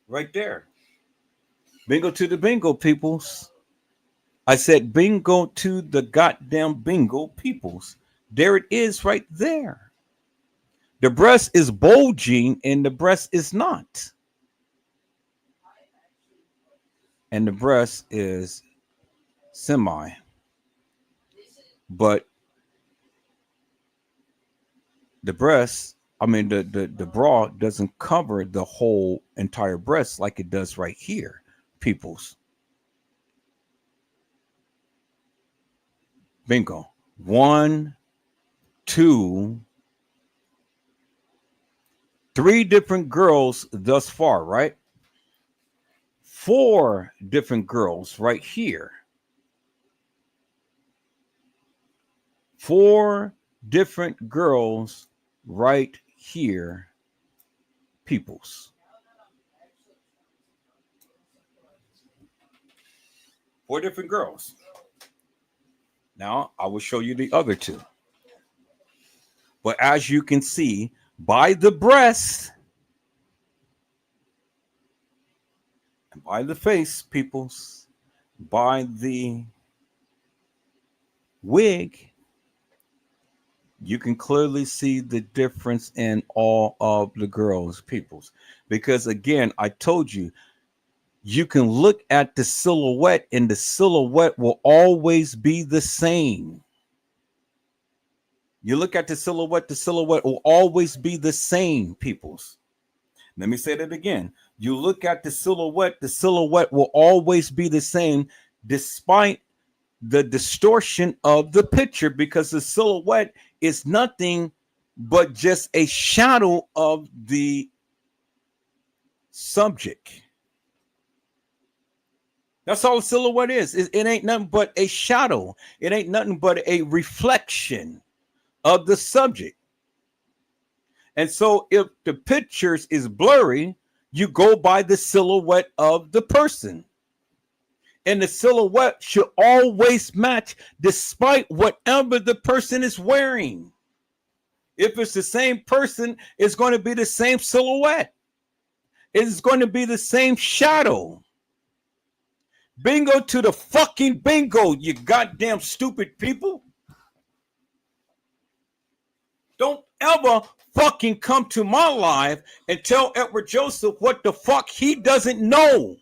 Right there. Bingo to the bingo, peoples. I said bingo to the goddamn bingo, peoples. There it is right there. The breast is bulging and the breast is not. And the breast is semi. But the breast, the bra doesn't cover the whole entire breast like it does right here, peoples. Bingo. 1, 2, 3 different girls thus far, right? 4 different girls right here. 4 different girls right here, peoples. 4 different girls. Now, I will show you the other 2. But as you can see, by the breast and by the face, peoples, by the wig, you can clearly see the difference in all of the girls, peoples. Because again, I told you, you can look at the silhouette and the silhouette will always be the same. You look at the silhouette will always be the same, peoples. Let me say that again. You look at the silhouette will always be the same despite the distortion of the picture, because the silhouette is nothing but just a shadow of the subject. That's all a silhouette is. It ain't nothing but a shadow. It ain't nothing but a reflection of the subject. And so if the pictures is blurry, you go by the silhouette of the person. And the silhouette should always match despite whatever the person is wearing. If it's the same person, it's going to be the same silhouette. It's going to be the same shadow. Bingo to the fucking bingo, you goddamn stupid people. Don't ever fucking come to my live and tell Edward Joseph what the fuck he doesn't know.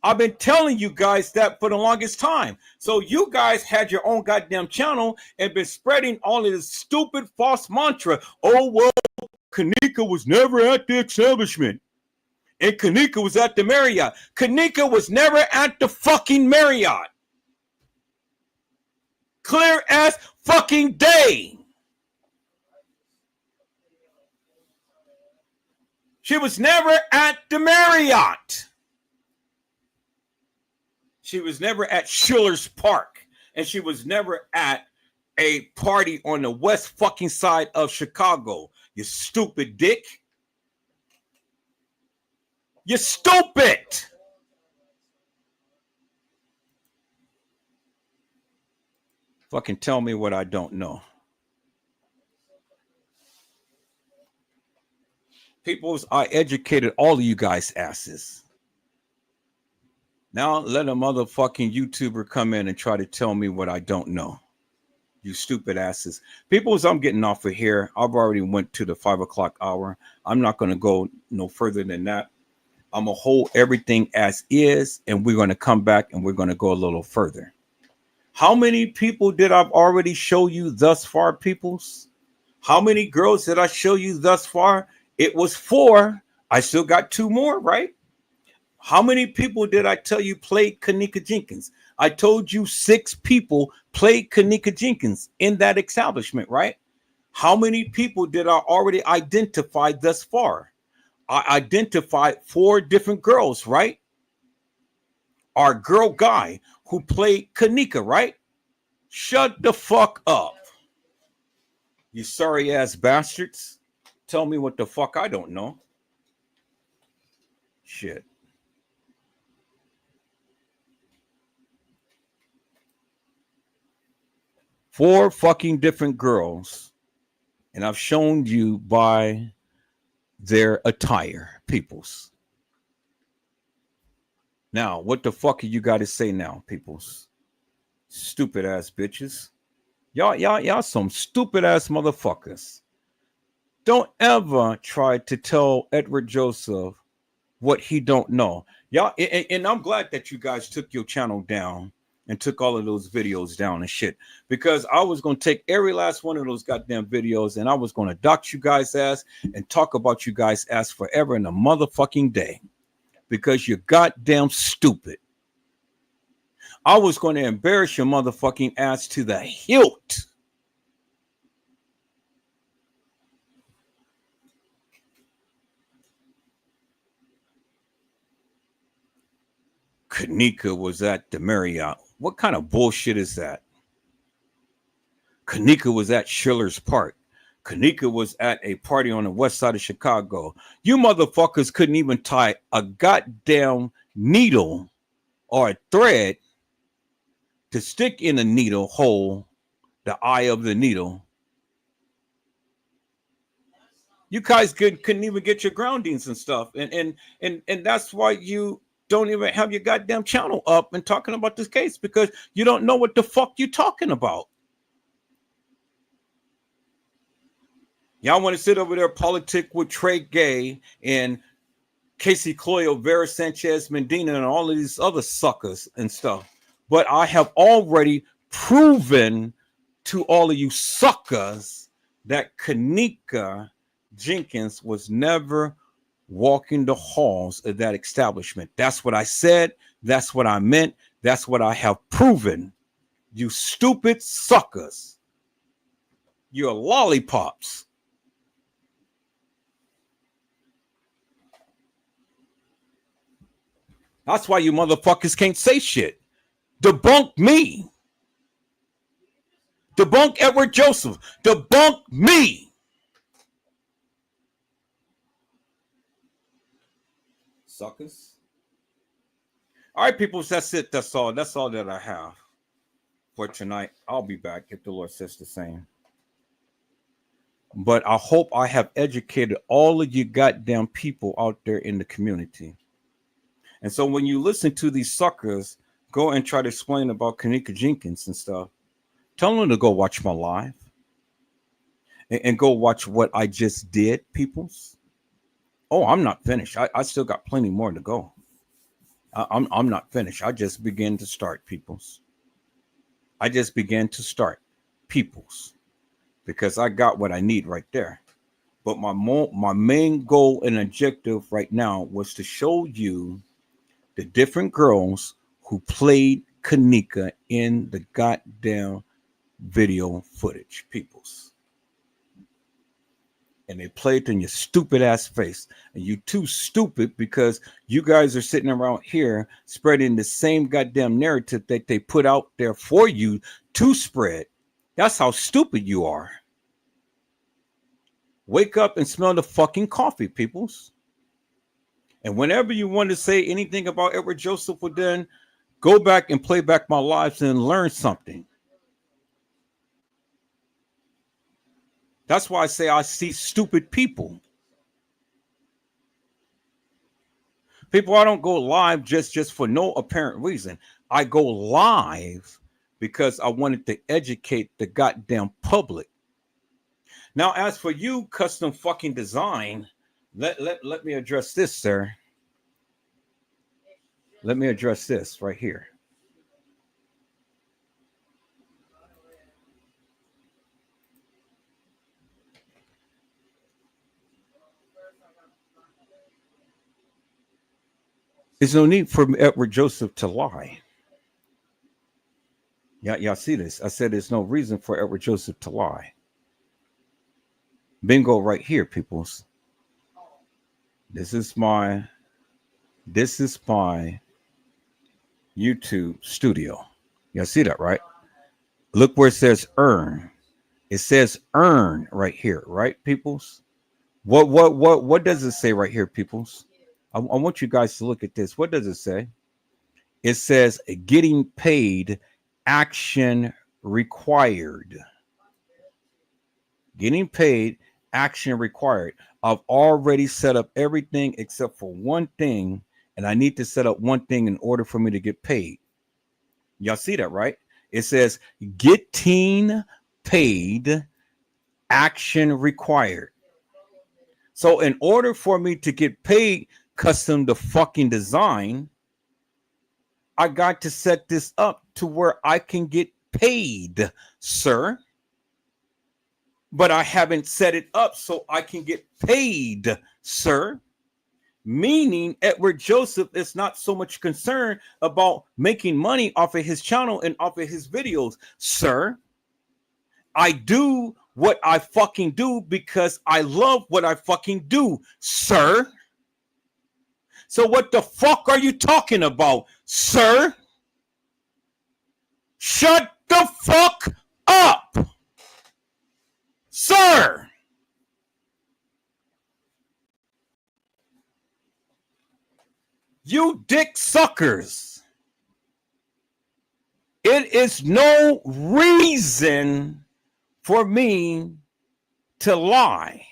I've been telling you guys that for the longest time. So you guys had your own goddamn channel and been spreading all of this stupid false mantra. Oh, well, Kenneka was never at the establishment. And Kenneka was at the Marriott. Kenneka was never at the fucking Marriott. Clear as fucking day. She was never at the Marriott. She was never at Schiller's Park. And she was never at a party on the west fucking side of Chicago. You stupid dick. You stupid. Fucking tell me what I don't know. Peoples, I educated all of you guys asses. Now let a motherfucking YouTuber come in and try to tell me what I don't know. You stupid asses. Peoples, I'm getting off of here. I've already went to the 5 o'clock hour. I'm not going to go no further than that. I'm going to hold everything as is, and we're going to come back and we're going to go a little further. How many people did I already show you thus far, peoples? How many girls did I show you thus far? It was 4. I still got 2 more, right? How many people did I tell you played Kenneka Jenkins? I told you 6 people played Kenneka Jenkins in that establishment, right? How many people did I already identify thus far? I identified 4 different girls, right? Our girl guy who played Kenneka, right? Shut the fuck up. You sorry ass bastards. Tell me what the fuck I don't know. Shit. Four fucking different girls, and I've shown you by their attire, peoples. Now, what the fuck are you got to say now, peoples? Stupid ass bitches. Y'all some stupid ass motherfuckers. Don't ever try to tell Edward Joseph what he don't know. Y'all, and I'm glad that you guys took your channel down and took all of those videos down and shit, because I was going to take every last one of those goddamn videos and I was going to dox you guys ass and talk about you guys ass forever in a motherfucking day, because you're goddamn stupid. I was going to embarrass your motherfucking ass to the hilt. Kenneka was at the Marriott. What kind of bullshit is that? Kenneka was at Schiller's Park. Kenneka was at a party on the west side of Chicago. You motherfuckers couldn't even tie a goddamn needle or a thread to stick in a needle hole, the eye of the needle. You guys couldn't even get your groundings and stuff. And that's why you don't even have your goddamn channel up and talking about this case, because you don't know what the fuck you're talking about. Y'all want to sit over there politic with Trey Gay and Casey Cloyo, Vera Sanchez Medina, and all of these other suckers and stuff. But I have already proven to all of you suckers that Kenneka Jenkins was never walking the halls of that establishment. That's what I said. That's what I meant. That's what I have proven. You stupid suckers. You're lollipops. That's why you motherfuckers can't say shit. Debunk me. Debunk Edward Joseph. Debunk me. Suckers. All right, people, that's it. That's all. That's all that I have for tonight. I'll be back if the Lord says the same. But I hope I have educated all of you goddamn people out there in the community. And so when you listen to these suckers go and try to explain about Kenneka Jenkins and stuff, tell them to go watch my live and go watch what I just did, peoples. Oh, I'm not finished. I still got plenty more to go. I'm not finished. I just began to start, peoples. I just began to start, peoples, because I got what I need right there. But my main goal and objective right now was to show you the different girls who played Kenneka in the goddamn video footage, peoples. And they played in your stupid ass face. And you too stupid because you guys are sitting around here spreading the same goddamn narrative that they put out there for you to spread. That's how stupid you are. Wake up and smell the fucking coffee, peoples. And whenever you want to say anything about Edward Joseph, well, then go back and play back my lives and learn something. That's why I say I see stupid people. People, I don't go live just for no apparent reason. I go live because I wanted to educate the goddamn public. Now, as for you, custom fucking design, let me address this, sir. Let me address this right here. There's no need for Edward Joseph to lie. Y'all see this? I said there's no reason for Edward Joseph to lie. Bingo right here, peoples. This is my YouTube studio. Y'all see that, right? Look where it says earn. It says earn right here, right, peoples? What does it say right here, peoples? I want you guys to look at this. What does it say? It says getting paid, action required. Getting paid, action required. I've already set up everything except for one thing, and I need to set up one thing in order for me to get paid. Y'all see that, right? It says getting paid, action required. So in order for me to get paid, custom the fucking design, I got to set this up to where I can get paid, sir. But I haven't set it up so I can get paid, sir. Meaning Edward Joseph is not so much concerned about making money off of his channel and off of his videos, sir. I do what I fucking do because I love what I fucking do, sir. So what the fuck are you talking about, sir? Shut the fuck up, sir. You dick suckers. It is no reason for me to lie.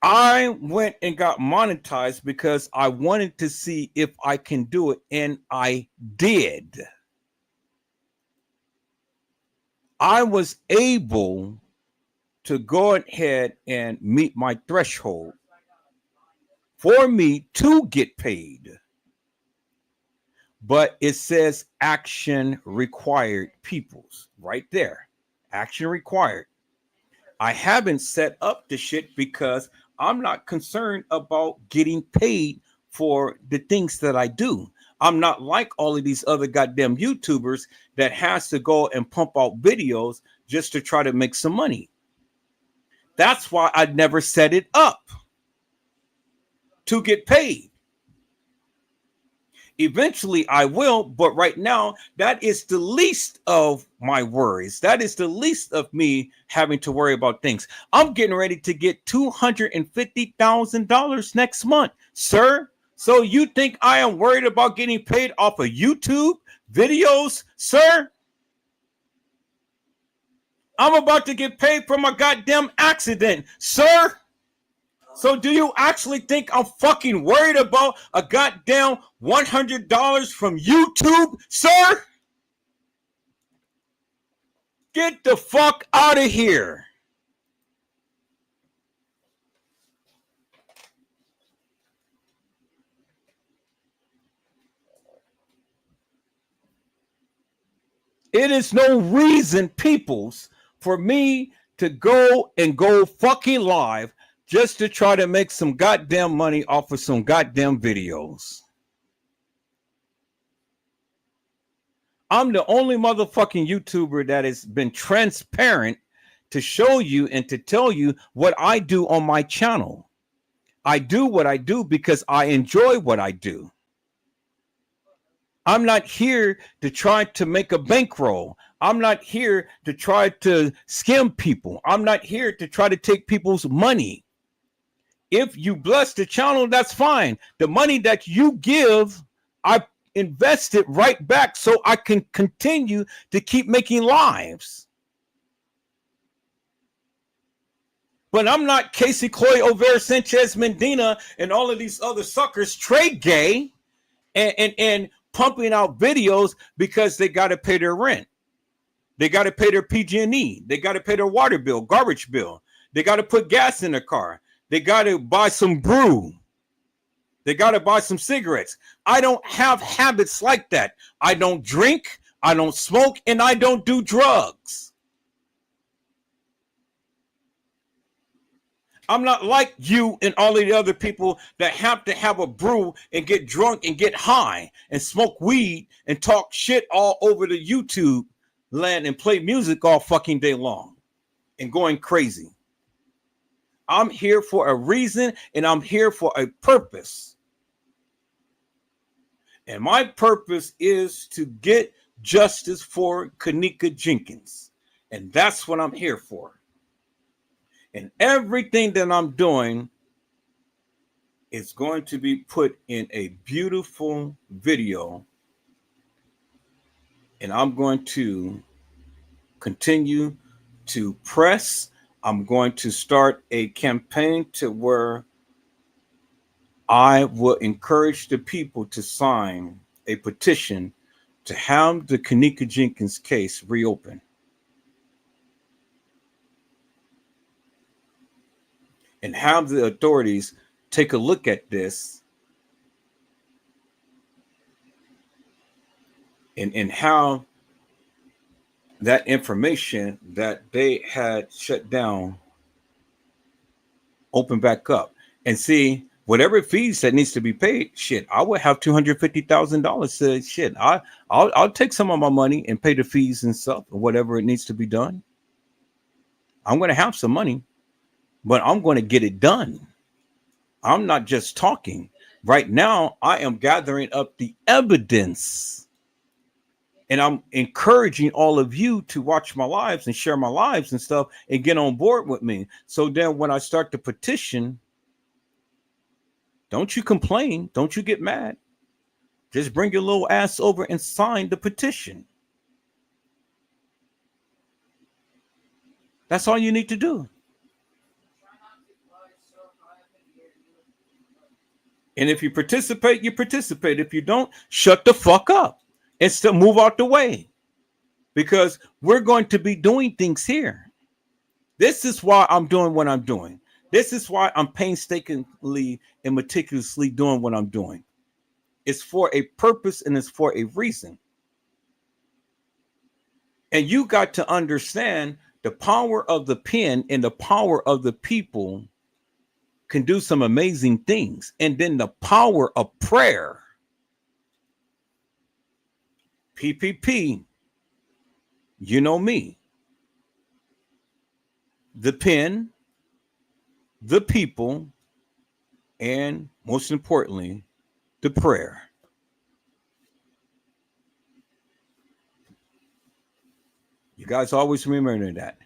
I went and got monetized because I wanted to see if I can do it, and I did. I was able to go ahead and meet my threshold for me to get paid. But it says action required, peoples, right there. Action required. I haven't set up the shit because I'm not concerned about getting paid for the things that I do. I'm not like all of these other goddamn YouTubers that has to go and pump out videos just to try to make some money. That's why I never set it up to get paid. Eventually I will, but right now that is the least of my worries. That is the least of me having to worry about things. I'm getting ready to get $250,000 next month, sir. So you think I am worried about getting paid off of YouTube videos, sir? I'm about to get paid for my goddamn accident, sir. So do you actually think I'm fucking worried about a goddamn $100 from YouTube, sir? Get the fuck out of here. It is no reason, peoples, for me to go fucking live just to try to make some goddamn money off of some goddamn videos. I'm the only motherfucking YouTuber that has been transparent to show you and to tell you what I do on my channel. I do what I do because I enjoy what I do. I'm not here to try to make a bankroll. I'm not here to try to scam people. I'm not here to try to take people's money. If you bless the channel, that's fine. The money that you give, I invest it right back so I can continue to keep making lives. But I'm not Casey Cloy, Over, Sanchez, Medina, and all of these other suckers trade gay and pumping out videos because they got to pay their rent. They got to pay their PG&E. They got to pay their water bill, garbage bill. They got to put gas in their car. They got to buy some brew. They got to buy some cigarettes. I don't have habits like that. I don't drink, I don't smoke, and I don't do drugs. I'm not like you and all of the other people that have to have a brew and get drunk and get high and smoke weed and talk shit all over the YouTube land and play music all fucking day long and going crazy. I'm here for a reason and I'm here for a purpose. And my purpose is to get justice for Kenneka Jenkins. And that's what I'm here for. And everything that I'm doing is going to be put in a beautiful video. And I'm going to continue to press. I'm going to start a campaign to where I will encourage the people to sign a petition to have the Kenneka Jenkins case reopened. And have the authorities take a look at this and how that information that they had shut down open back up and see whatever fees that needs to be paid. Shit, I would have $250,000 to shit. I'll take some of my money and pay the fees and stuff or whatever it needs to be done. I'm going to have some money, but I'm going to get it done. I'm not just talking. Right now, I am gathering up the evidence. And I'm encouraging all of you to watch my lives and share my lives and stuff and get on board with me. So then when I start the petition, don't you complain. Don't you get mad. Just bring your little ass over and sign the petition. That's all you need to do. And if you participate, you participate. If you don't, shut the fuck up and still move out the way. Because we're going to be doing things here. This is why I'm doing what I'm doing. This is why I'm painstakingly and meticulously doing what I'm doing. It's for a purpose and it's for a reason. And you got to understand the power of the pen and the power of the people can do some amazing things. And then the power of prayer. PPP. You know me. The pen, the people, and most importantly, the prayer. You guys always remember that.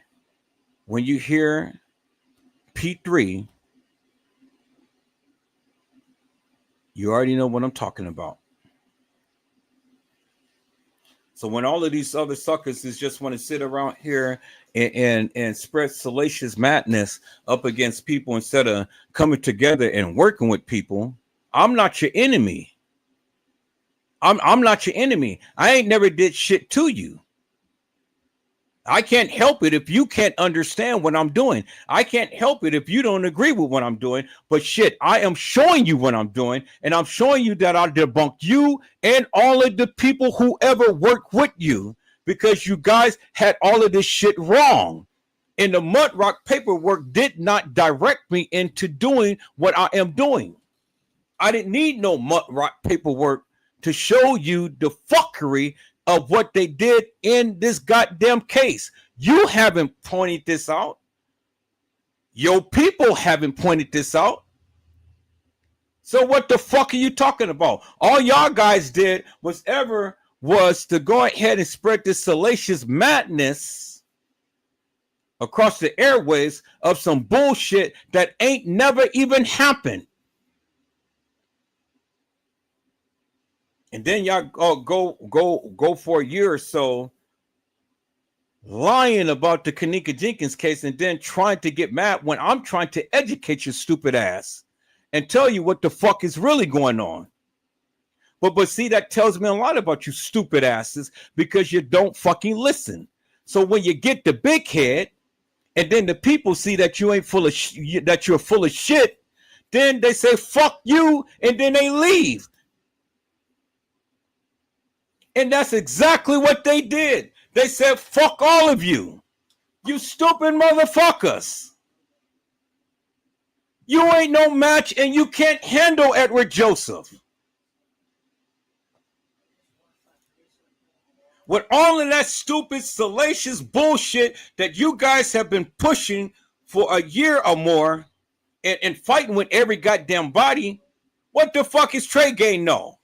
When you hear P3, you already know what I'm talking about. So when all of these other suckers is just want to sit around here and spread salacious madness up against people instead of coming together and working with people, I'm not your enemy. I'm not your enemy. I ain't never did shit to you. I can't help it if you can't understand what I'm doing. I can't help it if you don't agree with what I'm doing. But shit, I am showing you what I'm doing. And I'm showing you that I debunk you and all of the people who ever work with you because you guys had all of this shit wrong. And the mud rock paperwork did not direct me into doing what I am doing. I didn't need no mud rock paperwork to show you the fuckery of what they did in this goddamn case. You haven't pointed this out. Your people haven't pointed this out. So what the fuck are you talking about? All y'all guys did was to go ahead and spread this salacious madness across the airways of some bullshit that ain't never even happened. And then y'all go for a year or so lying about the Kenneka Jenkins case and then trying to get mad when I'm trying to educate your stupid ass and tell you what the fuck is really going on. But see, that tells me a lot about you stupid asses because you don't fucking listen. So when you get the big head and then the people see that you ain't full of that you're full of shit, then they say fuck you and then they leave. And that's exactly what they did. They said fuck all of you. You stupid motherfuckers. You ain't no match and you can't handle Edward Joseph. With all of that stupid, salacious bullshit that you guys have been pushing for a year or more and fighting with every goddamn body, what the fuck is Trey Gay know?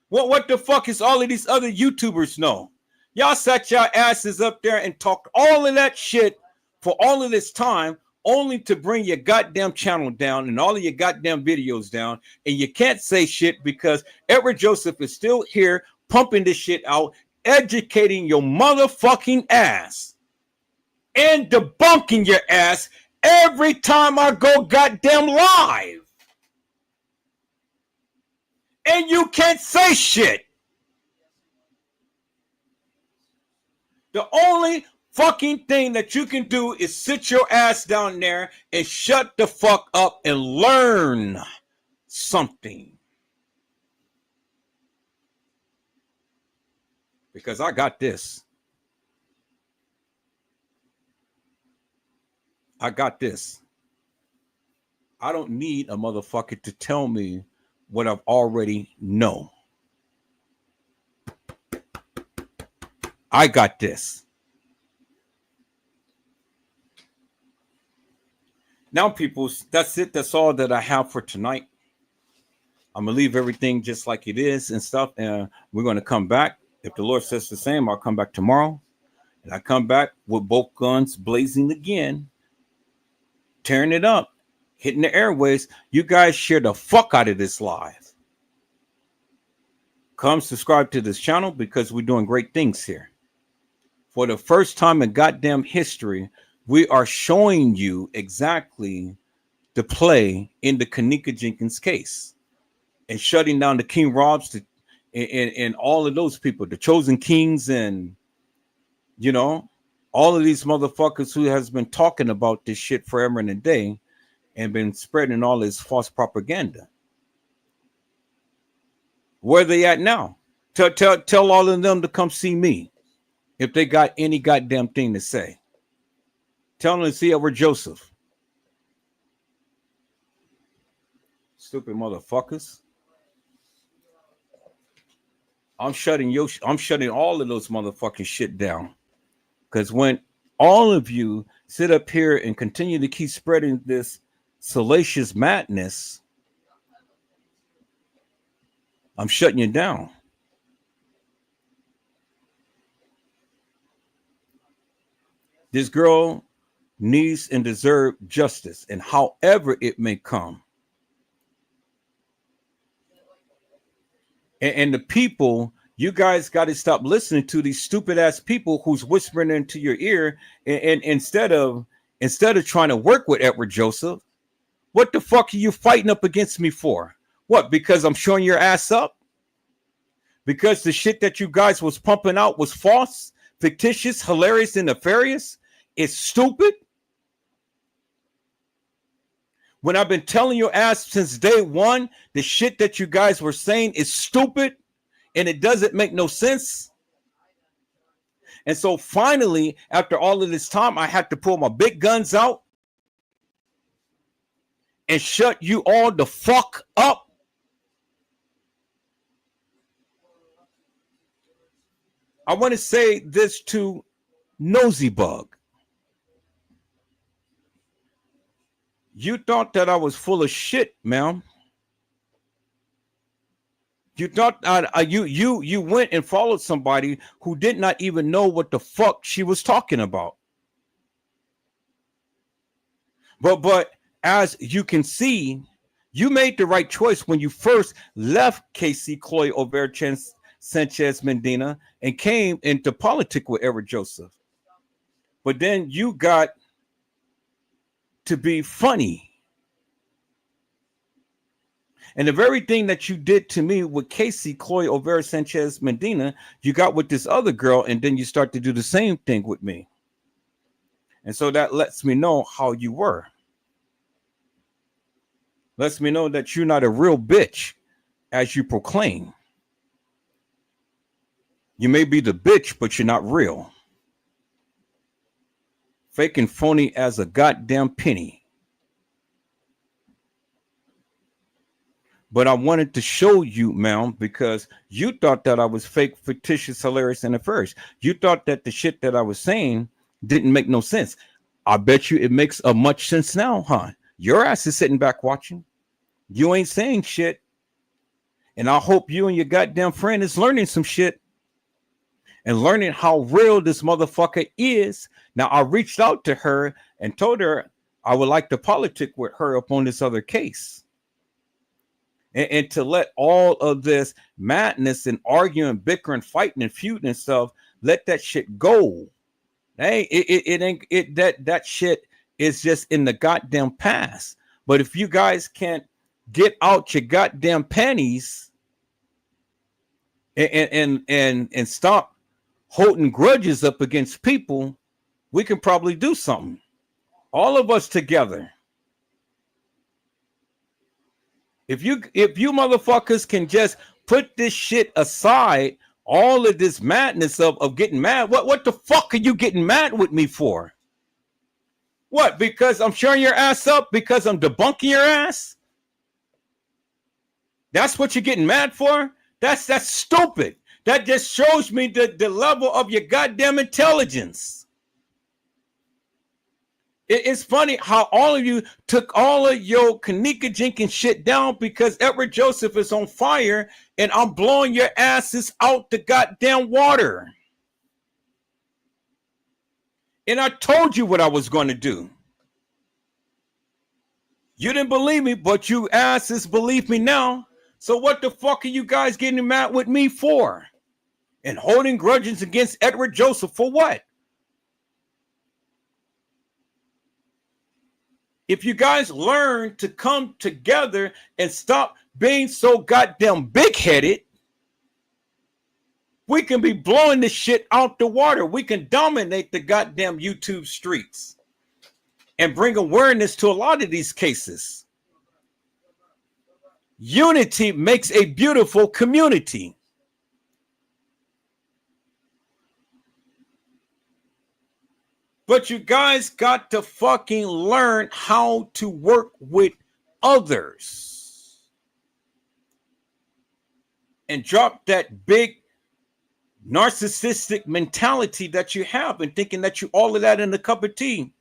What the fuck is all of these other YouTubers know? Y'all sat your asses up there and talked all of that shit for all of this time only to bring your goddamn channel down and all of your goddamn videos down, and you can't say shit because Edward Joseph is still here pumping this shit out, educating your motherfucking ass and debunking your ass every time I go goddamn live. And you can't say shit. The only fucking thing that you can do is sit your ass down there and shut the fuck up and learn something. Because I got this. I got this. I don't need a motherfucker to tell me what I've already know. I got this. Now, people, that's it. That's all that I have for tonight. I'm going to leave everything just like it is and stuff. And we're going to come back. If the Lord says the same, I'll come back tomorrow. And I come back with both guns blazing again, tearing it up, hitting the airways. You guys share the fuck out of this live. Come subscribe to this channel because we're doing great things here. For the first time in goddamn history, we are showing you exactly the play in the Kenneka Jenkins case and shutting down the King Robs and all of those people, the Chosen Kings, and you know, all of these motherfuckers who has been talking about this shit forever and a day and been spreading all this false propaganda. Where they at now? Tell all of them to come see me if they got any goddamn thing to say. Tell them to see Edward Joseph. Stupid motherfuckers. I'm shutting all of those motherfucking shit down. Because when all of you sit up here and continue to keep spreading this salacious madness, I'm shutting you down. This girl needs and deserves justice, and however it may come. And the people, you guys got to stop listening to these stupid ass people who's whispering into your ear, and instead of trying to work with Edward Joseph, what the fuck are you fighting up against me for? What? Because I'm showing your ass up? Because the shit that you guys was pumping out was false, fictitious, hilarious, and nefarious? It's stupid? When I've been telling your ass since day one, the shit that you guys were saying is stupid and it doesn't make no sense. And so finally, after all of this time, I had to pull my big guns out and shut you all the fuck up. I want to say this to Nosy Bug. You thought that I was full of shit, ma'am. You thought you went and followed somebody who did not even know what the fuck she was talking about. But as you can see, you made the right choice when you first left KC Chloe Overchance Sanchez Medina and came into politics with Eric Joseph. But then you got to be funny. And the very thing that you did to me with Casey Chloe Overa Sanchez Medina, you got with this other girl, and then you start to do the same thing with me. And so that lets me know how you were. Lets me know that you're not a real bitch as you proclaim. You may be the bitch, but you're not real. Fake and phony as a goddamn penny. But I wanted to show you, ma'am, because you thought that I was fake, fictitious, hilarious in the first. You thought that the shit that I was saying didn't make no sense. I bet you it makes a much sense now, huh? Your ass is sitting back watching. You ain't saying shit. And I hope you and your goddamn friend is learning some shit and learning how real this motherfucker is. Now, I reached out to her and told her I would like to politic with her upon this other case. And to let all of this madness and arguing, bickering, fighting, and feuding and stuff, let that shit go. Hey, it ain't that shit is just in the goddamn past. But if you guys can't get out your goddamn panties and stop holding grudges up against people, we can probably do something. All of us together. If you motherfuckers can just put this shit aside, all of this madness of getting mad, what the fuck are you getting mad with me for? What? Because I'm showing your ass up? Because I'm debunking your ass? That's what you're getting mad for? That's stupid. That just shows me the level of your goddamn intelligence. It's funny how all of you took all of your Kenneka Jenkins shit down because Edward Joseph is on fire and I'm blowing your asses out the goddamn water. And I told you what I was going to do. You didn't believe me, but you asses believe me now. So what the fuck are you guys getting mad with me for? And holding grudges against Edward Joseph for what? If you guys learn to come together and stop being so goddamn big-headed, we can be blowing this shit out the water. We can dominate the goddamn YouTube streets and bring awareness to a lot of these cases. Unity makes a beautiful community. But you guys got to fucking learn how to work with others. And drop that big narcissistic mentality that you have and thinking that you all of that in a cup of tea.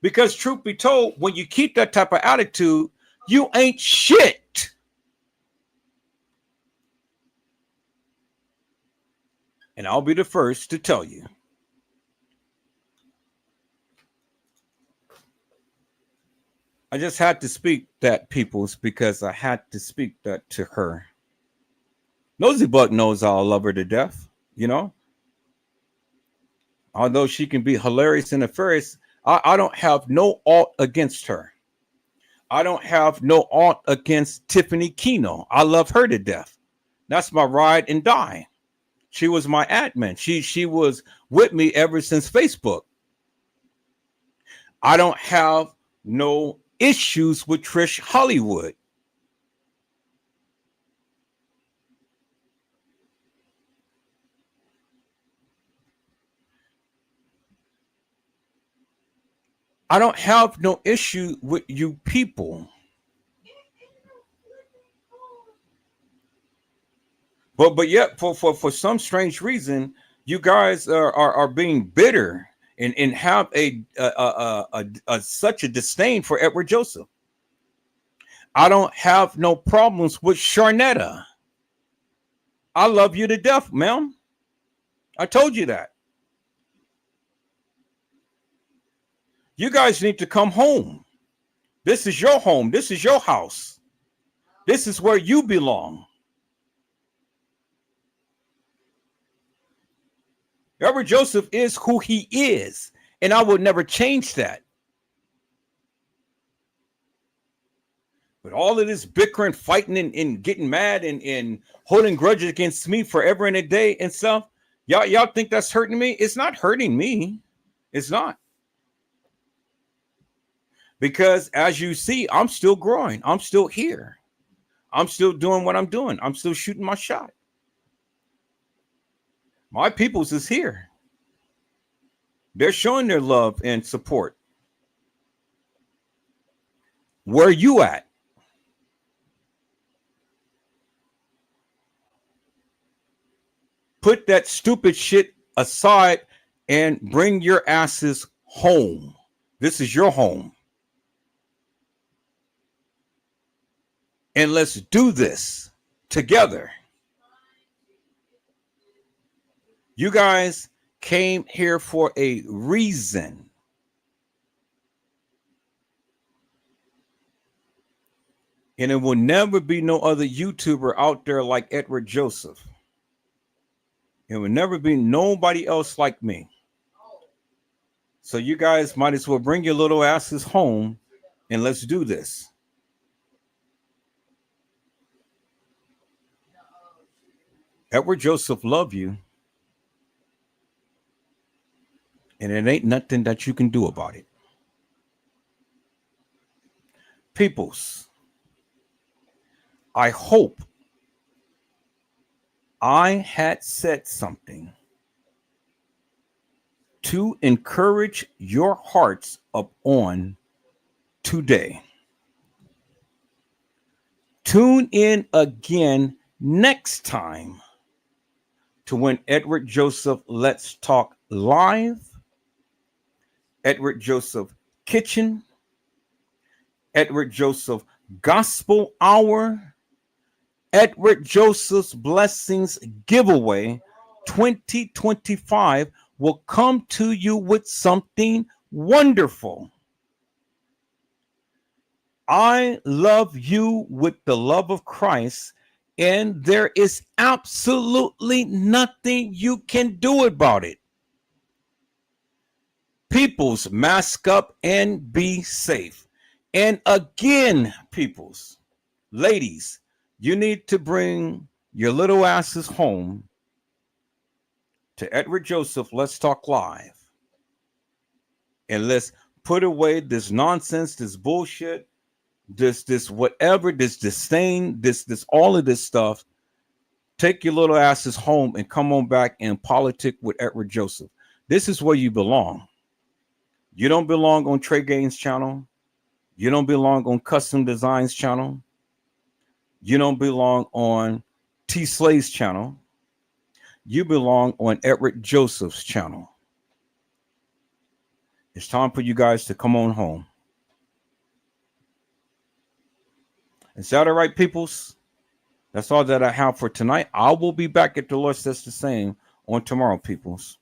Because truth be told, when you keep that type of attitude, you ain't shit. And I'll be the first to tell you. I just had to speak that, peoples, because I had to speak that to her. Nosy Buck knows I'll love her to death, you know? Although she can be hilarious in the first, I don't have no aught against her. I don't have no aught against Tiffany Keno. I love her to death. That's my ride and die. She was my admin. She was with me ever since Facebook. I don't have no issues with Trish Hollywood. I don't have no issue with you people. But yet for some strange reason, you guys are being bitter and have a such a disdain for Edward Joseph. I don't have no problems with Sharnetta. I love you to death, ma'am. I told you that. You guys need to come home. This is your home. This is your house. This is where you belong. Edward Joseph is who he is, and I would never change that. But all of this bickering, fighting, and getting mad and holding grudges against me forever and a day and stuff, y'all think that's hurting me? It's not hurting me. It's not. Because as you see, I'm still growing. I'm still here. I'm still doing what I'm doing. I'm still shooting my shot. My peoples is here. They're showing their love and support. Where you at? Put that stupid shit aside and bring your asses home. This is your home. And let's do this together. You guys came here for a reason. And it will never be no other YouTuber out there like Edward Joseph. It will never be nobody else like me. So you guys might as well bring your little asses home and let's do this. Edward Joseph love you. And it ain't nothing that you can do about it. Peoples, I hope I had said something to encourage your hearts up on today. Tune in again next time to when Edward Joseph Let's Talk Live, Edward Joseph Kitchen, Edward Joseph Gospel Hour, Edward Joseph's Blessings Giveaway 2025 will come to you with something wonderful. I love you with the love of Christ, and there is absolutely nothing you can do about it. Peoples, mask up and be safe. And again, peoples, ladies, you need to bring your little asses home to Edward Joseph Let's Talk Live. And let's put away this nonsense, this bullshit, this whatever, this disdain, this all of this stuff. Take your little asses home and come on back and politic with Edward Joseph. This is where you belong. You don't belong on Trey Gaines' channel. You don't belong on Custom Designs channel. You don't belong on T. Slay's channel. You belong on Edward Joseph's channel. It's time for you guys to come on home. Is that all right, peoples? That's all that I have for tonight. I will be back at the Lord Says the Same on tomorrow, peoples.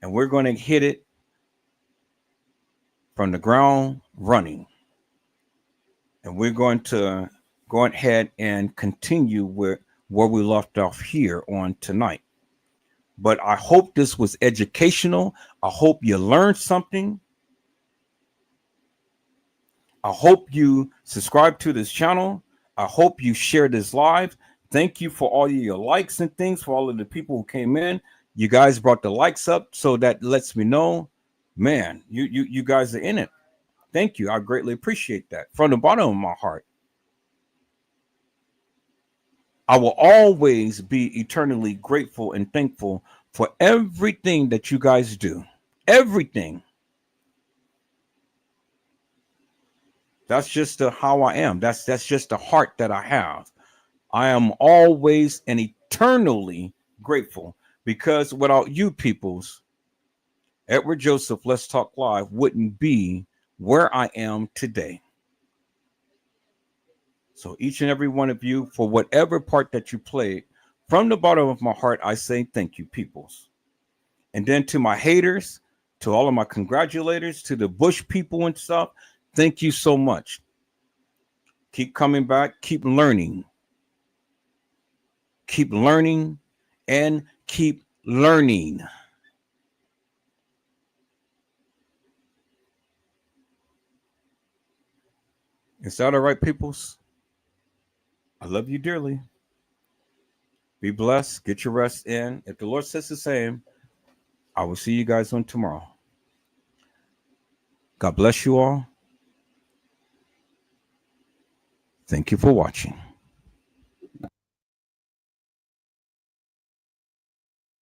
And we're going to hit it from the ground running. And we're going to go ahead and continue with where we left off here on tonight. But I hope this was educational. I hope you learned something. I hope you subscribe to this channel. I hope you share this live. Thank you for all of your likes and things, for all of the people who came in. You guys brought the likes up, so that lets me know, man, you guys are in it. Thank you. I greatly appreciate that from the bottom of my heart. I will always be eternally grateful and thankful for everything that you guys do. Everything. That's just how I am. That's just the heart that I have. I am always and eternally grateful, because without you peoples, Edward Joseph Let's Talk Live wouldn't be where I am today. So each and every one of you, for whatever part that you played, from the bottom of my heart, I say thank you, peoples. And then to my haters, to all of my congratulators, to the Bush people and stuff, thank you so much. Keep coming back, keep learning, and keep learning. Is that all right, peoples? I love you dearly. Be blessed. Get your rest in. If the Lord says the same, I will see you guys on tomorrow. God bless you all. Thank you for watching.